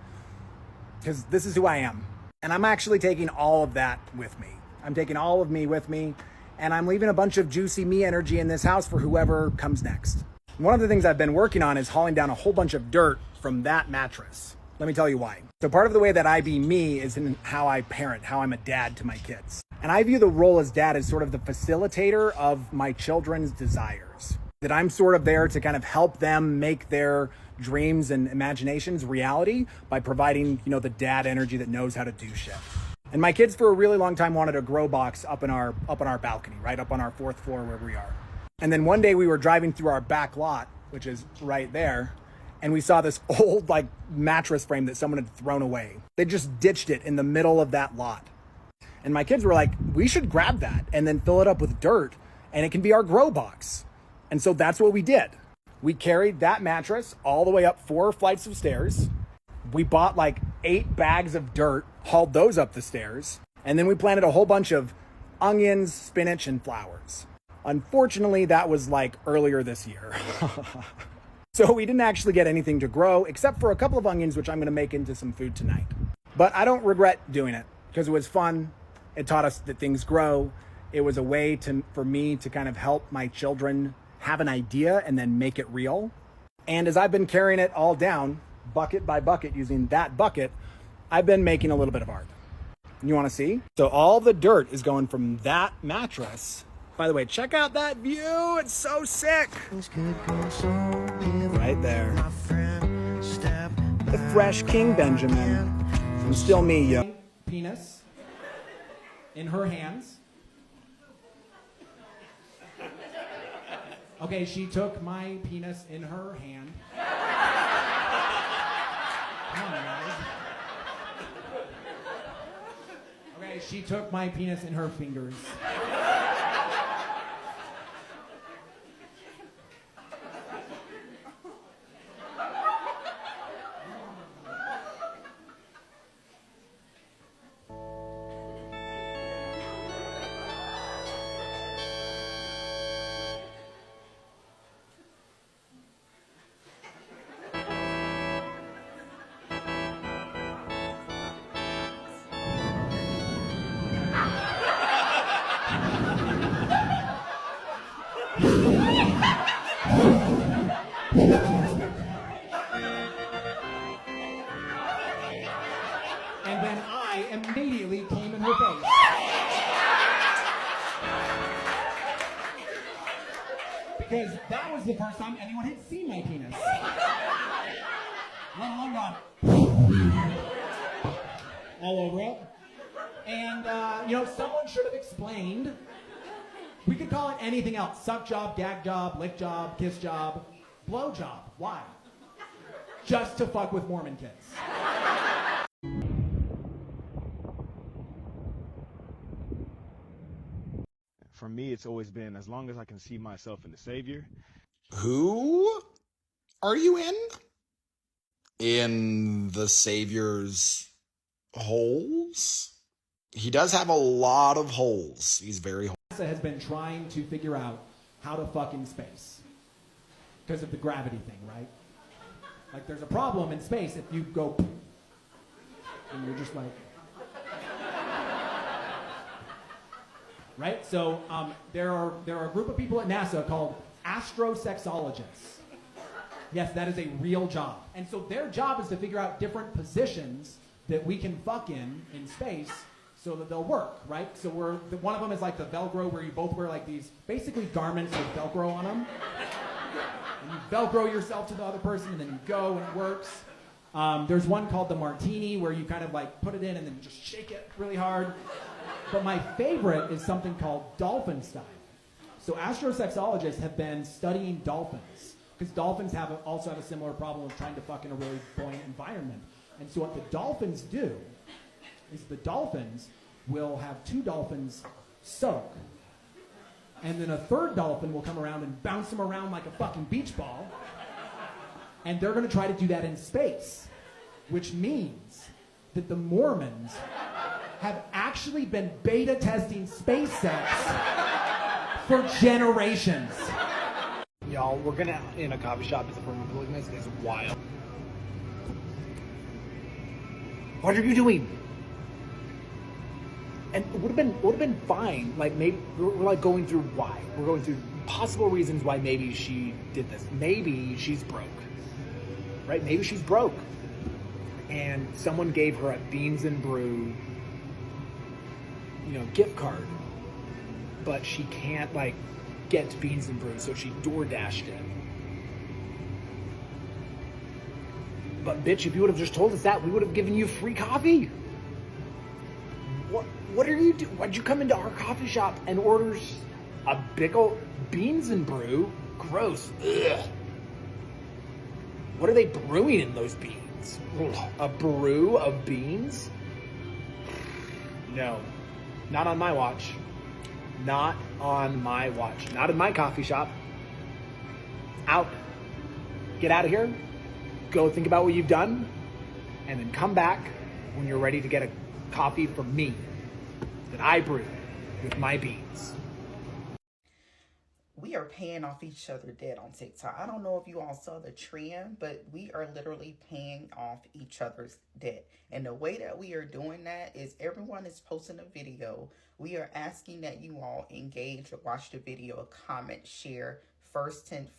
because this is who I am. And I'm actually taking all of that with me. I'm taking all of me with me, and I'm leaving a bunch of juicy me energy in this house for whoever comes next. One of the things I've been working on is hauling down a whole bunch of dirt from that mattress. Let me tell you why. So part of the way that I be me is in how I parent, how I'm a dad to my kids. And I view the role as dad as sort of the facilitator of my children's desires. That I'm sort of there to kind of help them make their dreams and imaginations reality by providing, you know, the dad energy that knows how to do shit. And my kids for a really long time wanted a grow box up on our balcony, right up on our 4th floor where we are. And then one day we were driving through our back lot, which is right there, and we saw this old like mattress frame that someone had thrown away. They just ditched it in the middle of that lot. And my kids were like, we should grab that and then fill it up with dirt and it can be our grow box. And so that's what we did. We carried that mattress all the way up 4 flights of stairs. We bought like 8 bags of dirt, hauled those up the stairs, and then we planted a whole bunch of onions, spinach, and flowers. Unfortunately, that was like earlier this year. So we didn't actually get anything to grow except for a couple of onions, which I'm gonna make into some food tonight. But I don't regret doing it because it was fun. It taught us that things grow. It was a way for me to kind of help my children have an idea and then make it real. And as I've been carrying it all down, bucket by bucket, using that bucket, I've been making a little bit of art. You wanna see? So all the dirt is going from that mattress. By the way, check out that view, it's so sick. Right there. The fresh King Benjamin. I'm still me, yo. Penis in her hands. Okay, she took my penis in her hand. Come on, guys. Okay, she took my penis in her fingers. And then I immediately came in her face. Because that was the first time anyone had seen my penis. Run. All over it. And, someone should have explained. We could call it anything else. Suck job, gag job, lick job, kiss job, blow job. Why? Just to fuck with Mormon kids. For me, it's always been as long as I can see myself in the Savior. Who are you in? In the Savior's holes? He does have a lot of holes. He's very NASA has been trying to figure out how to fuck in space. Because of the gravity thing, right? Like there's a problem in space if you go and you're just like... Right? So there are a group of people at NASA called astrosexologists. Yes, that is a real job. And so their job is to figure out different positions that we can fuck in space so that they'll work, right? So one of them is like the Velcro, where you both wear like these basically garments with Velcro on them. And you Velcro yourself to the other person, and then you go, and it works. There's one called the Martini, where you kind of like put it in and then just shake it really hard. But my favorite is something called dolphin style. So astrosexologists have been studying dolphins, because dolphins also have a similar problem of trying to fuck in a really buoyant environment. And so what the dolphins do is the dolphins will have two dolphins soak, and then a third dolphin will come around and bounce them around like a fucking beach ball, and they're going to try to do that in space, which means that the Mormons have actually been beta testing space sex for generations. Y'all, we're gonna in a coffee shop as a former polygamist is wild. What are you doing? And it would have been fine. Like, maybe we're like going through why. We're going through possible reasons why maybe she did this. Maybe she's broke. Right? Maybe she's broke. And someone gave her a Beans and Brew, gift card. But she can't like get Beans and Brew, so she door dashed it. But bitch, if you would have just told us that, we would have given you free coffee. What are you doing? Why'd you come into our coffee shop and order a big old Beans and Brew? Gross. Ugh. What are they brewing in those beans? A brew of beans? No. Not on my watch. Not on my watch. Not in my coffee shop. Out. Get out of here. Go think about what you've done. And then come back when you're ready to get a coffee from me that I brew with my beans. We are paying off each other debt on TikTok. I don't know if you all saw the trend, but we are literally paying off each other's debt. And the way that we are doing that is everyone is posting a video. We are asking that you all engage or watch the video, comment, share, first 10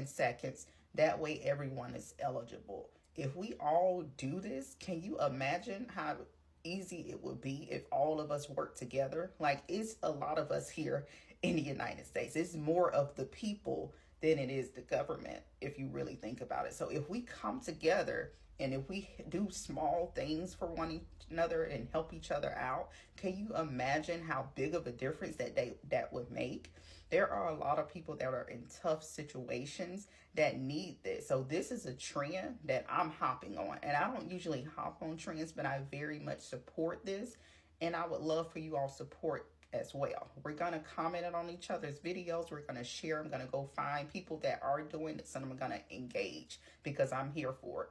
seconds. That way everyone is eligible. If we all do this, can you imagine how easy it would be if all of us work together? Like, it's a lot of us here in the United States. It's more of the people than it is the government, if you really think about it. So if we come together and if we do small things for one another and help each other out, can you imagine how big of a difference that would make? There are a lot of people that are in tough situations that need this. So this is a trend that I'm hopping on. And I don't usually hop on trends, but I very much support this. And I would love for you all support as well. We're going to comment on each other's videos. We're going to share. I'm going to go find people that are doing this, and I'm going to engage because I'm here for it.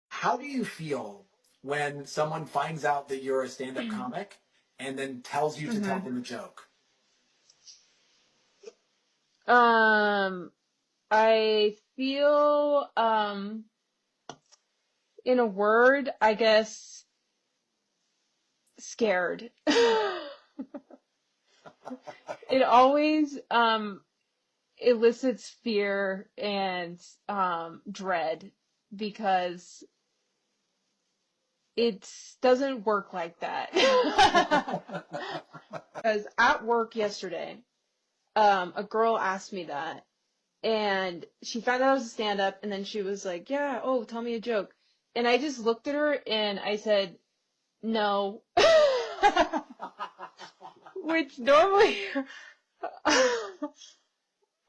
How do you feel when someone finds out that you're a stand-up comic and then tells you to tell them a joke? I feel, in a word, I guess, scared. It always, elicits fear and, dread, because it doesn't work like that. Because at work yesterday, a girl asked me that, and she found out I was a stand-up, and then she was like, yeah, oh, tell me a joke. And I just looked at her, and I said, no. Which normally,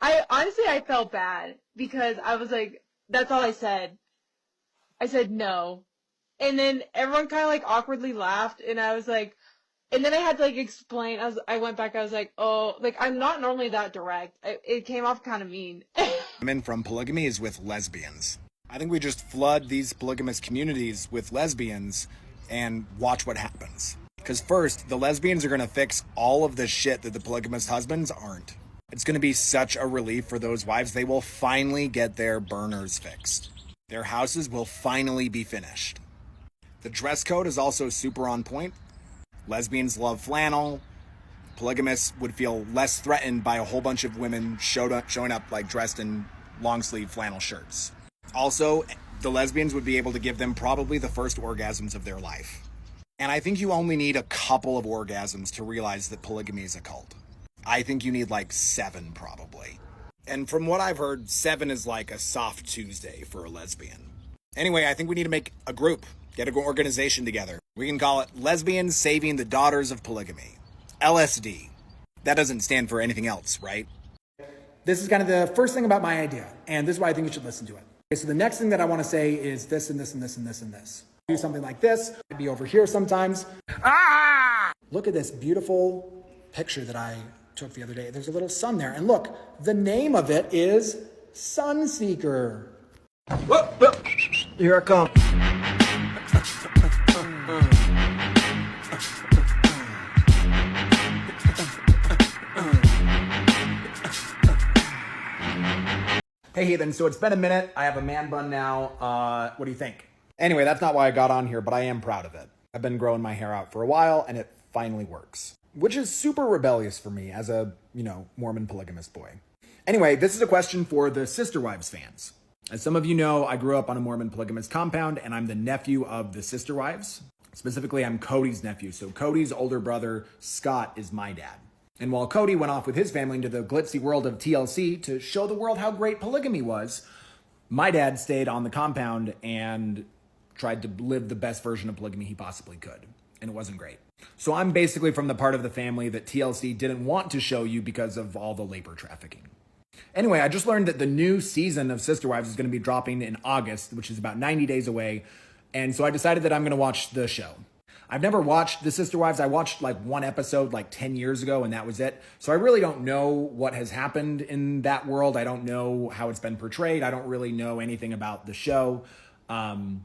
I felt bad, because I was like, that's all I said. I said no. And then everyone kind of like awkwardly laughed, and I was like, and then I had to like explain. I went back. I was like, oh, like I'm not normally that direct. It came off kind of mean. Men from polygamy is with lesbians. I think we just flood these polygamous communities with lesbians and watch what happens. Because first, the lesbians are going to fix all of the shit that the polygamous husbands aren't. It's going to be such a relief for those wives. They will finally get their burners fixed. Their houses will finally be finished. The dress code is also super on point. Lesbians love flannel. Polygamists would feel less threatened by a whole bunch of women showing up like dressed in long sleeve flannel shirts. Also, the lesbians would be able to give them probably the first orgasms of their life. And I think you only need a couple of orgasms to realize that polygamy is a cult. I think you need like 7 probably. And from what I've heard, 7 is like a soft Tuesday for a lesbian. Anyway, I think we need to make a group, get an organization together. We can call it Lesbians Saving the Daughters of Polygamy. LSD. That doesn't stand for anything else, right? This is kind of the first thing about my idea, and this is why I think you should listen to it. Okay, so the next thing that I want to say is this and this and this and this and this. Do something like this. It'd be over here sometimes. Ah! Look at this beautiful picture that I took the other day. There's a little sun there, and look, the name of it is Sunseeker. Whoop, whoop. Here I come. Hey Heathen, so it's been a minute. I have a man bun now. What do you think? Anyway, that's not why I got on here, but I am proud of it. I've been growing my hair out for a while, and it finally works. Which is super rebellious for me as a, Mormon polygamist boy. Anyway, this is a question for the Sister Wives fans. As some of you know, I grew up on a Mormon polygamist compound, and I'm the nephew of the Sister Wives. Specifically, I'm Cody's nephew, so Cody's older brother, Scott, is my dad. And while Cody went off with his family into the glitzy world of TLC to show the world how great polygamy was, my dad stayed on the compound and tried to live the best version of polygamy he possibly could. And it wasn't great. So I'm basically from the part of the family that TLC didn't want to show you because of all the labor trafficking. Anyway, I just learned that the new season of Sister Wives is going to be dropping in August, which is about 90 days away. And so I decided that I'm going to watch the show. I've never watched The Sister Wives. I watched like one episode like 10 years ago, and that was it. So I really don't know what has happened in that world. I don't know how it's been portrayed. I don't really know anything about the show. And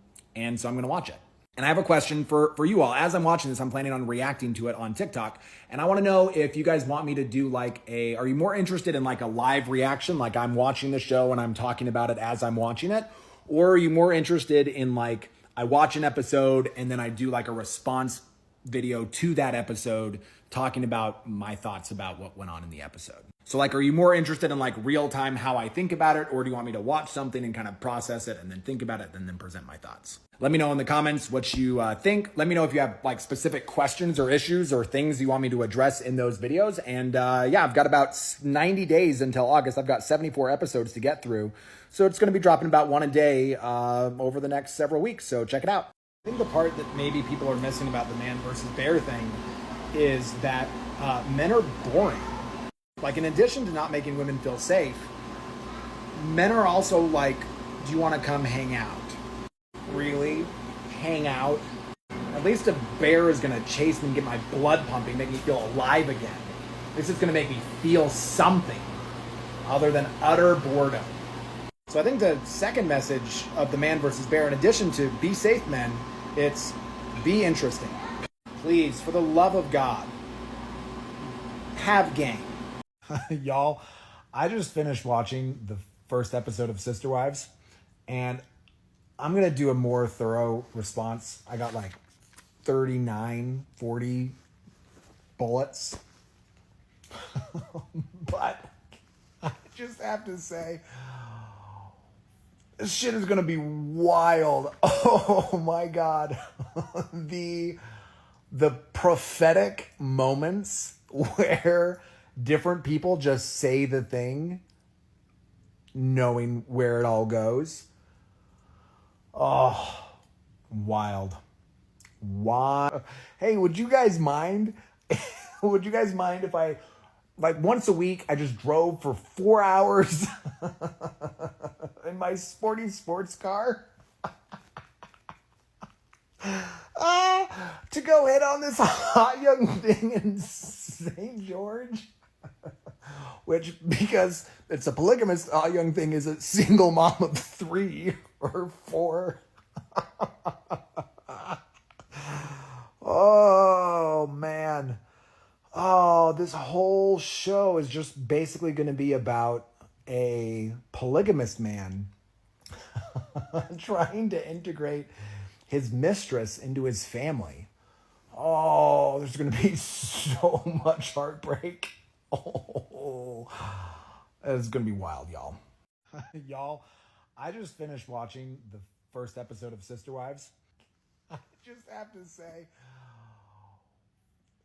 so I'm going to watch it. And I have a question for you all. As I'm watching this, I'm planning on reacting to it on TikTok. And I want to know if you guys want me to do are you more interested in like a live reaction? Like I'm watching the show and I'm talking about it as I'm watching it? Or are you more interested in like, I watch an episode and then I do like a response video to that episode talking about my thoughts about what went on in the episode? So like, are you more interested in like real time how I think about it? Or do you want me to watch something and kind of process it and then think about it and then present my thoughts? Let me know in the comments what you think. Let me know if you have like specific questions or issues or things you want me to address in those videos. And yeah, I've got about 90 days until August. I've got 74 episodes to get through. So it's going to be dropping about one a day over the next several weeks. So check it out. I think the part that maybe people are missing about the man versus bear thing is that men are boring. Like in addition to not making women feel safe, men are also like, do you want to come hang out? Really? Hang out? At least a bear is going to chase me and get my blood pumping, make me feel alive again. This is going to make me feel something other than utter boredom. So I think the second message of the man versus bear, in addition to be safe men, it's be interesting. Please, for the love of God, have game. Y'all, I just finished watching the first episode of Sister Wives, and I'm going to do a more thorough response. I got like 39, 40 bullets. But I just have to say, this shit is going to be wild. Oh my God. The prophetic moments where different people just say the thing, knowing where it all goes. Oh, wild. Wow. Hey, would you guys mind? Would you guys mind if I, like once a week, I just drove for 4 hours in my sporty sports car? To go hit on this hot young thing in St. George? Which, because it's a polygamous hot young thing, is a single mom of 3 or 4. Oh, man. Oh, this whole show is just basically going to be about a polygamous man trying to integrate his mistress into his family. Oh, there's going to be so much heartbreak. Oh, it's going to be wild, y'all. Y'all, I just finished watching the first episode of Sister Wives. just have to say,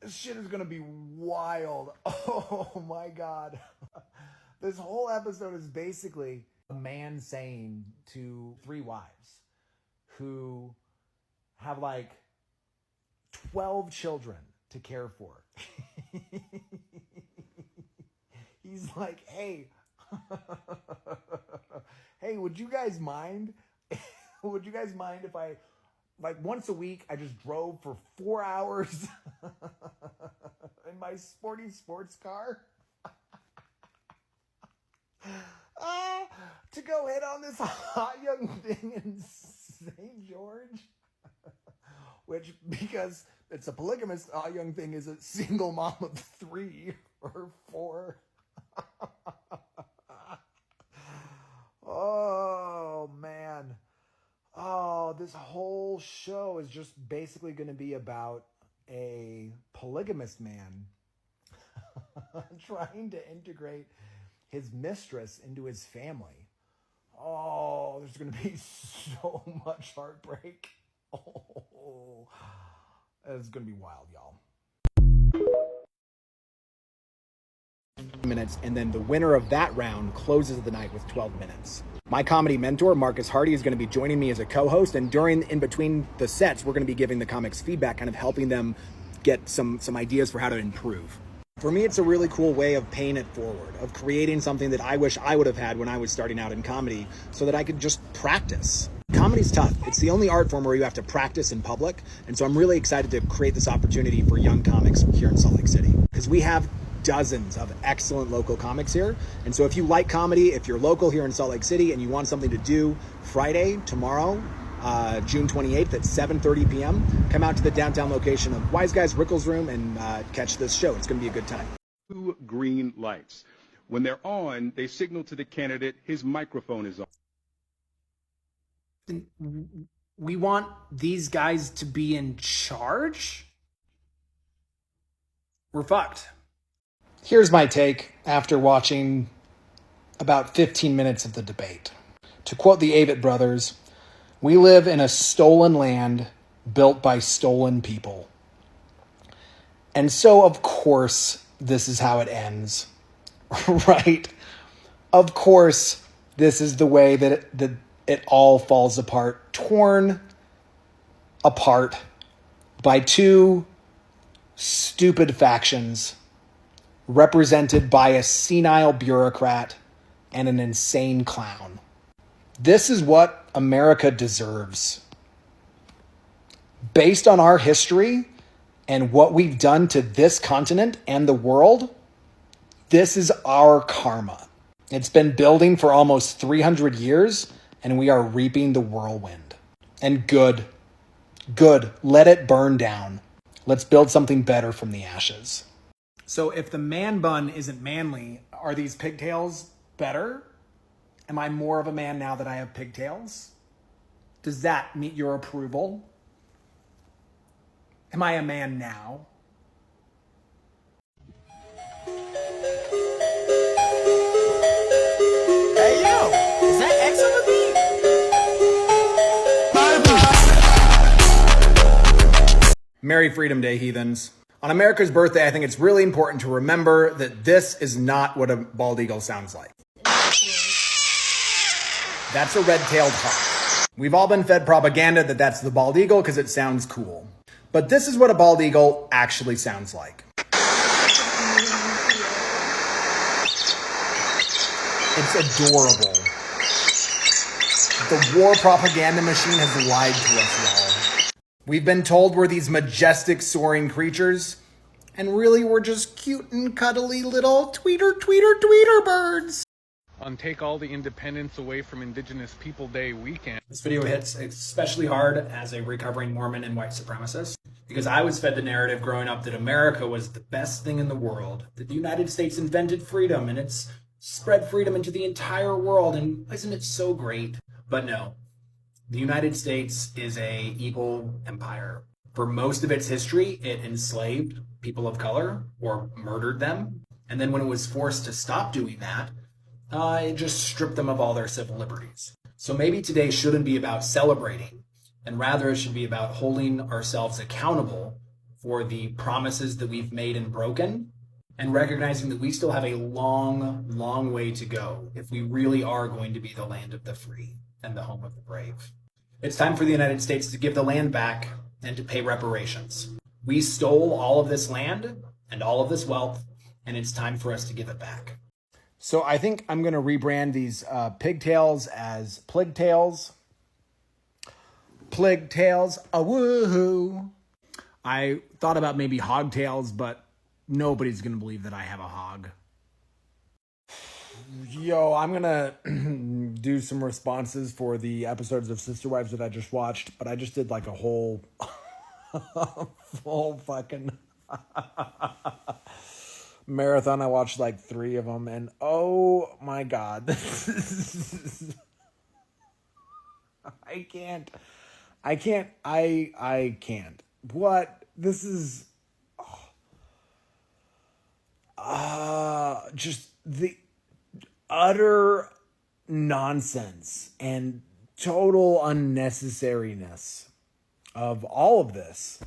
this shit is gonna be wild. Oh my God. This whole episode is basically a man saying to 3 wives who have like 12 children to care for. He's like, hey, hey, would you guys mind? Would you guys mind if I, like, once a week, I just drove for 4 hours in my sporty sports car to go hit on this hot young thing in St. George? Which, because it's a polygamous hot young thing, is a single mom of 3 or 4. Oh, man. Oh, this whole show is just basically going to be about a polygamous man trying to integrate his mistress into his family. Oh, there's going to be so much heartbreak. Oh, it's going to be wild, y'all. Minutes, and then the winner of that round closes the night with 12 minutes. My comedy mentor, Marcus Hardy, is going to be joining me as a co-host, and in between the sets, we're going to be giving the comics feedback, kind of helping them get some ideas for how to improve. For me, it's a really cool way of paying it forward, of creating something that I wish I would have had when I was starting out in comedy, so that I could just practice. Comedy's tough. It's the only art form where you have to practice in public, and so I'm really excited to create this opportunity for young comics here in Salt Lake City, because we have dozens of excellent local comics here. And so if you like comedy, if you're local here in Salt Lake City and you want something to do Friday, tomorrow, June 28th at 7:30 p.m., come out to the downtown location of Wise Guys Rickles Room and catch this show. It's going to be a good time. 2 green lights. When they're on, they signal to the candidate his microphone is on. We want these guys to be in charge? We're fucked. Here's my take after watching about 15 minutes of the debate. To quote the Avett brothers, we live in a stolen land built by stolen people. And so, of course, this is how it ends, right? Of course, this is the way that it all falls apart, torn apart by 2 stupid factions represented by a senile bureaucrat and an insane clown. This is what America deserves. Based on our history and what we've done to this continent and the world, this is our karma. It's been building for almost 300 years, and we are reaping the whirlwind. And good, let it burn down. Let's build something better from the ashes. So if the man bun isn't manly, are these pigtails better? Am I more of a man now that I have pigtails? Does that meet your approval? Am I a man now? Hey, yo! Is that X on the beat? Merry Freedom Day, heathens. On America's birthday, I think it's really important to remember that this is not what a bald eagle sounds like. That's a red-tailed hawk. We've all been fed propaganda that that's the bald eagle because it sounds cool. But this is what a bald eagle actually sounds like. It's adorable. The war propaganda machine has lied to us, y'all. We've been told we're these majestic soaring creatures, and really we're just cute and cuddly little tweeter birds. On Take All the Independence Away from Indigenous People Day weekend. This video hits especially hard as a recovering Mormon and white supremacist, because I was fed the narrative growing up that America was the best thing in the world, that the United States invented freedom and it's spread freedom into the entire world, and isn't it so great? But no. The United States is an evil empire. For most of its history, it enslaved people of color or murdered them. And then when it was forced to stop doing that, it just stripped them of all their civil liberties. So maybe today shouldn't be about celebrating and rather it should be about holding ourselves accountable for the promises that we've made and broken, and recognizing that we still have a long, long way to go if we really are going to be the land of the free and the home of the brave. It's time for the United States to give the land back and to pay reparations. We stole all of this land and all of this wealth, and it's time for us to give it back. So I think I'm going to rebrand these pigtails as pligtails. Pligtails, woohoo. I thought about maybe hogtails, but nobody's going to believe that I have a hog. Yo, I'm going to do some responses for the episodes of Sister Wives that I just watched, but I just did like a whole full fucking marathon. I watched like 3 of them, and oh my God. I can't. What? This is just the utter nonsense and total unnecessariness of all of this.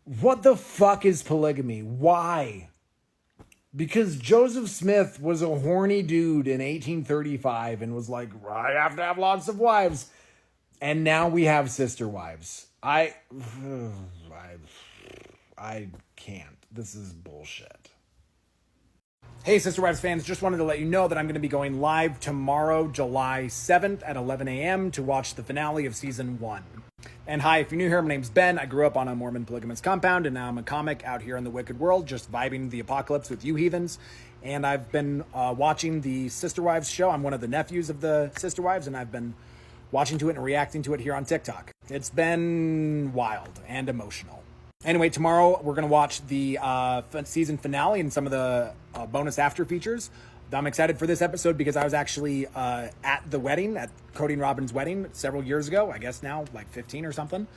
What the fuck is polygamy? Why? Because Joseph Smith was a horny dude in 1835 and was like, I have to have lots of wives. And now we have sister wives. I can't. This is bullshit. Hey, Sister Wives fans, just wanted to let you know that I'm going to be going live tomorrow, July 7th at 11 a.m. to watch the finale of season 1. And hi, if you're new here, my name's Ben. I grew up on a Mormon polygamous compound, and now I'm a comic out here in the wicked world, just vibing the apocalypse with you heathens. And I've been watching the Sister Wives show. I'm one of the nephews of the Sister Wives, and I've been watching to it and reacting to it here on TikTok. It's been wild and emotional. Anyway, tomorrow we're going to watch the season finale and some of the bonus after features. I'm excited for this episode because I was actually at the wedding, at Cody and Robin's wedding several years ago, I guess now like 15 or something.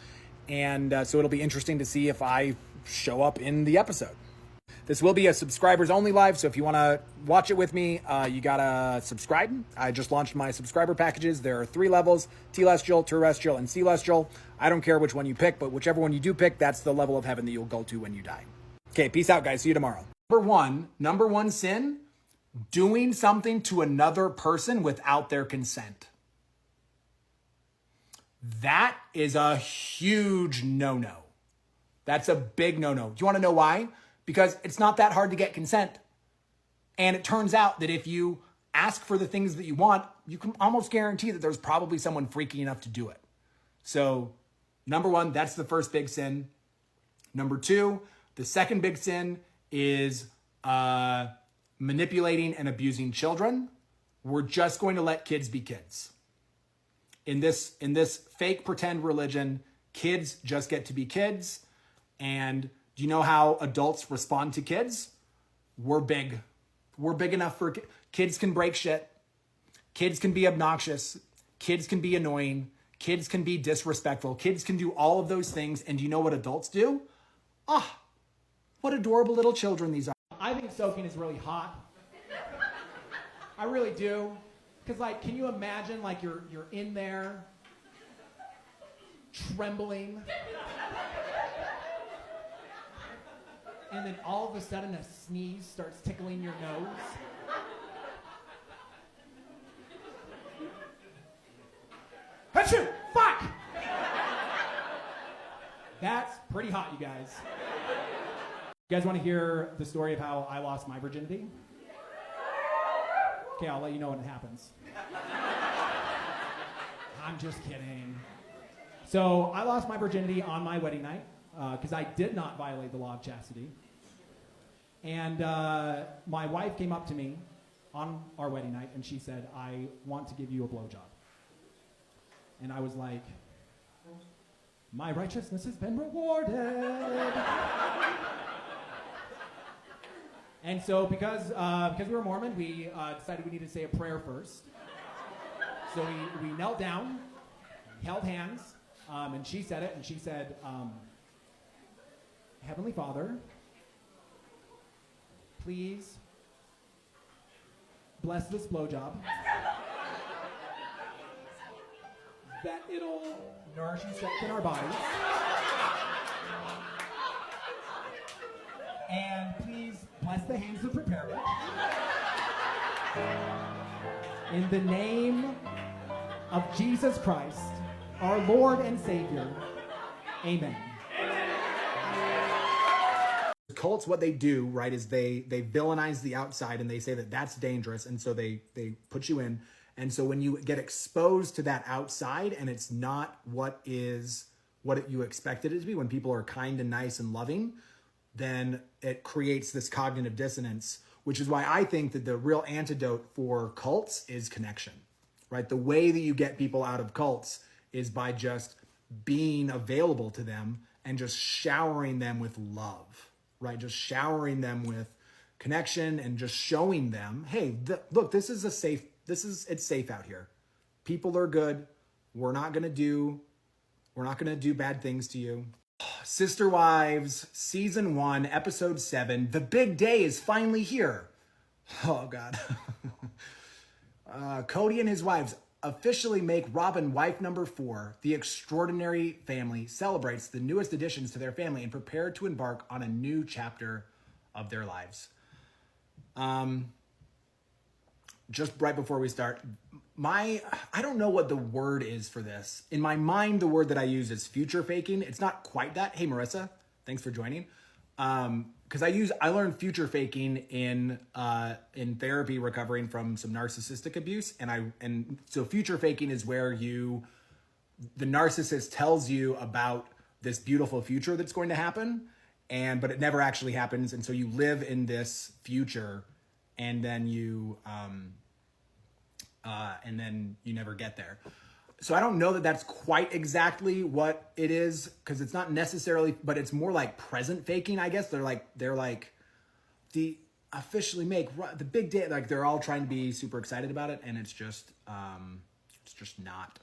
And so it'll be interesting to see if I show up in the episode. This will be a subscribers only live, so if you want to watch it with me, you gotta subscribe. I just launched my subscriber packages. There are 3 levels: Telestial, Terrestrial, and Celestial. I don't care which one you pick, but whichever one you do pick, that's the level of heaven that you'll go to when you die. Okay, peace out, guys. See you tomorrow. Number one sin, doing something to another person without their consent. That is a huge no-no. That's a big no-no. Do you want to know why? Because it's not that hard to get consent. And it turns out that if you ask for the things that you want, you can almost guarantee that there's probably someone freaky enough to do it. So, number 1, that's the first big sin. Number 2, the second big sin is manipulating and abusing children. We're just going to let kids be kids. In this fake pretend religion, kids just get to be kids. And do you know how adults respond to kids? We're big. We're big enough for kids can break shit. Kids can be obnoxious. Kids can be annoying. Kids can be disrespectful. Kids can do all of those things. And do you know what adults do? What adorable little children these are. I think soaking is really hot. I really do. Because, like, can you imagine, like, you're in there, trembling, and then all of a sudden a sneeze starts tickling your nose? Achoo! Fuck! That's pretty hot, you guys. You guys want to hear the story of how I lost my virginity? Okay, I'll let you know when it happens. I'm just kidding. So I lost my virginity on my wedding night because I did not violate the law of chastity. And my wife came up to me on our wedding night and she said, I want to give you a blowjob. And I was like, my righteousness has been rewarded. And so because we were Mormon, we decided we needed to say a prayer first. So we knelt down, held hands, and she said it, and she said, Heavenly Father, please bless this blowjob. that it'll nourish and strengthen our bodies. And please bless the hands that prepare it. In the name of Jesus Christ, our Lord and Savior. Amen. Cults, what they do, right, is they villainize the outside and they say that that's dangerous, and so they put you in. And so when you get exposed to that outside and it's not what you expected it to be, when people are kind and nice and loving, then it creates this cognitive dissonance, which is why I think that the real antidote for cults is connection, right? The way that you get people out of cults is by just being available to them and just showering them with love, right? Just showering them with connection and just showing them, hey, look, it's safe out here. People are good. We're not going to do bad things to you. Sister Wives, Season 1, Episode 7. The big day is finally here. Oh, God. Cody and his wives officially make Robin wife number 4. The extraordinary family celebrates the newest additions to their family and prepare to embark on a new chapter of their lives. Just right before we start, I don't know what the word is for this. In my mind, the word that I use is future faking. It's not quite that. Hey, Marissa, thanks for joining. Because I learned future faking in therapy, recovering from some narcissistic abuse, and so future faking is where the narcissist tells you about this beautiful future that's going to happen, but it never actually happens, and so you live in this future, and then you never get there. So I don't know that that's quite exactly what it is, because it's not necessarily, but it's more like present faking, I guess. They're like the officially make the big day, like they're all trying to be super excited about it, and it's just not.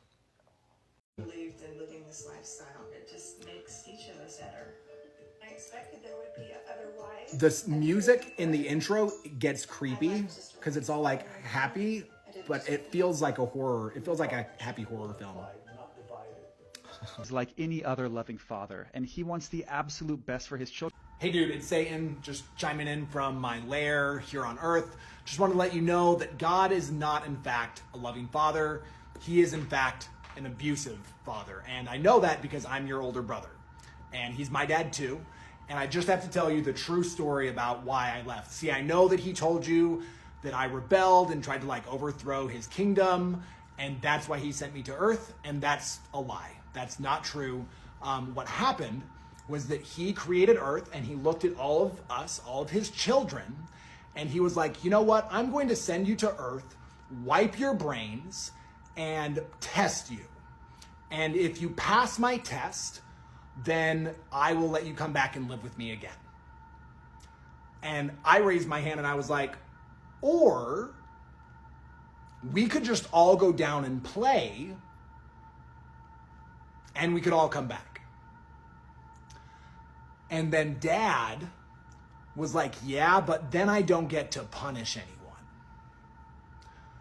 Believed in living this lifestyle. It just makes each of us better. I expected there would be other wives. The music in the intro gets creepy because it's all like happy, but it feels like a horror. It feels like a happy horror film. He's like any other loving father, and he wants the absolute best for his children. Hey dude, it's Satan, just chiming in from my lair here on Earth. Just want to let you know that God is not in fact a loving father. He is in fact an abusive father. And I know that because I'm your older brother. And he's my dad too. And I just have to tell you the true story about why I left. See, I know that he told you that I rebelled and tried to like overthrow his kingdom, and that's why he sent me to Earth, and that's a lie. That's not true. What happened was that he created Earth, and he looked at all of us, all of his children, and he was like, you know what? I'm going to send you to Earth, wipe your brains, and test you. And if you pass my test, then I will let you come back and live with me again. And I raised my hand and I was like, or we could just all go down and play and we could all come back. And then Dad was like, yeah, but then I don't get to punish anyone.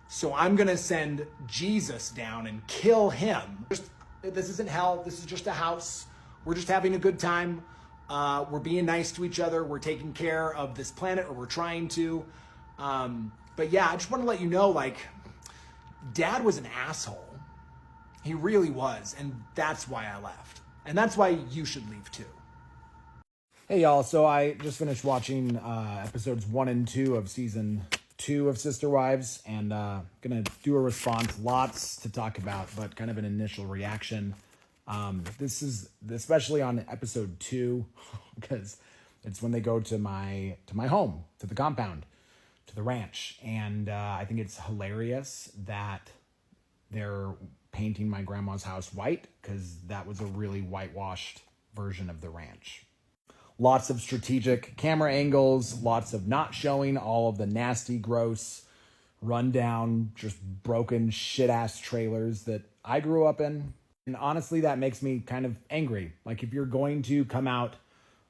So I'm going to send Jesus down and kill him. This isn't hell. This is just a house. We're just having a good time. We're being nice to each other. We're taking care of this planet, or we're trying to. But yeah, I just want to let you know, like, Dad was an asshole. He really was. And that's why I left. And that's why you should leave too. Hey y'all, so I just finished watching episodes 1 and 2 of season 2 of Sister Wives, and gonna do a response. Lots to talk about, but kind of an initial reaction. This is especially on episode 2 because it's when they go to my home, to the compound, to the ranch, and I think it's hilarious that they're painting my grandma's house white because that was a really whitewashed version of the ranch. Lots of strategic camera angles, lots of not showing all of the nasty, gross, rundown, just broken shit-ass trailers that I grew up in. And honestly, that makes me kind of angry. Like, if you're going to come out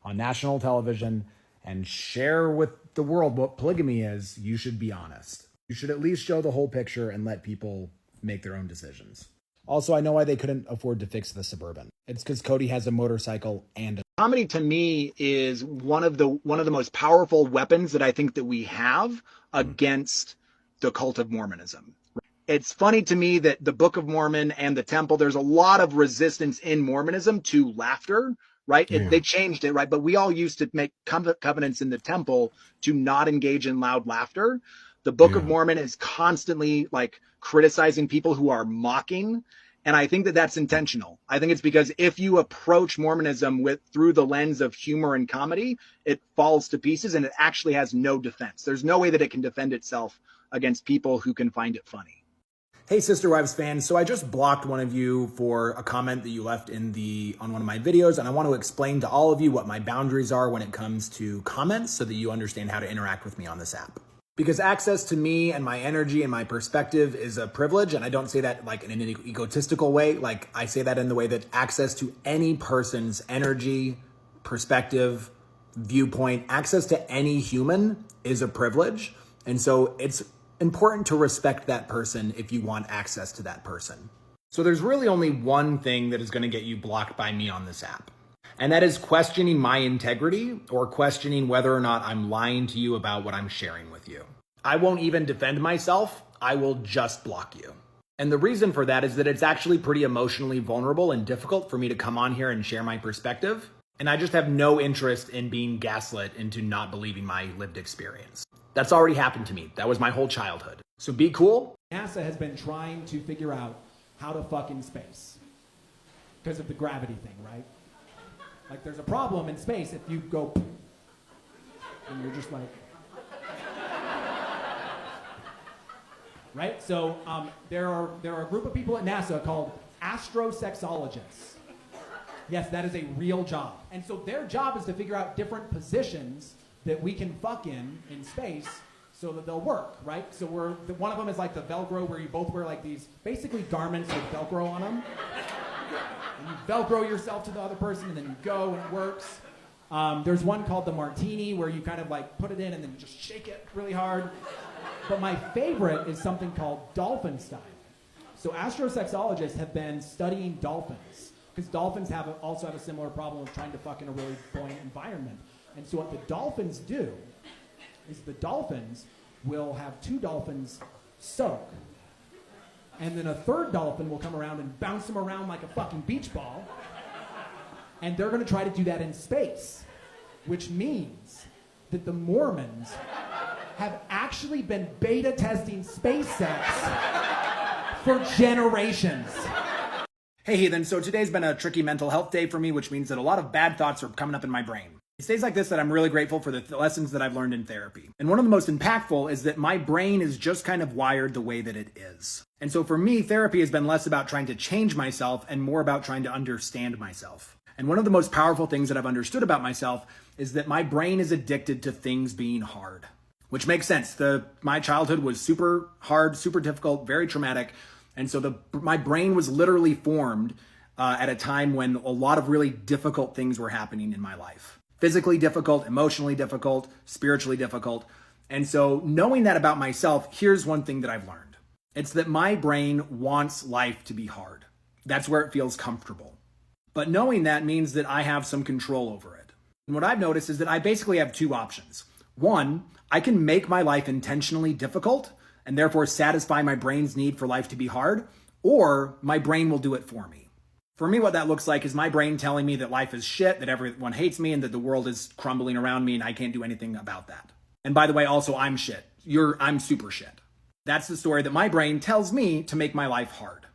on national television and share with the world what polygamy is, you should be honest. You should at least show the whole picture and let people make their own decisions. Also, I know why they couldn't afford to fix the Suburban. It's because Cody has a motorcycle and a... Comedy to me is one of the most powerful weapons that I think that we have against the cult of Mormonism. It's funny to me that the Book of Mormon and the Temple, there's a lot of resistance in Mormonism to laughter, right? They changed it, right? But we all used to make covenants in the Temple to not engage in loud laughter. The Book of Mormon is constantly like criticizing people who are mocking. And I think that that's intentional. I think it's because if you approach Mormonism through the lens of humor and comedy, it falls to pieces and it actually has no defense. There's no way that it can defend itself against people who can find it funny. Hey, Sister Wives fans. So I just blocked one of you for a comment that you left on one of my videos, and I want to explain to all of you what my boundaries are when it comes to comments so that you understand how to interact with me on this app. Because access to me and my energy and my perspective is a privilege, and I don't say that like in an egotistical way. Like I say that in the way that access to any person's energy, perspective, viewpoint, access to any human is a privilege. And so it's important to respect that person if you want access to that person. So there's really only one thing that is going to get you blocked by me on this app. And that is questioning my integrity or questioning whether or not I'm lying to you about what I'm sharing with you. I won't even defend myself. I will just block you. And the reason for that is that it's actually pretty emotionally vulnerable and difficult for me to come on here and share my perspective. And I just have no interest in being gaslit into not believing my lived experience. That's already happened to me. That was my whole childhood. So be cool. NASA has been trying to figure out how to fuck in space because of the gravity thing, right? Like there's a problem in space if you go and you're just like, right? So there are a group of people at NASA called astrosexologists. Yes, that is a real job. And so their job is to figure out different positions that we can fuck in space so that they'll work, right? So one of them is like the Velcro where you both wear like these basically garments with Velcro on them. And you Velcro yourself to the other person and then you go and it works. There's one called the Martini where you kind of like put it in and then just shake it really hard. But my favorite is something called dolphin style. So astrosexologists have been studying dolphins because dolphins also have a similar problem of trying to fuck in a really buoyant environment. And so what the dolphins do is the dolphins will have two dolphins soak. And then a third dolphin will come around and bounce them around like a fucking beach ball. And they're going to try to do that in space, which means that the Mormons have actually been beta testing space sex for generations. Hey heathen, so today's been a tricky mental health day for me, which means that a lot of bad thoughts are coming up in my brain. It's days like this that I'm really grateful for the lessons that I've learned in therapy. And one of the most impactful is that my brain is just kind of wired the way that it is. And so for me, therapy has been less about trying to change myself and more about trying to understand myself. And one of the most powerful things that I've understood about myself is that my brain is addicted to things being hard, which makes sense. My childhood was super hard, super difficult, very traumatic. And so my brain was literally formed at a time when a lot of really difficult things were happening in my life. Physically difficult, emotionally difficult, spiritually difficult. And so knowing that about myself, here's one thing that I've learned. It's that my brain wants life to be hard. That's where it feels comfortable. But knowing that means that I have some control over it. And what I've noticed is that I basically have two options. One, I can make my life intentionally difficult and therefore satisfy my brain's need for life to be hard, or my brain will do it for me. For me, what that looks like is my brain telling me that life is shit, that everyone hates me, and that the world is crumbling around me, and I can't do anything about that. And by the way, also, I'm shit. I'm super shit. That's the story that my brain tells me to make my life hard.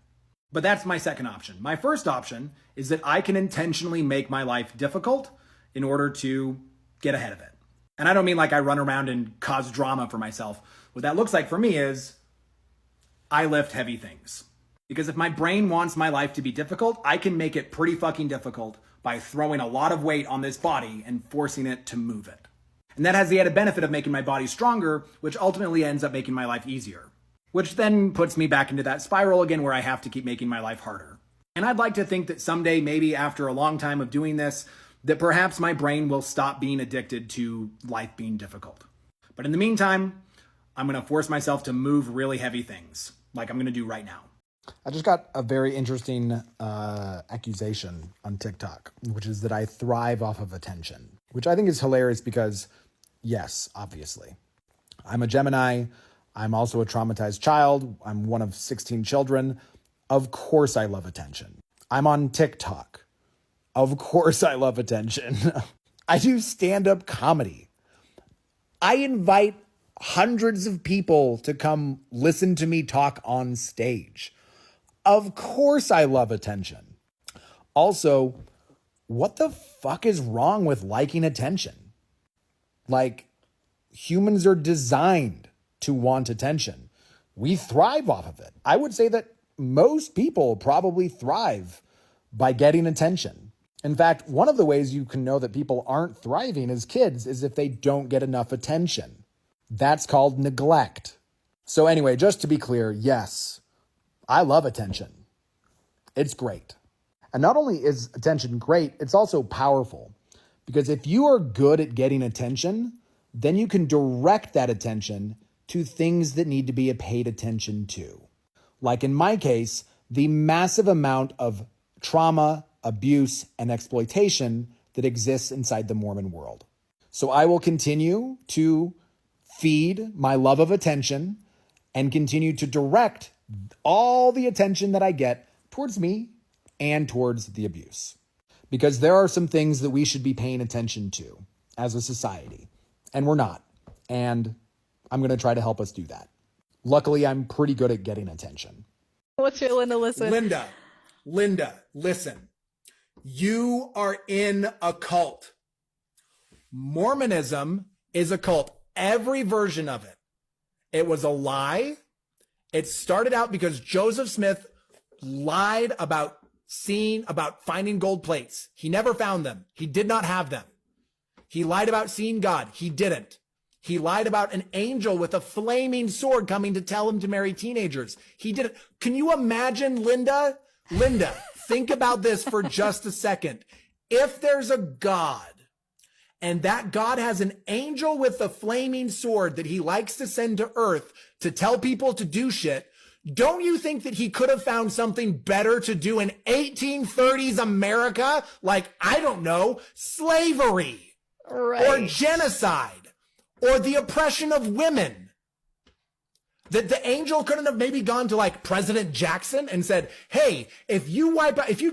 But that's my second option. My first option is that I can intentionally make my life difficult in order to get ahead of it. And I don't mean like I run around and cause drama for myself. What that looks like for me is I lift heavy things. Because if my brain wants my life to be difficult, I can make it pretty fucking difficult by throwing a lot of weight on this body and forcing it to move it. And that has the added benefit of making my body stronger, which ultimately ends up making my life easier. Which then puts me back into that spiral again where I have to keep making my life harder. And I'd like to think that someday, maybe after a long time of doing this, that perhaps my brain will stop being addicted to life being difficult. But in the meantime, I'm going to force myself to move really heavy things, like I'm going to do right now. I just got a very interesting accusation on TikTok, which is that I thrive off of attention, which I think is hilarious because, yes, obviously, I'm a Gemini. I'm also a traumatized child. I'm one of 16 children. Of course I love attention. I'm on TikTok. Of course I love attention. I do stand-up comedy. I invite hundreds of people to come listen to me talk on stage. Of course I love attention. Also, what the fuck is wrong with liking attention? Like, humans are designed to want attention. We thrive off of it. I would say that most people probably thrive by getting attention. In fact, one of the ways you can know that people aren't thriving as kids is if they don't get enough attention. That's called neglect. So anyway, just to be clear, yes, I love attention. It's great. And not only is attention great, it's also powerful. Because if you are good at getting attention, then you can direct that attention to things that need to be paid attention to. Like in my case, the massive amount of trauma, abuse, and exploitation that exists inside the Mormon world. So I will continue to feed my love of attention and continue to direct all the attention that I get towards me and towards the abuse. Because there are some things that we should be paying attention to as a society, and we're not. And I'm going to try to help us do that. Luckily, I'm pretty good at getting attention. What's your Linda listen? Linda, listen. You are in a cult. Mormonism is a cult. Every version of it. It was a lie. It started out because Joseph Smith lied about finding gold plates. He never found them. He did not have them. He lied about seeing God. He didn't. He lied about an angel with a flaming sword coming to tell him to marry teenagers. He didn't. Can you imagine, Linda? Linda, think about this for just a second. If there's a God, and that God has an angel with a flaming sword that he likes to send to earth to tell people to do shit, don't you think that he could have found something better to do in 1830s America? Like, I don't know, slavery, right, or genocide, or the oppression of women. That the angel couldn't have maybe gone to like President Jackson and said, hey, if you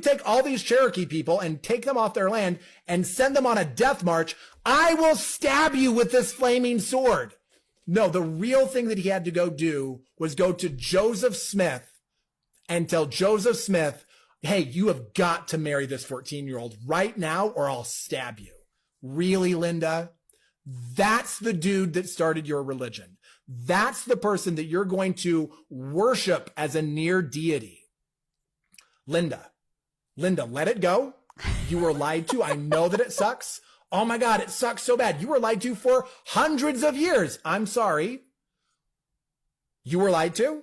take all these Cherokee people and take them off their land and send them on a death march, I will stab you with this flaming sword. No, the real thing that he had to go do was go to Joseph Smith and tell Joseph Smith, hey, you have got to marry this 14-year-old right now or I'll stab you. Really, Linda? That's the dude that started your religion. That's the person that you're going to worship as a near deity. Linda, let it go. You were lied to. I know that it sucks. Oh my God, it sucks so bad. You were lied to for hundreds of years. I'm sorry. You were lied to.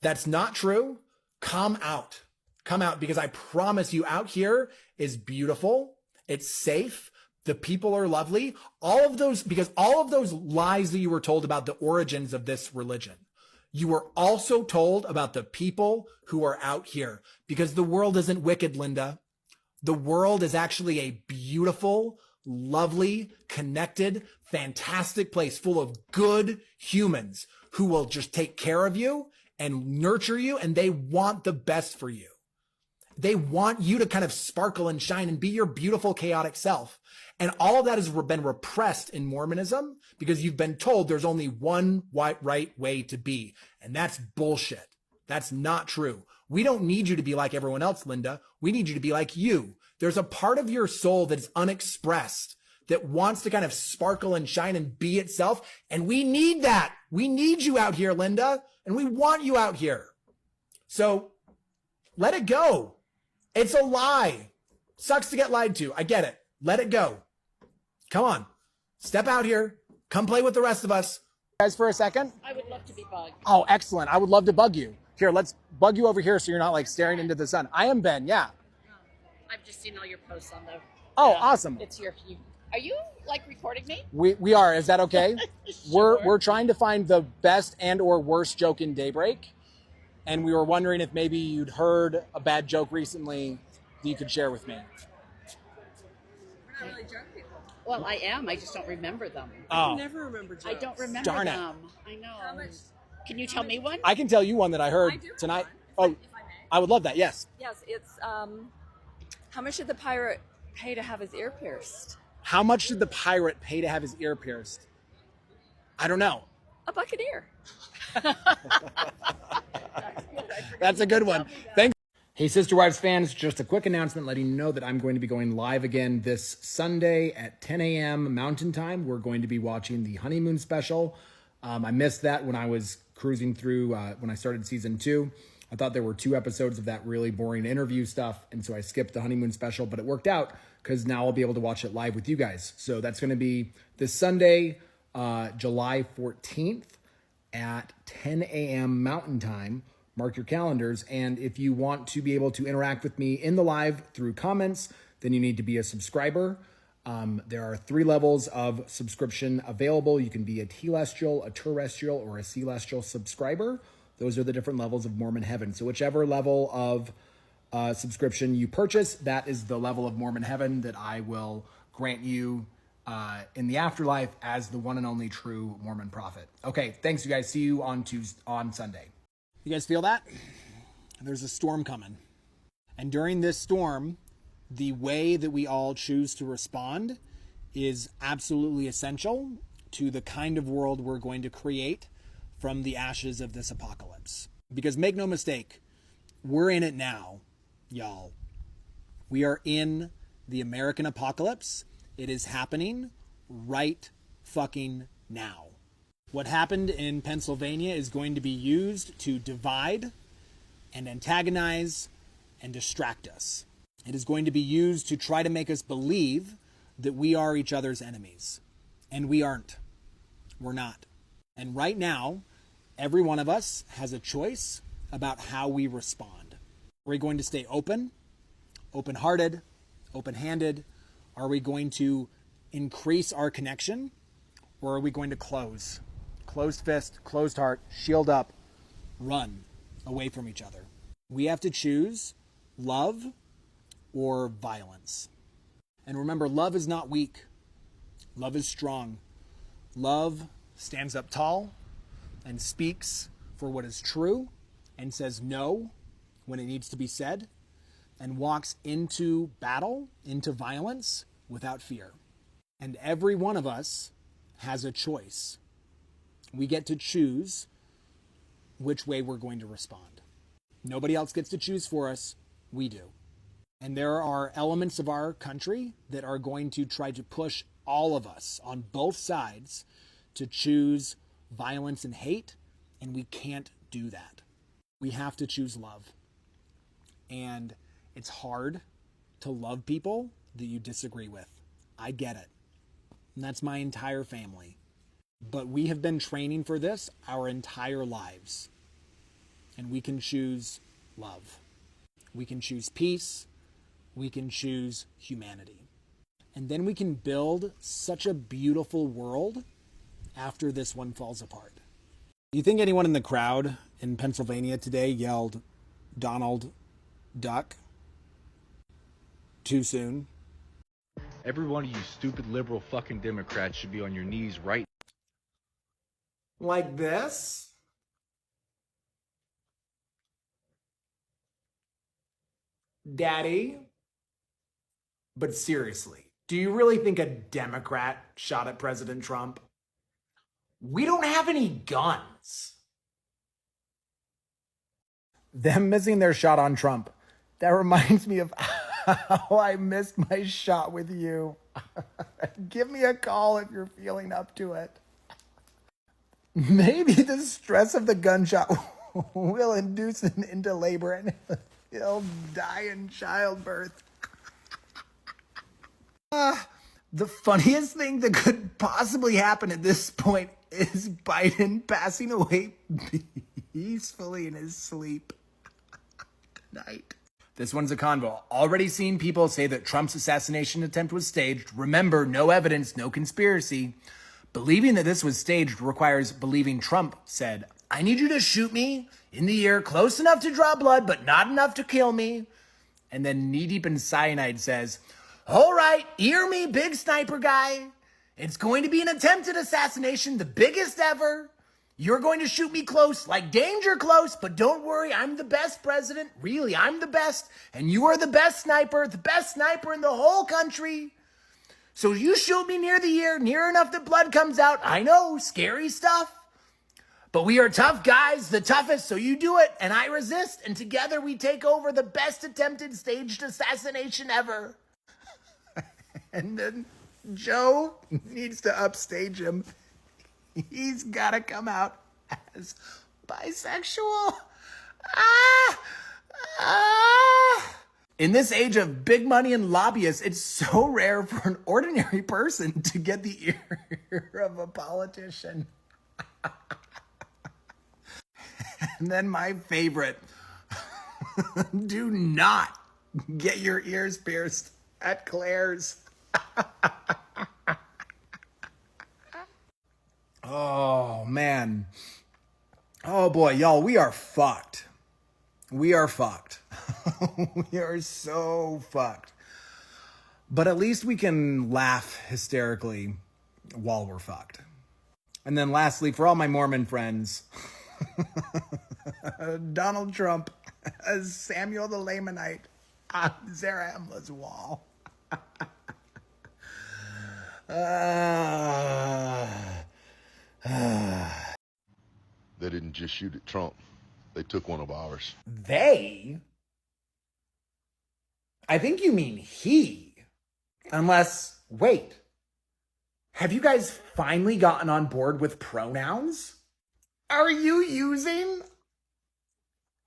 That's not true. Come out. Come out, because I promise you, out here is beautiful. It's safe. The people are lovely. All of those lies that you were told about the origins of this religion, you were also told about the people who are out here, because the world isn't wicked, Linda. The world is actually a beautiful, lovely, connected, fantastic place full of good humans who will just take care of you and nurture you, and they want the best for you. They want you to kind of sparkle and shine and be your beautiful, chaotic self. And all of that has been repressed in Mormonism because you've been told there's only one right way to be. And that's bullshit. That's not true. We don't need you to be like everyone else, Linda. We need you to be like you. There's a part of your soul that is unexpressed, that wants to kind of sparkle and shine and be itself. And we need that. We need you out here, Linda. And we want you out here. So let it go. It's a lie. Sucks to get lied to. I get it. Let it go. Come on. Step out here. Come play with the rest of us. Guys, for a second. I would love to be bugged. Oh, excellent. I would love to bug you. Here, let's bug you over here so you're not like staring into the sun. I am Ben, yeah. I've just seen all your posts on the... Oh, awesome. It's your... Are you, like, recording me? We are. Is that okay? Sure. We're trying to find the best and or worst joke in Daybreak. and we were wondering if maybe you'd heard a bad joke recently that you could share with me. We're not really drunk people. Well, I am. I just don't remember them. I can never remember jokes. I don't remember Darn it. them. I know. How much? Can you tell me one? I can tell you one that I heard tonight. Oh, I would love that. Yes. Yes, it's how much did the pirate pay to have his ear pierced? How much did the pirate pay to have his ear pierced? I don't know. A buccaneer. That's a good one. Thanks. Hey, Sister Wives fans, just a quick announcement letting you know that I'm going to be going live again this Sunday at 10 a.m. Mountain Time. We're going to be watching the honeymoon special. I missed that when I was cruising through, when I started season 2. I thought there were 2 episodes of that really boring interview stuff, and so I skipped the honeymoon special, but it worked out because now I'll be able to watch it live with you guys. So that's going to be this Sunday, July 14th at 10 a.m. Mountain Time. Mark your calendars. And if you want to be able to interact with me in the live through comments, then you need to be a subscriber. There are 3 levels of subscription available. You can be a telestial, a terrestrial, or a celestial subscriber. Those are the different levels of Mormon heaven. So whichever level of subscription you purchase, that is the level of Mormon heaven that I will grant you in the afterlife as the one and only true Mormon prophet. Okay, thanks, you guys. See you on Sunday. You guys feel that? There's a storm coming. And during this storm, the way that we all choose to respond is absolutely essential to the kind of world we're going to create from the ashes of this apocalypse. Because make no mistake, we're in it now, y'all. We are in the American apocalypse. It is happening right fucking now. What happened in Pennsylvania is going to be used to divide and antagonize and distract us. It is going to be used to try to make us believe that we are each other's enemies. And we aren't. We're not. And right now, every one of us has a choice about how we respond. Are we going to stay open, open-hearted, open-handed? Are we going to increase our connection? Or are we going to close? Closed fist, closed heart, shield up, run away from each other. We have to choose love or violence. And remember, love is not weak. Love is strong. Love stands up tall and speaks for what is true and says no when it needs to be said and walks into battle, into violence without fear. And every one of us has a choice. We get to choose which way we're going to respond. Nobody else gets to choose for us. We do. And there are elements of our country that are going to try to push all of us on both sides to choose violence and hate, and we can't do that. We have to choose love. And it's hard to love people that you disagree with. I get it. And that's my entire family. But we have been training for this our entire lives. And we can choose love. We can choose peace. We can choose humanity. And then we can build such a beautiful world after this one falls apart. Do you think anyone in the crowd in Pennsylvania today yelled, "Donald Duck" too soon? Every one of you stupid liberal fucking Democrats should be on your knees right Like this? Daddy? But seriously, do you really think a Democrat shot at President Trump? We don't have any guns. Them missing their shot on Trump. That reminds me of how I missed my shot with you. Give me a call if you're feeling up to it. Maybe the stress of the gunshot will induce him into labor and he'll die in childbirth. The funniest thing that could possibly happen at this point is Biden passing away peacefully in his sleep tonight. This one's a convo. Already seen people say that Trump's assassination attempt was staged. Remember, no evidence, no conspiracy. Believing that this was staged requires believing Trump said, I need you to shoot me in the ear close enough to draw blood, but not enough to kill me. And then knee deep in cyanide says, all right, ear me, big sniper guy. It's going to be an attempted assassination, the biggest ever. You're going to shoot me close, like danger close, but don't worry, I'm the best president. Really, I'm the best. And you are the best sniper in the whole country. So you shoot me near the ear, near enough that blood comes out. I know, scary stuff. But we are tough guys, the toughest, so you do it, and I resist, and together we take over the best attempted staged assassination ever. And then Joe needs to upstage him. He's gotta come out as bisexual. In this age of big money and lobbyists, it's so rare for an ordinary person to get the ear of a politician. And then my favorite, do not get your ears pierced at Claire's. Oh, man. Oh, boy, y'all, we are fucked. We are fucked. We are so fucked. But at least we can laugh hysterically while we're fucked. And then lastly, for all my Mormon friends, Donald Trump as Samuel the Lamanite on Zarahemla's wall. They didn't just shoot at Trump. They took one of ours. They? I think you mean he. Unless, wait. Have you guys finally gotten on board with pronouns? Are you using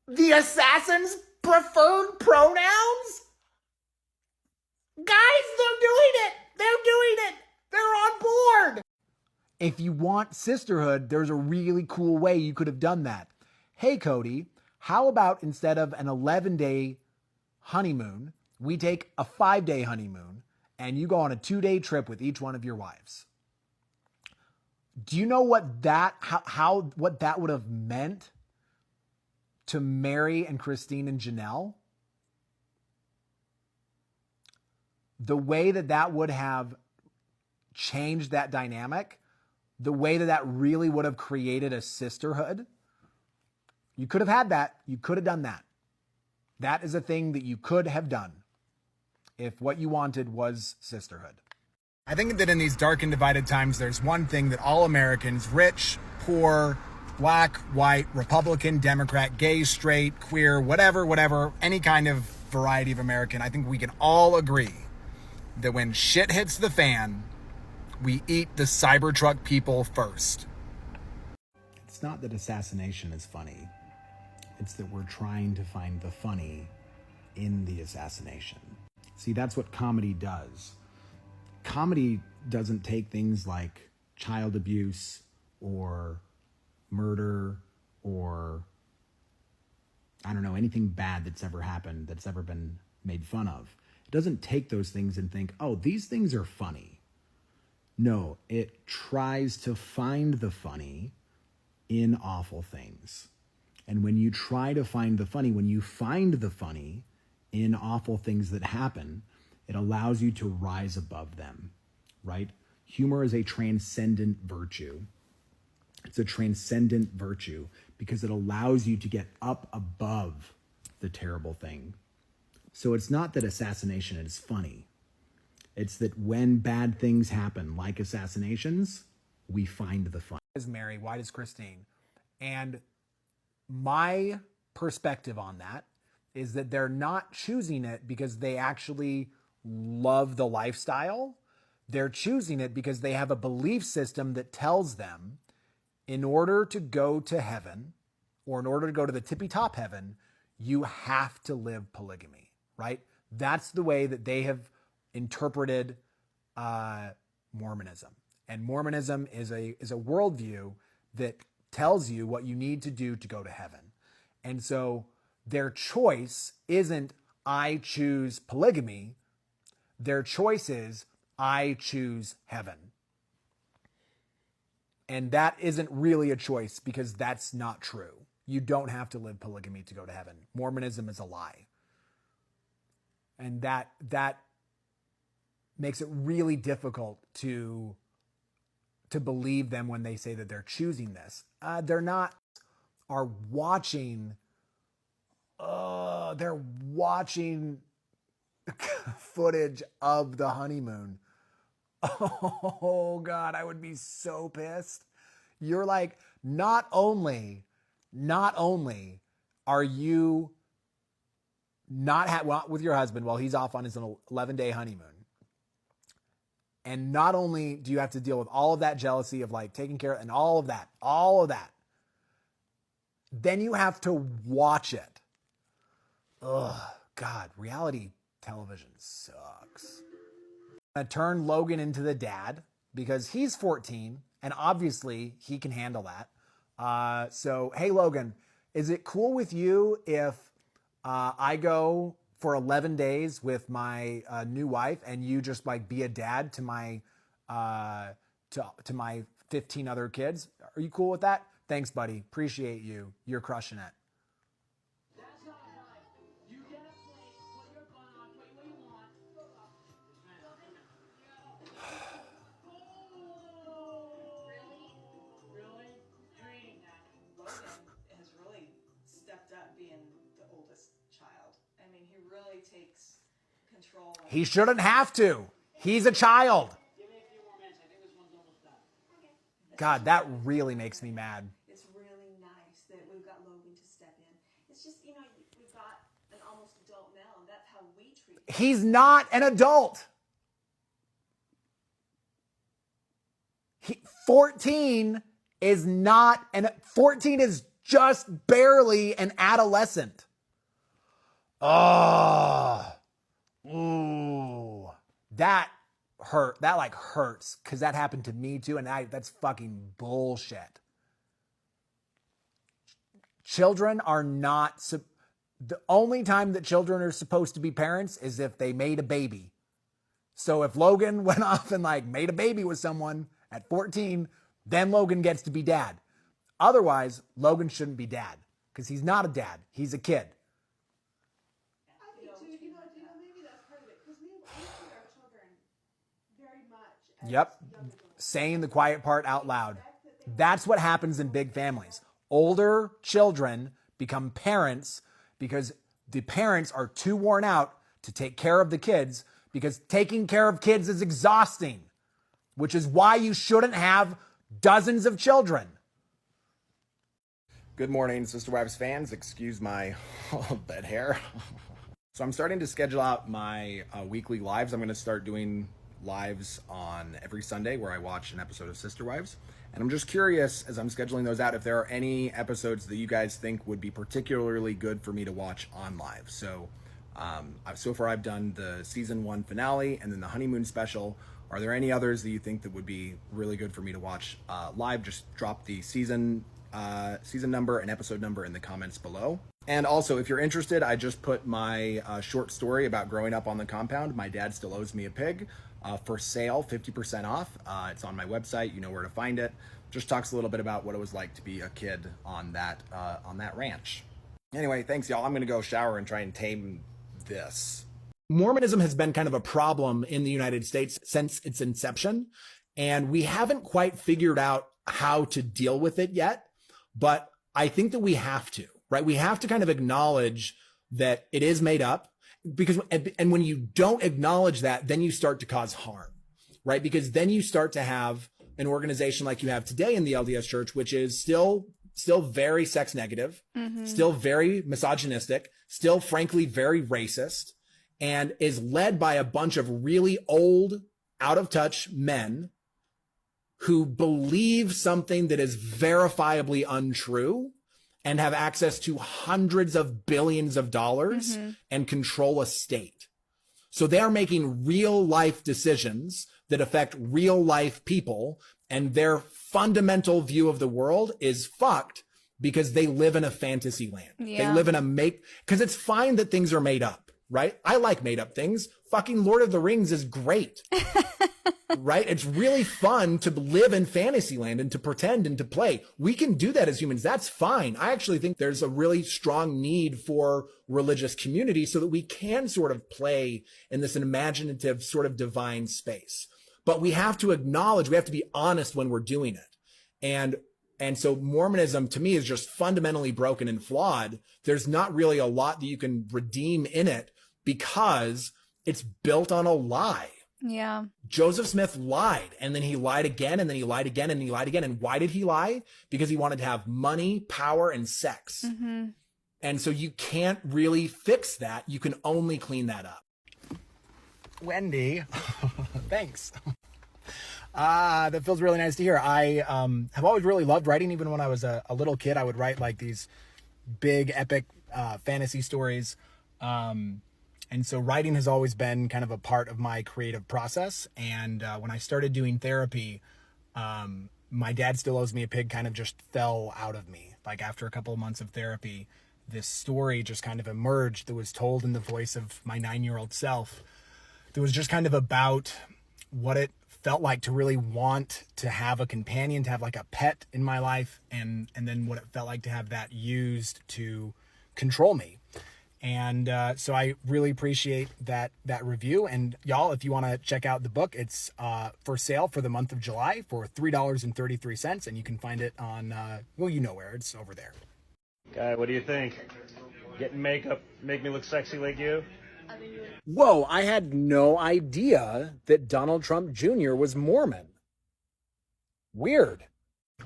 the assassin's preferred pronouns? Guys, they're doing it! They're doing it! They're on board! If you want sisterhood, there's a really cool way you could have done that. Hey, Cody, how about instead of an 11-day honeymoon, we take a 5-day honeymoon and you go on a 2-day trip with each one of your wives? Do you know what that would have meant to Mary and Christine and Janelle? The way that would have changed that dynamic, the way that really would have created a sisterhood. You could have had that. You could have done that. That is a thing that you could have done if what you wanted was sisterhood. I think that in these dark and divided times, there's one thing that all Americans, rich, poor, black, white, Republican, Democrat, gay, straight, queer, whatever, any kind of variety of American, I think we can all agree that when shit hits the fan, we eat the Cybertruck people first. It's not that assassination is funny. It's that we're trying to find the funny in the assassination. See, that's what comedy does. Comedy doesn't take things like child abuse or murder or, I don't know, anything bad that's ever happened, that's ever been made fun of. It doesn't take those things and think, oh, these things are funny. No, it tries to find the funny in awful things. And when you try to find the funny, when you find the funny in awful things that happen, it allows you to rise above them, right? Humor is a transcendent virtue. It's a transcendent virtue because it allows you to get up above the terrible thing. So it's not that assassination is funny. It's that when bad things happen, like assassinations, we find the fun. Why does Mary? Why does Christine? And my perspective on that is that they're not choosing it because they actually love the lifestyle. They're choosing it because they have a belief system that tells them in order to go to heaven or in order to go to the tippy top heaven, you have to live polygamy, right? That's the way that they have interpreted Mormonism. And Mormonism is a worldview that tells you what you need to do to go to heaven. And so their choice isn't, I choose polygamy. Their choice is, I choose heaven. And that isn't really a choice because that's not true. You don't have to live polygamy to go to heaven. Mormonism is a lie. And that makes it really difficult to believe them when they say that they're choosing this. They're not, are watching, they're watching footage of the honeymoon. Oh God, I would be so pissed. You're like, not only are you not with your husband while he's off on his 11-day honeymoon, and not only do you have to deal with all of that jealousy of like taking care of and all of that, then you have to watch it. Ugh, God, reality television sucks. I'm gonna turn Logan into the dad because he's 14 and obviously he can handle that. So, hey Logan, is it cool with you if I go for 11 days with my new wife and you just like be a dad to my to my 15 other kids? Are you cool with that? Thanks, buddy. Appreciate you. You're crushing it. He shouldn't have to. He's a child. God, that really makes me mad. It's really nice that we've got Logan to step in. It's just, we've got an almost adult now, and that's how we treat him. He's not an adult. 14 is not, and 14 is just barely an adolescent. Oh. Ooh, that hurt. That like hurts because that happened to me too, and that's fucking bullshit. Children are not. The only time that children are supposed to be parents is if they made a baby. So if Logan went off and like made a baby with someone at 14, then Logan gets to be dad. Otherwise, Logan shouldn't be dad because he's not a dad. He's a kid. Yep. Saying the quiet part out loud. That's what happens in big families. Older children become parents because the parents are too worn out to take care of the kids because taking care of kids is exhausting, which is why you shouldn't have dozens of children. Good morning, Sister Wives fans. Excuse my bed hair. So I'm starting to schedule out my weekly lives. I'm going to start doing lives on every Sunday where I watch an episode of Sister Wives. And I'm just curious, as I'm scheduling those out, if there are any episodes that you guys think would be particularly good for me to watch on live. So so far I've done the season 1 finale and then the honeymoon special. Are there any others that you think that would be really good for me to watch live? Just drop the season number and episode number in the comments below. And also, if you're interested, I just put my short story about growing up on the compound, My Dad Still Owes Me a Pig, for sale, 50% off. It's on my website. You know where to find it. Just talks a little bit about what it was like to be a kid on that ranch. Anyway, thanks, y'all. I'm going to go shower and try and tame this. Mormonism has been kind of a problem in the United States since its inception, and we haven't quite figured out how to deal with it yet, but I think that we have to, right? We have to kind of acknowledge that it is made up, because, and when you don't acknowledge that, then you start to cause harm, right? Because then you start to have an organization like you have today in the LDS Church, which is still very sex negative, still very misogynistic, still frankly very racist, and is led by a bunch of really old, out of touch men who believe something that is verifiably untrue and have access to hundreds of billions of dollars and control a state. So they're making real life decisions that affect real life people, and their fundamental view of the world is fucked because they live in a fantasy land. Yeah. They live in because it's fine that things are made up, right? I like made up things. Fucking Lord of the Rings is great. Right? It's really fun to live in fantasy land and to pretend and to play. We can do that as humans. That's fine. I actually think there's a really strong need for religious community so that we can sort of play in this imaginative sort of divine space. But we have to acknowledge, we have to be honest when we're doing it. And so Mormonism to me is just fundamentally broken and flawed. There's not really a lot that you can redeem in it because it's built on a lie. Yeah. Joseph Smith lied, and then he lied again, and then he lied again, and he lied again. And why did he lie? Because he wanted to have money, power, and sex. Mm-hmm. And so you can't really fix that. You can only clean that up. Wendy, thanks. That feels really nice to hear. I have always really loved writing. Even when I was a little kid, I would write like these big, epic fantasy stories. And so writing has always been kind of a part of my creative process. And when I started doing therapy, my dad still owes me a pig kind of just fell out of me. Like after a couple of months of therapy, this story just kind of emerged that was told in the voice of my 9-year-old self. That was just kind of about what it felt like to really want to have a companion, to have like a pet in my life, and then what it felt like to have that used to control me. And so I really appreciate that review. And y'all, if you want to check out the book, it's for sale for the month of July for $3.33. And you can find it on, well, you know where. It's over there. Guy, what do you think? Getting makeup make me look sexy like you? Whoa, I had no idea that Donald Trump Jr. was Mormon. Weird.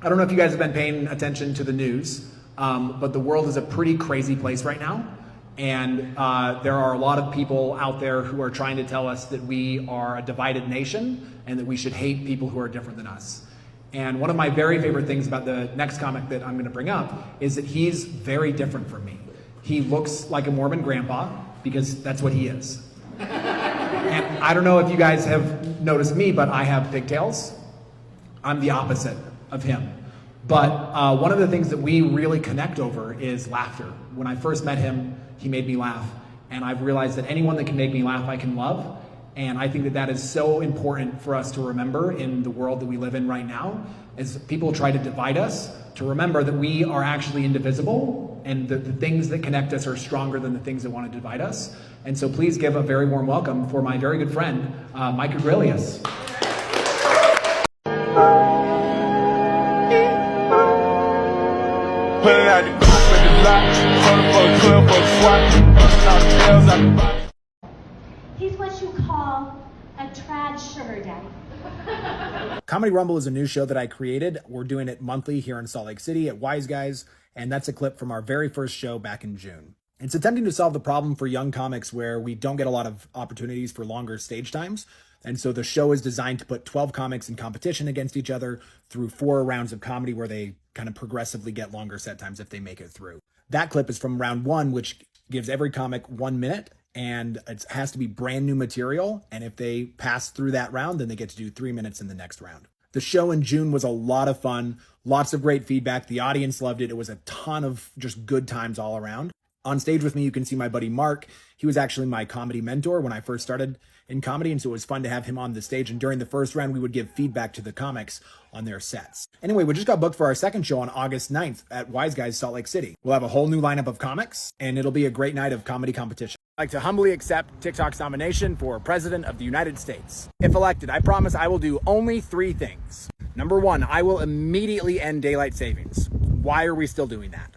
I don't know if you guys have been paying attention to the news, but the world is a pretty crazy place right now. And there are a lot of people out there who are trying to tell us that we are a divided nation and that we should hate people who are different than us. And one of my very favorite things about the next comic that I'm going to bring up is that he's very different from me. He looks like a Mormon grandpa because that's what he is. And I don't know if you guys have noticed me, but I have pigtails. I'm the opposite of him. But one of the things that we really connect over is laughter. When I first met him, he made me laugh. And I've realized that anyone that can make me laugh, I can love. And I think that that is so important for us to remember in the world that we live in right now. As people try to divide us, to remember that we are actually indivisible and that the things that connect us are stronger than the things that want to divide us. And so please give a very warm welcome for my very good friend, Mike Agrilius. He's what you call a trad sugar daddy. Comedy Rumble is a new show that I created. We're doing it monthly here in Salt Lake City at Wise Guys, and that's a clip from our very first show back in June. It's attempting to solve the problem for young comics where we don't get a lot of opportunities for longer stage times. And so the show is designed to put 12 comics in competition against each other through 4 rounds of comedy where they kind of progressively get longer set times if they make it through. That clip is from round 1, which gives every comic 1 minute, and it has to be brand new material. And if they pass through that round, then they get to do 3 minutes in the next round. The show in June was a lot of fun, lots of great feedback. The audience loved it. It was a ton of just good times all around. On stage with me, you can see my buddy Mark. He was actually my comedy mentor when I first started in comedy, and so it was fun to have him on the stage. And during the first round, we would give feedback to the comics on their sets. Anyway, we just got booked for our second show on August 9th at Wise Guys, Salt Lake City. We'll have a whole new lineup of comics, and it'll be a great night of comedy competition. I'd like to humbly accept TikTok's nomination for President of the United States. If elected, I promise I will do only 3 things. Number 1, I will immediately end daylight savings. Why are we still doing that?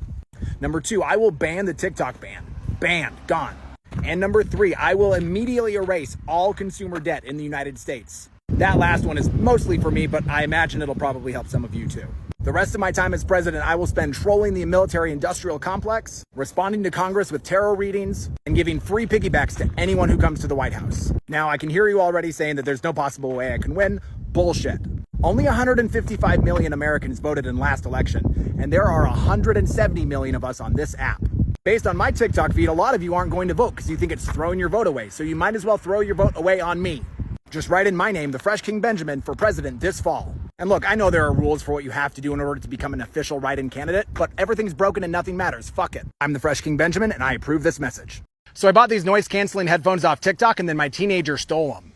Number 2, I will ban the TikTok ban. Banned, gone. And number 3, I will immediately erase all consumer debt in the United States. That last one is mostly for me, but I imagine it'll probably help some of you too. The rest of my time as president, I will spend trolling the military-industrial complex, responding to Congress with tarot readings, and giving free piggybacks to anyone who comes to the White House. Now, I can hear you already saying that there's no possible way I can win. Bullshit. Only 155 million Americans voted in last election, and there are 170 million of us on this app. Based on my TikTok feed, a lot of you aren't going to vote because you think it's throwing your vote away, so you might as well throw your vote away on me. Just write in my name, the Fresh King Benjamin, for president this fall. And look, I know there are rules for what you have to do in order to become an official write-in candidate, but everything's broken and nothing matters. Fuck it. I'm the Fresh King Benjamin, and I approve this message. So I bought these noise-canceling headphones off TikTok, and then my teenager stole them.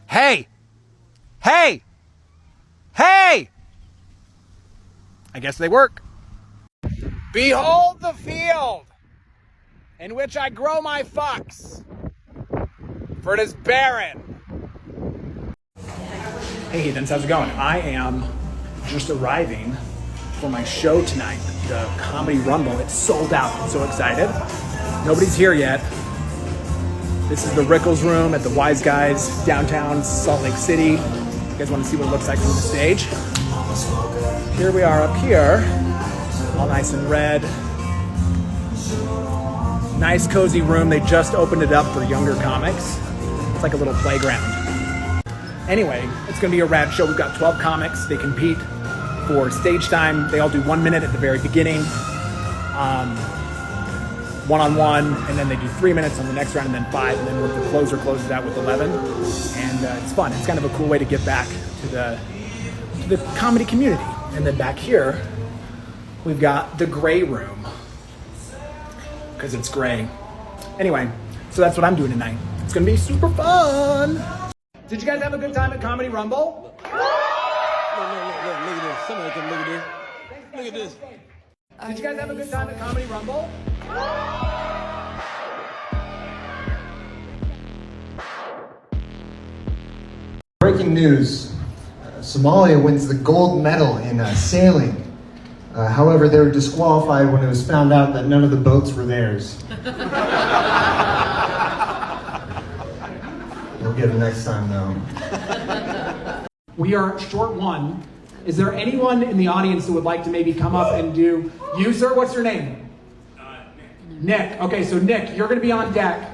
Hey! Hey! Hey! I guess they work. Behold the field in which I grow my fucks, for it is barren. Hey heathens, how's it going? I am just arriving for my show tonight, the Comedy Rumble. It's sold out. I'm so excited. Nobody's here yet. This is the Rickles Room at the Wise Guys, downtown Salt Lake City. You guys want to see what it looks like from the stage? Here we are up here, all nice and red. Nice cozy room. They just opened it up for younger comics. It's like a little playground. Anyway, it's going to be a rad show. We've got 12 comics. They compete for stage time. They all do 1 minute at the very beginning, one-on-one, and then they do 3 minutes on the next round, and then 5, and then the closer closes out with 11. And it's fun. It's kind of a cool way to get back to the comedy community. And then back here, we've got the gray room, because it's gray. Anyway, so that's what I'm doing tonight. It's going to be super fun. Did you guys have a good time at Comedy Rumble? Look at this. Somebody come look at this. Look at this. Did you guys have a good time at Comedy Rumble? Breaking news. Somalia wins the gold medal in sailing. However, they were disqualified when it was found out that none of the boats were theirs. You'll get it next time, though. We are short one. Is there anyone in the audience who would like to maybe come up and do... You, sir, what's your name? Nick. Okay, so Nick, you're going to be on deck.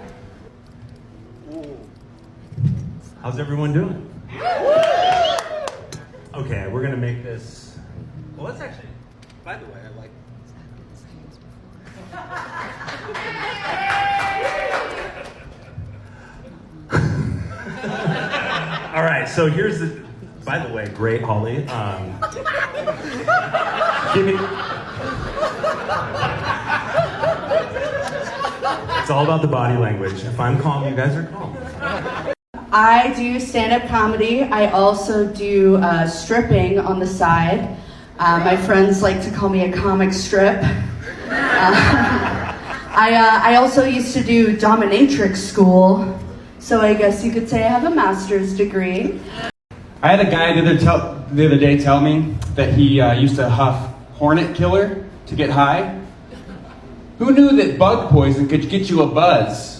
How's everyone doing? Okay, we're going to make this... Well, let's actually... By the way, I like... All right, so here's the... By the way, great, Holly. Give me... It's all about the body language. If I'm calm, you guys are calm. I do stand-up comedy. I also do stripping on the side. My friends like to call me a comic strip. I also used to do dominatrix school, so I guess you could say I have a master's degree. I had a guy the other day tell me that he used to huff hornet killer to get high. Who knew that bug poison could get you a buzz?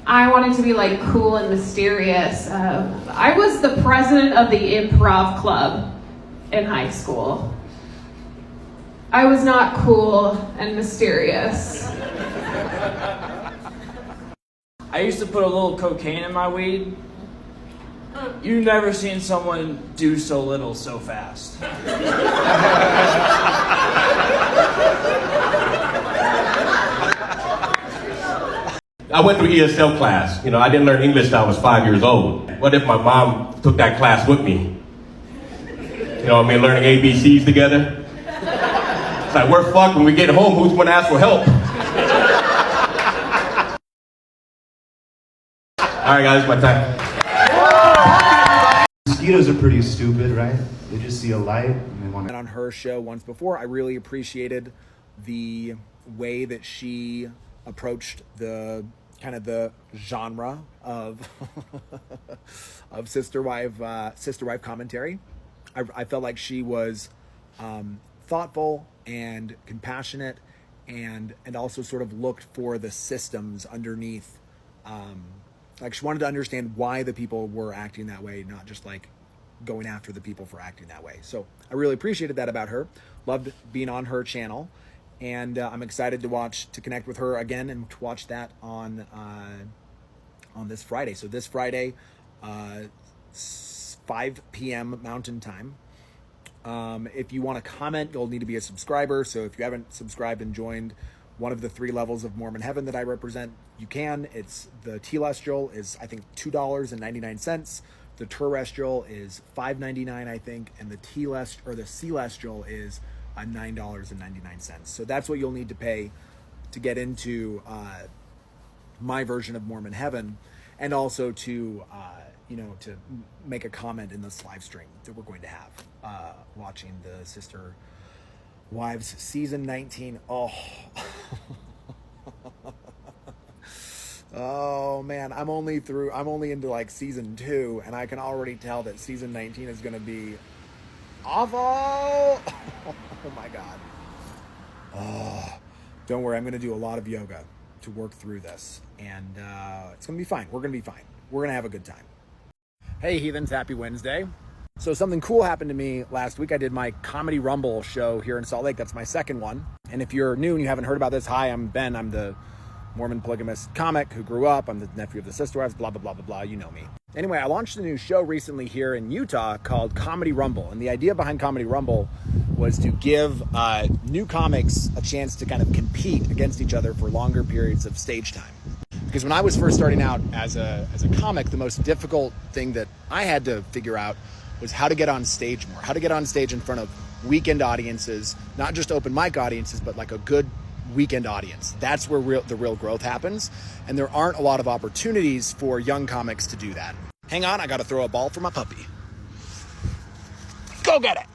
I wanted to be like cool and mysterious. I was the president of the improv club in high school. I was not cool and mysterious. I used to put a little cocaine in my weed. You've never seen someone do so little so fast. I went through ESL class. You know, I didn't learn English until I was 5 years old. What if my mom took that class with me? You know what I mean, learning ABCs together? It's like, we're fucked when we get home, who's gonna ask for help? All right, guys, my time. Mosquitoes are pretty stupid, right? They just see a light and they want to... On her show once before, I really appreciated the way that she approached the kind of the genre of of sister wife commentary. I felt like she was thoughtful and compassionate, and also sort of looked for the systems underneath. Like she wanted to understand why the people were acting that way, not just like going after the people for acting that way. So I really appreciated that about her. Loved being on her channel, and I'm excited to connect with her again and to watch that on this Friday. So this Friday, 5 p.m. Mountain Time. If you want to comment, you'll need to be a subscriber. So if you haven't subscribed and joined one of the 3 levels of Mormon heaven that I represent, you can. It's the telestial is, I think, $2.99. The terrestrial is $5.99, I think, and the celestial is $9.99. So that's what you'll need to pay to get into my version of Mormon heaven, and also to, to make a comment in this live stream that we're going to have, watching the Sister Wives season 19. Oh, oh man, I'm only into like season 2, and I can already tell that season 19 is going to be awful. Oh my God. Oh, don't worry. I'm going to do a lot of yoga to work through this, and it's going to be fine. We're going to be fine. We're going to have a good time. Hey heathens, happy Wednesday. So something cool happened to me last week. I did my Comedy Rumble show here in Salt Lake. That's my second one. And if you're new and you haven't heard about this, hi, I'm Ben. I'm the Mormon polygamous comic who grew up. I'm the nephew of the Sister Wives, blah, blah, blah, blah, blah. You know me. Anyway, I launched a new show recently here in Utah called Comedy Rumble. And the idea behind Comedy Rumble was to give new comics a chance to kind of compete against each other for longer periods of stage time. Because when I was first starting out as a comic, the most difficult thing that I had to figure out was how to get on stage more, how to get on stage in front of weekend audiences, not just open mic audiences, but like a good weekend audience. That's where the real growth happens. And there aren't a lot of opportunities for young comics to do that. Hang on, I got to throw a ball for my puppy. Go get it.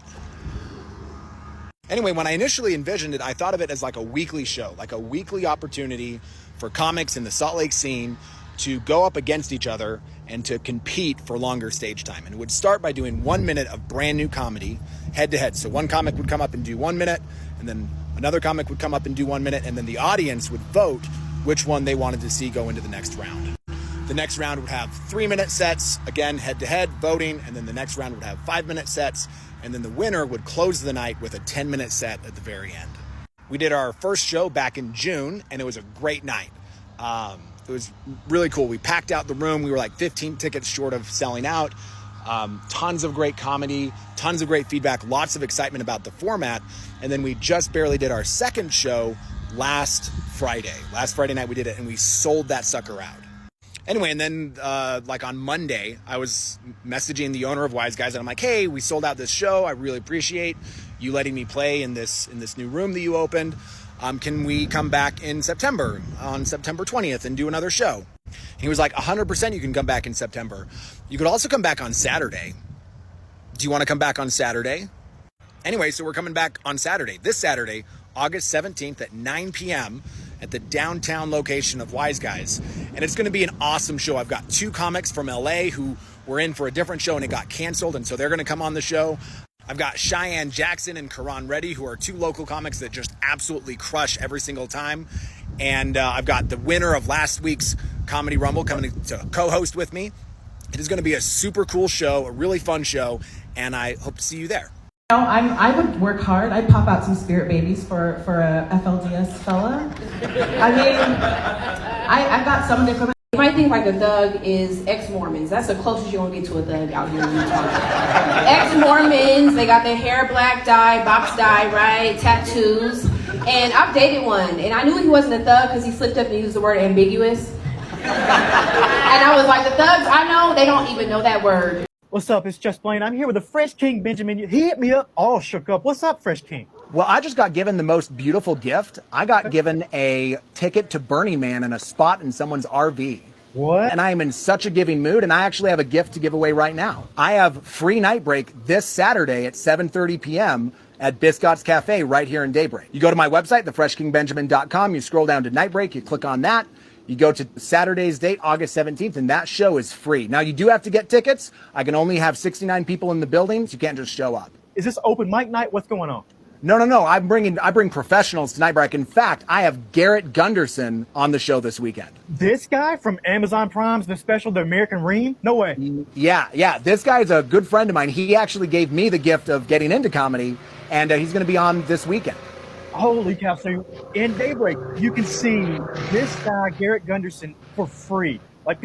Anyway, when I initially envisioned it, I thought of it as like a weekly show, like a weekly opportunity for comics in the Salt Lake scene to go up against each other and to compete for longer stage time. And it would start by doing 1 minute of brand new comedy head to head. So one comic would come up and do 1 minute, and then another comic would come up and do 1 minute, and then the audience would vote which one they wanted to see go into the next round. The next round would have 3-minute sets, again, head to head voting, and then the next round would have 5-minute sets, and then the winner would close the night with a 10-minute set at the very end. We did our first show back in June, and it was a great night. It was really cool. We packed out the room. We were like 15 tickets short of selling out. Tons of great comedy, tons of great feedback, lots of excitement about the format. And then we just barely did our second show last Friday. Last Friday night we did it, and we sold that sucker out. Anyway, and then like on Monday, I was messaging the owner of Wise Guys, and I'm like, hey, we sold out this show. I really appreciate you letting me play in this new room that you opened. Can we come back in September, on September 20th, and do another show? He was like, 100% you can come back in September. You could also come back on Saturday. Do you want to come back on Saturday? Anyway, so we're coming back on Saturday, this Saturday, August 17th at 9 p.m. at the downtown location of Wise Guys. And it's going to be an awesome show. I've got 2 comics from LA who were in for a different show and it got canceled, and so they're going to come on the show. I've got Cheyenne Jackson and Karan Reddy, who are 2 local comics that just absolutely crush every single time. And I've got the winner of last week's Comedy Rumble coming to co-host with me. It is going to be a super cool show, a really fun show, and I hope to see you there. I would work hard. I'd pop out some spirit babies for a FLDS fella. I mean, I got some different. You might think like a thug is ExMormons. That's the closest you're gonna get to a thug out here in Utah. ExMormons, they got their hair black dye, box dye, right? Tattoos. And I've dated one, and I knew he wasn't a thug because he slipped up and used the word ambiguous. And I was like, the thugs I know, they don't even know that word. What's up? It's Just Blaine. I'm here with the Fresh King Benjamin. He hit me up all shook up. What's up, Fresh King? Well, I just got given the most beautiful gift. I got given a ticket to Burning Man and a spot in someone's RV. What? And I am in such a giving mood, and I actually have a gift to give away right now. I have free night break this Saturday at 7:30 p.m. at Biscott's Cafe right here in Daybreak. You go to my website, thefreshkingbenjamin.com, you scroll down to night break, you click on that. You go to Saturday's date, August 17th, and that show is free. Now, you do have to get tickets. I can only have 69 people in the building, so you can't just show up. Is this open mic night? What's going on? No. I bring professionals to Night Break. In fact, I have Garrett Gunderson on the show this weekend. This guy from Amazon Prime's the special, The American Ream? No way. Yeah. This guy is a good friend of mine. He actually gave me the gift of getting into comedy, and he's going to be on this weekend. Holy cow. So in Daybreak, you can see this guy, Garrett Gunderson, for free. Like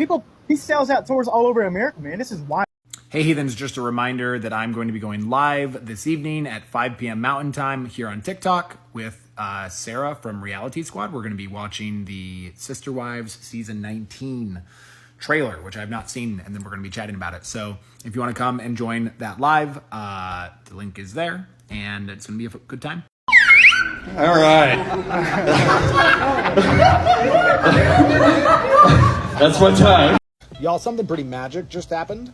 he sells out tours all over America, man. This is wild. Hey heathens, just a reminder that I'm going to be going live this evening at 5 p.m. Mountain Time here on TikTok with Sarah from Reality Squad. We're going to be watching the Sister Wives season 19 trailer, which I have not seen, and then we're going to be chatting about it. So if you want to come and join that live, the link is there, and it's going to be a good time. All right. That's my time. Y'all, something pretty magic just happened.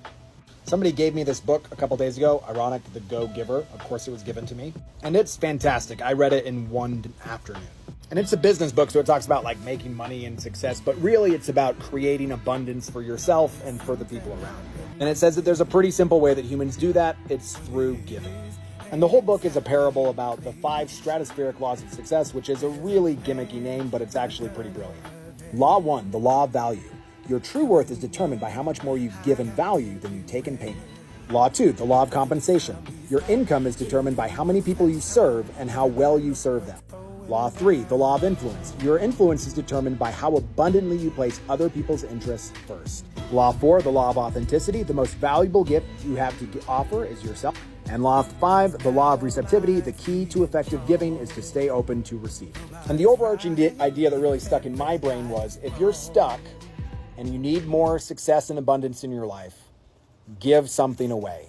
Somebody gave me this book a couple days ago, Ironic, The Go-Giver. Of course, it was given to me. And it's fantastic. I read it in one afternoon. And it's a business book, so it talks about like making money and success, but really it's about creating abundance for yourself and for the people around you. And it says that there's a pretty simple way that humans do that. It's through giving. And the whole book is a parable about the 5 stratospheric laws of success, which is a really gimmicky name, but it's actually pretty brilliant. Law 1, the law of value. Your true worth is determined by how much more you give in value than you take in payment. Law 2, the law of compensation. Your income is determined by how many people you serve and how well you serve them. Law 3, the law of influence. Your influence is determined by how abundantly you place other people's interests first. Law 4, the law of authenticity. The most valuable gift you have to offer is yourself. And law 5, the law of receptivity. The key to effective giving is to stay open to receive. And the overarching idea that really stuck in my brain was, if you're stuck and you need more success and abundance in your life, give something away.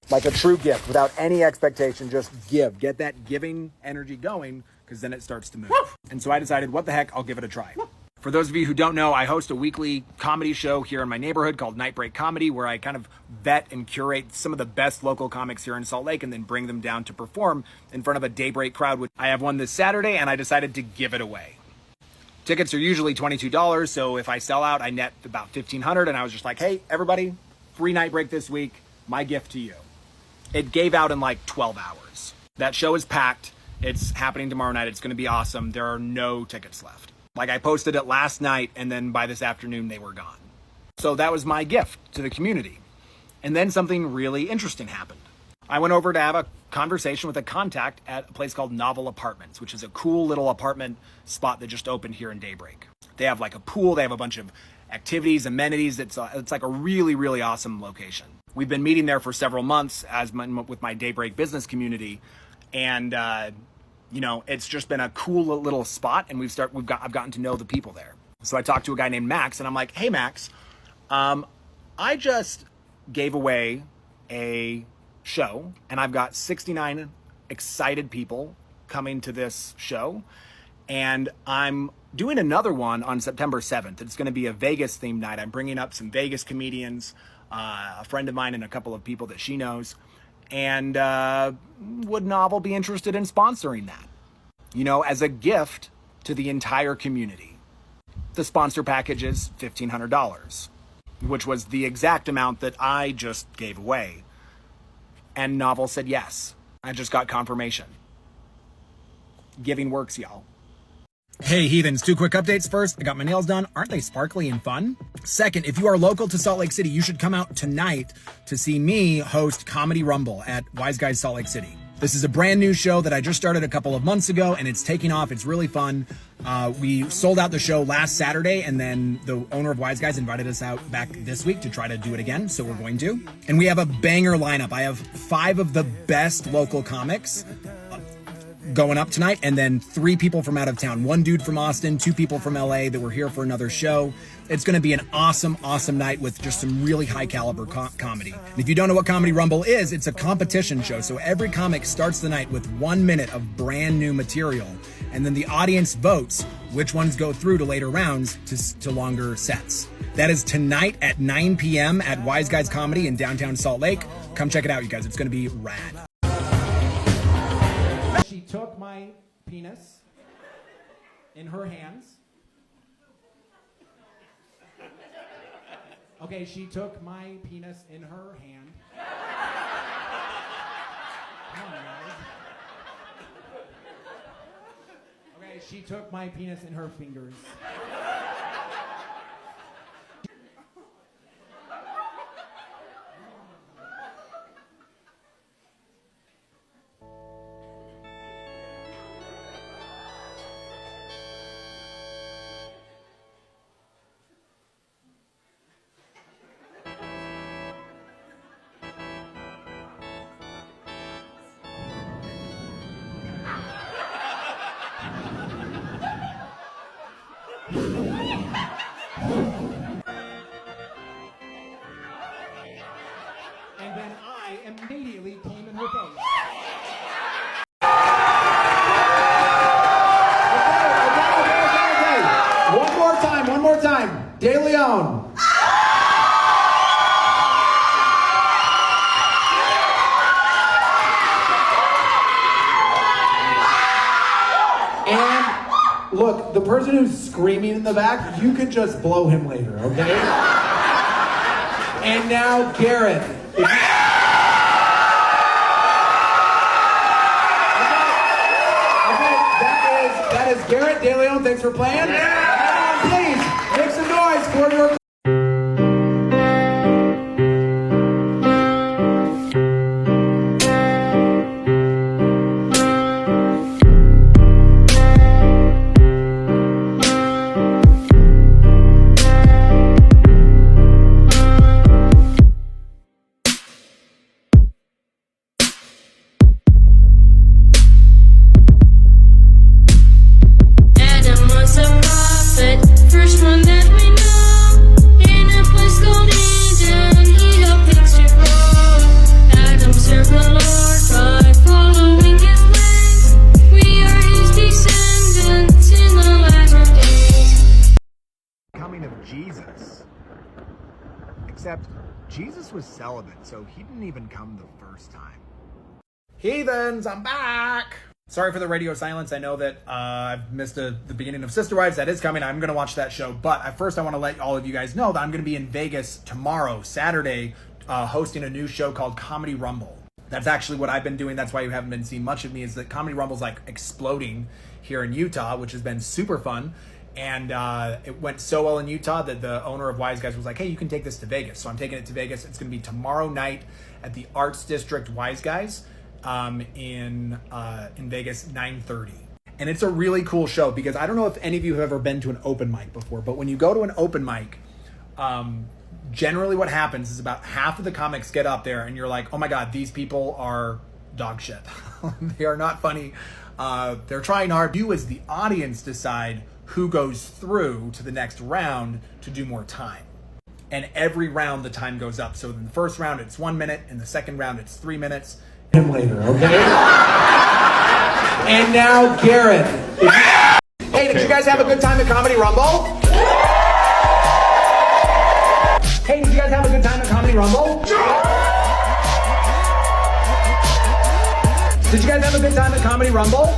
Like a true gift, without any expectation, just give. Get that giving energy going, because then it starts to move. And so I decided, what the heck, I'll give it a try. For those of you who don't know, I host a weekly comedy show here in my neighborhood called Night Break Comedy, where I kind of vet and curate some of the best local comics here in Salt Lake and then bring them down to perform in front of a daybreak crowd. Which I have one this Saturday, and I decided to give it away. Tickets are usually $22, so if I sell out, I net about $1,500, and I was just like, hey, everybody, free Night Break this week, my gift to you. It gave out in like 12 hours. That show is packed. It's happening tomorrow night. It's going to be awesome. There are no tickets left. Like, I posted it last night, and then by this afternoon, they were gone. So that was my gift to the community. And then something really interesting happened. I went over to have a conversation with a contact at a place called Novel Apartments, which is a cool little apartment spot that just opened here in Daybreak. They have like a pool. They have a bunch of activities, amenities. It's like a really, really awesome location. We've been meeting there for several months with my Daybreak business community. And, you know, it's just been a cool little spot, and I've gotten to know the people there. So I talked to a guy named Max, and I'm like, hey, Max, I just gave away a show, and I've got 69 excited people coming to this show, and I'm doing another one on September 7th. It's going to be a Vegas themed night. I'm bringing up some Vegas comedians, a friend of mine and a couple of people that she knows, and would Novel be interested in sponsoring that, you know, as a gift to the entire community? The sponsor package is $1,500, which was the exact amount that I just gave away. And Novel said yes. I just got confirmation. Giving works, y'all. Hey, heathens, 2 quick updates. First, I got my nails done. Aren't they sparkly and fun? Second, if you are local to Salt Lake City, you should come out tonight to see me host Comedy Rumble at Wise Guys Salt Lake City. This is a brand new show that I just started a couple of months ago, and it's taking off. It's really fun. We sold out the show last Saturday, and then the owner of Wise Guys invited us out back this week to try to do it again, so we're going to. And we have a banger lineup. I have 5 of the best local comics going up tonight, and then 3 people from out of town. 1 dude from Austin, 2 people from LA that were here for another show. It's going to be an awesome, awesome night with just some really high caliber comedy. And if you don't know what Comedy Rumble is, it's a competition show. So every comic starts the night with 1 minute of brand new material, and then the audience votes which ones go through to later rounds to longer sets. That is tonight at 9 p.m. at Wise Guys Comedy in downtown Salt Lake. Come check it out, you guys. It's going to be rad. She took my penis in her hands. Okay, she took my penis in her hand. Come on, guys. Okay, she took my penis in her fingers. And then I immediately came in her face. Okay. One more time. De Leon. person who's screaming in the back, you could just blow him later, okay? And now Garrett. That is Garrett De Leon. Thanks for playing. Please make some noise for your. Jesus. Except Jesus was celibate, so he didn't even come the first time. Heathens, I'm back! Sorry for the radio silence. I know that I've missed the beginning of Sister Wives. That is coming. I'm going to watch that show. But at first, I want to let all of you guys know that I'm going to be in Vegas tomorrow, Saturday, hosting a new show called Comedy Rumble. That's actually what I've been doing. That's why you haven't been seeing much of me, is that Comedy Rumble's like exploding here in Utah, which has been super fun. And it went so well in Utah that the owner of Wise Guys was like, hey, you can take this to Vegas. So I'm taking it to Vegas. It's going to be tomorrow night at the Arts District Wise Guys in Vegas, 9:30. And it's a really cool show because I don't know if any of you have ever been to an open mic before, but when you go to an open mic, generally what happens is about half of the comics get up there and you're like, oh my God, these people are dog shit. They are not funny. They're trying hard. You as the audience decide who goes through to the next round to do more time. And every round the time goes up. So in the first round it's 1 minute, in the second round it's 3 minutes. Him later, okay? And now Garrett. Hey, did you guys have a good time at Comedy Rumble? Hey, did you guys have a good time at Comedy Rumble? Did you guys have a good time at Comedy Rumble?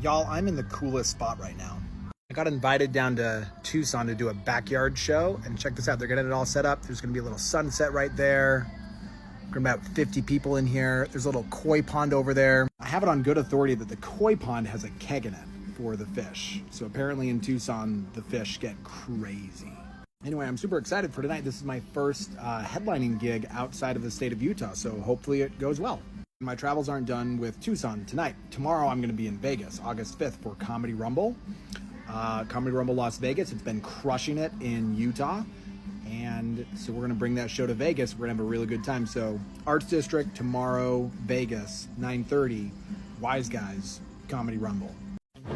Y'all, I'm in the coolest spot right now. I got invited down to Tucson to do a backyard show, and check this out. They're getting it all set up. There's gonna be a little sunset right there. We're about 50 people in here. There's a little koi pond over there. I have it on good authority that the koi pond has a keg in it for the fish. So apparently in Tucson, the fish get crazy. Anyway, I'm super excited for tonight. This is my first headlining gig outside of the state of Utah, so hopefully it goes well. My travels aren't done with Tucson tonight. Tomorrow I'm going to be in Vegas, August 5th for Comedy Rumble. Comedy Rumble Las Vegas. It's been crushing it in Utah. And so we're going to bring that show to Vegas. We're going to have a really good time. So Arts District tomorrow, Vegas, 9:30, Wise Guys, Comedy Rumble.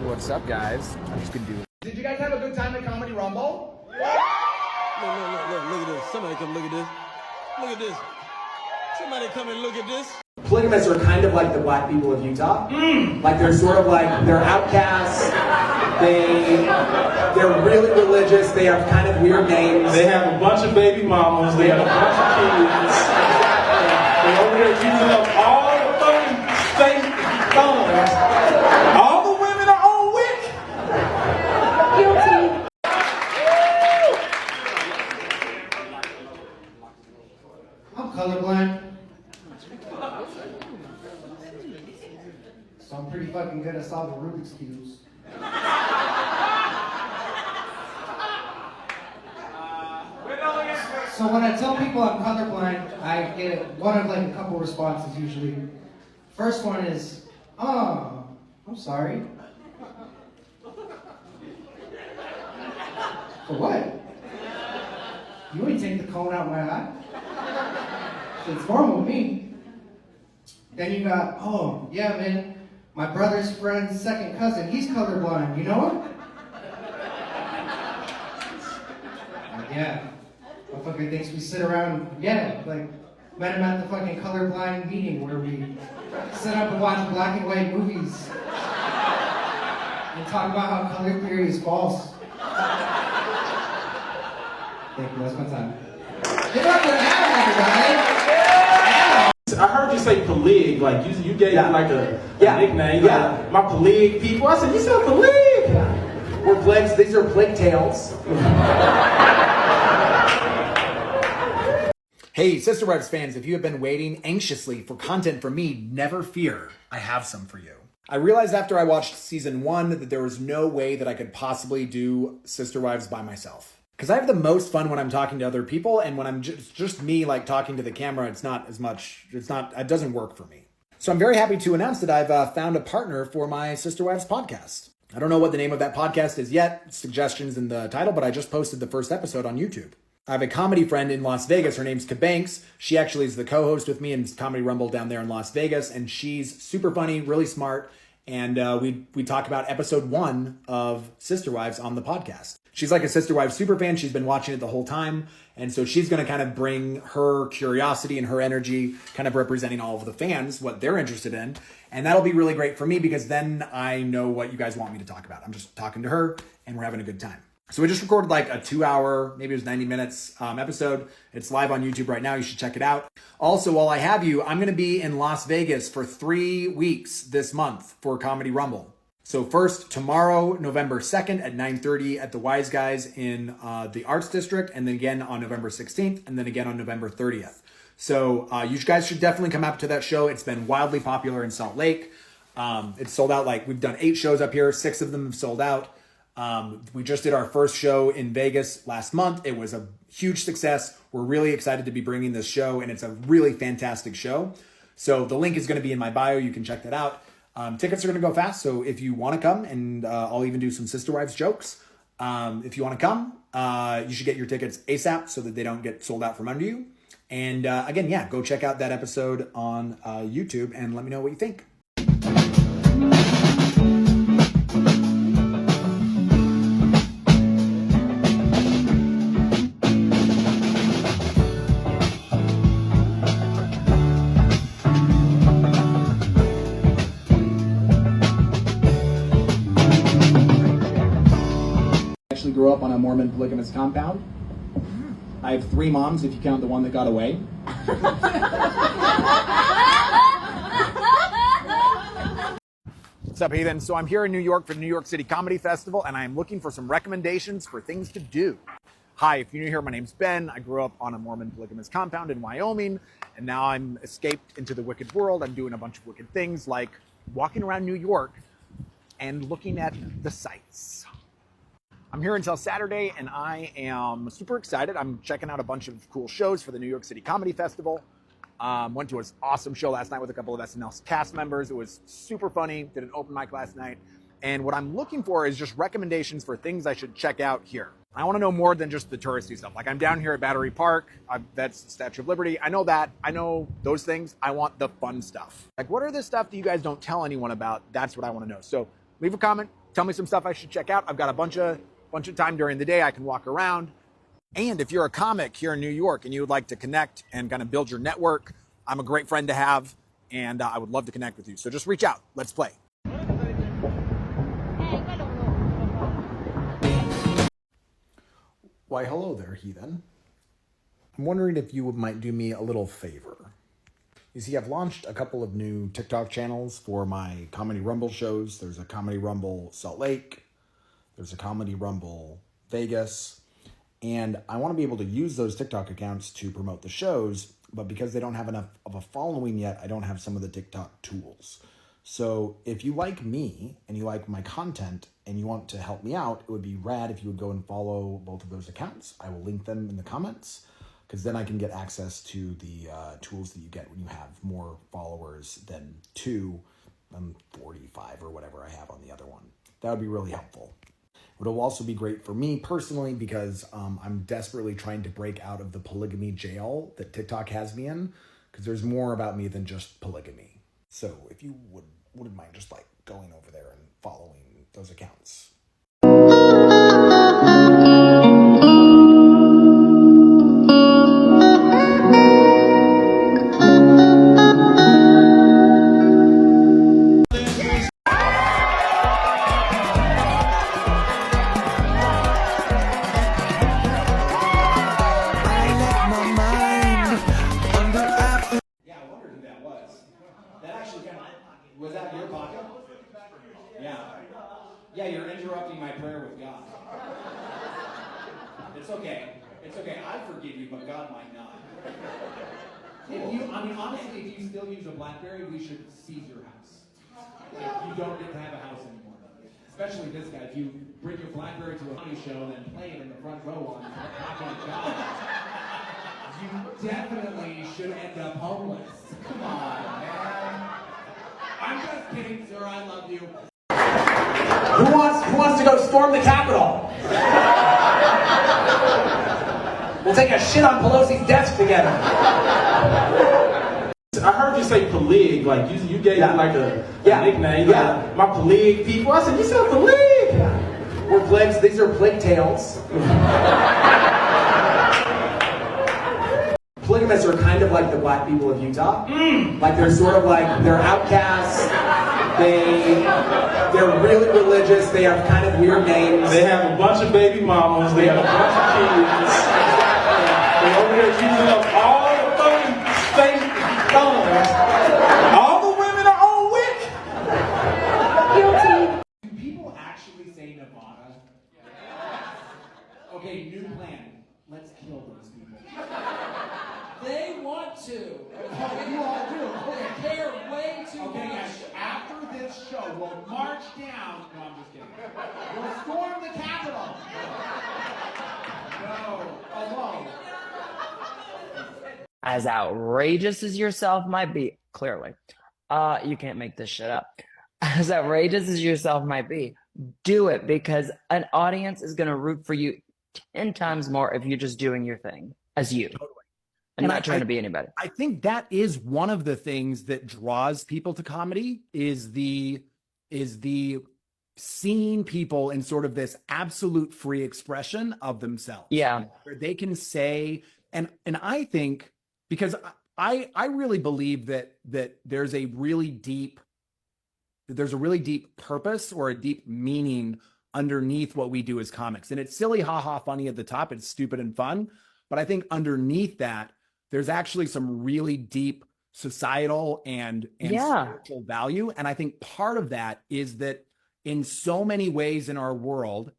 What's up, guys? I'm just going to do it. Did you guys have a good time at Comedy Rumble? Look at this. Somebody come look at this. Look at this. Somebody come and look at this. Polygamists are kind of like the black people of Utah. Like they're sort of like, they're outcasts. They're really religious. They have kind of weird names. They have a bunch of baby mamas. They have a bunch of kids. They're over there using up all the fucking fake funds. All the women are on wick. Guilty. I'm colorblind. So I'm pretty fucking good at solving Rubik's Cubes. So when I tell people I'm colorblind, I get one of like a couple responses usually. First one is, oh, I'm sorry. For what? You ain't take the cone out my eye. It's normal with me. Then you got, oh, yeah, man, my brother's friend's second cousin, he's colorblind, you know him? Yeah. Motherfucker thinks we sit around, yeah, like, met him at the fucking colorblind meeting where we sit up and watch black and white movies and talk about how color theory is false. Thank you, that's my time. Give up for that, everybody! I heard you say polig, like you gave him like a nickname. Yeah. Like, my polig people. I said, you said polig. We're plagues. These are plague tails. Hey, Sister Wives fans, if you have been waiting anxiously for content from me, never fear. I have some for you. I realized after I watched season 1 that there was no way that I could possibly do Sister Wives by myself. Because I have the most fun when I'm talking to other people, and when I'm just me like talking to the camera, it doesn't work for me. So I'm very happy to announce that I've found a partner for my Sister Wives podcast. I don't know what the name of that podcast is yet, suggestions in the title, but I just posted the first episode on YouTube. I have a comedy friend in Las Vegas. Her name's Kabanks. She actually is the co-host with me in Comedy Rumble down there in Las Vegas. And she's super funny, really smart. And we talk about episode 1 of Sister Wives on the podcast. She's like a Sister Wives super fan. She's been watching it the whole time. And so she's going to kind of bring her curiosity and her energy, kind of representing all of the fans, what they're interested in. And that'll be really great for me because then I know what you guys want me to talk about. I'm just talking to her and we're having a good time. So we just recorded like a 2-hour, maybe it was 90 minutes episode. It's live on YouTube right now. You should check it out. Also, while I have you, I'm going to be in Las Vegas for 3 weeks this month for Comedy Rumble. So first, tomorrow, November 2nd at 9:30 at the Wise Guys in the Arts District. And then again on November 16th. And then again on November 30th. So you guys should definitely come out to that show. It's been wildly popular in Salt Lake. It's sold out. Like we've done 8 shows up here. 6 of them have sold out. We just did our first show in Vegas last month. It was a huge success. We're really excited to be bringing this show, and it's a really fantastic show. So the link is going to be in my bio. You can check that out. Tickets are going to go fast. So if you want to come, and I'll even do some Sister Wives jokes. If you want to come, you should get your tickets ASAP so that they don't get sold out from under you. And again, yeah, go check out that episode on YouTube and let me know what you think. Grew up on a Mormon polygamous compound. I have 3 moms if you count the one that got away. What's up, heathen? So I'm here in New York for the New York City Comedy Festival, and I'm looking for some recommendations for things to do. Hi, if you're new here, my name's Ben. I grew up on a Mormon polygamous compound in Wyoming, and now I'm escaped into the wicked world. I'm doing a bunch of wicked things like walking around New York and looking at the sights. I'm here until Saturday, and I am super excited. I'm checking out a bunch of cool shows for the New York City Comedy Festival. Went to an awesome show last night with a couple of SNL cast members. It was super funny. Did an open mic last night. And what I'm looking for is just recommendations for things I should check out here. I want to know more than just the touristy stuff. Like I'm down here at Battery Park. That's the Statue of Liberty. I know that. I know those things. I want the fun stuff. Like what are the stuff that you guys don't tell anyone about? That's what I want to know. So leave a comment. Tell me some stuff I should check out. I've got a bunch of time during the day I can walk around. And if you're a comic here in New York and you would like to connect and kind of build your network, I'm a great friend to have, and I would love to connect with you. So just reach out. Let's play. Why, hello there, heathen. I'm wondering if you might do me a little favor. You see, I've launched a couple of new TikTok channels for my Comedy Rumble shows. There's a Comedy Rumble Salt Lake. There's a Comedy Rumble Vegas, and I want to be able to use those TikTok accounts to promote the shows, but because they don't have enough of a following yet, I don't have some of the TikTok tools. So if you like me and you like my content and you want to help me out, it would be rad if you would go and follow both of those accounts. I will link them in the comments because then I can get access to the tools that you get when you have more followers than 2, 45 or whatever I have on the other one. That would be really helpful. It'll also be great for me personally because I'm desperately trying to break out of the polygamy jail that TikTok has me in because there's more about me than just polygamy. So if you wouldn't mind just like going over there and following those accounts. Yeah, you're interrupting my prayer with God. It's okay. It's okay. I forgive you, but God might not. Honestly, if you still use a BlackBerry, we should seize your house. Like, you don't get to have a house anymore. Especially this guy. If you bring your BlackBerry to a funny show and then play it in the front row on Talking to God, you definitely should end up homeless. Come on, man. I'm just kidding, sir. I love you. Who wants to go storm the Capitol? We'll take a shit on Pelosi's desk together. I heard you say plague, like you gave it like a nickname. Like, my plague people. I said, you said plague. We're plagues. These are plague tales. Polygamists are kind of like the black people of Utah. Like they're sort of like, they're outcasts. They're really religious. They have kind of weird names. They have a bunch of baby mamas. They have a bunch of kids. They're over there using up all the fucking fake thumbs. All the women are on wick. Guilty. Do people actually say Nevada? Okay, new plan. Let's kill those people. They want to. You all do. Okay. Care way too Okay, much. guys, after this show, we'll march down. No, I'm just kidding. We'll storm the Capitol. No, alone. As outrageous as yourself might be, clearly, you can't make this shit up. As outrageous as yourself might be, do it because an audience is going to root for you 10 times more if you're just doing your thing as you. Totally. And not trying to be anybody. I think that is one of the things that draws people to comedy is the seeing people in sort of this absolute free expression of themselves. Yeah. Where they can say, and I think, because I really believe that there's a really deep purpose or a deep meaning underneath what we do as comics. And it's silly, haha, funny at the top. It's stupid and fun. But I think underneath that, there's actually some really deep societal and spiritual value. And I think part of that is that in so many ways in our world,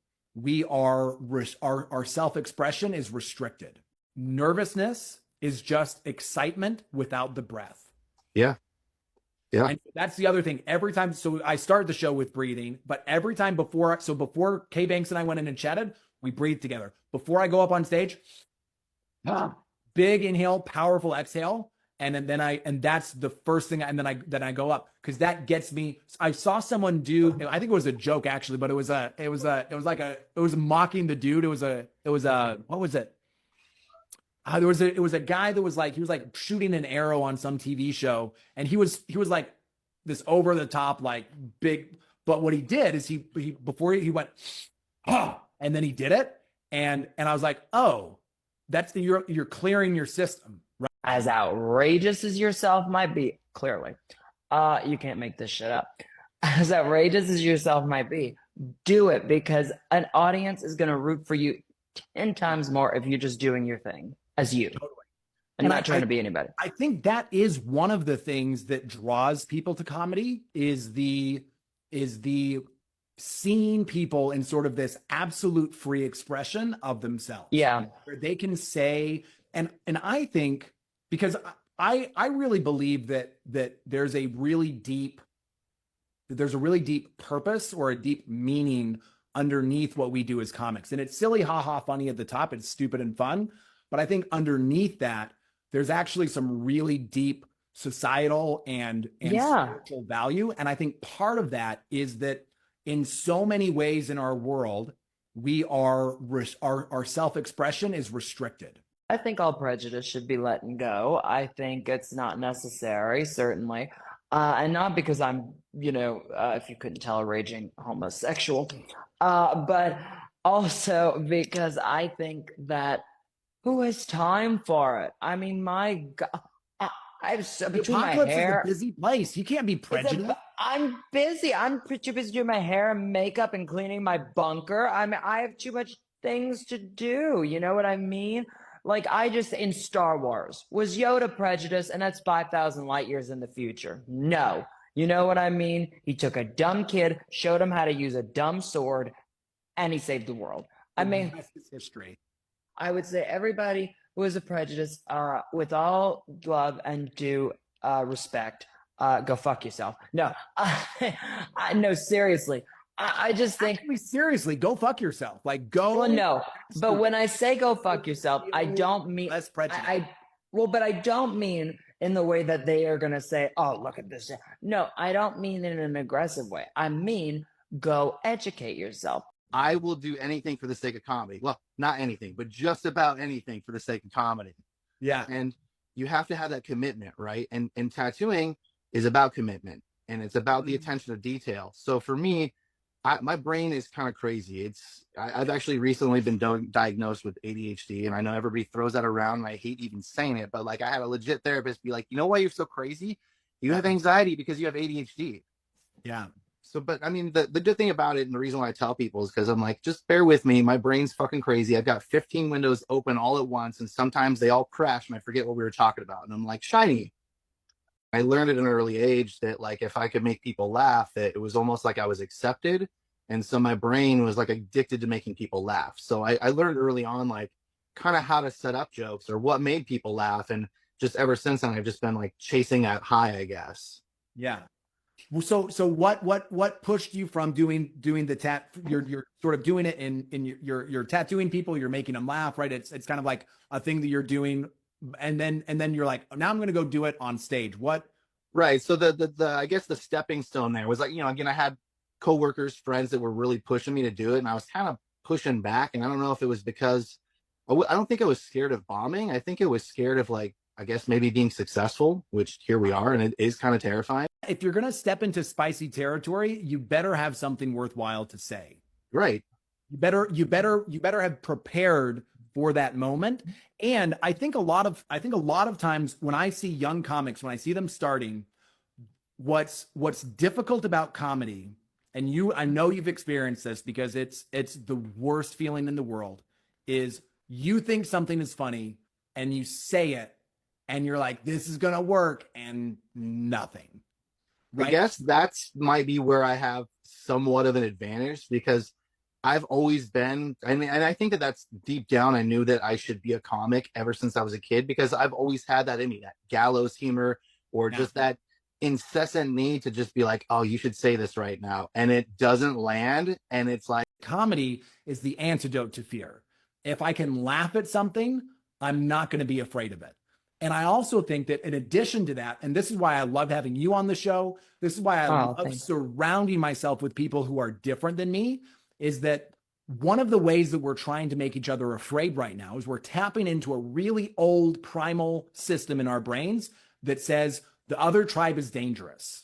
our self-expression is restricted. Nervousness is just excitement without the breath. Yeah. Yeah. And that's the other thing. Every time, so I started the show with breathing, but every time before Kay Banks and I went in and chatted, we breathed together. Before I go up on stage, big inhale, powerful exhale, and then that's the first thing, and then I go up because that gets me. I saw someone do, I think it was a joke actually, but it was mocking the dude. It was what was it? It was a guy that was like, he was like shooting an arrow on some TV show, and he was like this over the top like big. But what he did is he before he went, and then he did it, and I was like, oh. That's you're clearing your system, right? As outrageous as yourself might be, clearly, you can't make this shit up. As outrageous as yourself might be, do it because an audience is going to root for you 10 times more if you're just doing your thing as you. Totally. And not trying to be anybody. I think that is one of the things that draws people to comedy is the seeing people in sort of this absolute free expression of themselves. Yeah. Where they can say, and I think, because I really believe that there's a really deep purpose or a deep meaning underneath what we do as comics. And it's silly, haha, funny at the top. It's stupid and fun. But I think underneath that, there's actually some really deep societal and spiritual value. And I think part of that is that in so many ways in our world, our self-expression is restricted. I think all prejudice should be let go. I think it's not necessary, certainly. And not because I'm, if you couldn't tell, a raging homosexual, but also because I think that who has time for it? I mean, my God. I have so between my hair. Is a busy place. You can't be prejudiced. I'm busy. I'm too busy doing my hair and makeup and cleaning my bunker. I mean, I have too much things to do. You know what I mean? Like in Star Wars, was Yoda prejudiced? And that's 5,000 light years in the future. No, You know what I mean? He took a dumb kid, showed him how to use a dumb sword, and he saved the world. I mean, history. I would say everybody who is a prejudice, with all love and due respect, go fuck yourself. No, no, seriously. I just think. Actually, seriously, go fuck yourself. Like, go. Well, no, but when I say go fuck yourself, I don't mean less prejudice. But I don't mean in the way that they are going to say, oh, look at this. No, I don't mean in an aggressive way. I mean, go educate yourself. I will do anything for the sake of comedy. Well, not anything, but just about anything for the sake of comedy. Yeah. And you have to have that commitment, right? And tattooing is about commitment, and it's about the attention to detail. So for me, my brain is kind of crazy. I've actually recently been diagnosed with ADHD, and I know everybody throws that around, and I hate even saying it, but like I had a legit therapist be like, you know why you're so crazy? You have anxiety because you have ADHD. Yeah. So, but I mean, the good thing about it, and the reason why I tell people is because I'm like, just bear with me. My brain's fucking crazy. I've got 15 windows open all at once, and sometimes they all crash, and I forget what we were talking about. And I'm like, shiny. I learned at an early age that like if I could make people laugh, that it was almost like I was accepted. And so my brain was like addicted to making people laugh. So I learned early on like kind of how to set up jokes or what made people laugh. And just ever since then, I've just been like chasing that high, I guess. Yeah. So what pushed you from doing the tat? You're sort of doing it in you're tattooing people. You're making them laugh, right? It's kind of like a thing that you're doing, and then you're like, now I'm going to go do it on stage. What? Right. So the I guess the stepping stone there was like, again, I had coworkers, friends that were really pushing me to do it, and I was kind of pushing back. And I don't know if it was because I don't think I was scared of bombing. I think it was scared of like, I guess maybe being successful, which here we are, and it is kind of terrifying. If you're going to step into spicy territory, you better have something worthwhile to say. Right. You better have prepared for that moment. And I think a lot of times when I see young comics, when I see them starting, what's difficult about comedy, and I know you've experienced this because it's the worst feeling in the world, is you think something is funny and you say it and you're like, this is going to work, and nothing. Right? I guess that's might be where I have somewhat of an advantage because I've always been, and I think that's deep down. I knew that I should be a comic ever since I was a kid because I've always had that in me, that gallows humor or just that incessant need to just be like, oh, you should say this right now. And it doesn't land. And it's like, comedy is the antidote to fear. If I can laugh at something, I'm not going to be afraid of it. And I also think that in addition to that, and this is why I love having you on the show, this is why I love surrounding myself with people who are different than me, is that one of the ways that we're trying to make each other afraid right now is we're tapping into a really old primal system in our brains that says the other tribe is dangerous.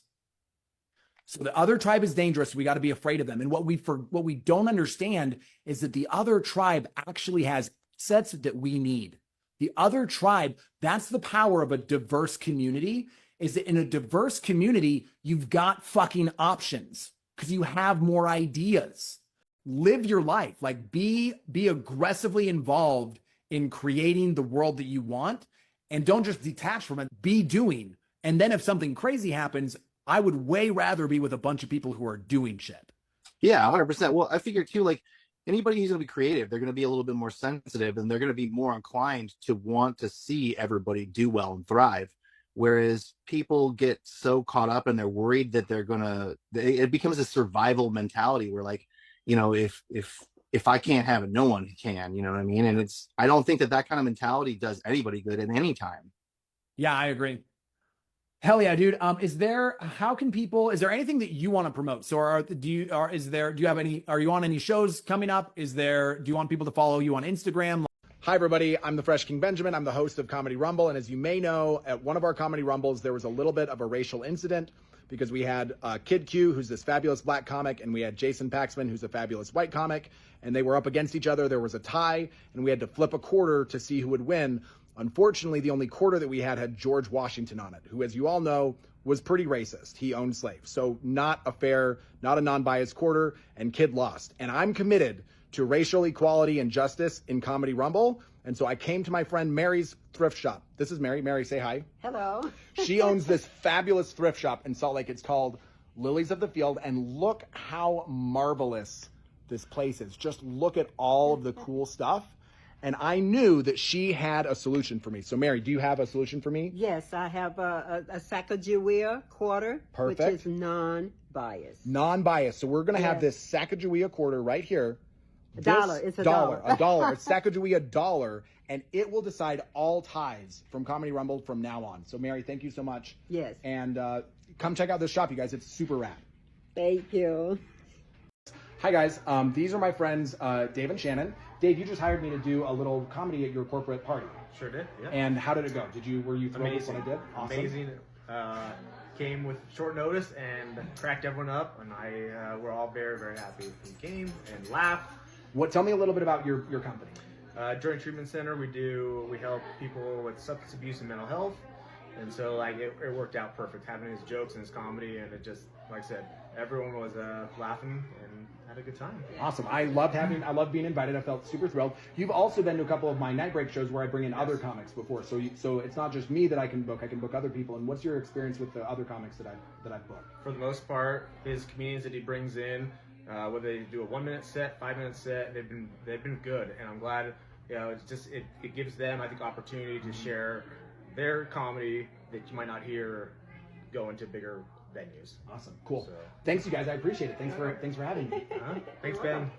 So the other tribe is dangerous. We got to be afraid of them. And what we don't understand is that the other tribe actually has assets that we need. The other tribe, that's the power of a diverse community, is that in a diverse community, you've got fucking options because you have more ideas. Live your life, like be aggressively involved in creating the world that you want, and don't just detach from it, be doing. And then if something crazy happens, I would way rather be with a bunch of people who are doing shit. Yeah, 100%. Well, I figure too, like, anybody who's going to be creative, they're going to be a little bit more sensitive, and they're going to be more inclined to want to see everybody do well and thrive. Whereas people get so caught up and they're worried that it becomes a survival mentality where like, if I can't have it, no one can, you know what I mean? And I don't think that kind of mentality does anybody good at any time. Yeah, I agree. Hell yeah, dude. Is there anything that you want to promote? So are you on any shows coming up? Do you want people to follow you on Instagram? Hi, everybody. I'm the Fresh King Benjamin. I'm the host of Comedy Rumble. And as you may know, at one of our Comedy Rumbles, there was a little bit of a racial incident because we had Kid Q, who's this fabulous black comic, and we had Jason Paxman, who's a fabulous white comic, and they were up against each other. There was a tie, and we had to flip a quarter to see who would win. Unfortunately, the only quarter that we had George Washington on it, who, as you all know, was pretty racist. He owned slaves. So not a fair, not a non-biased quarter, and Kid lost. And I'm committed to racial equality and justice in Comedy Rumble. And so I came to my friend Mary's thrift shop. This is Mary. Mary, say hi. Hello. She owns this fabulous thrift shop in Salt Lake. It's called Lilies of the Field. And look how marvelous this place is. Just look at all of the cool stuff. And I knew that she had a solution for me. So Mary, do you have a solution for me? Yes, I have a Sacagawea quarter, Perfect. which is non-biased. Non-biased. So we're going to have this Sacagawea quarter right here. A dollar. It's a dollar. A dollar. It's Sacagawea dollar. And it will decide all ties from Comedy Rumble from now on. So Mary, thank you so much. Yes. And come check out this shop, you guys. It's super rad. Thank you. Hi guys, these are my friends Dave and Shannon. Dave, you just hired me to do a little comedy at your corporate party. Sure did. Yeah. And how did it go? Were you thrilled with Amazing. what I did? Awesome. Amazing. Came with short notice and cracked everyone up, and we're all very, very happy. We came and laughed. Tell me a little bit about your company. During Treatment Center, we help people with substance abuse and mental health, and so like it worked out perfect. Having his jokes and his comedy, and it just, like I said, everyone was laughing and had a good time. Awesome. I love being invited. I felt super thrilled. You've also been to a couple of my night break shows where I bring in other comics before. So it's not just me that I can book other people. And what's your experience with the other comics that I've booked? For the most part, his comedians that he brings in, whether they do a 1-minute set, 5-minute set, they've been good. And I'm glad, it gives them, I think, opportunity to share their comedy that you might not hear go into bigger venues. Awesome. Cool. So, thanks you guys. I appreciate it. Thanks for having me. Thanks, Ben.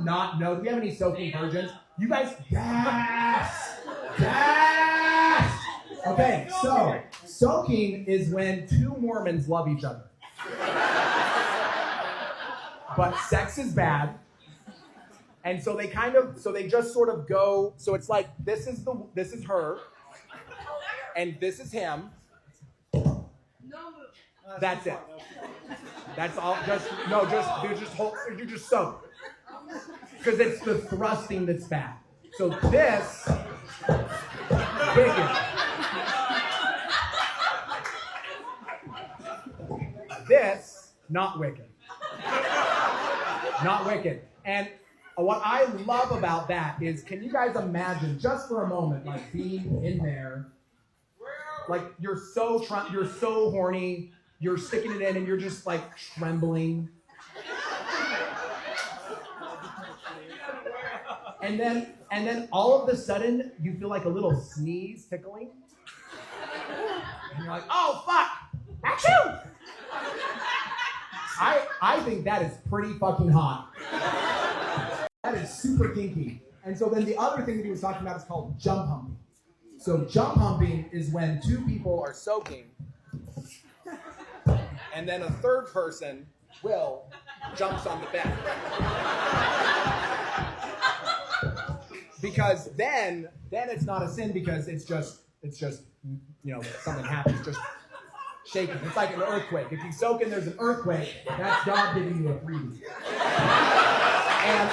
Not know. Do we have any soaking virgins? You guys, yes! Yes! Okay, so soaking is when two Mormons love each other. But sex is bad. And so they just sort of go, so it's like this is her and this is him. That's it. That's all. You just soak. Because it's the thrusting that's bad. So this, wicked. This, not wicked. Not wicked. And what I love about that is, can you guys imagine, just for a moment, like being in there, like you're so horny, you're sticking it in, and you're just like trembling. And then all of a sudden, you feel like a little sneeze tickling. And you're like, oh, fuck! Achoo! I think that is pretty fucking hot. That is super kinky. And so then the other thing that he was talking about is called jump humping. So jump humping is when two people are soaking, and then a third person, Will, jumps on the bed. Because then it's not a sin, because it's just something happens, just shaking. It's like an earthquake. If you soak and there's an earthquake, that's God giving you a freebie. And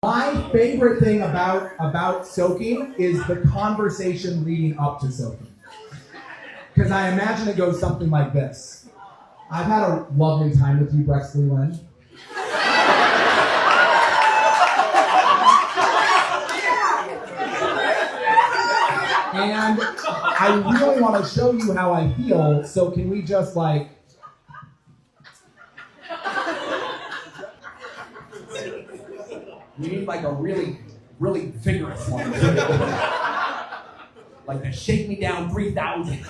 my favorite thing about soaking is the conversation leading up to soaking. Because I imagine it goes something like this. I've had a lovely time with you, Brexley Lynn. And I really want to show you how I feel, so can we just like... We need like a really, really vigorous one. Like the Shake Me Down 3000.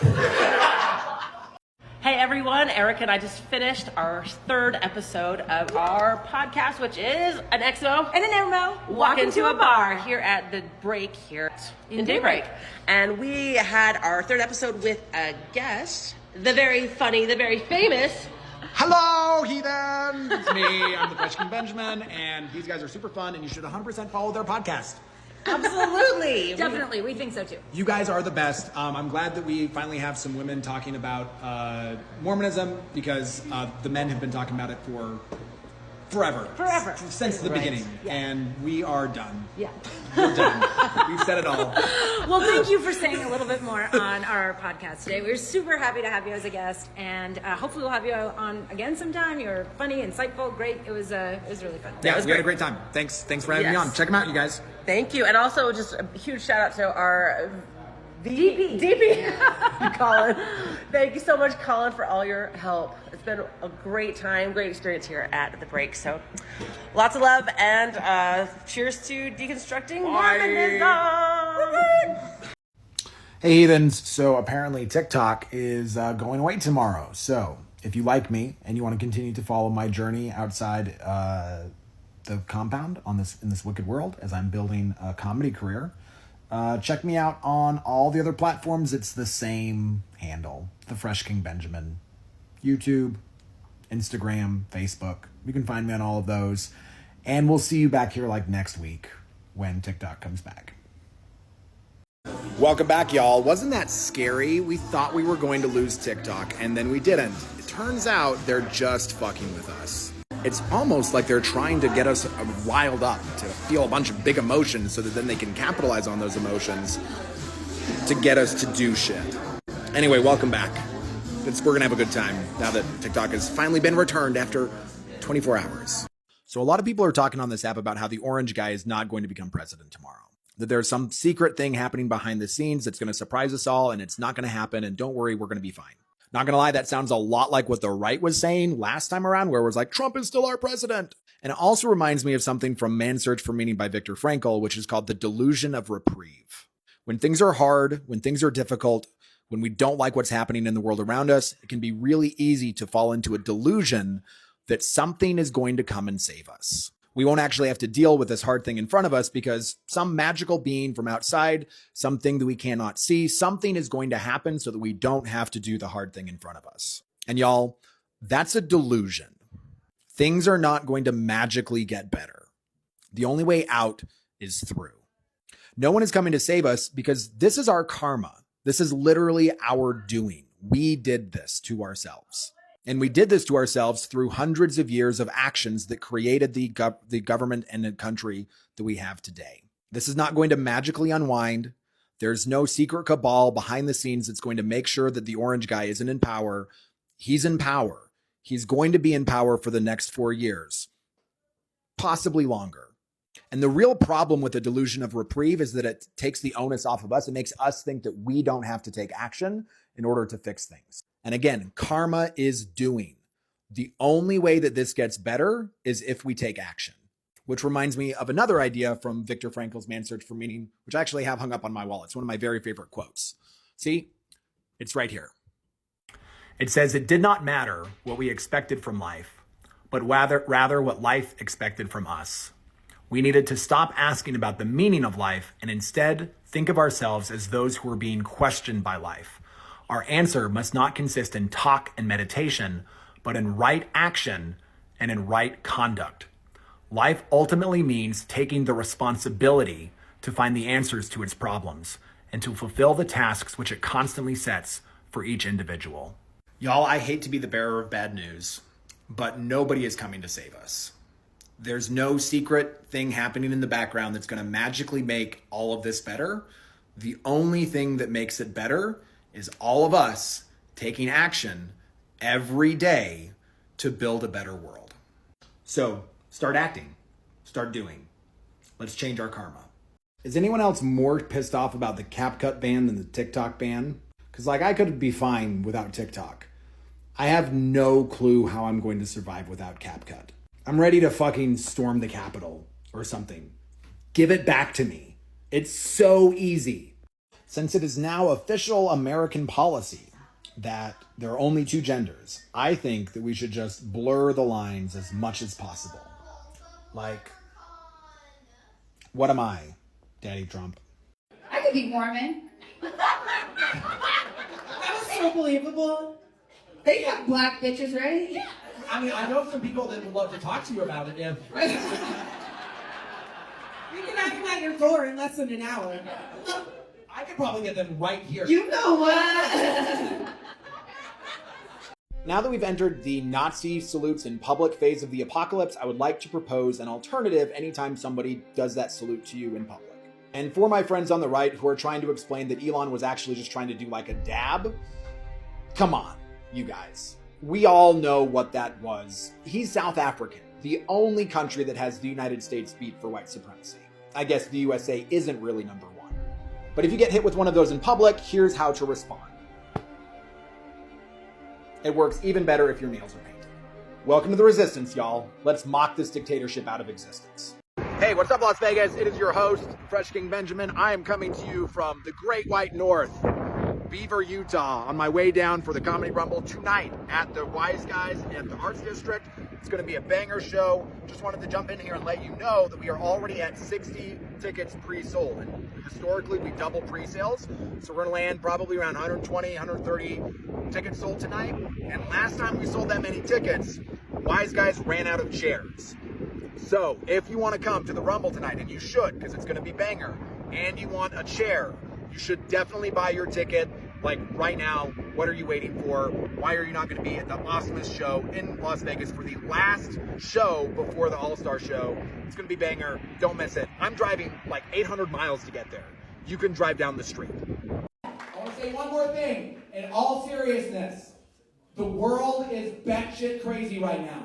Hey everyone, Eric and I just finished our 3rd episode of our podcast, which is an XO and an MO walk into a bar here at the break here in Daybreak. And we had our 3rd episode with a guest, the very funny, the very famous. Hello, heathen! It's me, I'm the Fresh King Benjamin, and these guys are super fun, and you should 100% follow their podcast. Absolutely. Definitely, we think so too. You guys are the best. I'm glad that we finally have some women talking about Mormonism, because the men have been talking about it for forever. Since the beginning. Yeah. And we are done. Yeah. We're done. We've said it all. Well, thank you for saying a little bit more on our podcast today. We're super happy to have you as a guest, and hopefully we'll have you on again sometime. You're funny, insightful, great. It was really fun. Yeah, we had a great time. Thanks for having me on. Check them out, you guys. Thank you. And also just a huge shout out to our DP. Colin. Thank you so much, Colin, for all your help. It's been a great time, great experience here at the break. So lots of love, and cheers to deconstructing Mormonism. Hey heathens, so apparently TikTok is going away tomorrow. So if you like me and you want to continue to follow my journey outside the compound in this wicked world as I'm building a comedy career, check me out on all the other platforms. It's the same handle, The Fresh King Benjamin. YouTube, Instagram, Facebook. You can find me on all of those. And we'll see you back here like next week when TikTok comes back. Welcome back, y'all. Wasn't that scary? We thought we were going to lose TikTok, and then we didn't. It turns out they're just fucking with us. It's almost like they're trying to get us riled up to feel a bunch of big emotions so that then they can capitalize on those emotions to get us to do shit. Anyway, welcome back. We're going to have a good time now that TikTok has finally been returned after 24 hours. So a lot of people are talking on this app about how the orange guy is not going to become president tomorrow. That there's some secret thing happening behind the scenes that's going to surprise us all, and it's not going to happen, and don't worry, we're going to be fine. Not going to lie, that sounds a lot like what the right was saying last time around, where it was like, Trump is still our president. And it also reminds me of something from Man's Search for Meaning by Viktor Frankl, which is called the delusion of reprieve. When things are hard, when things are difficult, when we don't like what's happening in the world around us, it can be really easy to fall into a delusion that something is going to come and save us. We won't actually have to deal with this hard thing in front of us because some magical being from outside, something that we cannot see, something is going to happen so that we don't have to do the hard thing in front of us. And y'all, that's a delusion. Things are not going to magically get better. The only way out is through. No one is coming to save us because this is our karma. This is literally our doing. We did this to ourselves. And we did this to ourselves through hundreds of years of actions that created the government and the country that we have today. This is not going to magically unwind. There's no secret cabal behind the scenes that's going to make sure that the orange guy isn't in power. He's in power. He's going to be in power for the next 4 years, possibly longer. And the real problem with the delusion of reprieve is that it takes the onus off of us. It makes us think that we don't have to take action in order to fix things. And again, karma is doing. The only way that this gets better is if we take action. Which reminds me of another idea from Viktor Frankl's Man's Search for Meaning, which I actually have hung up on my wall. It's one of my very favorite quotes. See, it's right here. It says, "It did not matter what we expected from life, but rather what life expected from us. We needed to stop asking about the meaning of life and instead think of ourselves as those who are being questioned by life. Our answer must not consist in talk and meditation, but in right action and in right conduct. Life ultimately means taking the responsibility to find the answers to its problems and to fulfill the tasks which it constantly sets for each individual." Y'all, I hate to be the bearer of bad news, but nobody is coming to save us. There's no secret thing happening in the background that's going to magically make all of this better. The only thing that makes it better is all of us taking action every day to build a better world. So start acting, start doing. Let's change our karma. Is anyone else more pissed off about the CapCut ban than the TikTok ban? Because I could be fine without TikTok. I have no clue how I'm going to survive without CapCut. I'm ready to fucking storm the Capitol or something. Give it back to me. It's so easy. Since it is now official American policy, that there are only two genders. I think that we should just blur the lines as much as possible. Like, what am I, Daddy Trump? I could be Mormon. That was so believable. They got black bitches, right? Yeah. I mean, I know some people that would love to talk to you about it. Yeah. You can knock at your door in less than an hour. I could probably get them right here. You know what? Now that we've entered the Nazi salutes in public phase of the apocalypse, I would like to propose an alternative anytime somebody does that salute to you in public. And for my friends on the right who are trying to explain that Elon was actually just trying to do like a dab, come on, you guys. We all know what that was. He's South African, the only country that has the United States beat for white supremacy. I guess the USA isn't really number one. But if you get hit with one of those in public, here's how to respond. It works even better if your nails are painted. Welcome to the resistance, y'all. Let's mock this dictatorship out of existence. Hey, what's up, Las Vegas? It is your host, Fresh King Benjamin. I am coming to you from the Great White North, Beaver, Utah, on my way down for the Comedy Rumble tonight at the Wise Guys at the Arts District. It's going to be a banger show. Just wanted to jump in here and let you know that we are already at 60 tickets pre-sold. And historically, we double pre-sales. So we're going to land probably around 120, 130 tickets sold tonight. And last time we sold that many tickets, Wise Guys ran out of chairs. So if you want to come to the Rumble tonight, and you should, because it's going to be banger, and you want a chair, you should definitely buy your ticket. Like right now, what are you waiting for? Why are you not going to be at the awesomest show in Las Vegas for the last show before the All-Star show? It's going to be banger. Don't miss it. I'm driving like 800 miles to get there. You can drive down the street. I want to say one more thing. In all seriousness, the world is batshit crazy right now.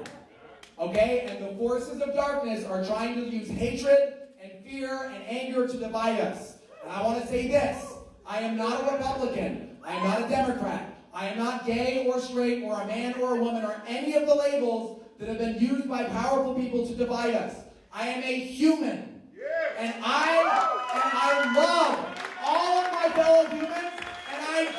Okay? And the forces of darkness are trying to use hatred and fear and anger to divide us. And I want to say this. I am not a Republican. I am not a Democrat. I am not gay or straight or a man or a woman or any of the labels that have been used by powerful people to divide us. I am a human. And I love all of my fellow humans, and I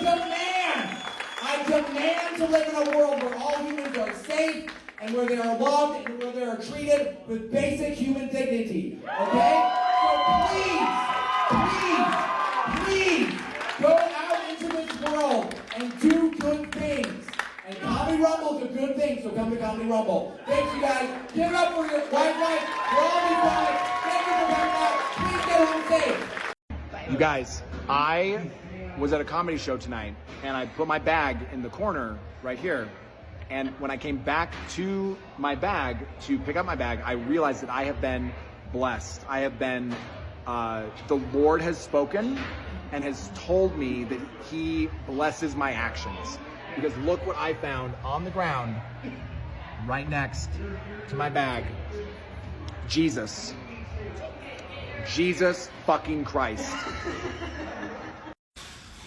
demand to live in a world where all humans are safe and where they are loved and where they are treated with basic human dignity. Okay? So please, go out into this world and do good things. And Comedy Rumble is a good thing, so come to Comedy Rumble. Thanks, you guys. Give it up for your white wife, for all these guys. Thank you for coming out. Please get home safe. You guys, I was at a comedy show tonight, and I put my bag in the corner right here. And when I came back to my bag to pick up my bag, I realized that I have been blessed. I have been, the Lord has spoken and has told me that he blesses my actions. Because look what I found on the ground right next to my bag. Jesus. Jesus fucking Christ.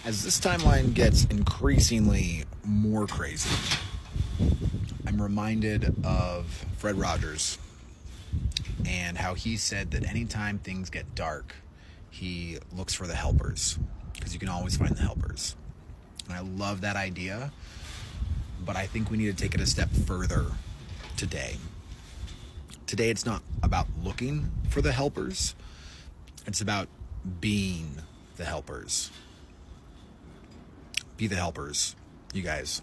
As this timeline gets increasingly more crazy, I'm reminded of Fred Rogers and how he said that anytime things get dark, he looks for the helpers, because you can always find the helpers. And I love that idea, but I think we need to take it a step further today. Today, it's not about looking for the helpers. It's about being the helpers. Be the helpers, you guys.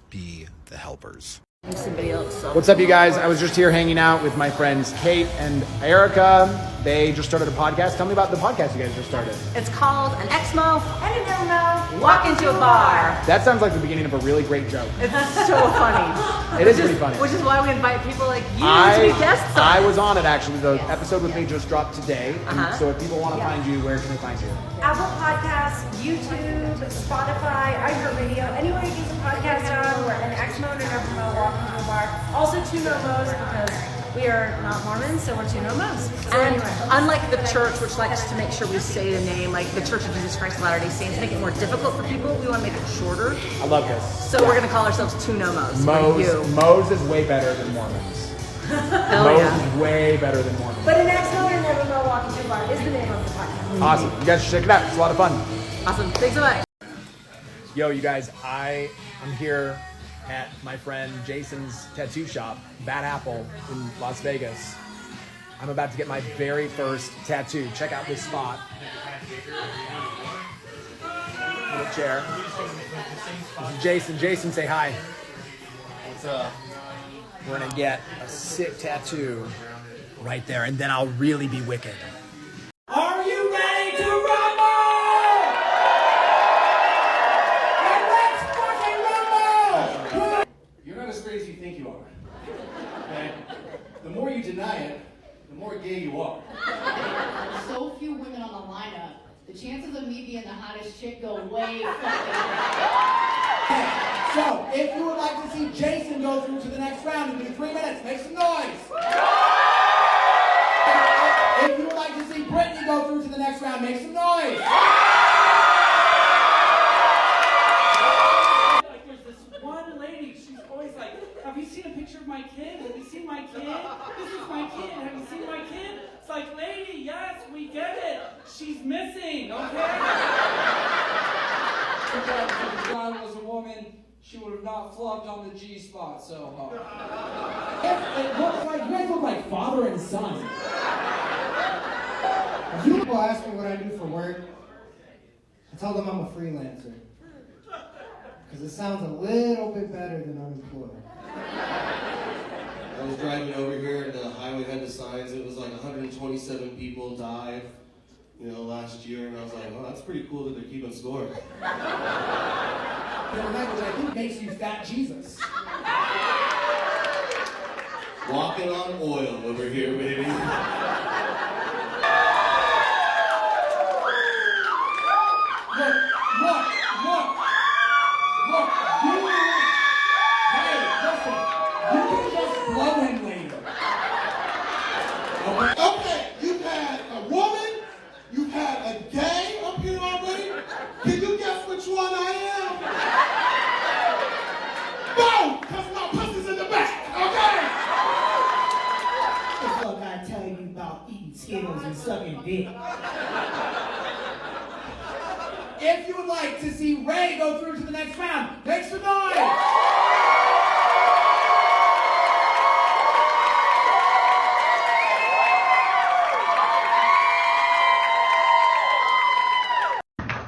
Be the helpers. What's up, you guys? I was just here hanging out with my friends Kate and Erica. They just started a podcast. Tell me about the podcast you guys just started. It's called An Exmo and an Ilmo Walk into a Bar. That sounds like the beginning of a really great joke. It's so funny. It is pretty funny. Which is why we invite people like you to be guests on. I was on it, actually. The episode with me just dropped today. So if people want to find you, where can they find you? Apple Podcasts, YouTube, Spotify, iHeartRadio, anywhere you get some podcasts on. We're an ExMormon and an Ilmo Walk into a Bar. Also 2 nomos, because we are not Mormons, so we're 2 nomos. So And unlike the church, which likes to make sure we say the name, like the Church of Jesus Christ of Latter-day Saints, make it more difficult for people, we want to make it shorter. I love this. So we're going to call ourselves 2 nomos. Mo's is way better than Mormons. Mo's is way better than Mormons. But an ExMormon and an Ilmo Walk into a Bar is the name of the podcast. Awesome. You guys should check it out. It's a lot of fun. Awesome. Thanks so much. Yo, you guys, I'm here at my friend Jason's tattoo shop, Bad Apple in Las Vegas. I'm about to get my very first tattoo. Check out this spot. Little chair. This is Jason. Jason, say hi. What's up? We're gonna get a sick tattoo right there, and then I'll really be wicked. Are you ready to rumble? And let's fucking rumble! You're not as straight as you think you are. Okay? The more you deny it, the more gay you are. There's so few women on the lineup. The chances of me being the hottest chick go way fucking So, if you would like to see Jason go through to the next round and do 3 minutes, make some noise. If you would like to see Brittany go through to the next round, make some noise. Like there's this one lady, she's always like, have you seen a picture of my kid? Have you seen my kid? This is my kid. Have you seen my kid? It's like, lady, yes, we get it. She's missing, okay? If John was a woman, she would have not flopped on the G-spot so hard. It looks like, you guys look like father and son. When people ask me what I do for work, I tell them I'm a freelancer. Because it sounds a little bit better than unemployed. I was driving over here and the highway had the signs. It was like 127 people died, last year. And I was like, oh, that's pretty cool that they're keeping score. Their language, I think, makes you fat Jesus. Walking on oil over here, baby. Look, hey, listen, you can just blow him later. Okay, you've had a woman, you've had a gay up here already. Can you guess which one I am? Boom! Because my pussy's in the back, okay? What the fuck I tell you about eating Skittles and sucking dick? If you would like to see Ray go through to the next round, make some noise!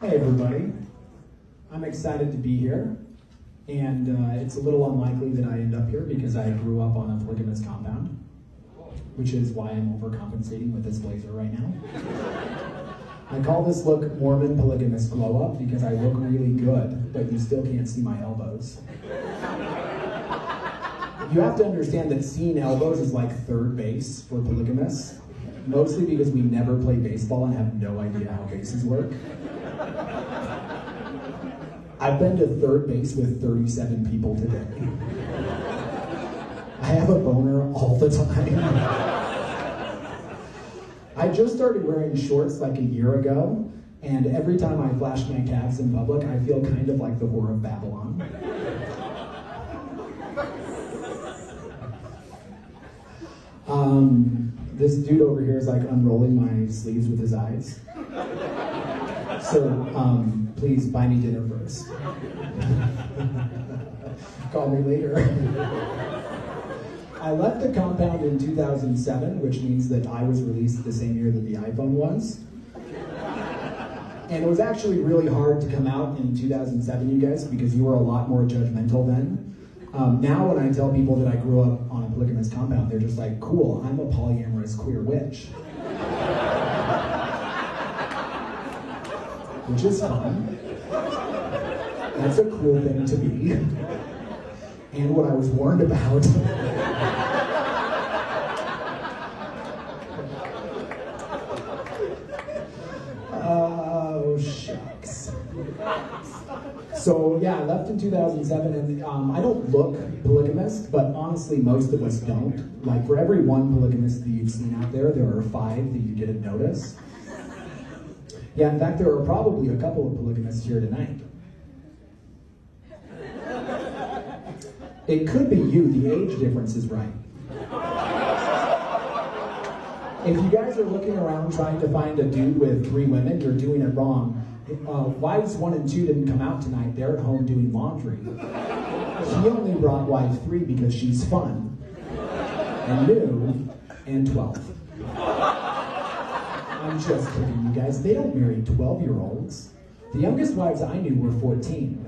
Hey everybody, I'm excited to be here, and it's a little unlikely that I end up here because I grew up on a polygamous compound, which is why I'm overcompensating with this blazer right now. I call this look Mormon polygamous glow up because I look really good, but you still can't see my elbows. You have to understand that seeing elbows is like third base for polygamists, mostly because we never play baseball and have no idea how bases work. I've been to third base with 37 people today. I have a boner all the time. I just started wearing shorts like a year ago, and every time I flash my calves in public, I feel kind of like the Whore of Babylon. This dude over here is like unrolling my sleeves with his eyes. So, please buy me dinner first. Call me later. I left the compound in 2007, which means that I was released the same year that the iPhone was. And it was actually really hard to come out in 2007, you guys, because you were a lot more judgmental then. Now when I tell people that I grew up on a polygamous compound, they're just like, cool, I'm a polyamorous queer witch. Which is fun. That's a cool thing to be. And what I was warned about. Oh, shucks. So yeah, I left in 2007, and I don't look polygamous, but honestly, most of us don't. Like for every one polygamist that you've seen out there, there are 5 that you didn't notice. Yeah, in fact, there are probably a couple of polygamists here tonight. It could be you, the age difference is right. If you guys are looking around trying to find a dude with 3 women, you're doing it wrong. Wives 1 and 2 didn't come out tonight. They're at home doing laundry. He only brought wife 3 because she's fun and new and 12. I'm just kidding, you guys. They don't marry 12-year-olds. The youngest wives I knew were 14.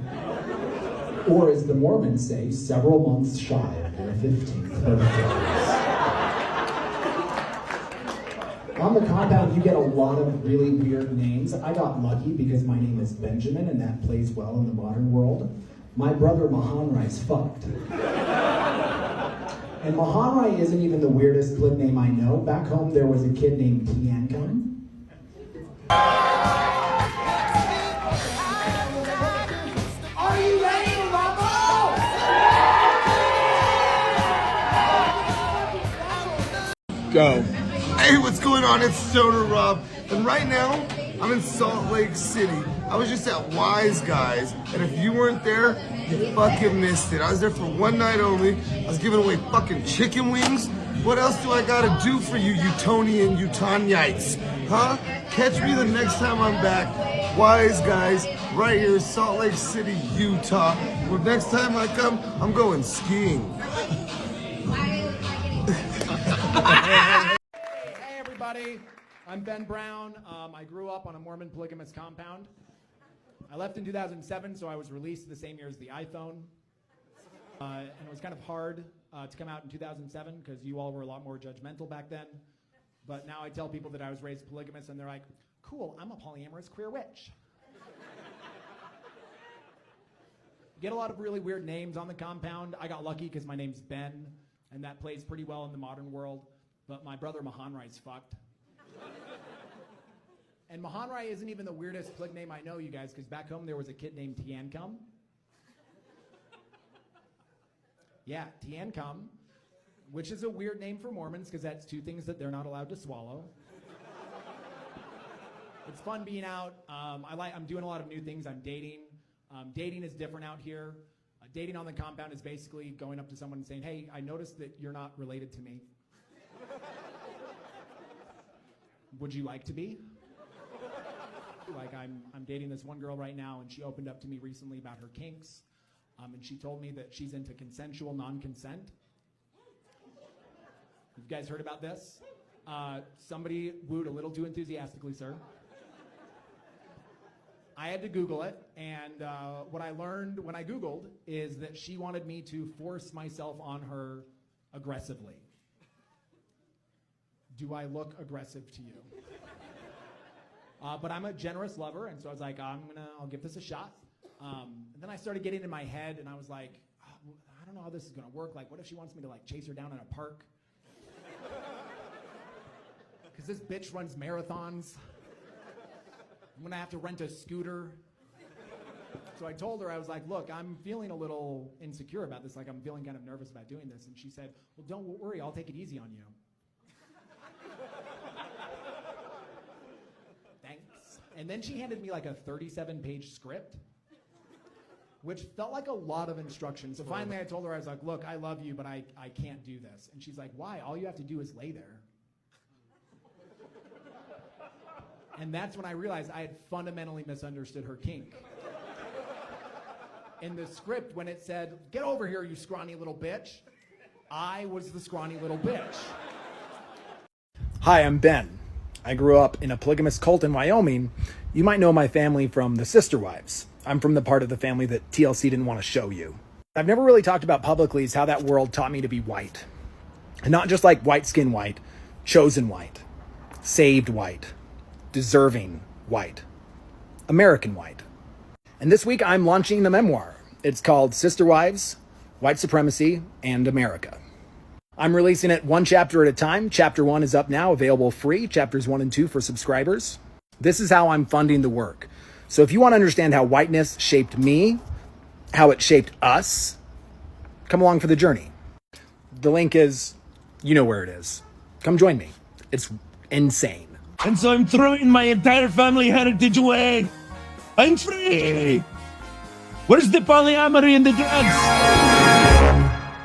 Or as the Mormons say, several months shy of their 15th birthdays. On the compound, you get a lot of really weird names. I got lucky because my name is Benjamin, and that plays well in the modern world. My brother Mahanrai's fucked. And Mahanrai isn't even the weirdest blood name I know. Back home, there was a kid named Tiancum. Are you ready to rumble? Go. Hey, what's going on? It's Stoner Rob, and right now I'm in Salt Lake City. I was just at Wise Guys, and if you weren't there, you fucking missed it. I was there for one night only. I was giving away fucking chicken wings. What else do I gotta do for you, Utonian Utonites? Huh? Catch me the next time I'm back. Wise Guys, right here in Salt Lake City, Utah. Well, next time I come, I'm going skiing. Hey everybody, I'm Ben Brown. I grew up on a Mormon polygamous compound. I left in 2007, so I was released the same year as the iPhone. And it was kind of hard to come out in 2007 because you all were a lot more judgmental back then. But now I tell people that I was raised polygamous and they're like, cool, I'm a polyamorous queer witch. Get a lot of really weird names on the compound. I got lucky because my name's Ben, and that plays pretty well in the modern world. But my brother Mahanrai's fucked. And Mahanrai isn't even the weirdest plig name I know, you guys, because back home there was a kid named Tiancum. Yeah, Tiancum, which is a weird name for Mormons because that's 2 things that they're not allowed to swallow. It's fun being out. I'm doing a lot of new things. I'm dating. Dating is different out here. Dating on the compound is basically going up to someone and saying, hey, I noticed that you're not related to me. Would you like to be? Like I'm dating this one girl right now, and she opened up to me recently about her kinks, and she told me that she's into consensual non-consent. You guys heard about this? Somebody wooed a little too enthusiastically, sir. I had to Google it, and what I learned when I Googled is that she wanted me to force myself on her aggressively. Do I look aggressive to you? But I'm a generous lover, and so I was like, I'll give this a shot. And then I started getting in my head, and I was like, I don't know how this is gonna work. Like, what if she wants me to like chase her down in a park? Because this bitch runs marathons. I'm gonna have to rent a scooter. So I told her, I was like, look, I'm feeling a little insecure about this. Like, I'm feeling kind of nervous about doing this. And she said, well, don't worry, I'll take it easy on you. And then she handed me like a 37-page script, which felt like a lot of instructions. So finally I told her, I was like, look, I love you, but I can't do this. And she's like, why? All you have to do is lay there. And that's when I realized I had fundamentally misunderstood her kink. In the script, when it said, get over here, you scrawny little bitch, I was the scrawny little bitch. Hi, I'm Ben. I grew up in a polygamous cult in Wyoming. You might know my family from the Sister Wives. I'm from the part of the family that TLC didn't want to show you. I've never really talked about publicly is how that world taught me to be white. And not just like white skin white, chosen white, saved white, deserving white, American white. And this week I'm launching a memoir. It's called Sister Wives, White Supremacy, and America. I'm releasing it 1 chapter at a time. Chapter 1 is up now, available free. Chapters 1 and 2 for subscribers. This is how I'm funding the work. So if you want to understand how whiteness shaped me, how it shaped us, come along for the journey. The link is, you know where it is. Come join me. It's insane. And so I'm throwing my entire family heritage away. I'm free. Where's the polyamory and the drugs?